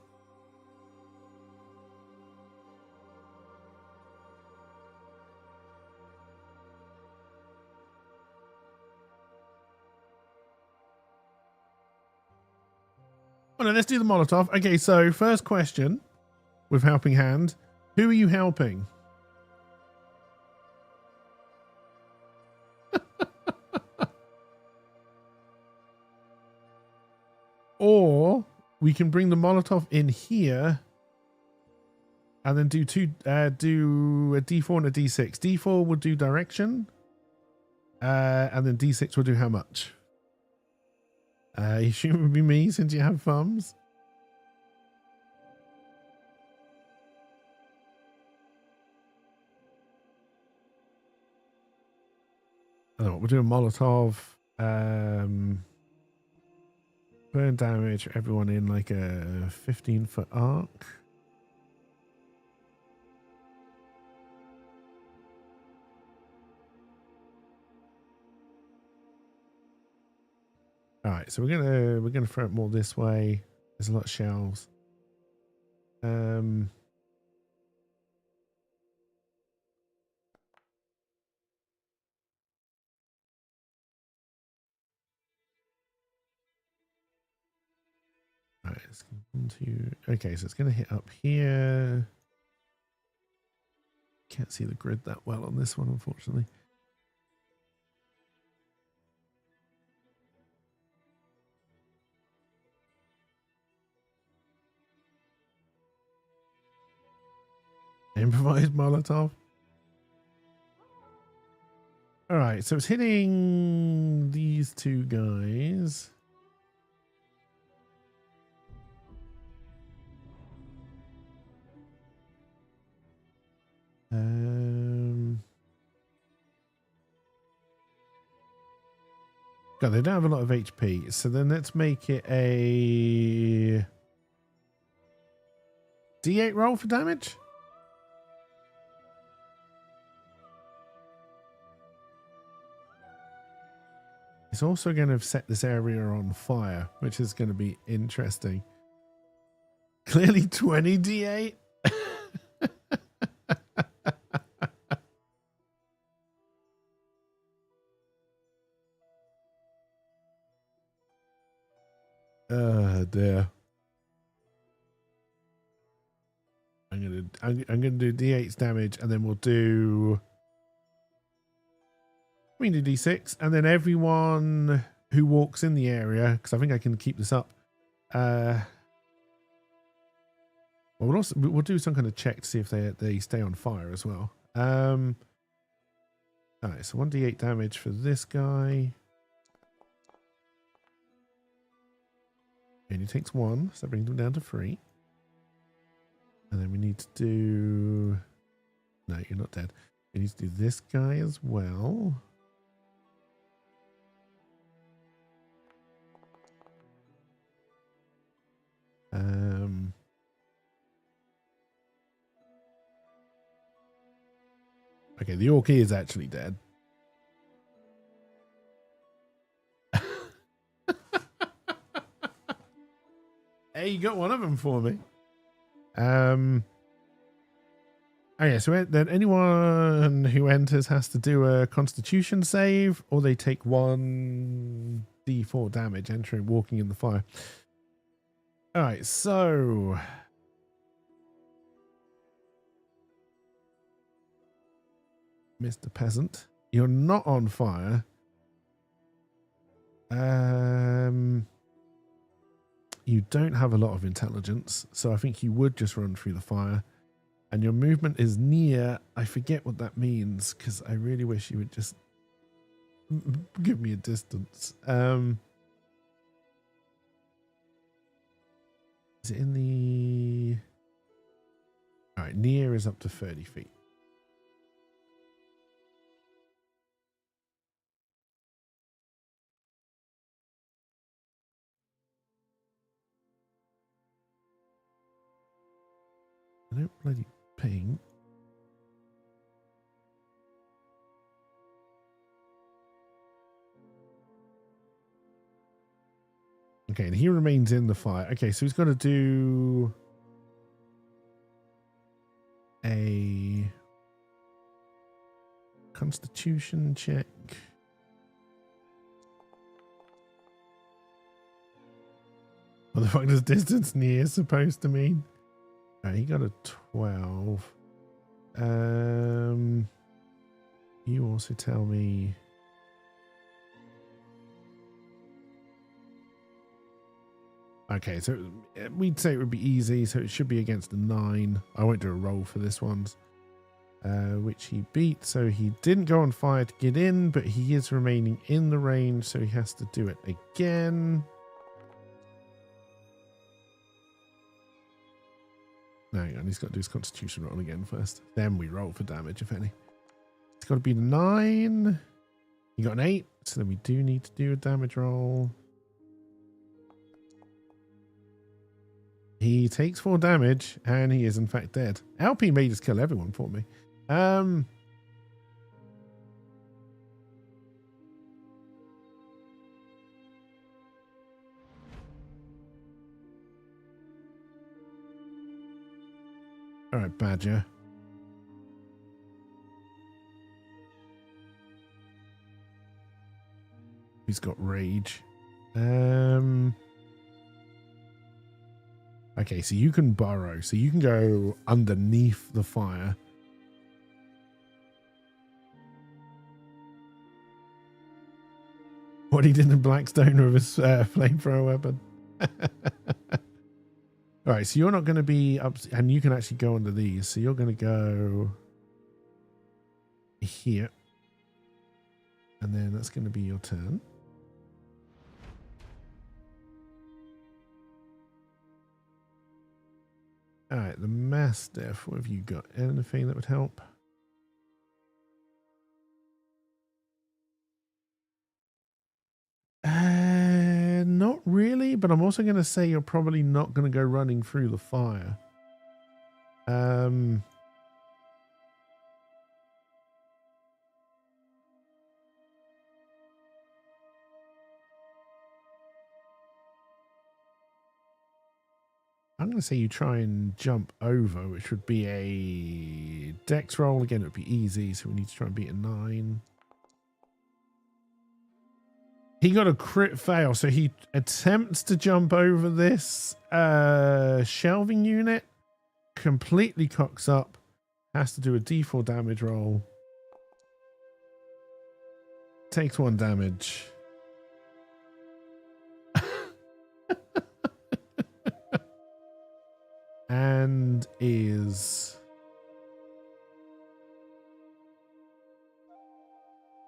Well, no, let's do the Molotov. Okay, so first question with helping hand. Who are you helping? Or we can bring the Molotov in here and then do a D4 and a D6. D4 will do direction. And then D6 will do how much? You assume it would be me since you have thumbs. I don't know, we'll do a Molotov. Burn damage for everyone in like a 15-foot arc. All right, so we're gonna throw it more this way. There's a lot of shells. All right, let's continue. Okay, so it's gonna hit up here. Can't see the grid that well on this one, unfortunately. Improvised Molotov. All right, so it's hitting these two guys. God, they don't have a lot of HP, so then let's make it a D8 roll for damage. It's also going to set this area on fire, which is going to be interesting. Clearly 20 D8. Oh dear. I'm gonna do D8's damage, and then we'll do. We can do D6, and then everyone who walks in the area, because I think I can keep this up. Well, we'll do some kind of check to see if they stay on fire as well. All right, so 1d8 damage for this guy. And he takes 1, so that brings him down to 3. And then we need to do... No, you're not dead. We need to do this guy as well. Okay, the orc is actually dead. Hey, you got one of them for me. Oh yeah, so then anyone who enters has to do a Constitution save, or they take 1d4 damage entering, walking in the fire. All right, so Mr. Peasant, you're not on fire. You don't have a lot of intelligence, so I think you would just run through the fire. And your movement is near. I forget what that means because I really wish you would just give me a distance. Is it in the... All right, near is up to 30 feet. I don't bloody ping. Okay, and he remains in the fire. Okay, so he's got to do a Constitution check. What the fuck does distance near supposed to mean? He got a 12. You also tell me. Okay, so we'd say it would be easy, so it should be against a 9. I won't do a roll for this one, which he beat. So he didn't go on fire to get in, but he is remaining in the range, so he has to do it again. No, hang on, he's got to do his Constitution roll again first. Then we roll for damage, if any. It's got to be 9. You got an 8, so then we do need to do a damage roll. He takes 4 damage, and he is in fact dead. LP may just kill everyone for me. All right, Badger. He's got rage. Okay, so you can burrow. So you can go underneath the fire. What he did in Blackstone with his flamethrower weapon. All right, so you're not going to be up, and you can actually go under these. So you're going to go here, and then that's going to be your turn. All right, the Mastiff. What have you got? Anything that would help? Not really, but I'm also going to say you're probably not going to go running through the fire. I'm going to say you try and jump over, which would be a dex roll. Again, it would be easy, so we need to try and beat a 9. He got a crit fail, so he attempts to jump over this shelving unit, completely cocks up, has to do a d4 damage roll, takes 1 damage. And is...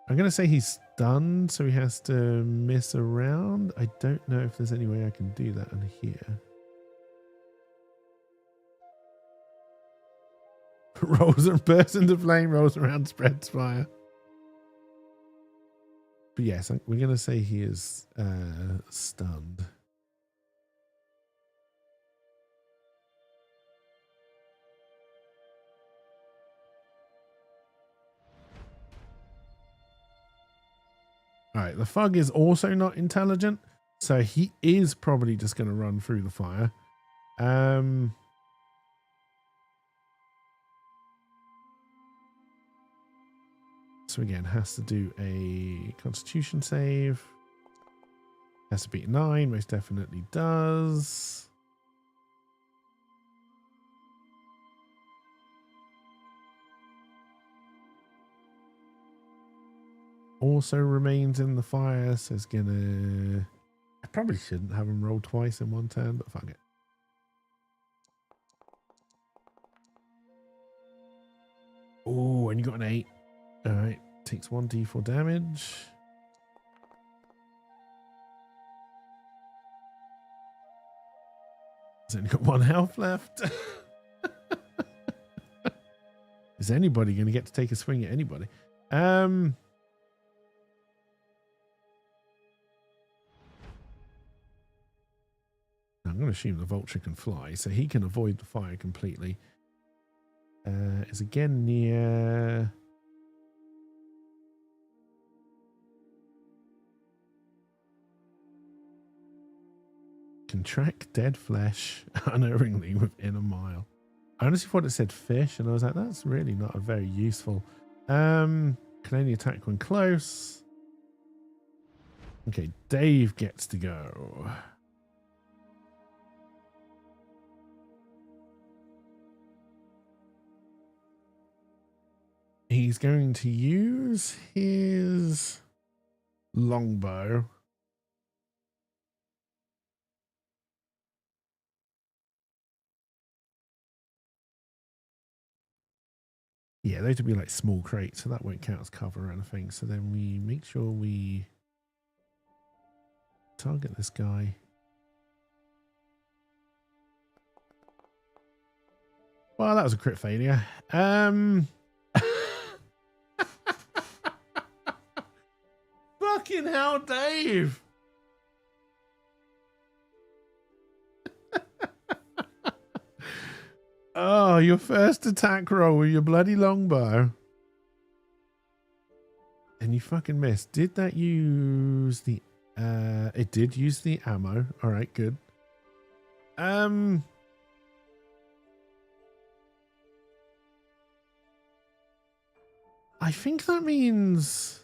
I'm going to say he's stunned, so he has to miss a round. I don't know if there's any way I can do that on here. rolls and bursts into flame, rolls around, spreads fire. But yes, we're going to say he is stunned. All right, the Fug is also not intelligent, so he is probably just going to run through the fire. So again, has to do a Constitution save. Has to beat 9, most definitely does. Also remains in the fire, so it's gonna... I probably shouldn't have him roll twice in one turn, but fuck it. Oh, and you got an 8. All right, takes 1d4 damage. He's only got 1 health left. Is anybody going to get to take a swing at anybody? I'm going to assume the vulture can fly, so he can avoid the fire completely. Is again near... Can track dead flesh unerringly within a mile. I honestly thought it said fish, and I was like, that's really not a very useful. Can only attack when close. Okay, Dave gets to go. He's going to use his longbow. Yeah, those would be like small crates, so that won't count as cover or anything. So then we make sure we target this guy. Well, that was a crit failure. Fucking hell, Dave! Oh, your first attack roll with your bloody longbow. And you fucking missed. Did that use the... it did use the ammo. Alright, good. I think that means...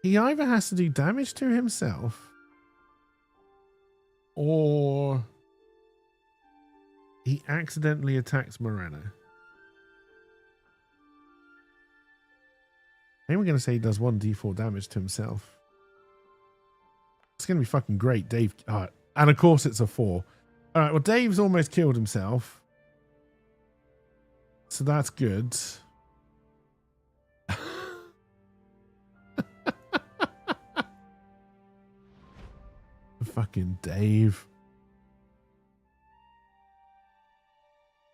he either has to do damage to himself... or... he accidentally attacks Morena. I think we're going to say he does 1d4 damage to himself. It's going to be fucking great. Dave... and of course it's a 4. Alright, well Dave's almost killed himself. So that's good. Fucking Dave.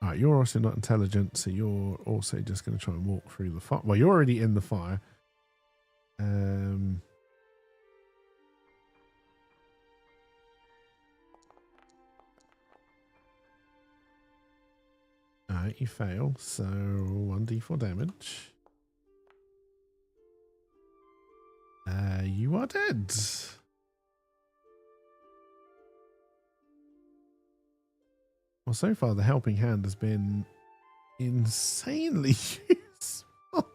Alright, you're also not intelligent, so you're also just going to try and walk through the fire. Well, you're already in the fire. Alright, you fail, so 1d4 damage. You are dead. Well, so far the helping hand has been insanely useful.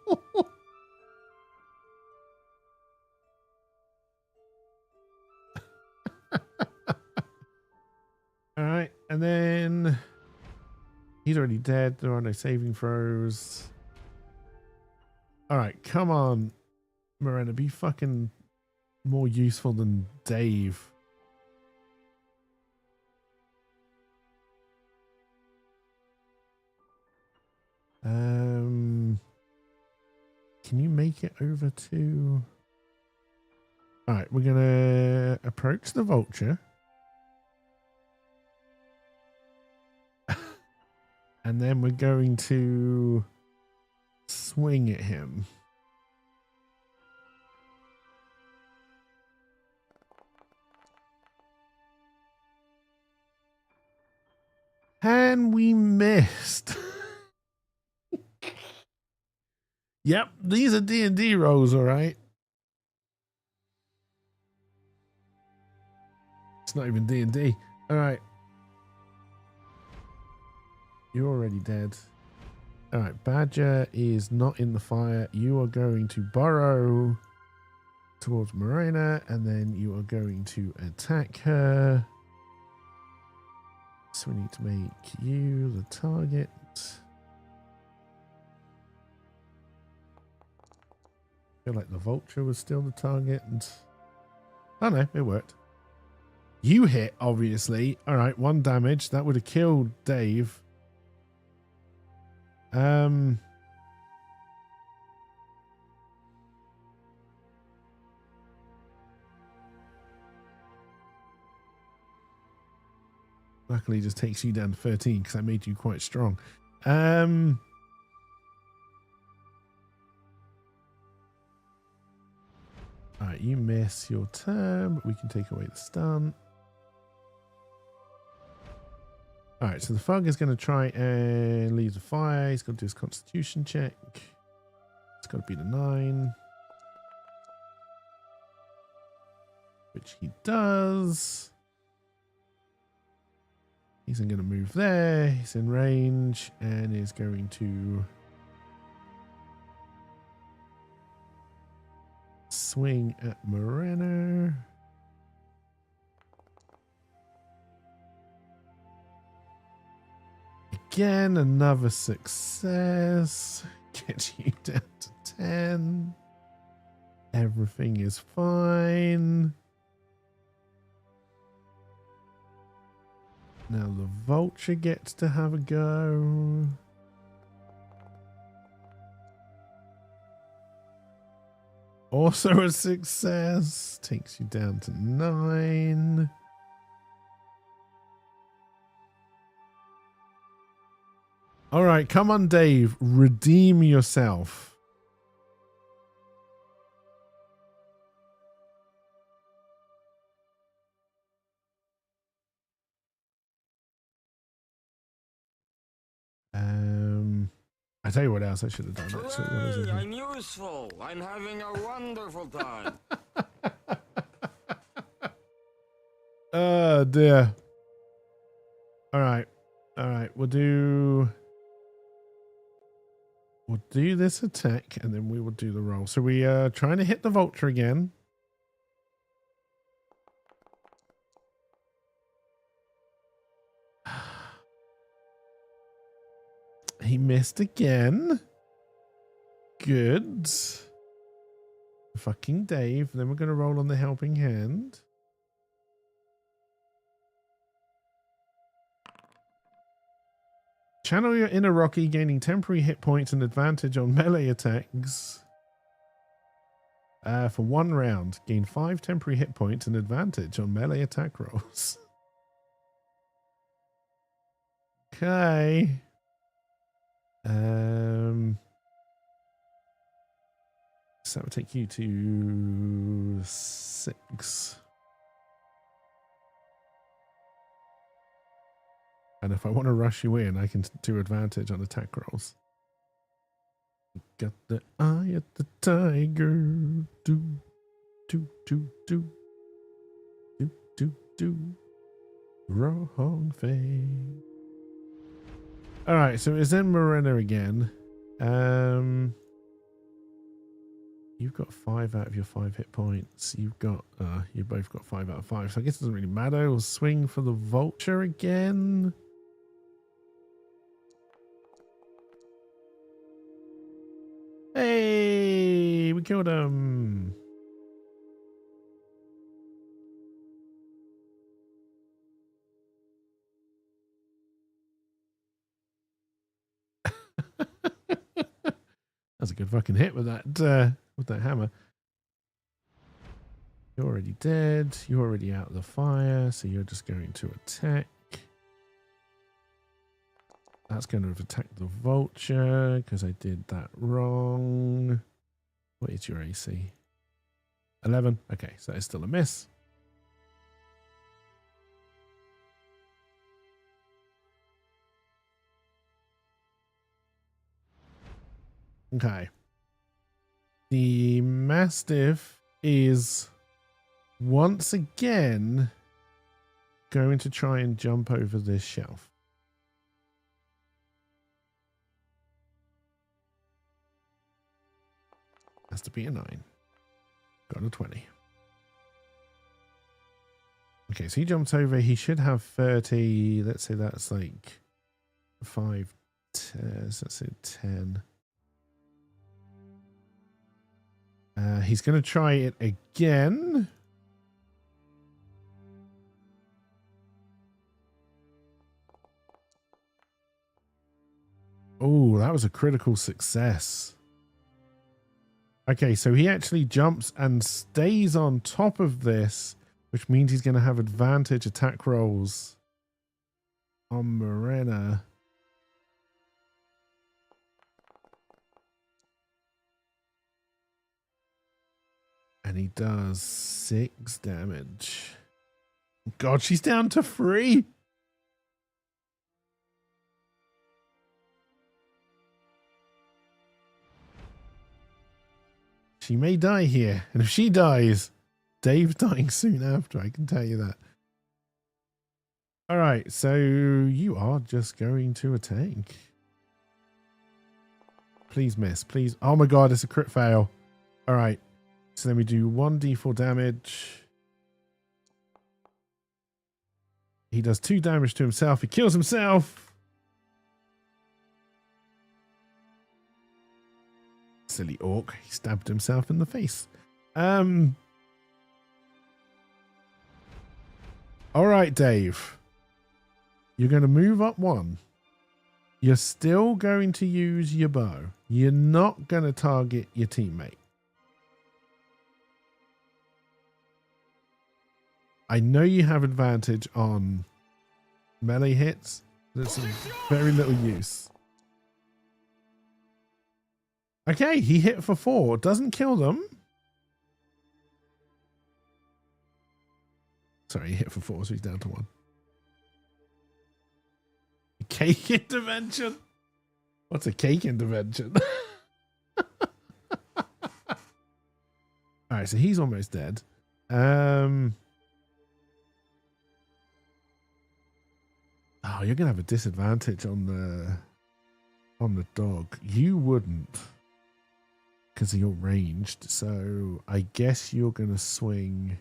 Alright, and then he's already dead. There are no saving throws. Alright, come on, Morena, be fucking more useful than Dave. Can you make it over to... Alright, we're gonna approach the vulture. And then we're going to swing at him. And we missed. Yep, these are D&D rolls, all right. It's not even D&D. All right. You're already dead. All right, Badger is not in the fire. You are going to burrow towards Morena, and then you are going to attack her. So we need to make you the target. I feel like the vulture was still the target. And oh no, it worked. You hit, obviously. All right, 1 damage. That would have killed Dave. Luckily, it just takes you down to 13 because I made you quite strong. All right, you miss your turn, but we can take away the stun. All right, so the Thug is going to try and leave the fire. He's got to do his constitution check. It's got to be the 9. Which he does. He's going to move there. He's in range and is going to swing at Moreno. Again, another success. Get you down to 10. Everything is fine. Now the vulture gets to have a go. Also a success. Takes you down to 9. All right, come on, Dave. Redeem yourself. I tell you what else I should have done. Actually, what is it? I'm useful. I'm having a wonderful time. Oh dear. All right. We'll do this attack and then we will do the roll. So we are trying to hit the vulture again. He missed again. Good. Fucking Dave. Then we're going to roll on the helping hand. Channel your inner Rocky, gaining temporary hit points and advantage on melee attacks. For 1 round, gain 5 temporary hit points and advantage on melee attack rolls. Okay. So that would take you to 6. And if I want to rush you in, I can do advantage on attack rolls. Got the eye of the tiger. Do, do, do, do. Do, do, do. Wrong thing. Alright, so it's in Morena again. You've got 5 out of your 5 hit points. You've got, you both got 5 out of 5. So I guess it doesn't really matter. We'll swing for the vulture again. Hey, we killed him. That's a good fucking hit with that hammer. You're already dead. You're already out of the fire, so you're just going to attack. That's going to have attacked the vulture because I did that wrong. What is your AC? 11. Okay, so it's still a miss. Okay. The Mastiff is once again going to try and jump over this shelf. Has to be a 9. Got a 20. Okay, so he jumps over. He should have 30. Let's say that's like 5, 10. So let's say 10. He's going to try it again. Oh, that was a critical success. Okay, so he actually jumps and stays on top of this, which means he's going to have advantage attack rolls on Morena. And he does 6 damage. God, she's down to 3. She may die here. And if she dies, Dave's dying soon after, I can tell you that. All right, so you are just going to attack. Please miss, please. Oh my God, it's a crit fail. All right, so then we do 1d4 damage. He does 2 damage to himself. He kills himself. Silly orc. He stabbed himself in the face. All right, Dave. You're going to move up 1. You're still going to use your bow. You're not going to target your teammate. I know you have advantage on melee hits. There's very little use. Okay, he hit for 4. Doesn't kill them. Sorry, he hit for 4, so he's down to 1. Cake intervention? What's a cake intervention? Alright, so he's almost dead. Oh, you're gonna have a disadvantage on the dog. You wouldn't, because you're ranged. So I guess you're gonna swing.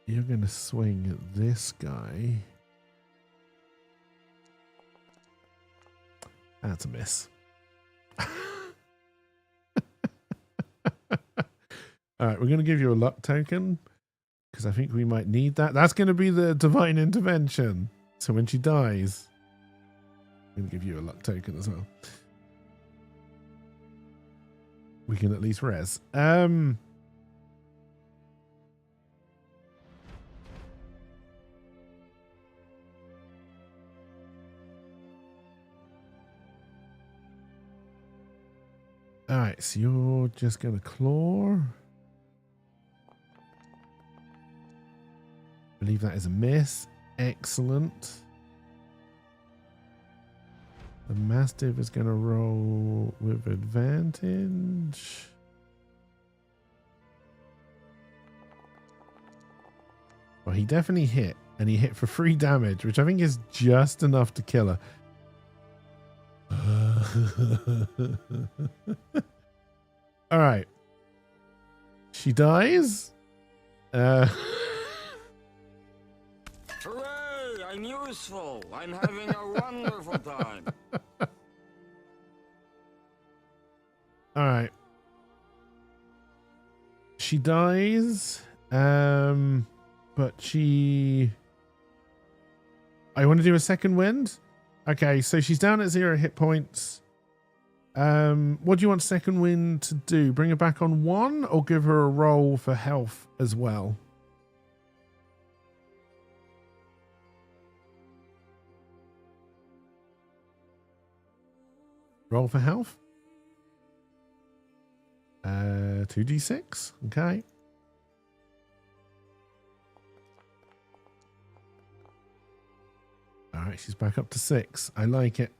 You're going to swing at this guy. That's a miss. All right, we're going to give you a luck token because I think we might need that. That's going to be the divine intervention. So when she dies, I'm going to give you a luck token as well. We can at least res. All right, so you're just going to claw. I believe that is a miss. Excellent. The Mastiff is going to roll with advantage. Well, he definitely hit, and he hit for 3 damage, which I think is just enough to kill her. All right. She dies. Hooray! I'm useful. I'm having a wonderful time. All right. She dies. But she... I want to do a second wind. Okay, so she's down at 0 hit points. What do you want Second Wind to do? Bring her back on 1 or give her a roll for health as well? Roll for health. 2d6. Okay. All right, she's back up to 6. I like it.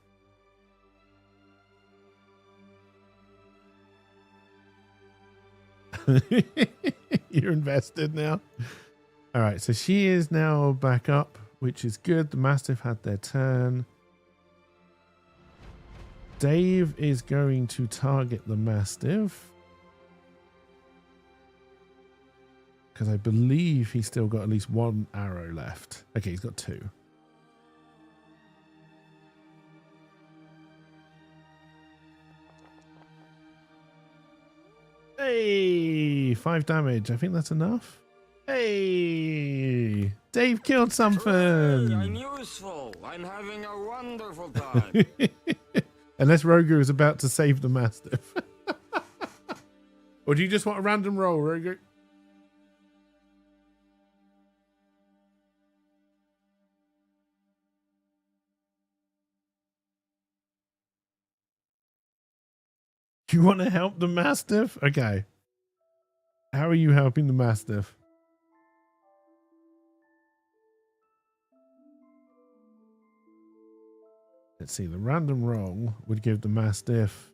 You're invested now. All right, so she is now back up, which is good. The Mastiff had their turn. Dave is going to target the Mastiff, because I believe he's still got at least 1 arrow left. Okay, he's got 2. Hey, 5 damage. I think that's enough. Hey, Dave killed something. Hey, I'm useful. I'm having a wonderful time. Unless Rogu is about to save the Mastiff. Or do you just want a random roll, Rogu? You want to help the Mastiff? Okay. How are you helping the Mastiff? Let's see. The random roll would give the Mastiff.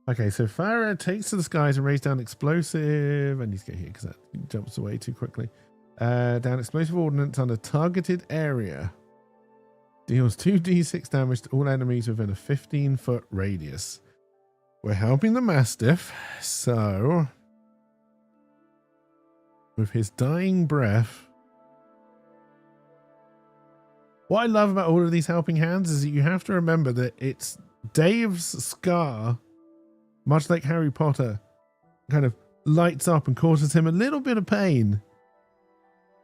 Okay, so Farah takes to the skies and raise down explosive. I need to get here because that jumps away too quickly. Down explosive ordnance on a targeted area. Deals 2d6 damage to all enemies within a 15-foot radius. We're helping the Mastiff, so with his dying breath. What I love about all of these helping hands is that you have to remember that it's Dave's scar, much like Harry Potter, kind of lights up and causes him a little bit of pain.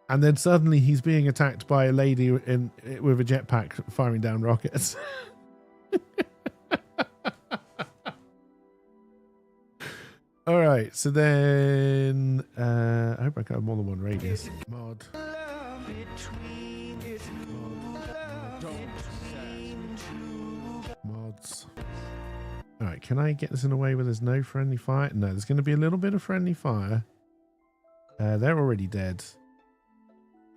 And then suddenly he's being attacked by a lady with a jetpack firing down rockets. All right, so then I hope I got more than one radius. Mod. Mods. All right, can I get this in a way where there's no friendly fire? No, there's going to be a little bit of friendly fire. They're already dead.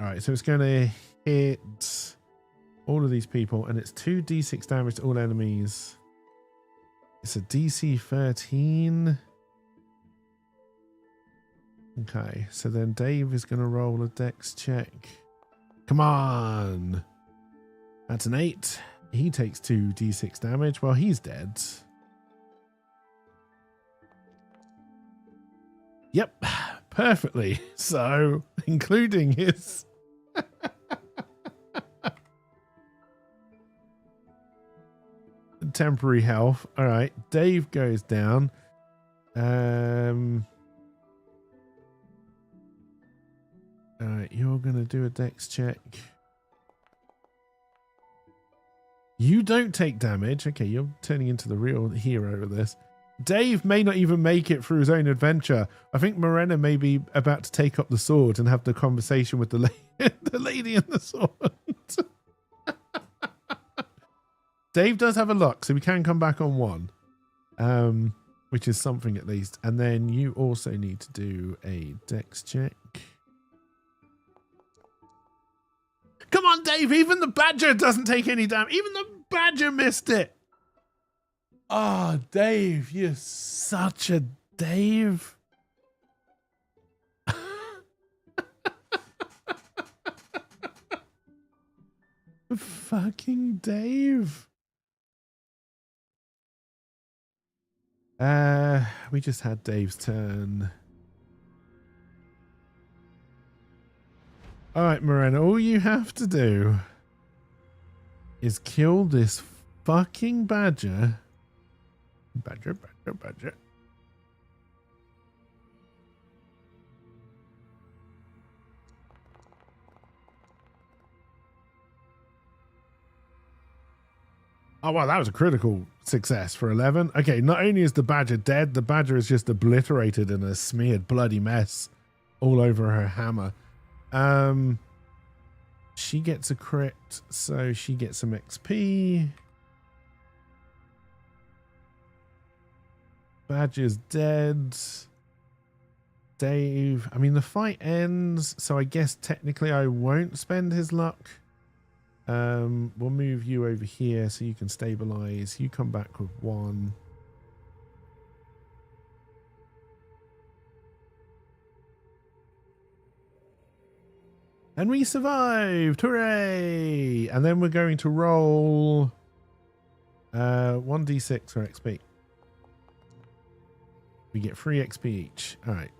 All right, so it's going to hit all of these people, and it's 2d6 damage to all enemies. It's a DC 13. Okay, so then Dave is going to roll a dex check. Come on. That's an 8. He takes 2d6 damage. Well, he's dead. Yep, perfectly. So, including his... temporary health. All right, Dave goes down. All right, you're going to do a dex check. You don't take damage. Okay, you're turning into the real hero of this. Dave may not even make it through his own adventure. I think Morena may be about to take up the sword and have the conversation with the lady in the sword. Dave does have a luck, so we can come back on 1, which is something at least. And then you also need to do a dex check. Come on, Dave. Even the badger doesn't take any damage. Even the badger missed it. Oh, Dave, you're such a Dave. Fucking Dave. We just had Dave's turn. All right, Morena, all you have to do is kill this fucking badger. Badger. Oh, wow, that was a critical success for 11. Okay, not only is the badger dead, the badger is just obliterated in a smeared bloody mess all over her hammer. She gets a crit, so she gets some XP. Badger's dead. Dave, I mean, the fight ends, so I guess technically I won't spend his luck. We'll move you over here so you can stabilize. You come back with 1. And we survived! Hooray! And then we're going to roll 1d6 for XP. We get 3 XP each. All right.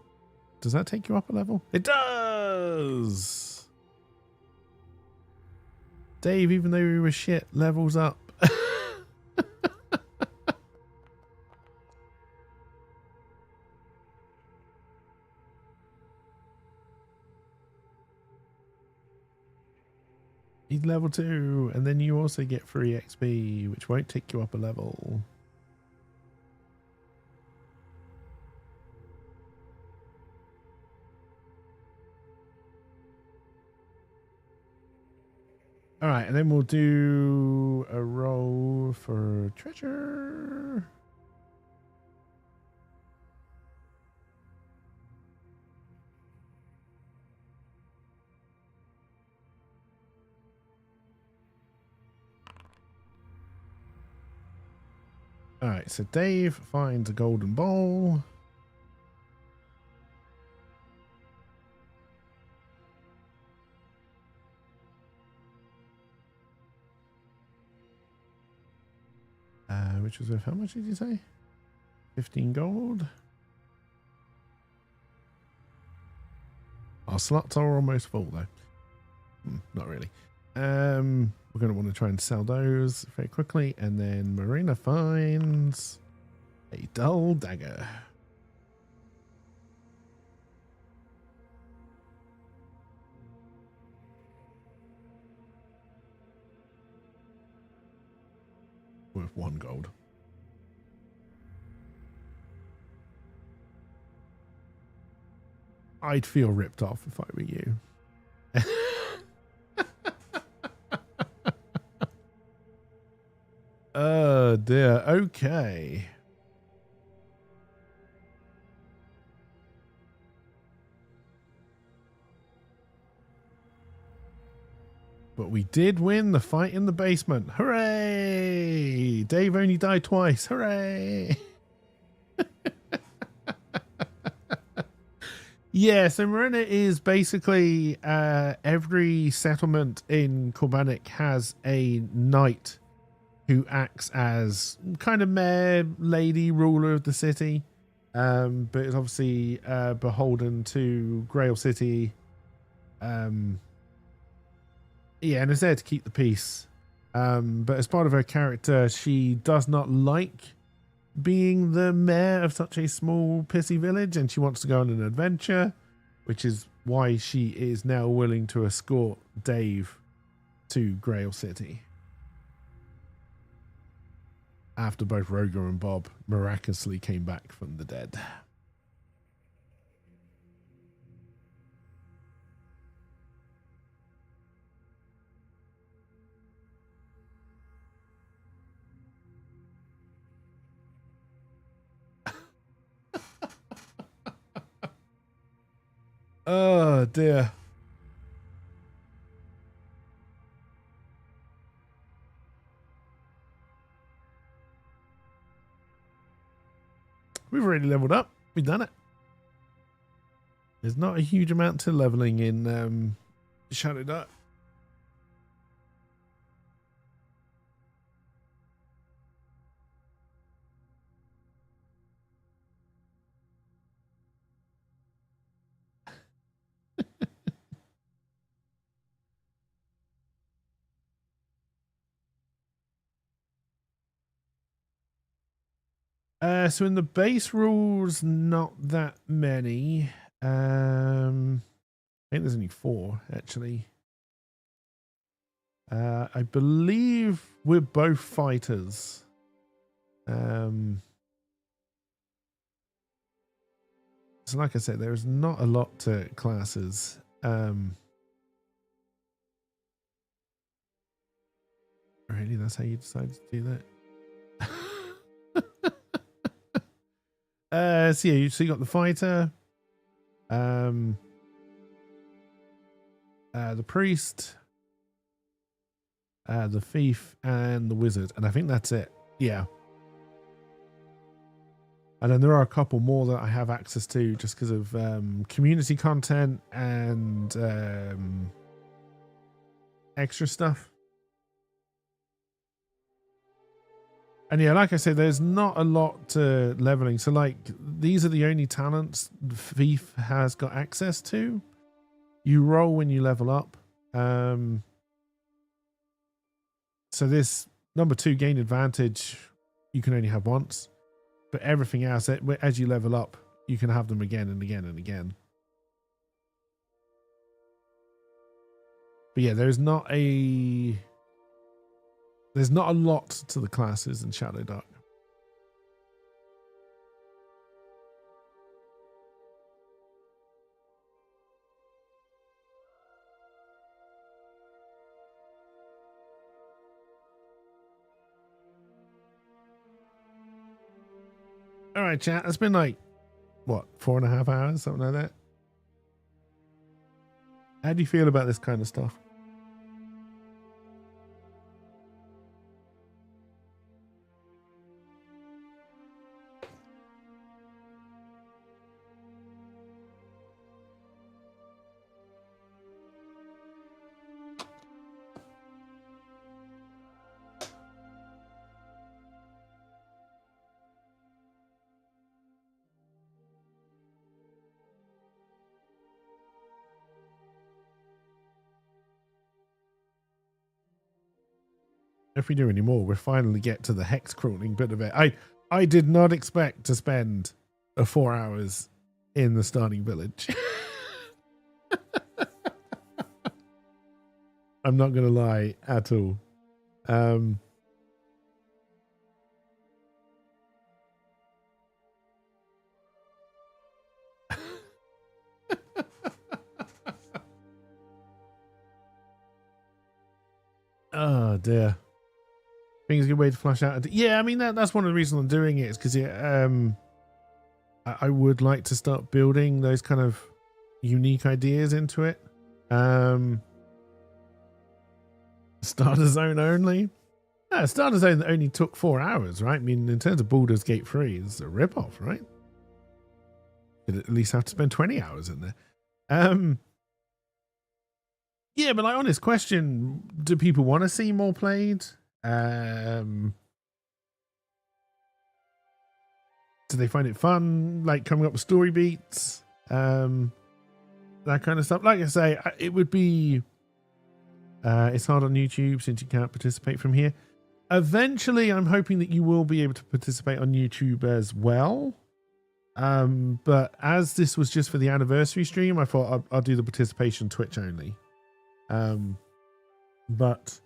Does that take you up a level? It does! Dave, even though we were shit, levels up. He's level 2, and then you also get 3 XP, which won't take you up a level. All right, and then we'll do a roll for treasure. All right, so Dave finds a golden bowl. Which was worth, how much did you say? 15 gold. Our slots are almost full though. Not really. We're going to want to try and sell those very quickly. And then Marina finds a dull dagger. Worth 1 gold. I'd feel ripped off if I were you. Oh dear. Okay. But we did win the fight in the basement. Hooray! Dave only died twice. Hooray! Yeah, so Marina is basically every settlement in Korbanik has a knight who acts as kind of mayor, lady, ruler of the city, but is obviously beholden to Grail City. Yeah, and is there to keep the peace. But as part of her character, she does not like being the mayor of such a small pissy village, and she wants to go on an adventure, which is why she is now willing to escort Dave to Grail City after both Roger and Bob miraculously came back from the dead. Oh dear. We've already leveled up. We've done it. There's not a huge amount to leveling in Shadowdark. So in the base rules, not that many. I think there's only 4 actually. I believe we're both fighters. So like I said, there's not a lot to classes. Really, that's how you decided to do that? So yeah, so you got the fighter, the priest, the thief, and the wizard, and I think that's it. Yeah. And then there are a couple more that I have access to just because of community content and extra stuff. And yeah, like I said, there's not a lot to leveling. So like, these are the only talents the thief has got access to. You roll when you level up. So this number 2 gain advantage, you can only have once. But everything else, as you level up, you can have them again and again and again. But yeah, there's not a lot to the classes in Shadowdark. All right, chat. It's been like, what, 4.5 hours, something like that. How do you feel about this kind of stuff? If we do any more, we'll finally get to the hex crawling bit of it. I did not expect to spend 4 hours in the starting village. I'm not going to lie at all. Oh dear. I think it's a good way to flush out. Yeah, I mean that's one of the reasons I'm doing it is because I would like to start building those kind of unique ideas into it. Starter zone only. Yeah, starter zone only took 4 hours, right? I mean, in terms of Baldur's Gate 3, it's a rip-off, right? You'd at least have to spend 20 hours in there. Yeah, but like, honest question, do people want to see more played? Do they find it fun, like coming up with story beats, that kind of stuff? Like I say, it would be it's hard on YouTube since you can't participate from here. Eventually I'm hoping that you will be able to participate on YouTube as well, but as this was just for the anniversary stream, I thought I'll do the participation Twitch only. But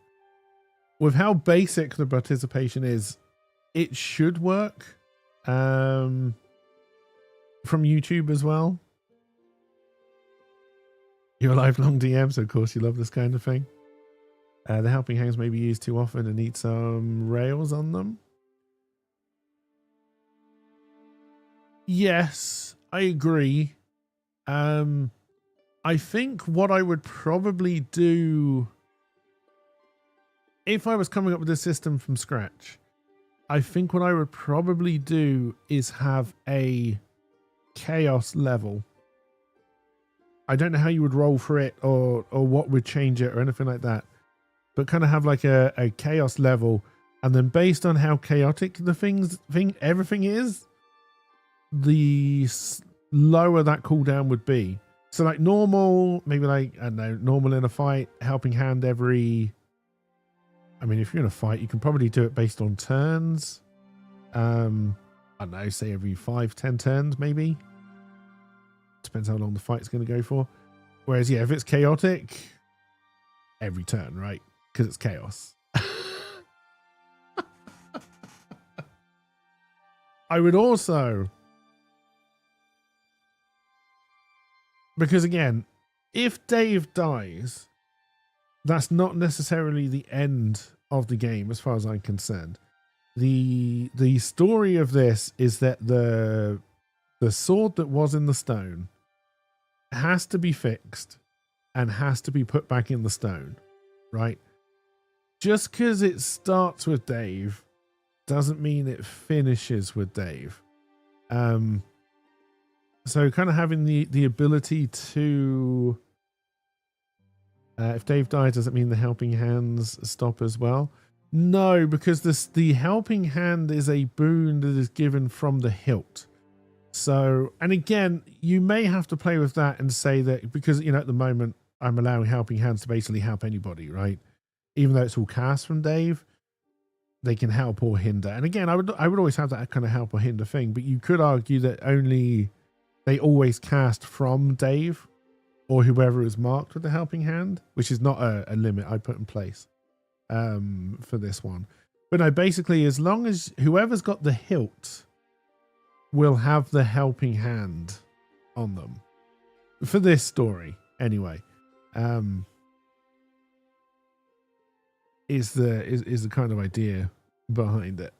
with how basic the participation is, it should work from YouTube as well. You're a lifelong DM, so of course you love this kind of thing. The helping hands may be used too often and need some rails on them. Yes, I agree. I think what I would probably do if I was coming up with a system from scratch, I think what I would probably do is have a chaos level. I don't know how you would roll for it or what would change it or anything like that, but kind of have like a chaos level, and then based on how chaotic the everything is, the lower that cooldown would be. So like normal, maybe like, I don't know, normal in a fight, helping hand every, I mean, if you're in a fight, you can probably do it based on turns. I don't know, say every 5-10 turns, maybe. Depends how long the fight's going to go for. Whereas, yeah, if it's chaotic, every turn, right? because it's chaos. I would also, because again, if Dave dies, that's not necessarily the end of the game as far as I'm concerned. The story of this is that the sword that was in the stone has to be fixed and has to be put back in the stone, right? Just because it starts with Dave doesn't mean it finishes with Dave. So kind of having the ability to, if Dave dies, does it mean the helping hands stop as well? No, because the helping hand is a boon that is given from the hilt. So, and again, you may have to play with that and say that because, at the moment I'm allowing helping hands to basically help anybody, right? Even though it's all cast from Dave, they can help or hinder. And again, I would always have that kind of help or hinder thing, but you could argue that only they always cast from Dave or whoever is marked with the helping hand, which is not a limit I put in place for this one. But no, basically, as long as whoever's got the hilt will have the helping hand on them for this story anyway. Is the kind of idea behind it.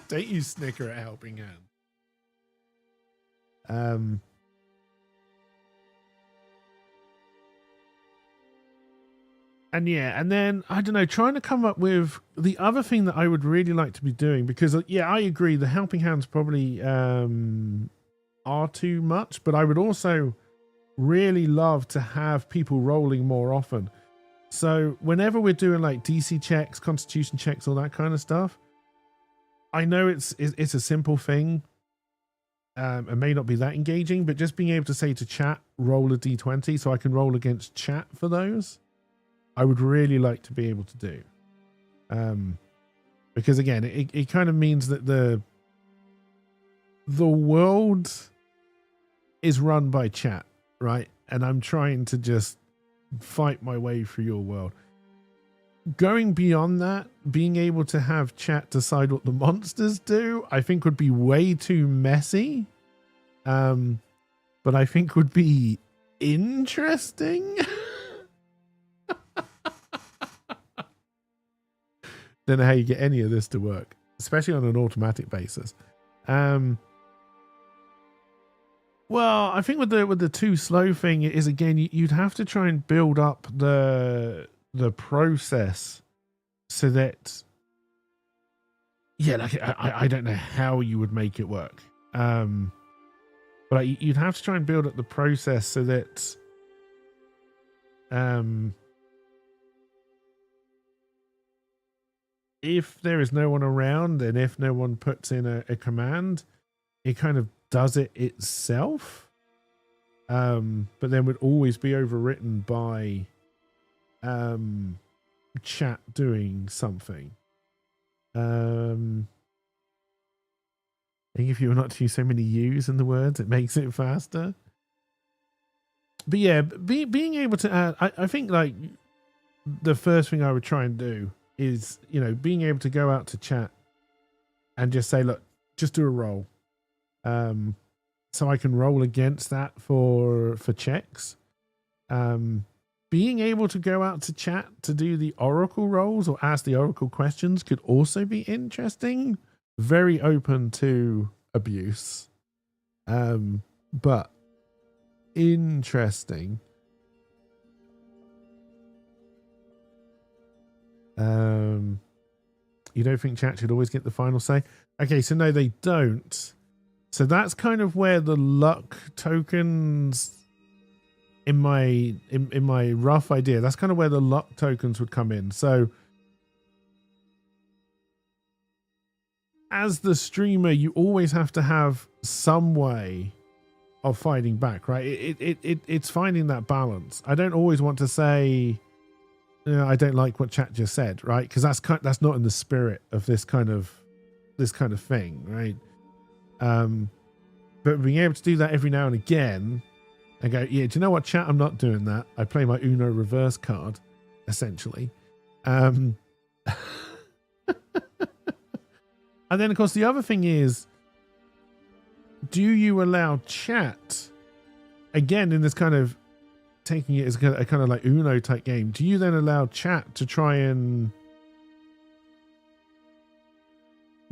Don't you snicker at helping hand. And yeah, and then I don't know, trying to come up with the other thing that I would really like to be doing, because yeah, I agree the helping hands probably are too much, but I would also really love to have people rolling more often. So whenever we're doing like DC checks, constitution checks, all that kind of stuff, I know it's a simple thing. It may not be that engaging, but just being able to say to chat, roll a d20 so I can roll against chat for those, I would really like to be able to do. Because again, it kind of means that the world is run by chat, right? And I'm trying to just fight my way through your world. Going beyond that, being able to have chat decide what the monsters do, I think would be way too messy. But I think would be interesting. Don't know how you get any of this to work, especially on an automatic basis. Well, I think with the too slow thing is, again, you'd have to try and build up the process so that, yeah, like I don't know how you would make it work. But you'd have to try and build up the process so that if there is no one around and if no one puts in a command, it kind of does it itself. But then would always be overwritten by chat doing something. I think if you were not to use so many U's in the words, it makes it faster. But yeah, being able to add, I think like the first thing I would try and do is, being able to go out to chat and just say, look, just do a roll. So I can roll against that for checks. Being able to go out to chat to do the oracle rolls or ask the oracle questions could also be interesting. Very open to abuse. But interesting. You don't think chat should always get the final say? Okay, so no, they don't. So that's kind of where the luck tokens, in my rough idea, that's kind of where the luck tokens would come in. So as the streamer, you always have to have some way of fighting back, right? It's finding that balance. I don't always want to say, I don't like what chat just said, right? Because that's not in the spirit of this kind of thing, right? But being able to do that every now and again and go, yeah, do you know what, chat? I'm not doing that. I play my Uno reverse card essentially. And then, of course, the other thing is, do you allow chat, again, in this kind of taking it as a kind of like Uno type game, do you then allow chat to try and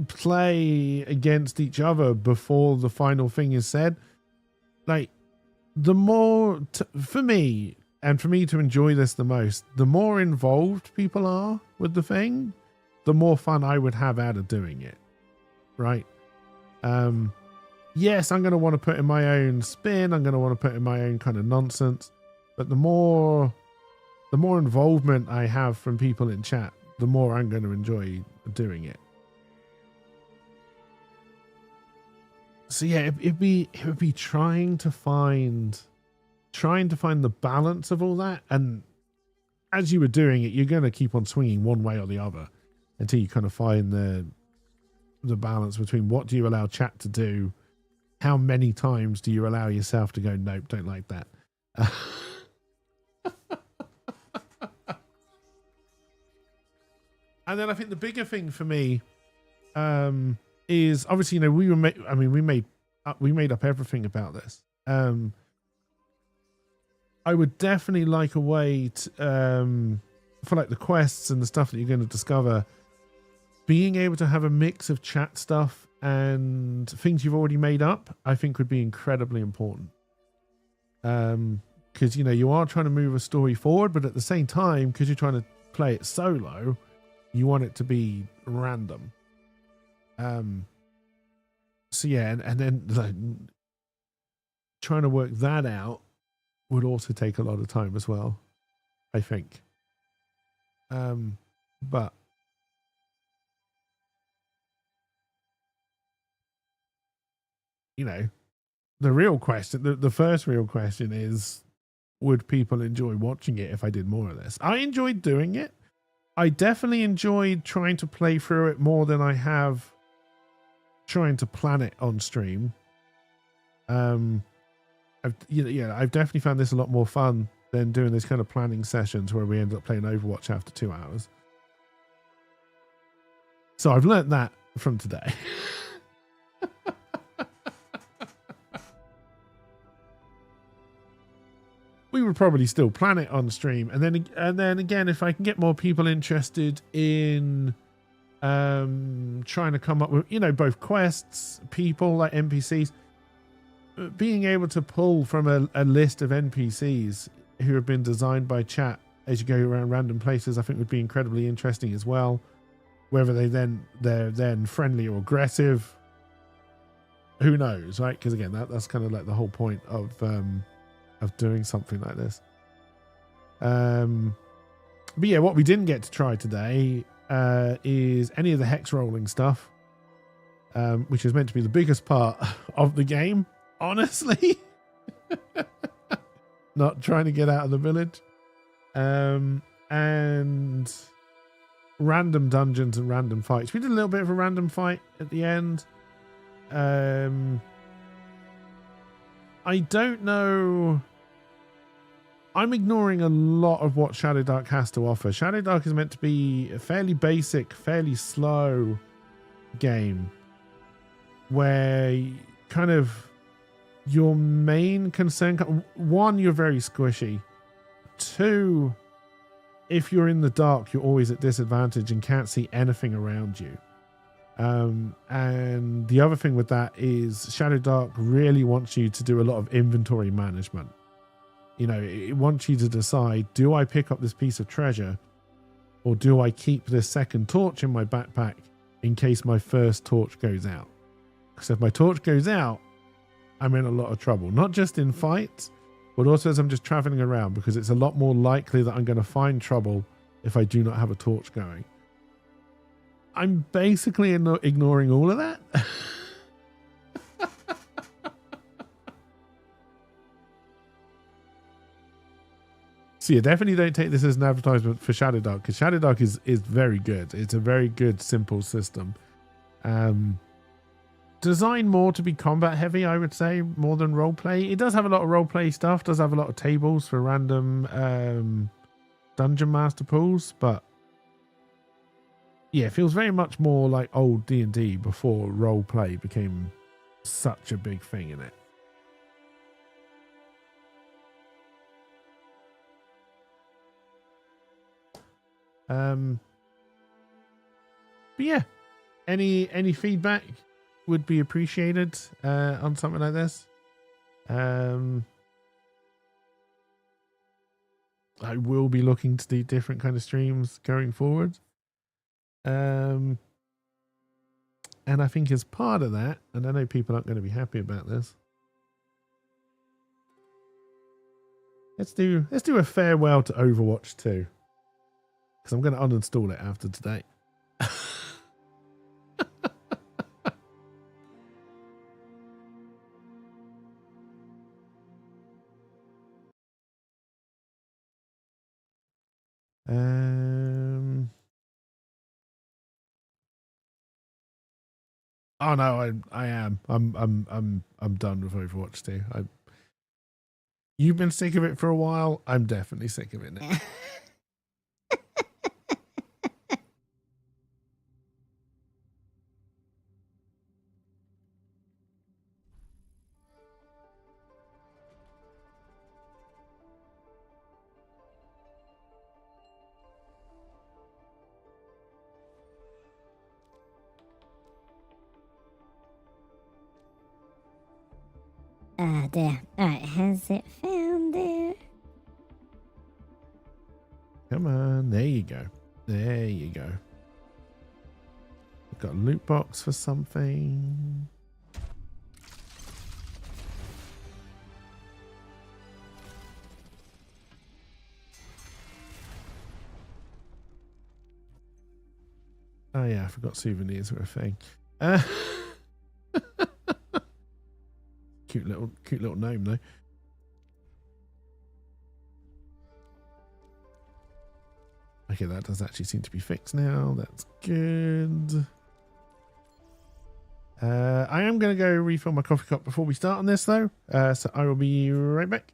play against each other before the final thing is said? Like, the more, for me, and for me to enjoy this the most, the more involved people are with the thing, the more fun I would have out of doing it. Right? Yes, I'm going to want to put in my own spin. I'm going to want to put in my own kind of nonsense. But the more involvement I have from people in chat, the more I'm going to enjoy doing it. So yeah, it would be trying to find the balance of all that. And as you were doing it, you're going to keep on swinging one way or the other until you kind of find the balance between what do you allow chat to do, how many times do you allow yourself to go, nope, don't like that. And then I think the bigger thing for me is obviously, you know, we made up everything about this. I would definitely like a way to, for like the quests and the stuff that you're going to discover, being able to have a mix of chat stuff and things you've already made up, I think would be incredibly important. Because, you know, you are trying to move a story forward, but at the same time, because you're trying to play it solo, you want it to be random. So yeah, and then like, trying to work that out would also take a lot of time as well, I think. But you know, the real question, the first real question is, would people enjoy watching it if I did more of this? I enjoyed doing it. I definitely enjoyed trying to play through it more than I have trying to plan it on stream. I've definitely found this a lot more fun than doing this kind of planning sessions where we end up playing Overwatch after 2 hours. So I've learnt that from today. We would probably still plan it on stream, and then again, if I can get more people interested in trying to come up with, you know, both quests, people like NPCs, being able to pull from a list of NPCs who have been designed by chat as you go around random places, I think would be incredibly interesting as well. Whether they're then friendly or aggressive, who knows, right? Because again, that's kind of like the whole point of doing something like this. But yeah, what we didn't get to try today is any of the hex rolling stuff, which is meant to be the biggest part of the game, honestly. Not trying to get out of the village. And random dungeons and random fights. We did a little bit of a random fight at the end. I don't know. I'm ignoring a lot of what Shadowdark has to offer. Shadowdark is meant to be a fairly basic, fairly slow game where kind of your main concern, one, you're very squishy. Two, if you're in the dark, you're always at disadvantage and can't see anything around you. And the other thing with that is Shadowdark really wants you to do a lot of inventory management. You know, it wants you to decide, do I pick up this piece of treasure or do I keep this second torch in my backpack in case my first torch goes out? Because if my torch goes out, I'm in a lot of trouble, not just in fights, but also as I'm just traveling around, because it's a lot more likely that I'm going to find trouble if I do not have a torch going. I'm basically ignoring all of that. So yeah, definitely don't take this as an advertisement for Shadowdark, because Shadowdark is very good. It's a very good, simple system. Designed more to be combat heavy, I would say, more than roleplay. It does have a lot of roleplay stuff, does have a lot of tables for random dungeon master pools, but yeah, it feels very much more like old D&D before role play became such a big thing in it. But yeah, any feedback would be appreciated on something like this. I will be looking to do different kind of streams going forward. And I think as part of that, and I know people aren't going to be happy about this, let's do a farewell to Overwatch 2. Because I'm going to uninstall it after today. Oh no, I am. I'm done with Overwatch 2. You've been sick of it for a while. I'm definitely sick of it now. Ah, there. Alright, has it found it? Come on, there you go. There you go. We've got a loot box for something. Oh yeah, I forgot souvenirs were a thing. Cute little gnome though. Okay, that does actually seem to be fixed now. That's good. I am going to go refill my coffee cup before we start on this though. So I will be right back.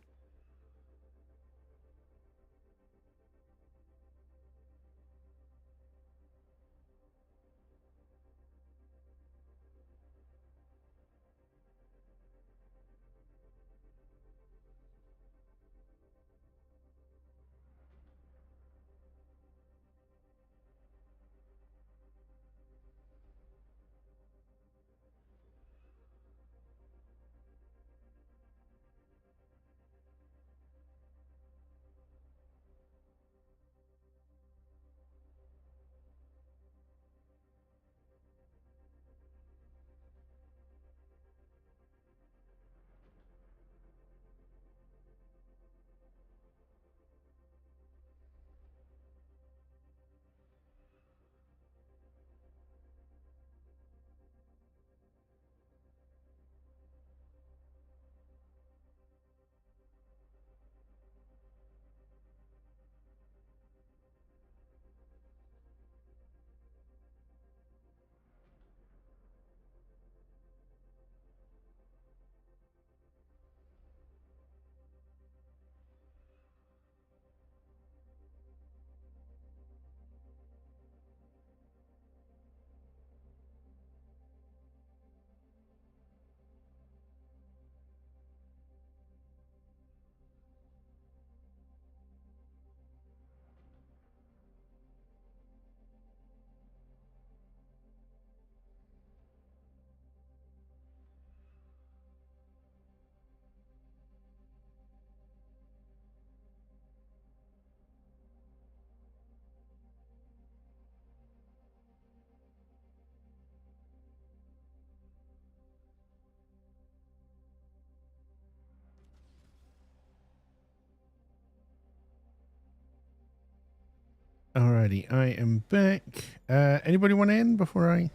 Alrighty, I am back. Anybody want in before I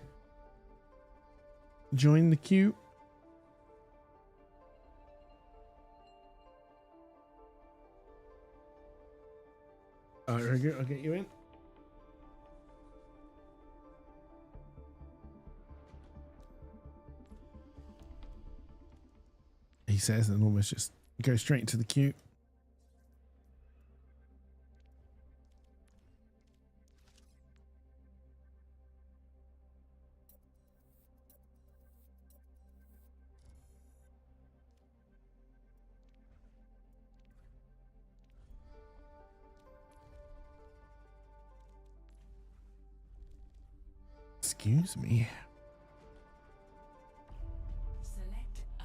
join the queue? Alright, very good. I'll get you in. He says, and almost just go straight into the queue. Excuse me. Select a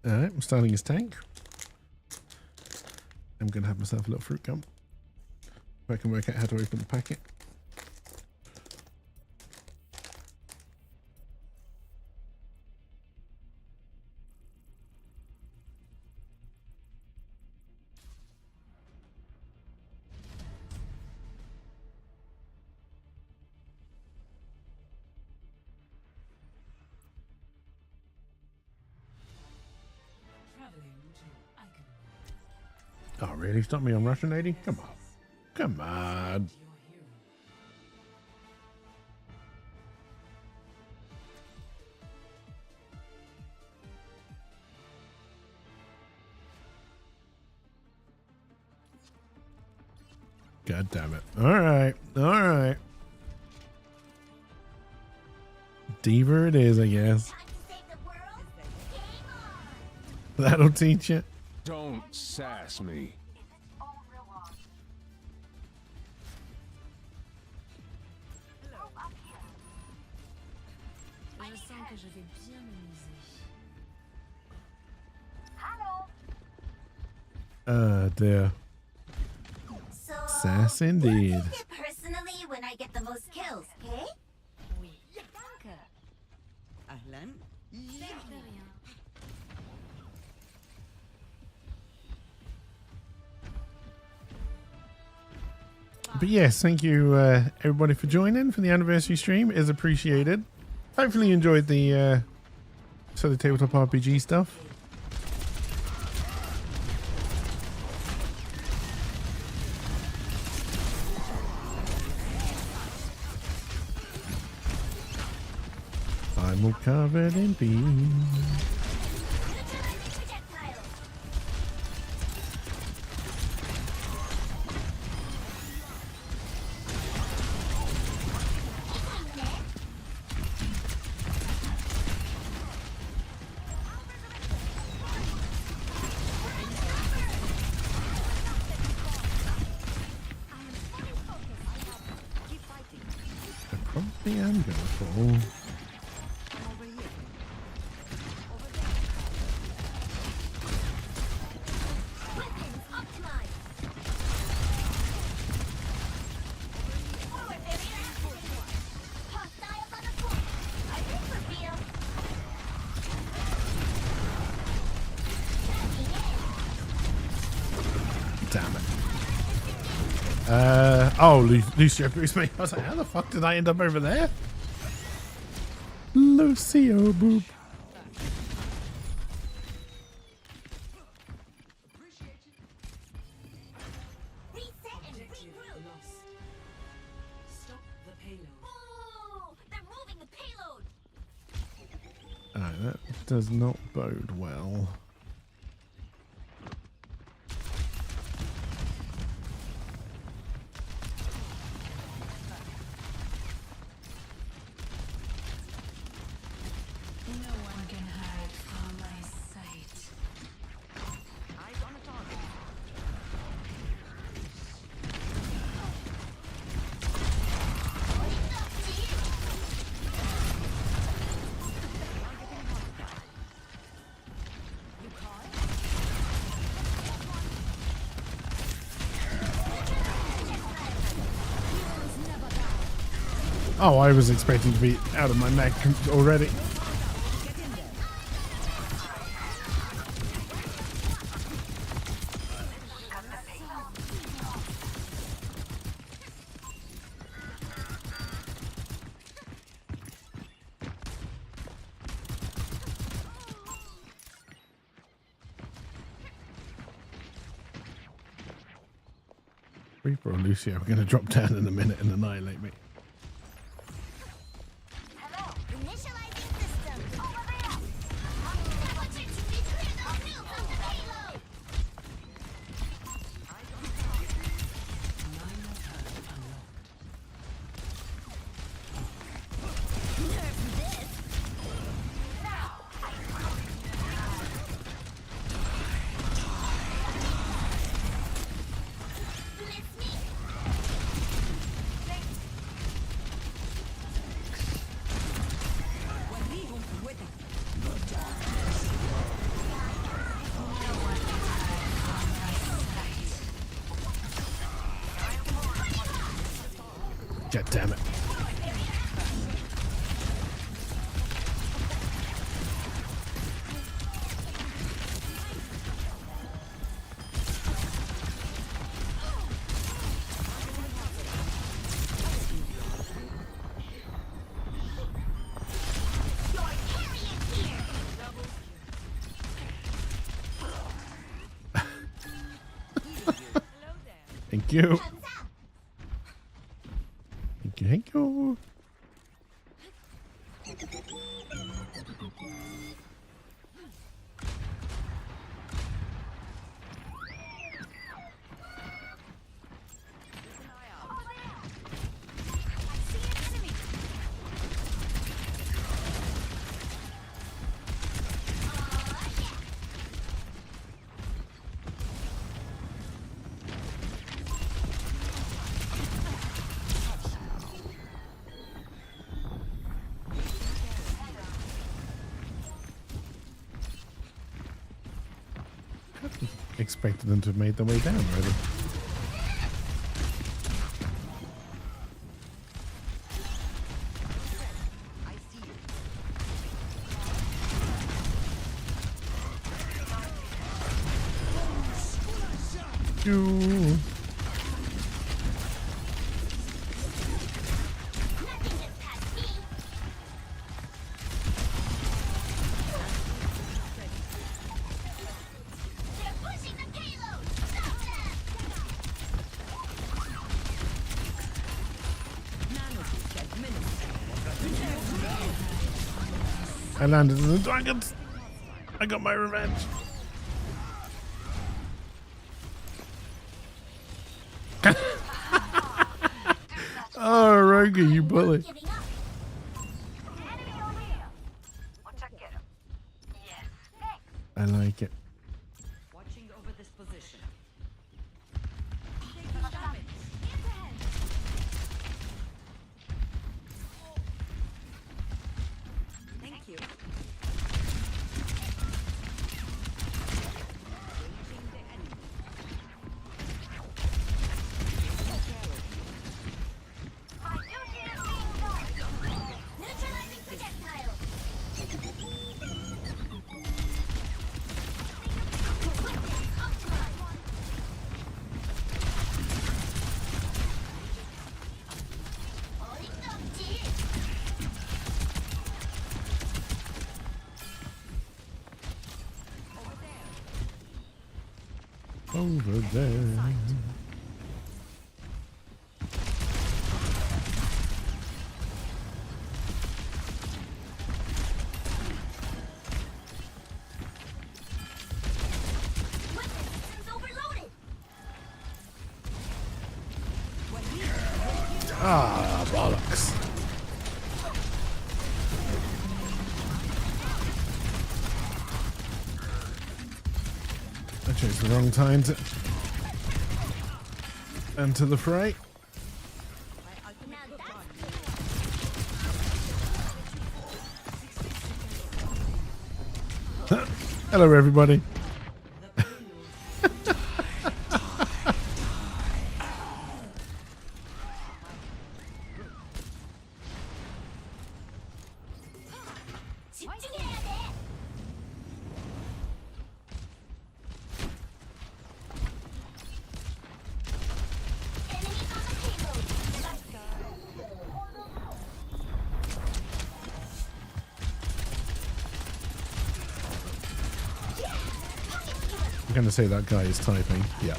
map. Alright, I'm starting his tank. I'm gonna have myself a little fruit gum. If I can work out how to open the packet. Oh, really? Stop me on Russian, lady? Come on. Come on. God damn it. All right. All right. Diva it is, I guess. That'll teach you. Don't sass me. Je sens que je vais bien m'amuser. Dear. So, Sass indeed. we'll take it personally when I get the most kills, okay? Oui. Danke. Ahlan. De rien. But yes, thank you everybody for joining for the anniversary stream. It is appreciated. Hopefully you enjoyed the sort of tabletop RPG stuff. I'm all covered in beans. I probably am gonna fall. Damn it. Oh, Lucio boost me. I was like, how the fuck did I end up over there? Lucio boop. Reset and Objective regroup. lost. Stop the payload. Ooh, they're moving the payload. Alright, that does not bode well. No one can hide from my sight. Eyes on the target. Oh, I was expecting to be out of my mech already. Reaper or Lucio are going to drop down in a minute and annihilate me. Hello, initializing system. Over there. Watch it. Be clear the field from the payload. Nerf this. Blitz me. God damn it. Thank you. Thank you, thank you. Expected them to have made their way down, really. You. I landed in the dragons. I got my revenge. Oh, Roger, you bully. I like it. Watching over this position. Thank you. Neutralizing projectile. Over there. Ah, bollocks. I chose the wrong time to enter the fray. Hello, everybody. I'm going to say that guy is typing. Yeah.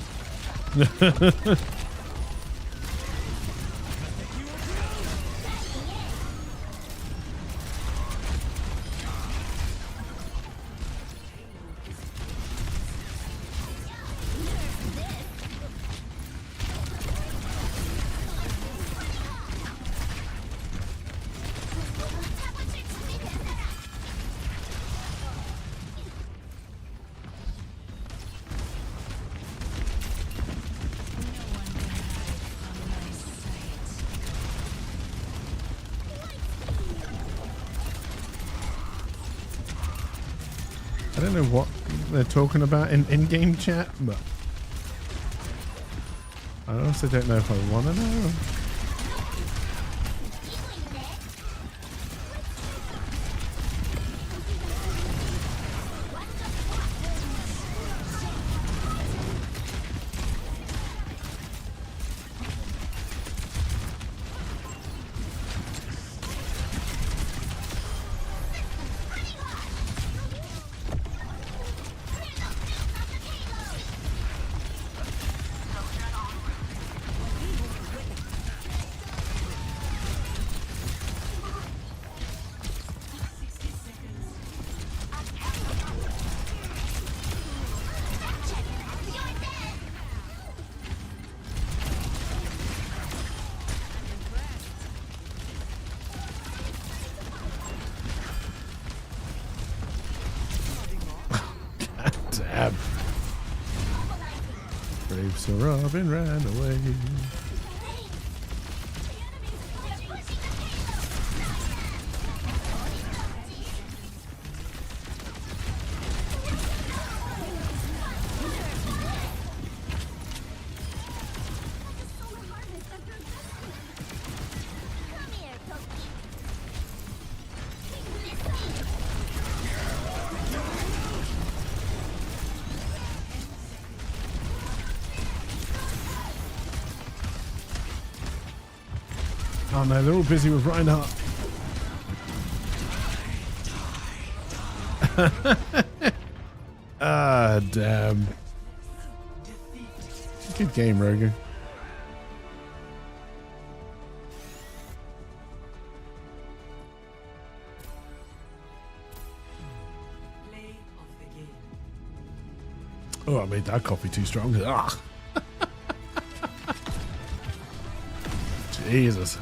I don't know what they're talking about in in-game chat, but I also don't know if I want to know. Damn. Brave Sir Robin ran away. Oh no, they're all busy with Reinhardt. Ah, damn. Good game, Roger. Oh, I made that coffee too strong. Ah. Jesus.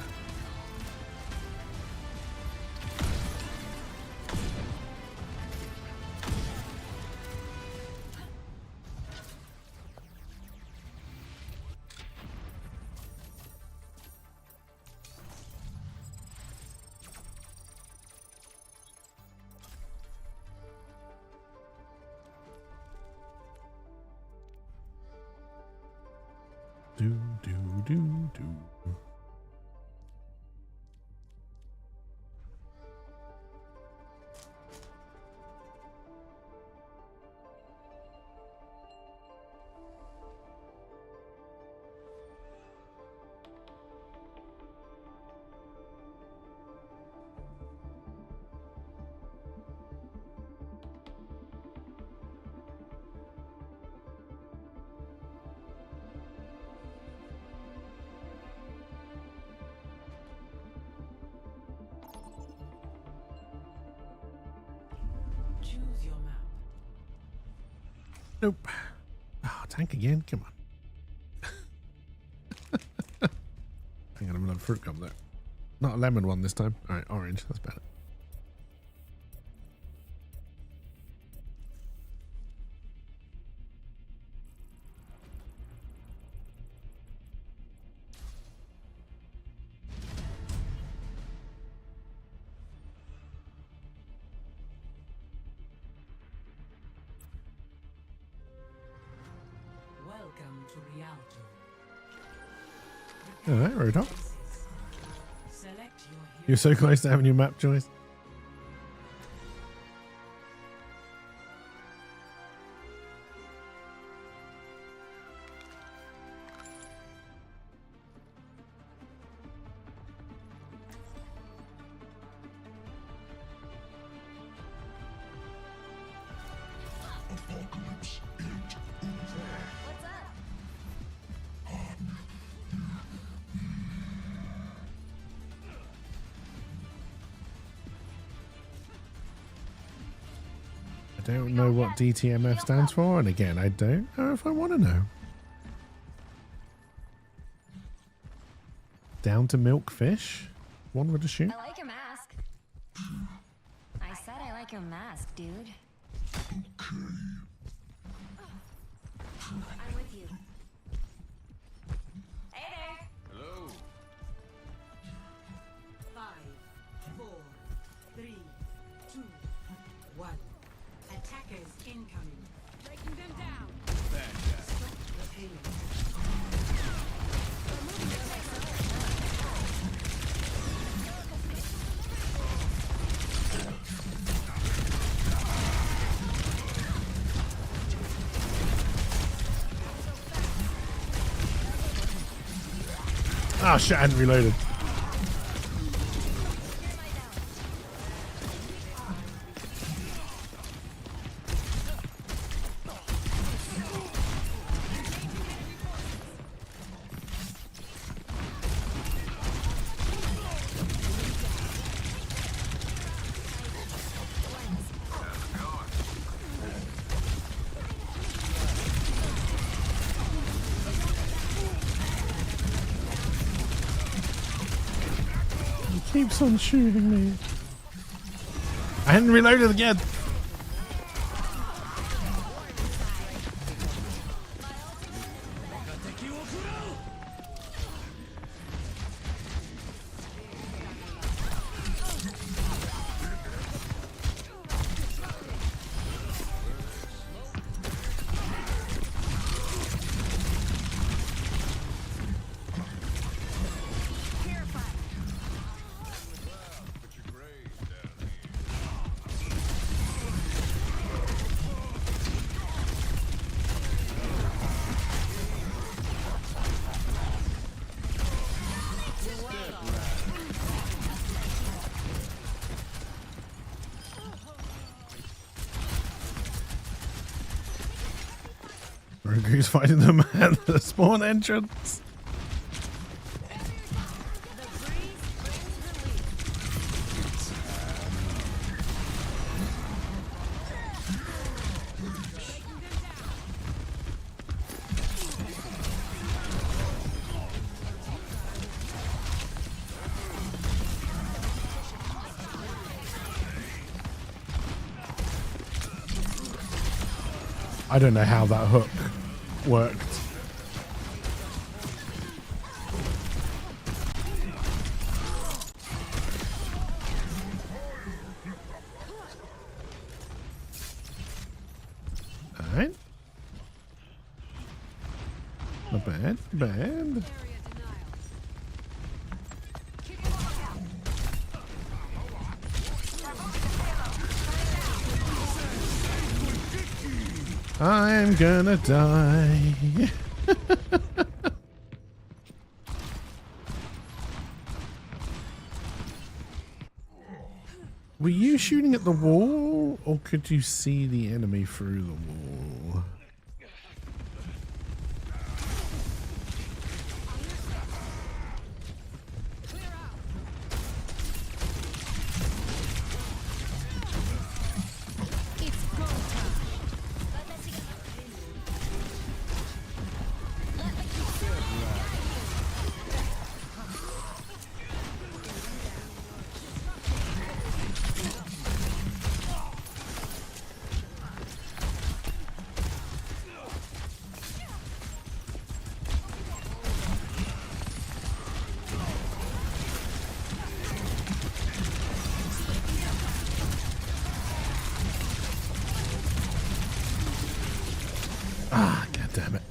Do. Nope. Oh, tank again? Come on. Hang on, I'm gonna have a fruit gum there. Not a lemon one this time. Alright, orange. That's better. Alright, right up. You're so close to having your map choice. I don't know what DTMF stands for, and again, I don't know if I want to know. Down to milk fish? One would assume. I like your mask. I said I like your mask, dude. I'm with you. Hey there. Hello. 5, 4, 3, 2, 1. Attackers incoming. Breaking them down. Stop the payload. Ah, shit, I hadn't reloaded. Keeps on shooting me. I hadn't reloaded again. Rogue's fighting them at the spawn entrance. I don't know how that hook worked. Alright. Not bad, bad. I'm gonna die. Were you shooting at the wall, or could you see the enemy through the wall? Ah, god damn it.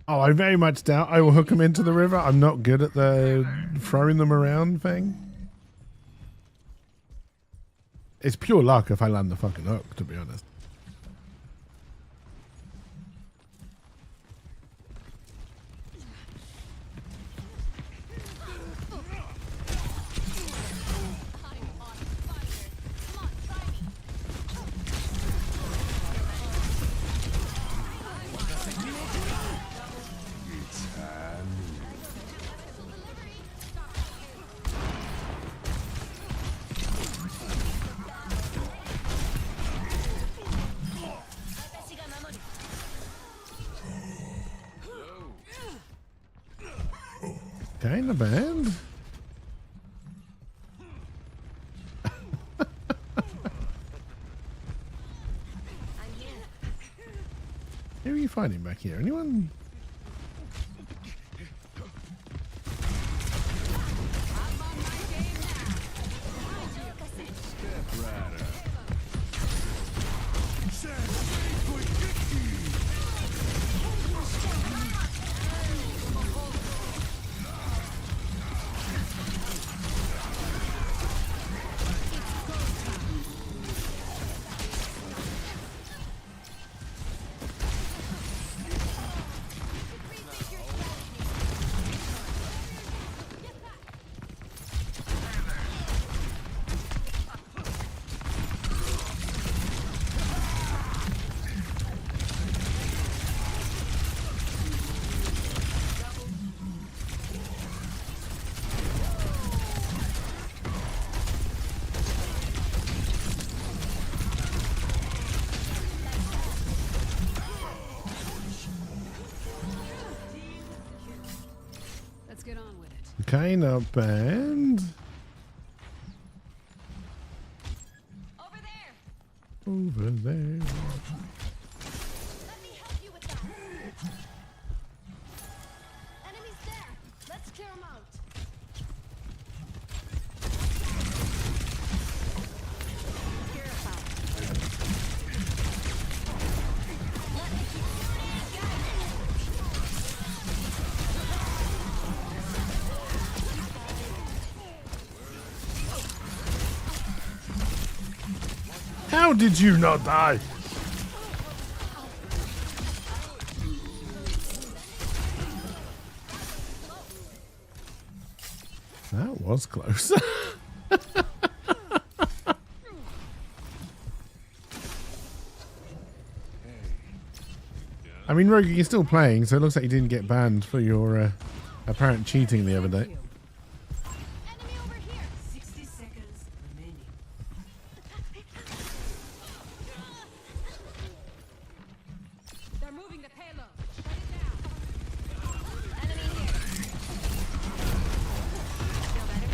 Oh, I very much doubt I will hook them into the river. I'm not good at the throwing them around thing. It's pure luck if I land the fucking hook, to be honest. Okay, not bad. Who are you fighting back here? Anyone? Okay, not bad. Over there. Over there. Let me help you with that. Enemies there. Let's clear them out. How did you not die? That was close. I mean, Rogue, you're still playing, so it looks like you didn't get banned for your apparent cheating the other day. Enemy over here. 60 seconds remaining. They're moving the payload. Shut it down. Enemy here. Feel better?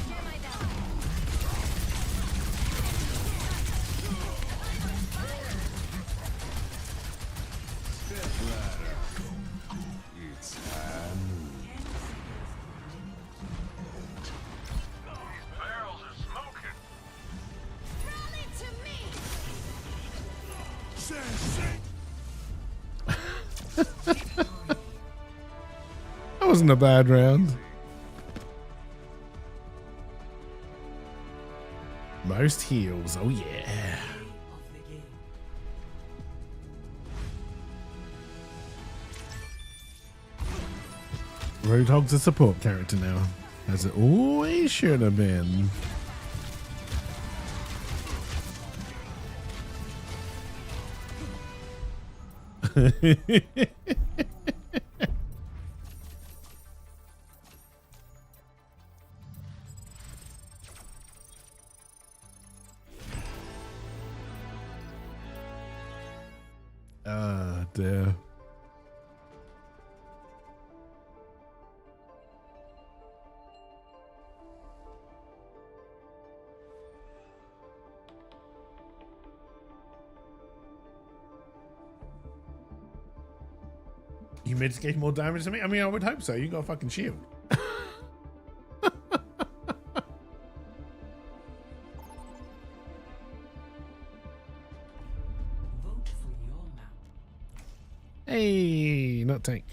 Hear my bell. It's time. Rally to me. That wasn't a bad round. Most heals. Oh, yeah. Of the game. Roadhog's a support character now, as it always should have been. Ah, dear. You mitigate more damage than me? I mean, I would hope so. You got a fucking shield. Vote for your map. Hey, not tank.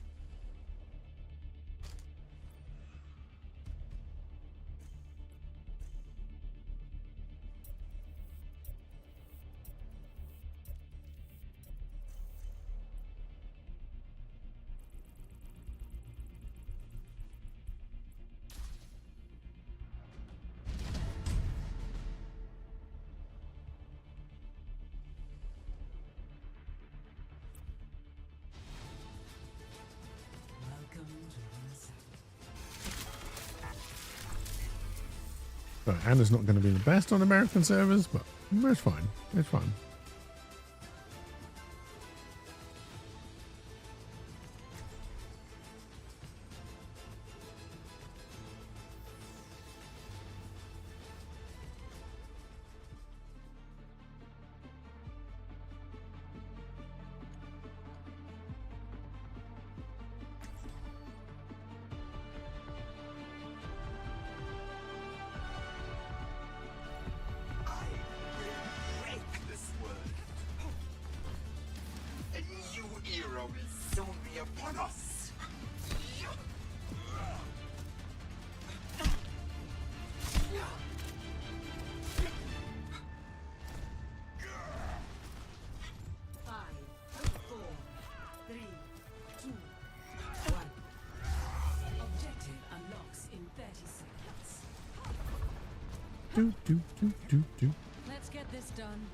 Welcome to Windsor. Right, Anna's not going to be the best on American servers, but it's fine. It's fine. Do, do, do, do, do. Let's get this done.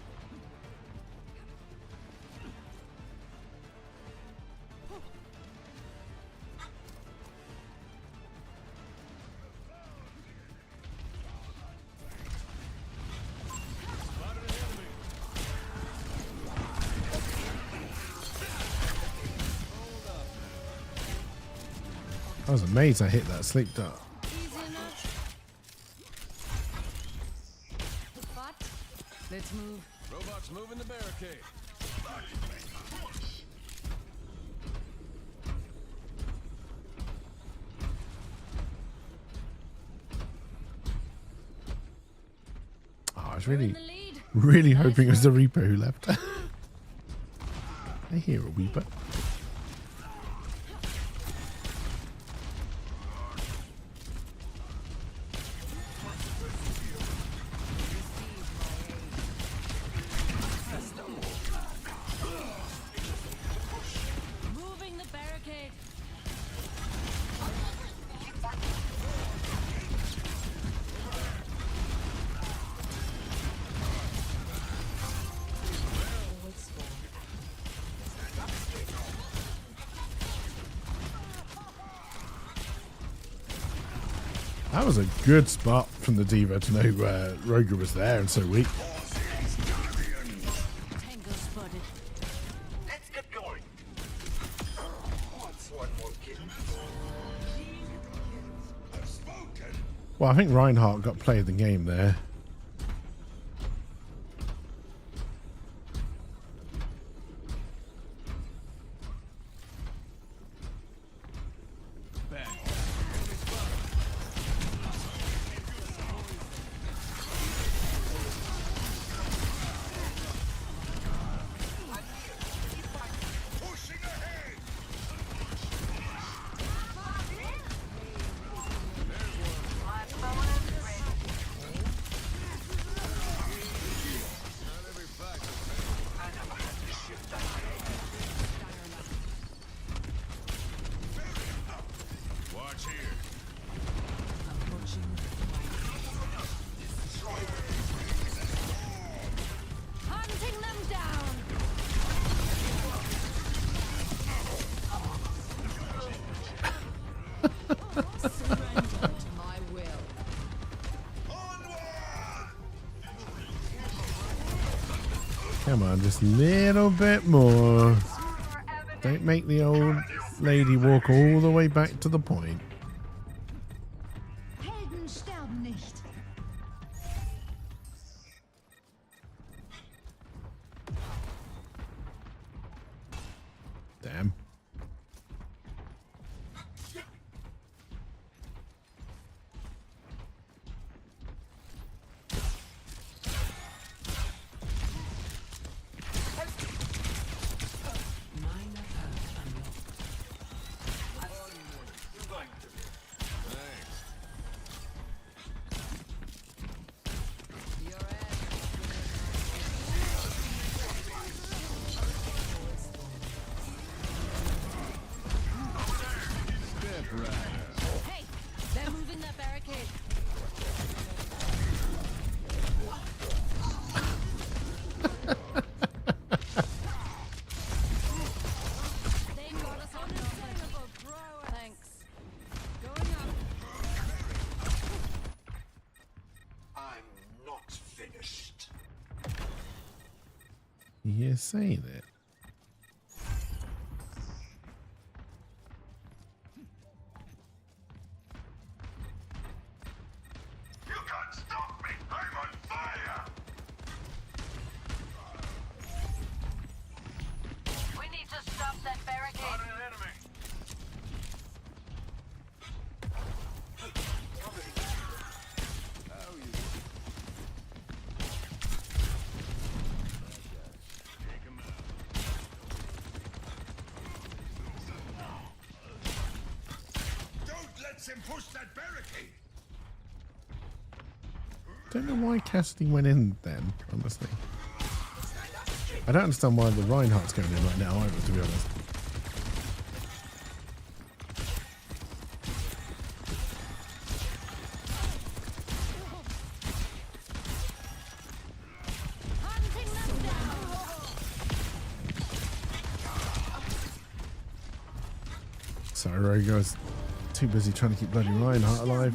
I was amazed I hit that sleep dart. Easy enough. But let's move. Robots moving the barricade. Oh, I was We're in really, the lead. really hoping it was the Reaper who left. I hear a Reaper. That was a good spot from the Diva to know Roger was there and so weak. Tango spotted. Let's get going. What's one more kill? Well, I think Reinhardt got play of the game there. Watch here. Hunting them down. Surrender to my will. Come on, just a little bit more. Don't make the old lady walk all the way back to the point. Helden sterben nicht. Damn. Minor earth unlocked. Hey, they're moving that barricade. They got us on the Thanks. Going up. I'm not finished. You say that. You can't stop me. I'm on fire. We need to stop that barricade. Spotted an enemy. Take him out. Don't let him push that barricade. Don't know why Cassidy went in then, honestly. I don't understand why the Reinhardt's going in right now either, to be honest. Hunting them down. Sorry, Roger's too busy trying to keep bloody Reinhardt alive.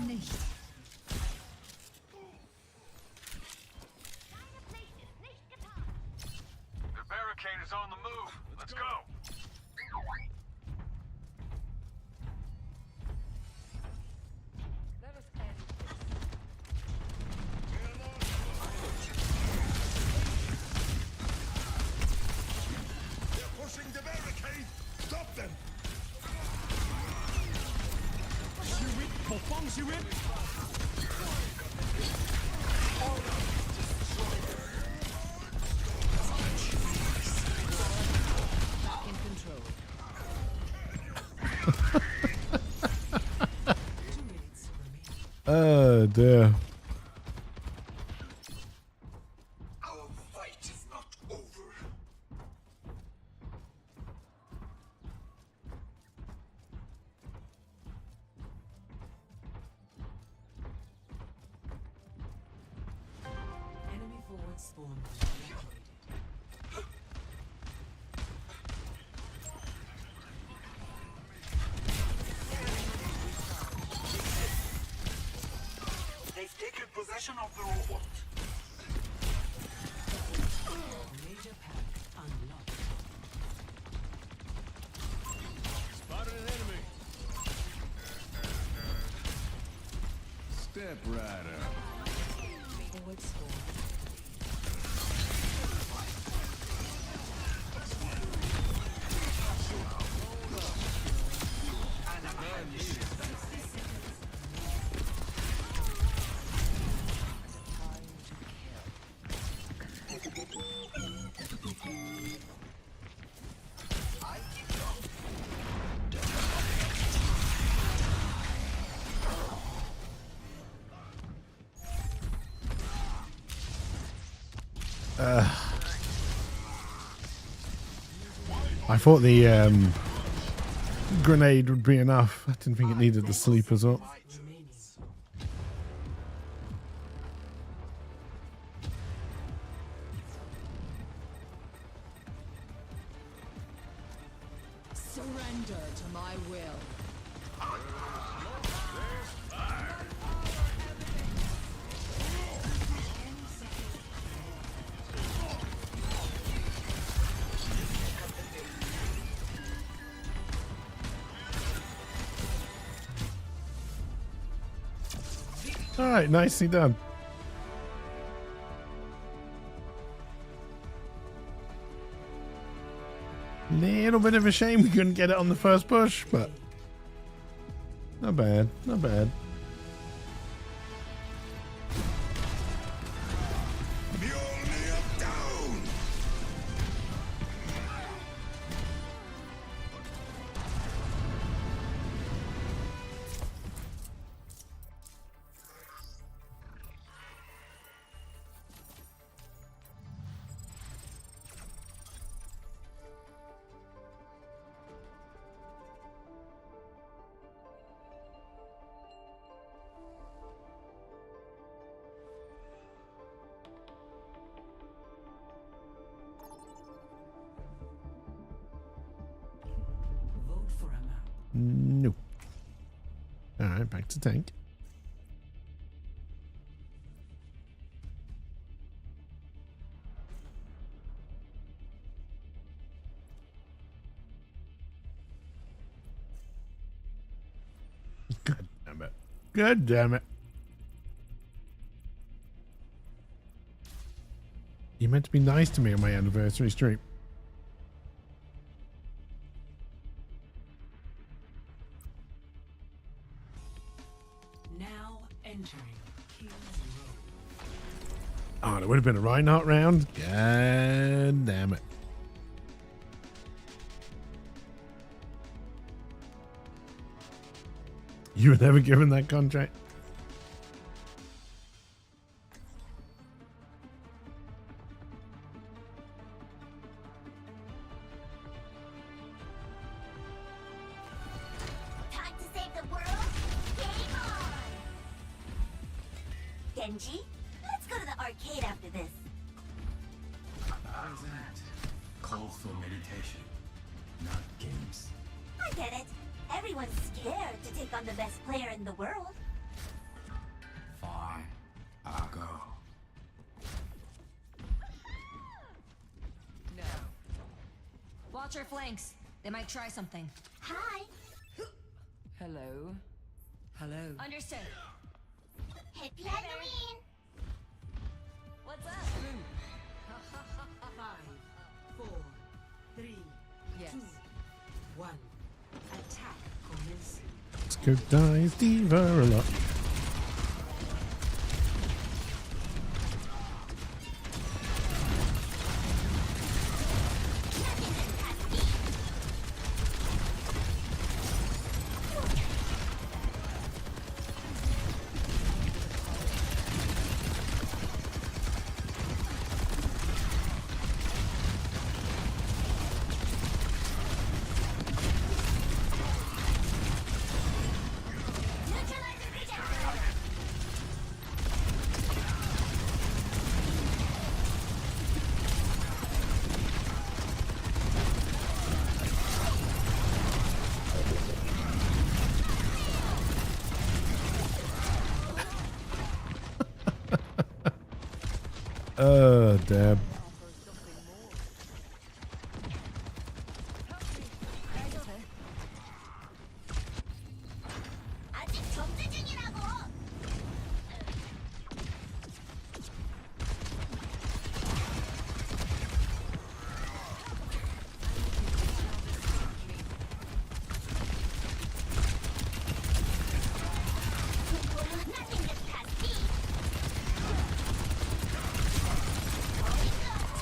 The barricade is on the move. Let's go. Let us end this. They're pushing the barricade. Stop them. Back in control. Oh dear. Our fight is not over. Enemy forward spawn activated. Destruction of the robot. Major pack unlocked. Spotted an enemy. Step right up. Forward spawn. I thought the grenade would be enough. I didn't think it needed the sleep as well. Remaining. Surrender to my will. All right, nicely done. Little bit of a shame we couldn't get it on the first push, but not bad, not bad. Vote for a map. No. All right, back to tank. God damn it. God damn it. You meant to be nice to me on my anniversary stream. Now entering King's Row. Oh, there would have been a Reinhardt round. God damn it. You were never given that contract. Time to save the world? Game on! Genji, let's go to the arcade after this. Call for meditation, not games. I get it. Everyone's scared to take on the best player in the world. Fine, I'll go. No. Watch your flanks. They might try something. Hi. Hello. Hello. Understood. Hit the Halloween. What's up? 5, 4, 3, Yes. 2, 1. Attack commencing. Let's go dive Diva a lot. Neutralizing reject. Deb. 아직 접수 중이라고. Nothing gets past me. 어림도 없지.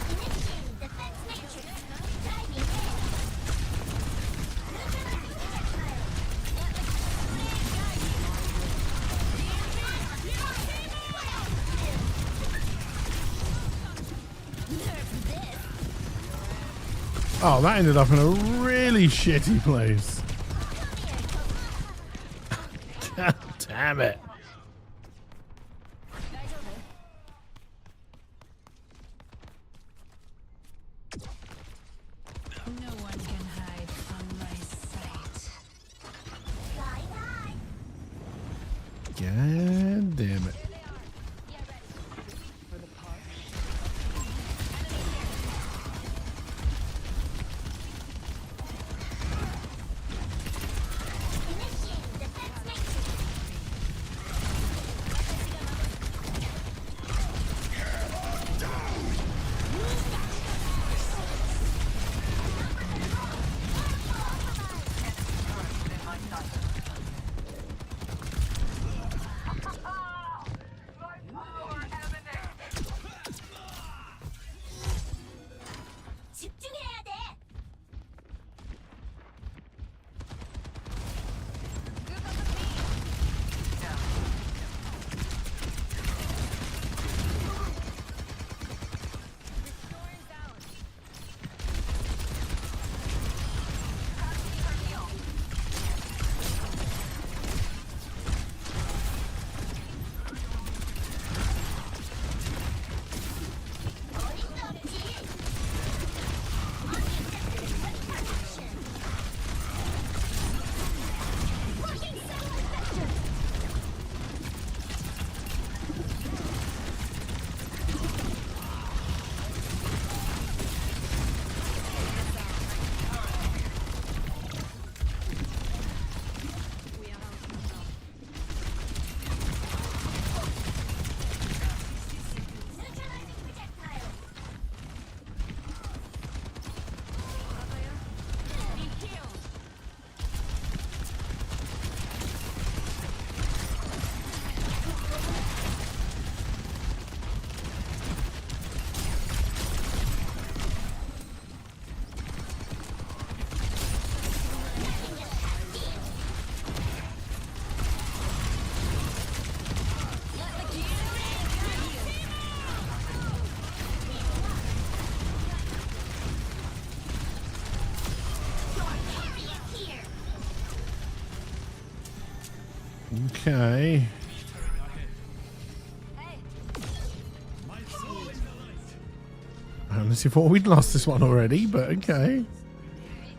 Initiating defense matrix. Diving in. Oh, that ended up in a really shitty place. God damn it. No one can hide from my sight. Flying high. God damn it. Initiating defense matrix. 집중해야 돼. 어림도 없지. Working so effective. Neutralizing projectile. Be healed. Here. Okay. I honestly thought we'd lost this one already, but okay.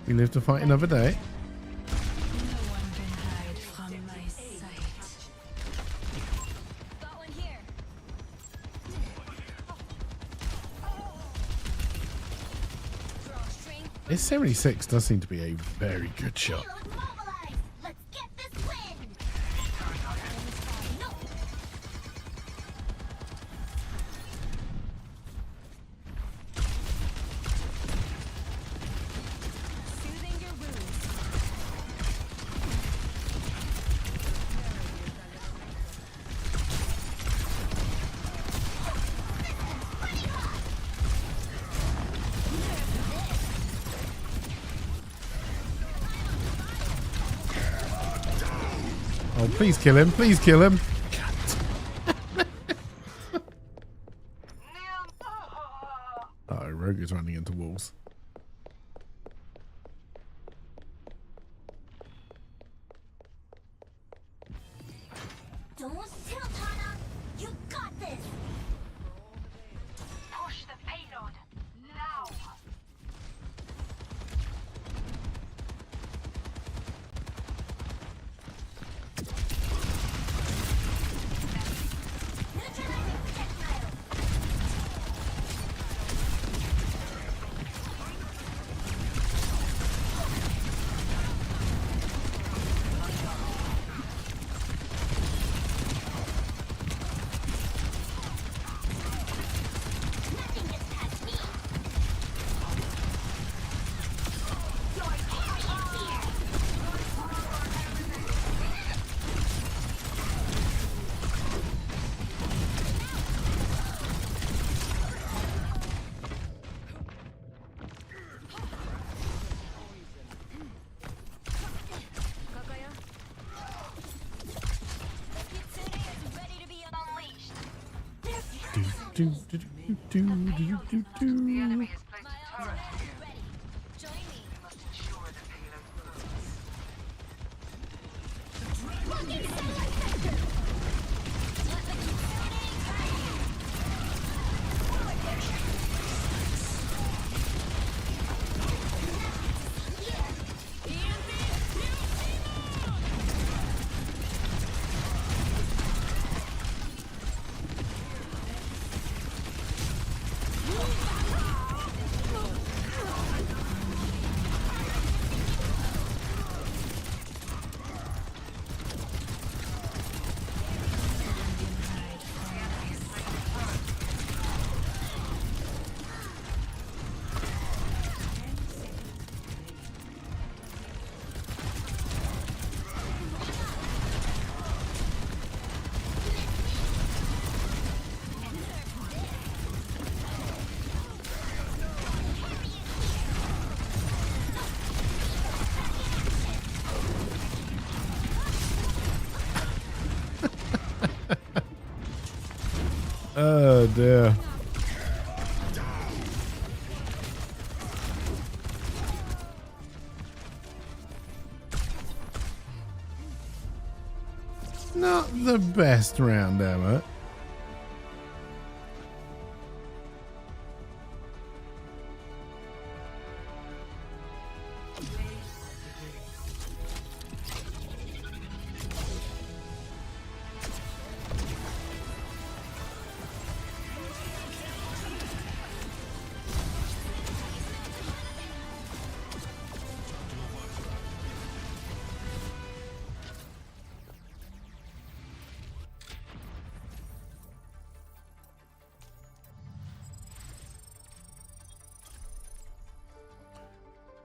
We live to fight another day. No one can hide from my sight. Got one here. Drawstring. This 76 does seem to be a very good shot. Shield mobilized. Let's get this win. Nope. Soothing your wounds. Oh, please kill him. Please kill him. Oh, Rogue is running into walls. Don't tilt, Hana. You got this. Push the payload now. Neutralizing projectile. Nothing gets past me. Your carry is here. Kitsune is ready to be unleashed. Do, do, do, do, do, do, do. My ultimate is ready. Join me. Locking satellite sector. Let the Kitsune guide you. Forward action. Oh dear. Not the best round ever.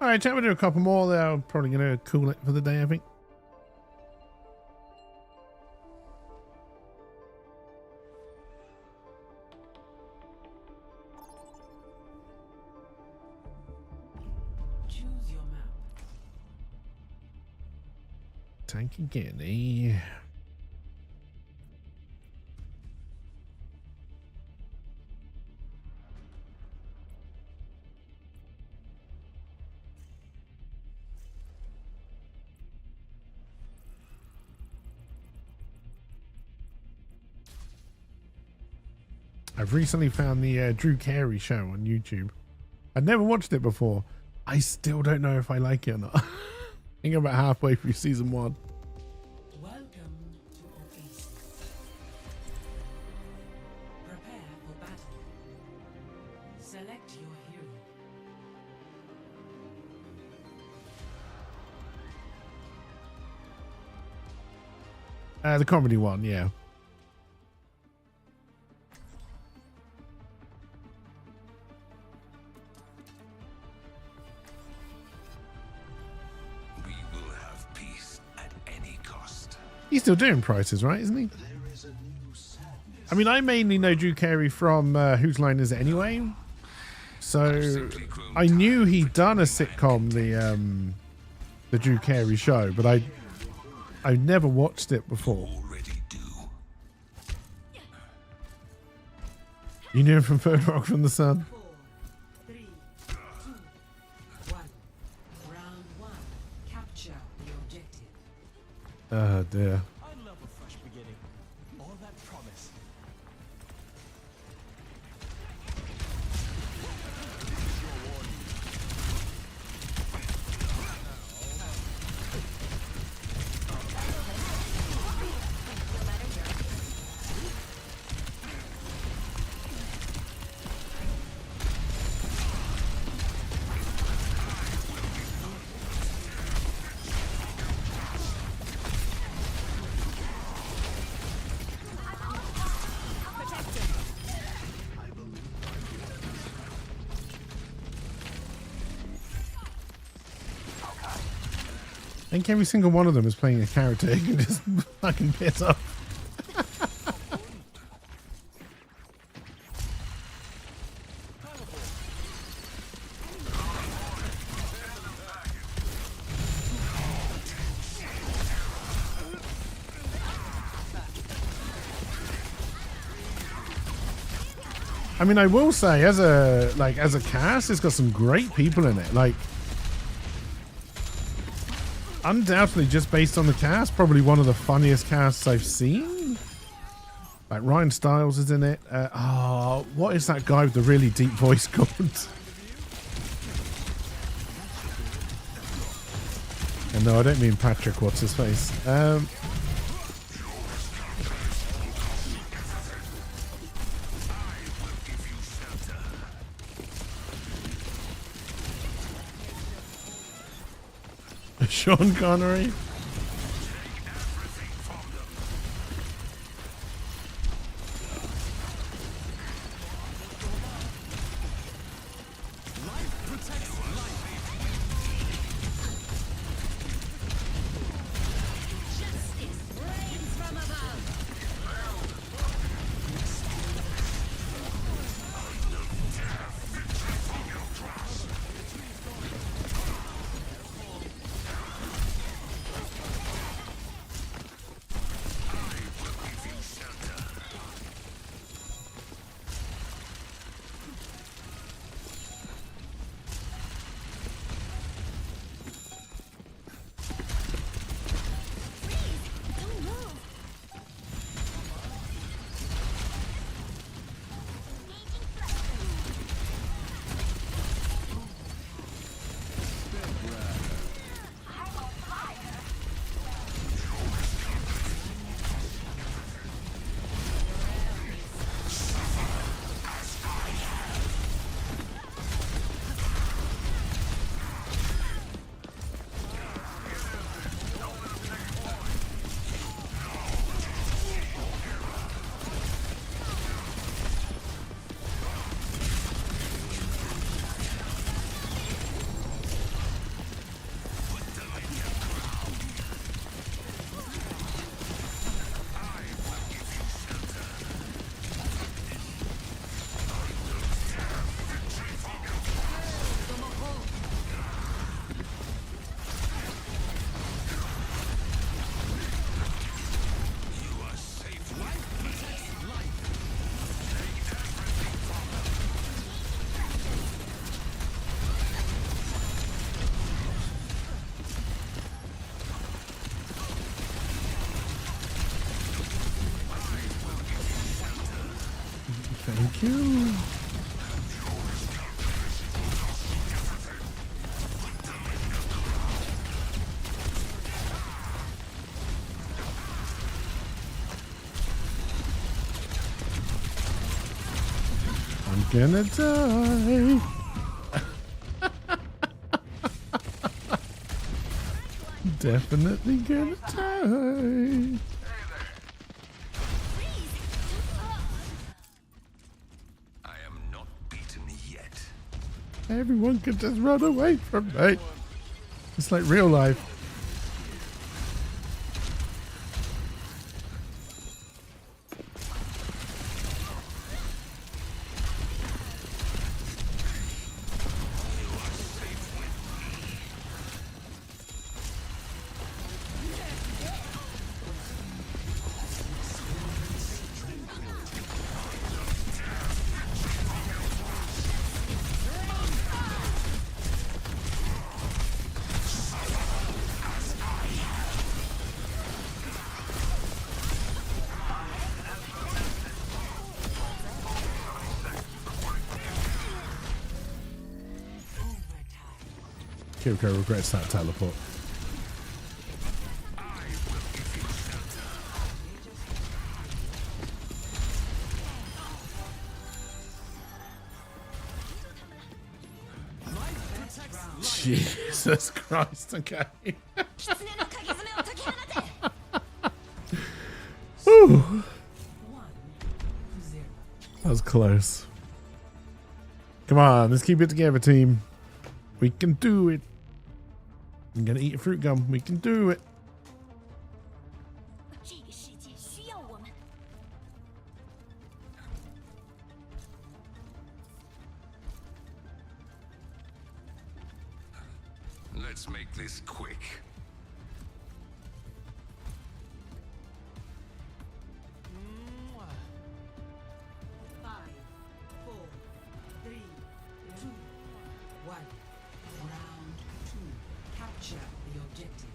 All right, chat. We'll do a couple more. They're probably going to cool it for the day, I think. Choose your map. Tank again, eh? I've recently found the Drew Carey show on YouTube. I'd never watched it before. I still don't know if I like it or not. I think I'm about halfway through season 1. Welcome to Oasis. Prepare for battle. Select your hero. The comedy one, yeah. We will have peace at any cost. He's still doing prices, right? Isn't he? I mean, I mainly know Drew Carey from Whose Line Is It Anyway? So I knew he'd done a sitcom, the Drew Carey show, but I never watched it before. You knew him from Third Rock from the Sun? 4, 3, 2, 1. Round 1. Capture the objective. Oh dear. I'd love a fresh beginning. All that promise. I think every single one of them is playing a character who can just fucking piss off. I mean, I will say, as a cast, it's got some great people in it. Like, undoubtedly, just based on the cast, probably one of the funniest casts I've seen. Like, Ryan Stiles is in it. What is that guy with the really deep voice called? And no, I don't mean Patrick. What's his face? Sean Connery. Thank you. I'm gonna die. Definitely gonna die. Everyone can just run away from me. It's like real life. Kiriko regrets that teleport. Jesus Christ, okay. Ooh. That was close. Come on, let's keep it together, team. We can do it. I'm gonna eat a fruit gum. We can do it. Let's make this quick. 5, 4, 3, 2, 1. Round 2. Capture the objective.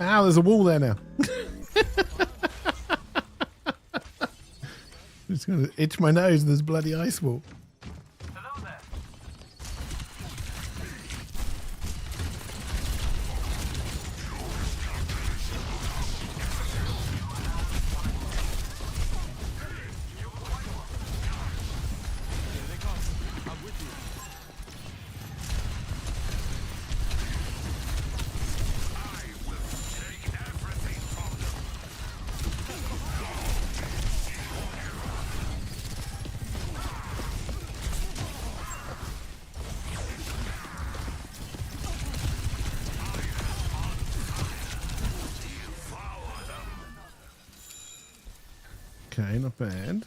Ow, there's a wall there now. Just gonna itch my nose and there's a bloody ice wall. Okay, not bad.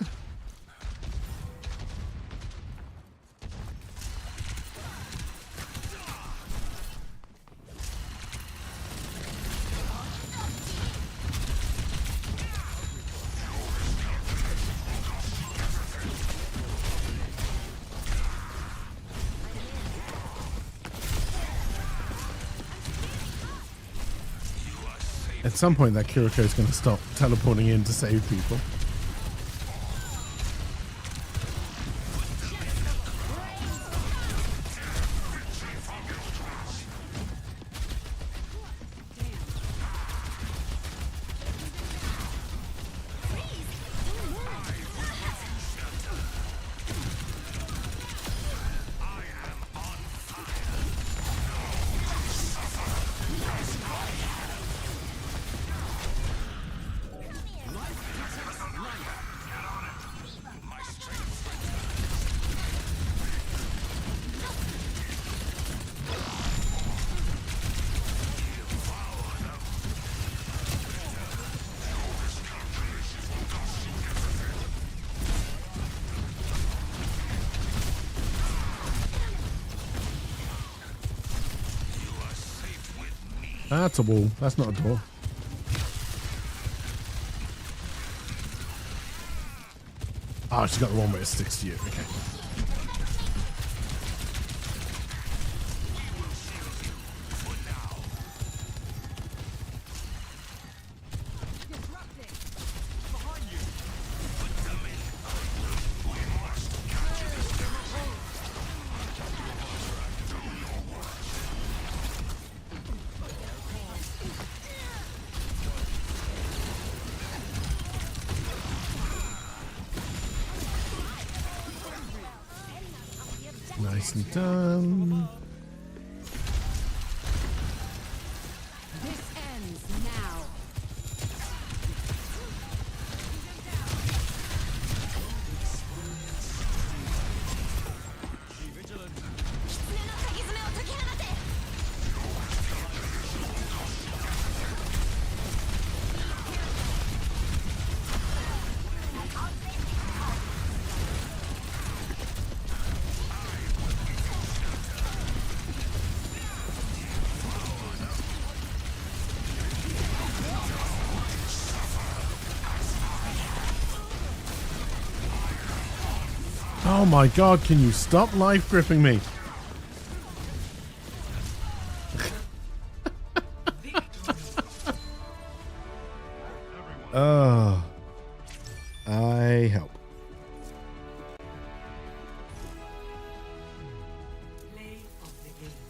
At some point that Kiriko is going to stop teleporting in to save people. That's a wall. That's not a door. Oh, she's got the one where it sticks to you. Okay. Nicely done. This ends now. Oh my god, can you stop life gripping me? Oh, I help.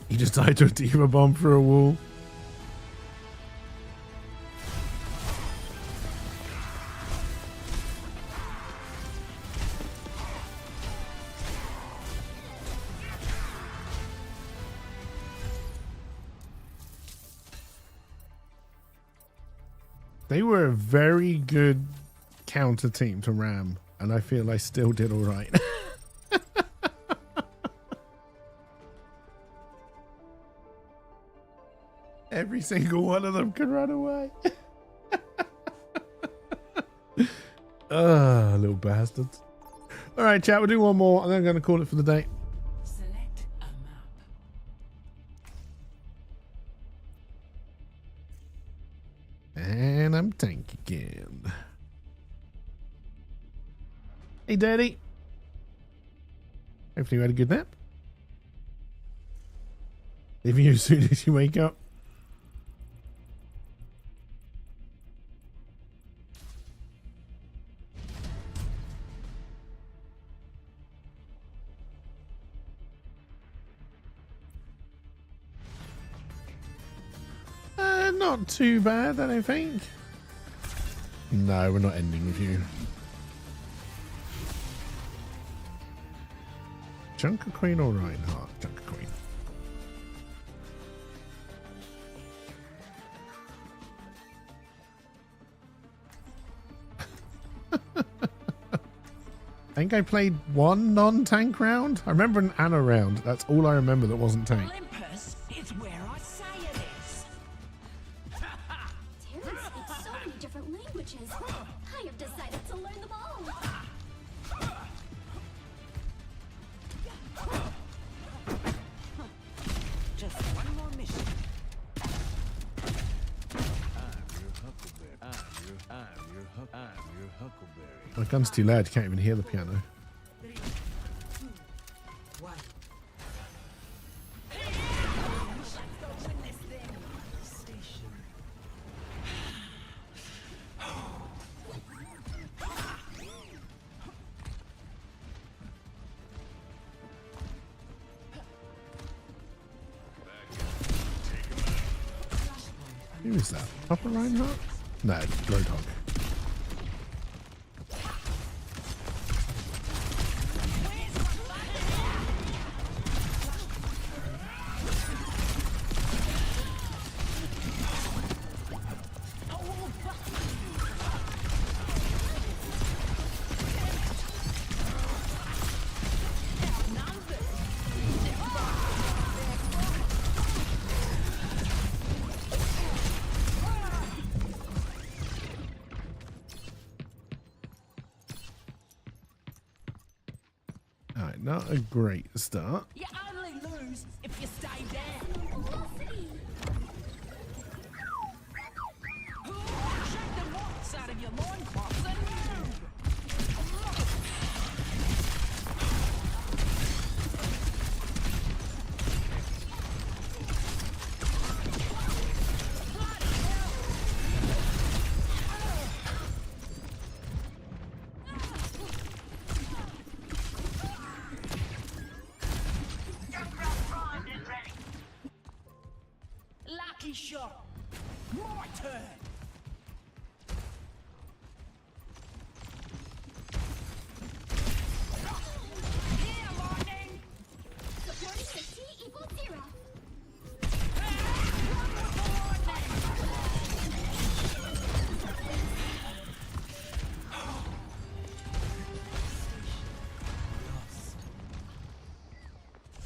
He just died to a diva bomb through a wall. They were a very good counter team to Ram, and I feel I still did all right. Every single one of them could run away. Little bastards. All right, chat, we'll do one more, and then I'm going to call it for the day. Select a map. And I'm tank again. Hey, Daddy. Hopefully you had a good nap. Leaving you as soon as you wake up. Not too bad, I don't think. No, we're not ending with you. Junker Queen or Reinhardt? Junker Queen. I think I played one non-tank round. I remember an Anna round. That's all I remember that wasn't tank. Olympus is where I say it is. Terran speaks so many different languages. I have decided to learn them all. Just one more mission. I'm your huckleberry. My gun's too loud. You can't even hear the piano. 3, 2, 1. Station. Who is that? Papa Reinhardt? No, Roadhog. Alright, not a great start. You only lose if you stay down. Shake the rocks out of your loincloths and move. Lucky shot. My turn. Here, lightning. Supporting the T equals 0.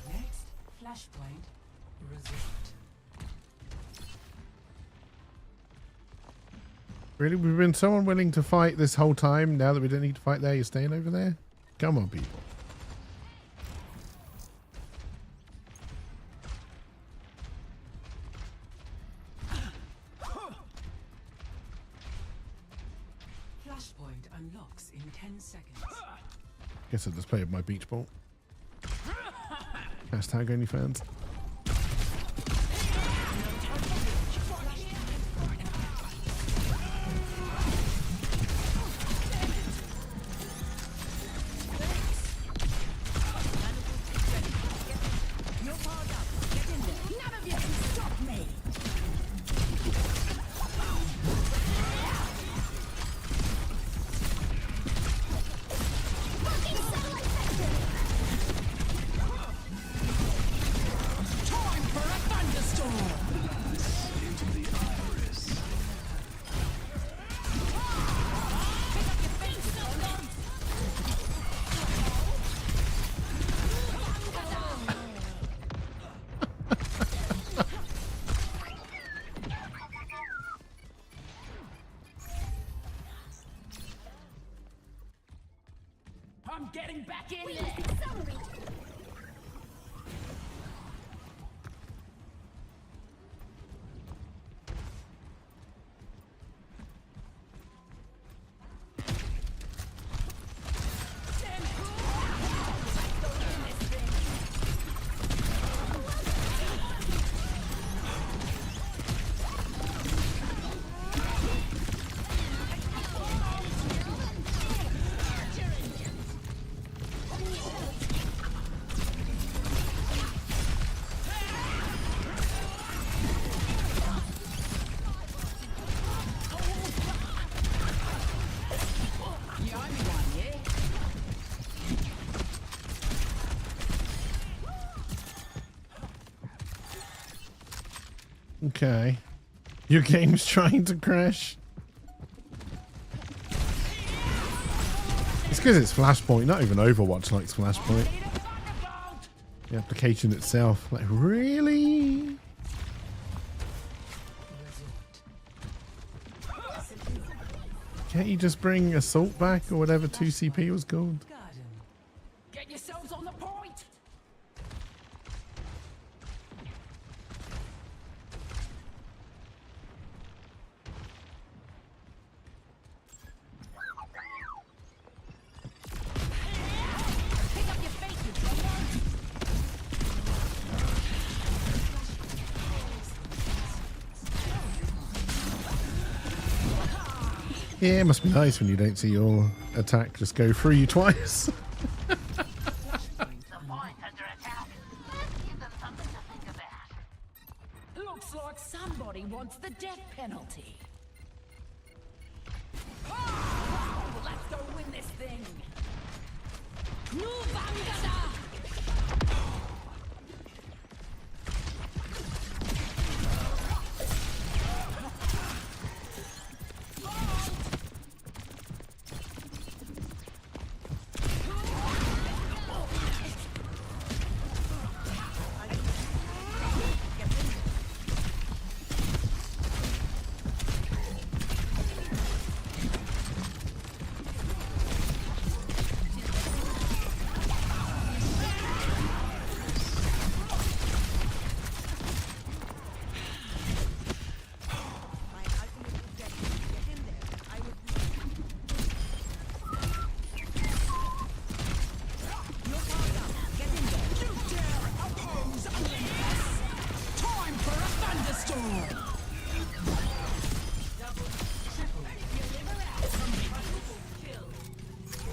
Next, flashpoint. Resist. Really? We've been so unwilling to fight this whole time. Now that we don't need to fight there, you're staying over there? Come on, people. Flashpoint unlocks in 10 seconds. Guess I just play with my beach ball. Hashtag OnlyFans. I'm getting back in Wait, there. accelerate. Okay. Your game's trying to crash. It's because it's Flashpoint, not even Overwatch likes Flashpoint. The application itself. Like, really? Can't you just bring Assault back or whatever 2CP was called? Get yourselves on the point. Pick up your feet, you drummer. Yeah, it must be nice when you don't see your attack just go through you twice. The point's under attack. Let's give them something to think about. Looks like somebody wants the death penalty. Oh, let's go win this thing. Nu Vangada!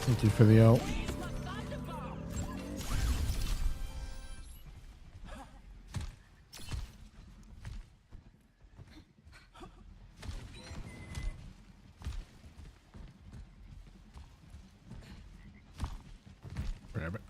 Thank you for the ult. Grab it.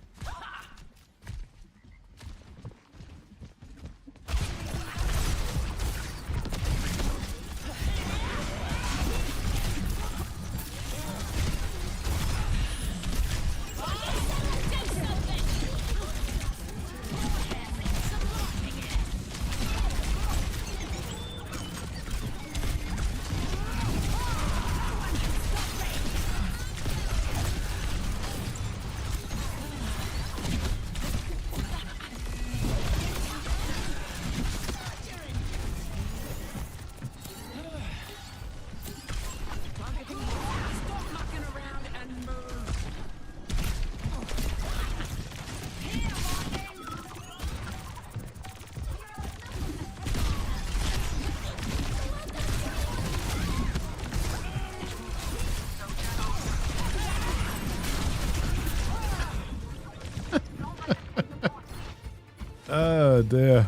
Oh dear.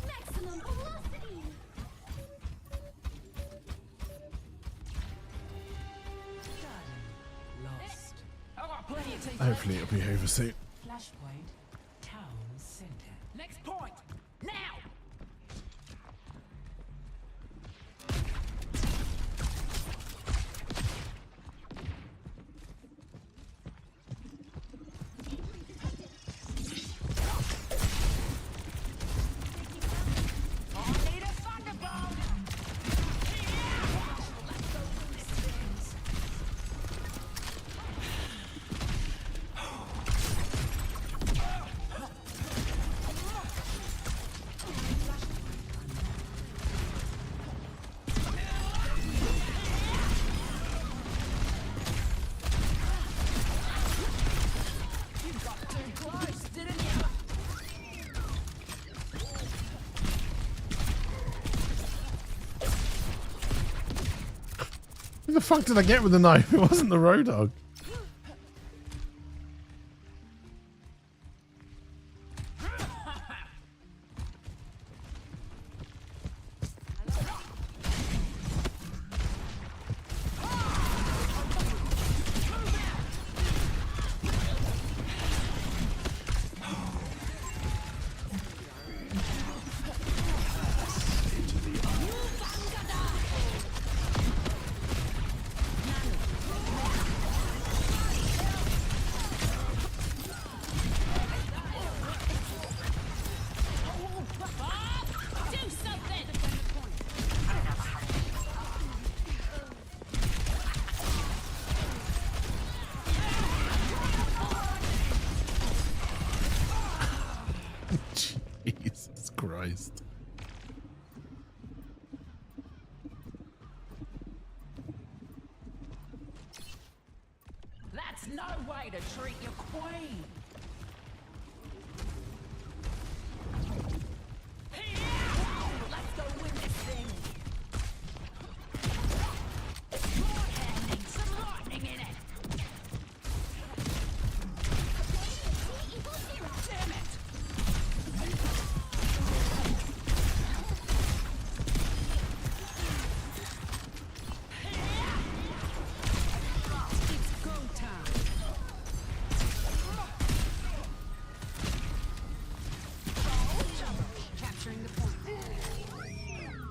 Maximum velocity. Lost. I got plenty of teeth. Hopefully it'll be over soon. Flashpoint, town center. Next point. Now. Who the fuck did I get with the knife? It wasn't the road dog. Do something. Jesus Christ. That's no way to treat your queen. Let's go win this thing. Some lightning in it. Damn it. It's go time. Capturing the point.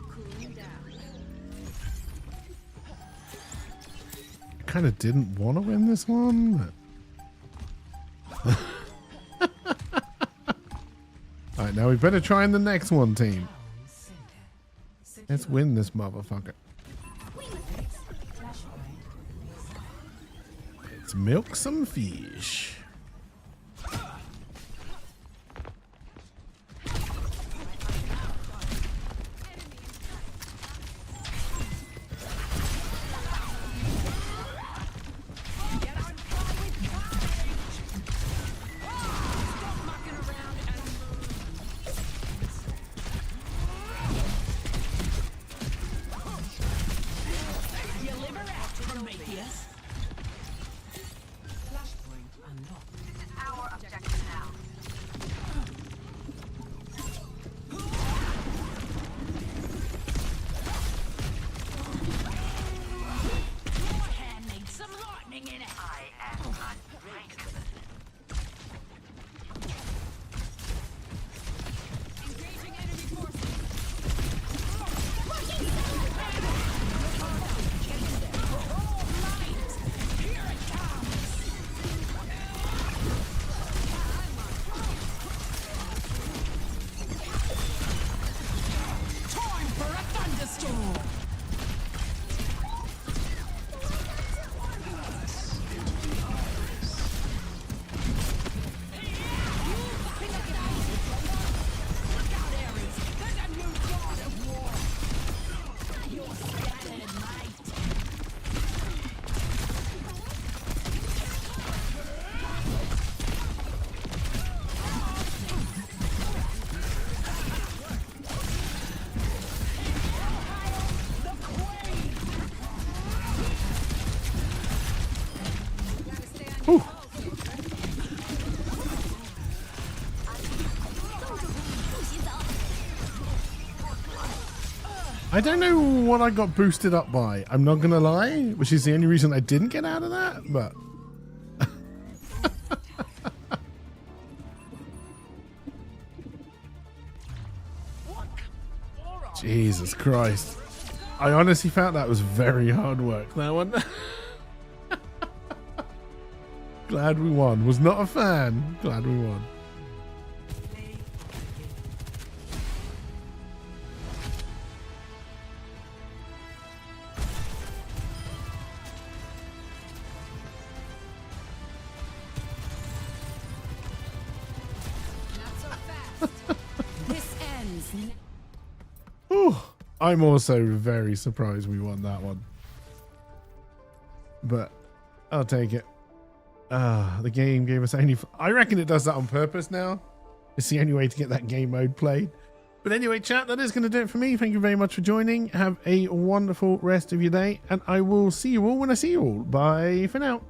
Cooling down. Kind of didn't want to win this one, but... Alright, now we better try in the next one, team. Let's win this motherfucker. Let's milk some fish. Deliver out, Prometheus. Flashpoint unlocked. I don't know what I got boosted up by. I'm not gonna lie, which is the only reason I didn't get out of that. But Jesus Christ, I honestly felt that was very hard work. That one. Glad we won. Was not a fan. Glad we won. Ooh, I'm also very surprised we won that one. But I'll take it. The game gave us only... I reckon it does that on purpose now. It's the only way to get that game mode played. But anyway, chat, that is going to do it for me. Thank you very much for joining. Have a wonderful rest of your day. And I will see you all when I see you all. Bye for now.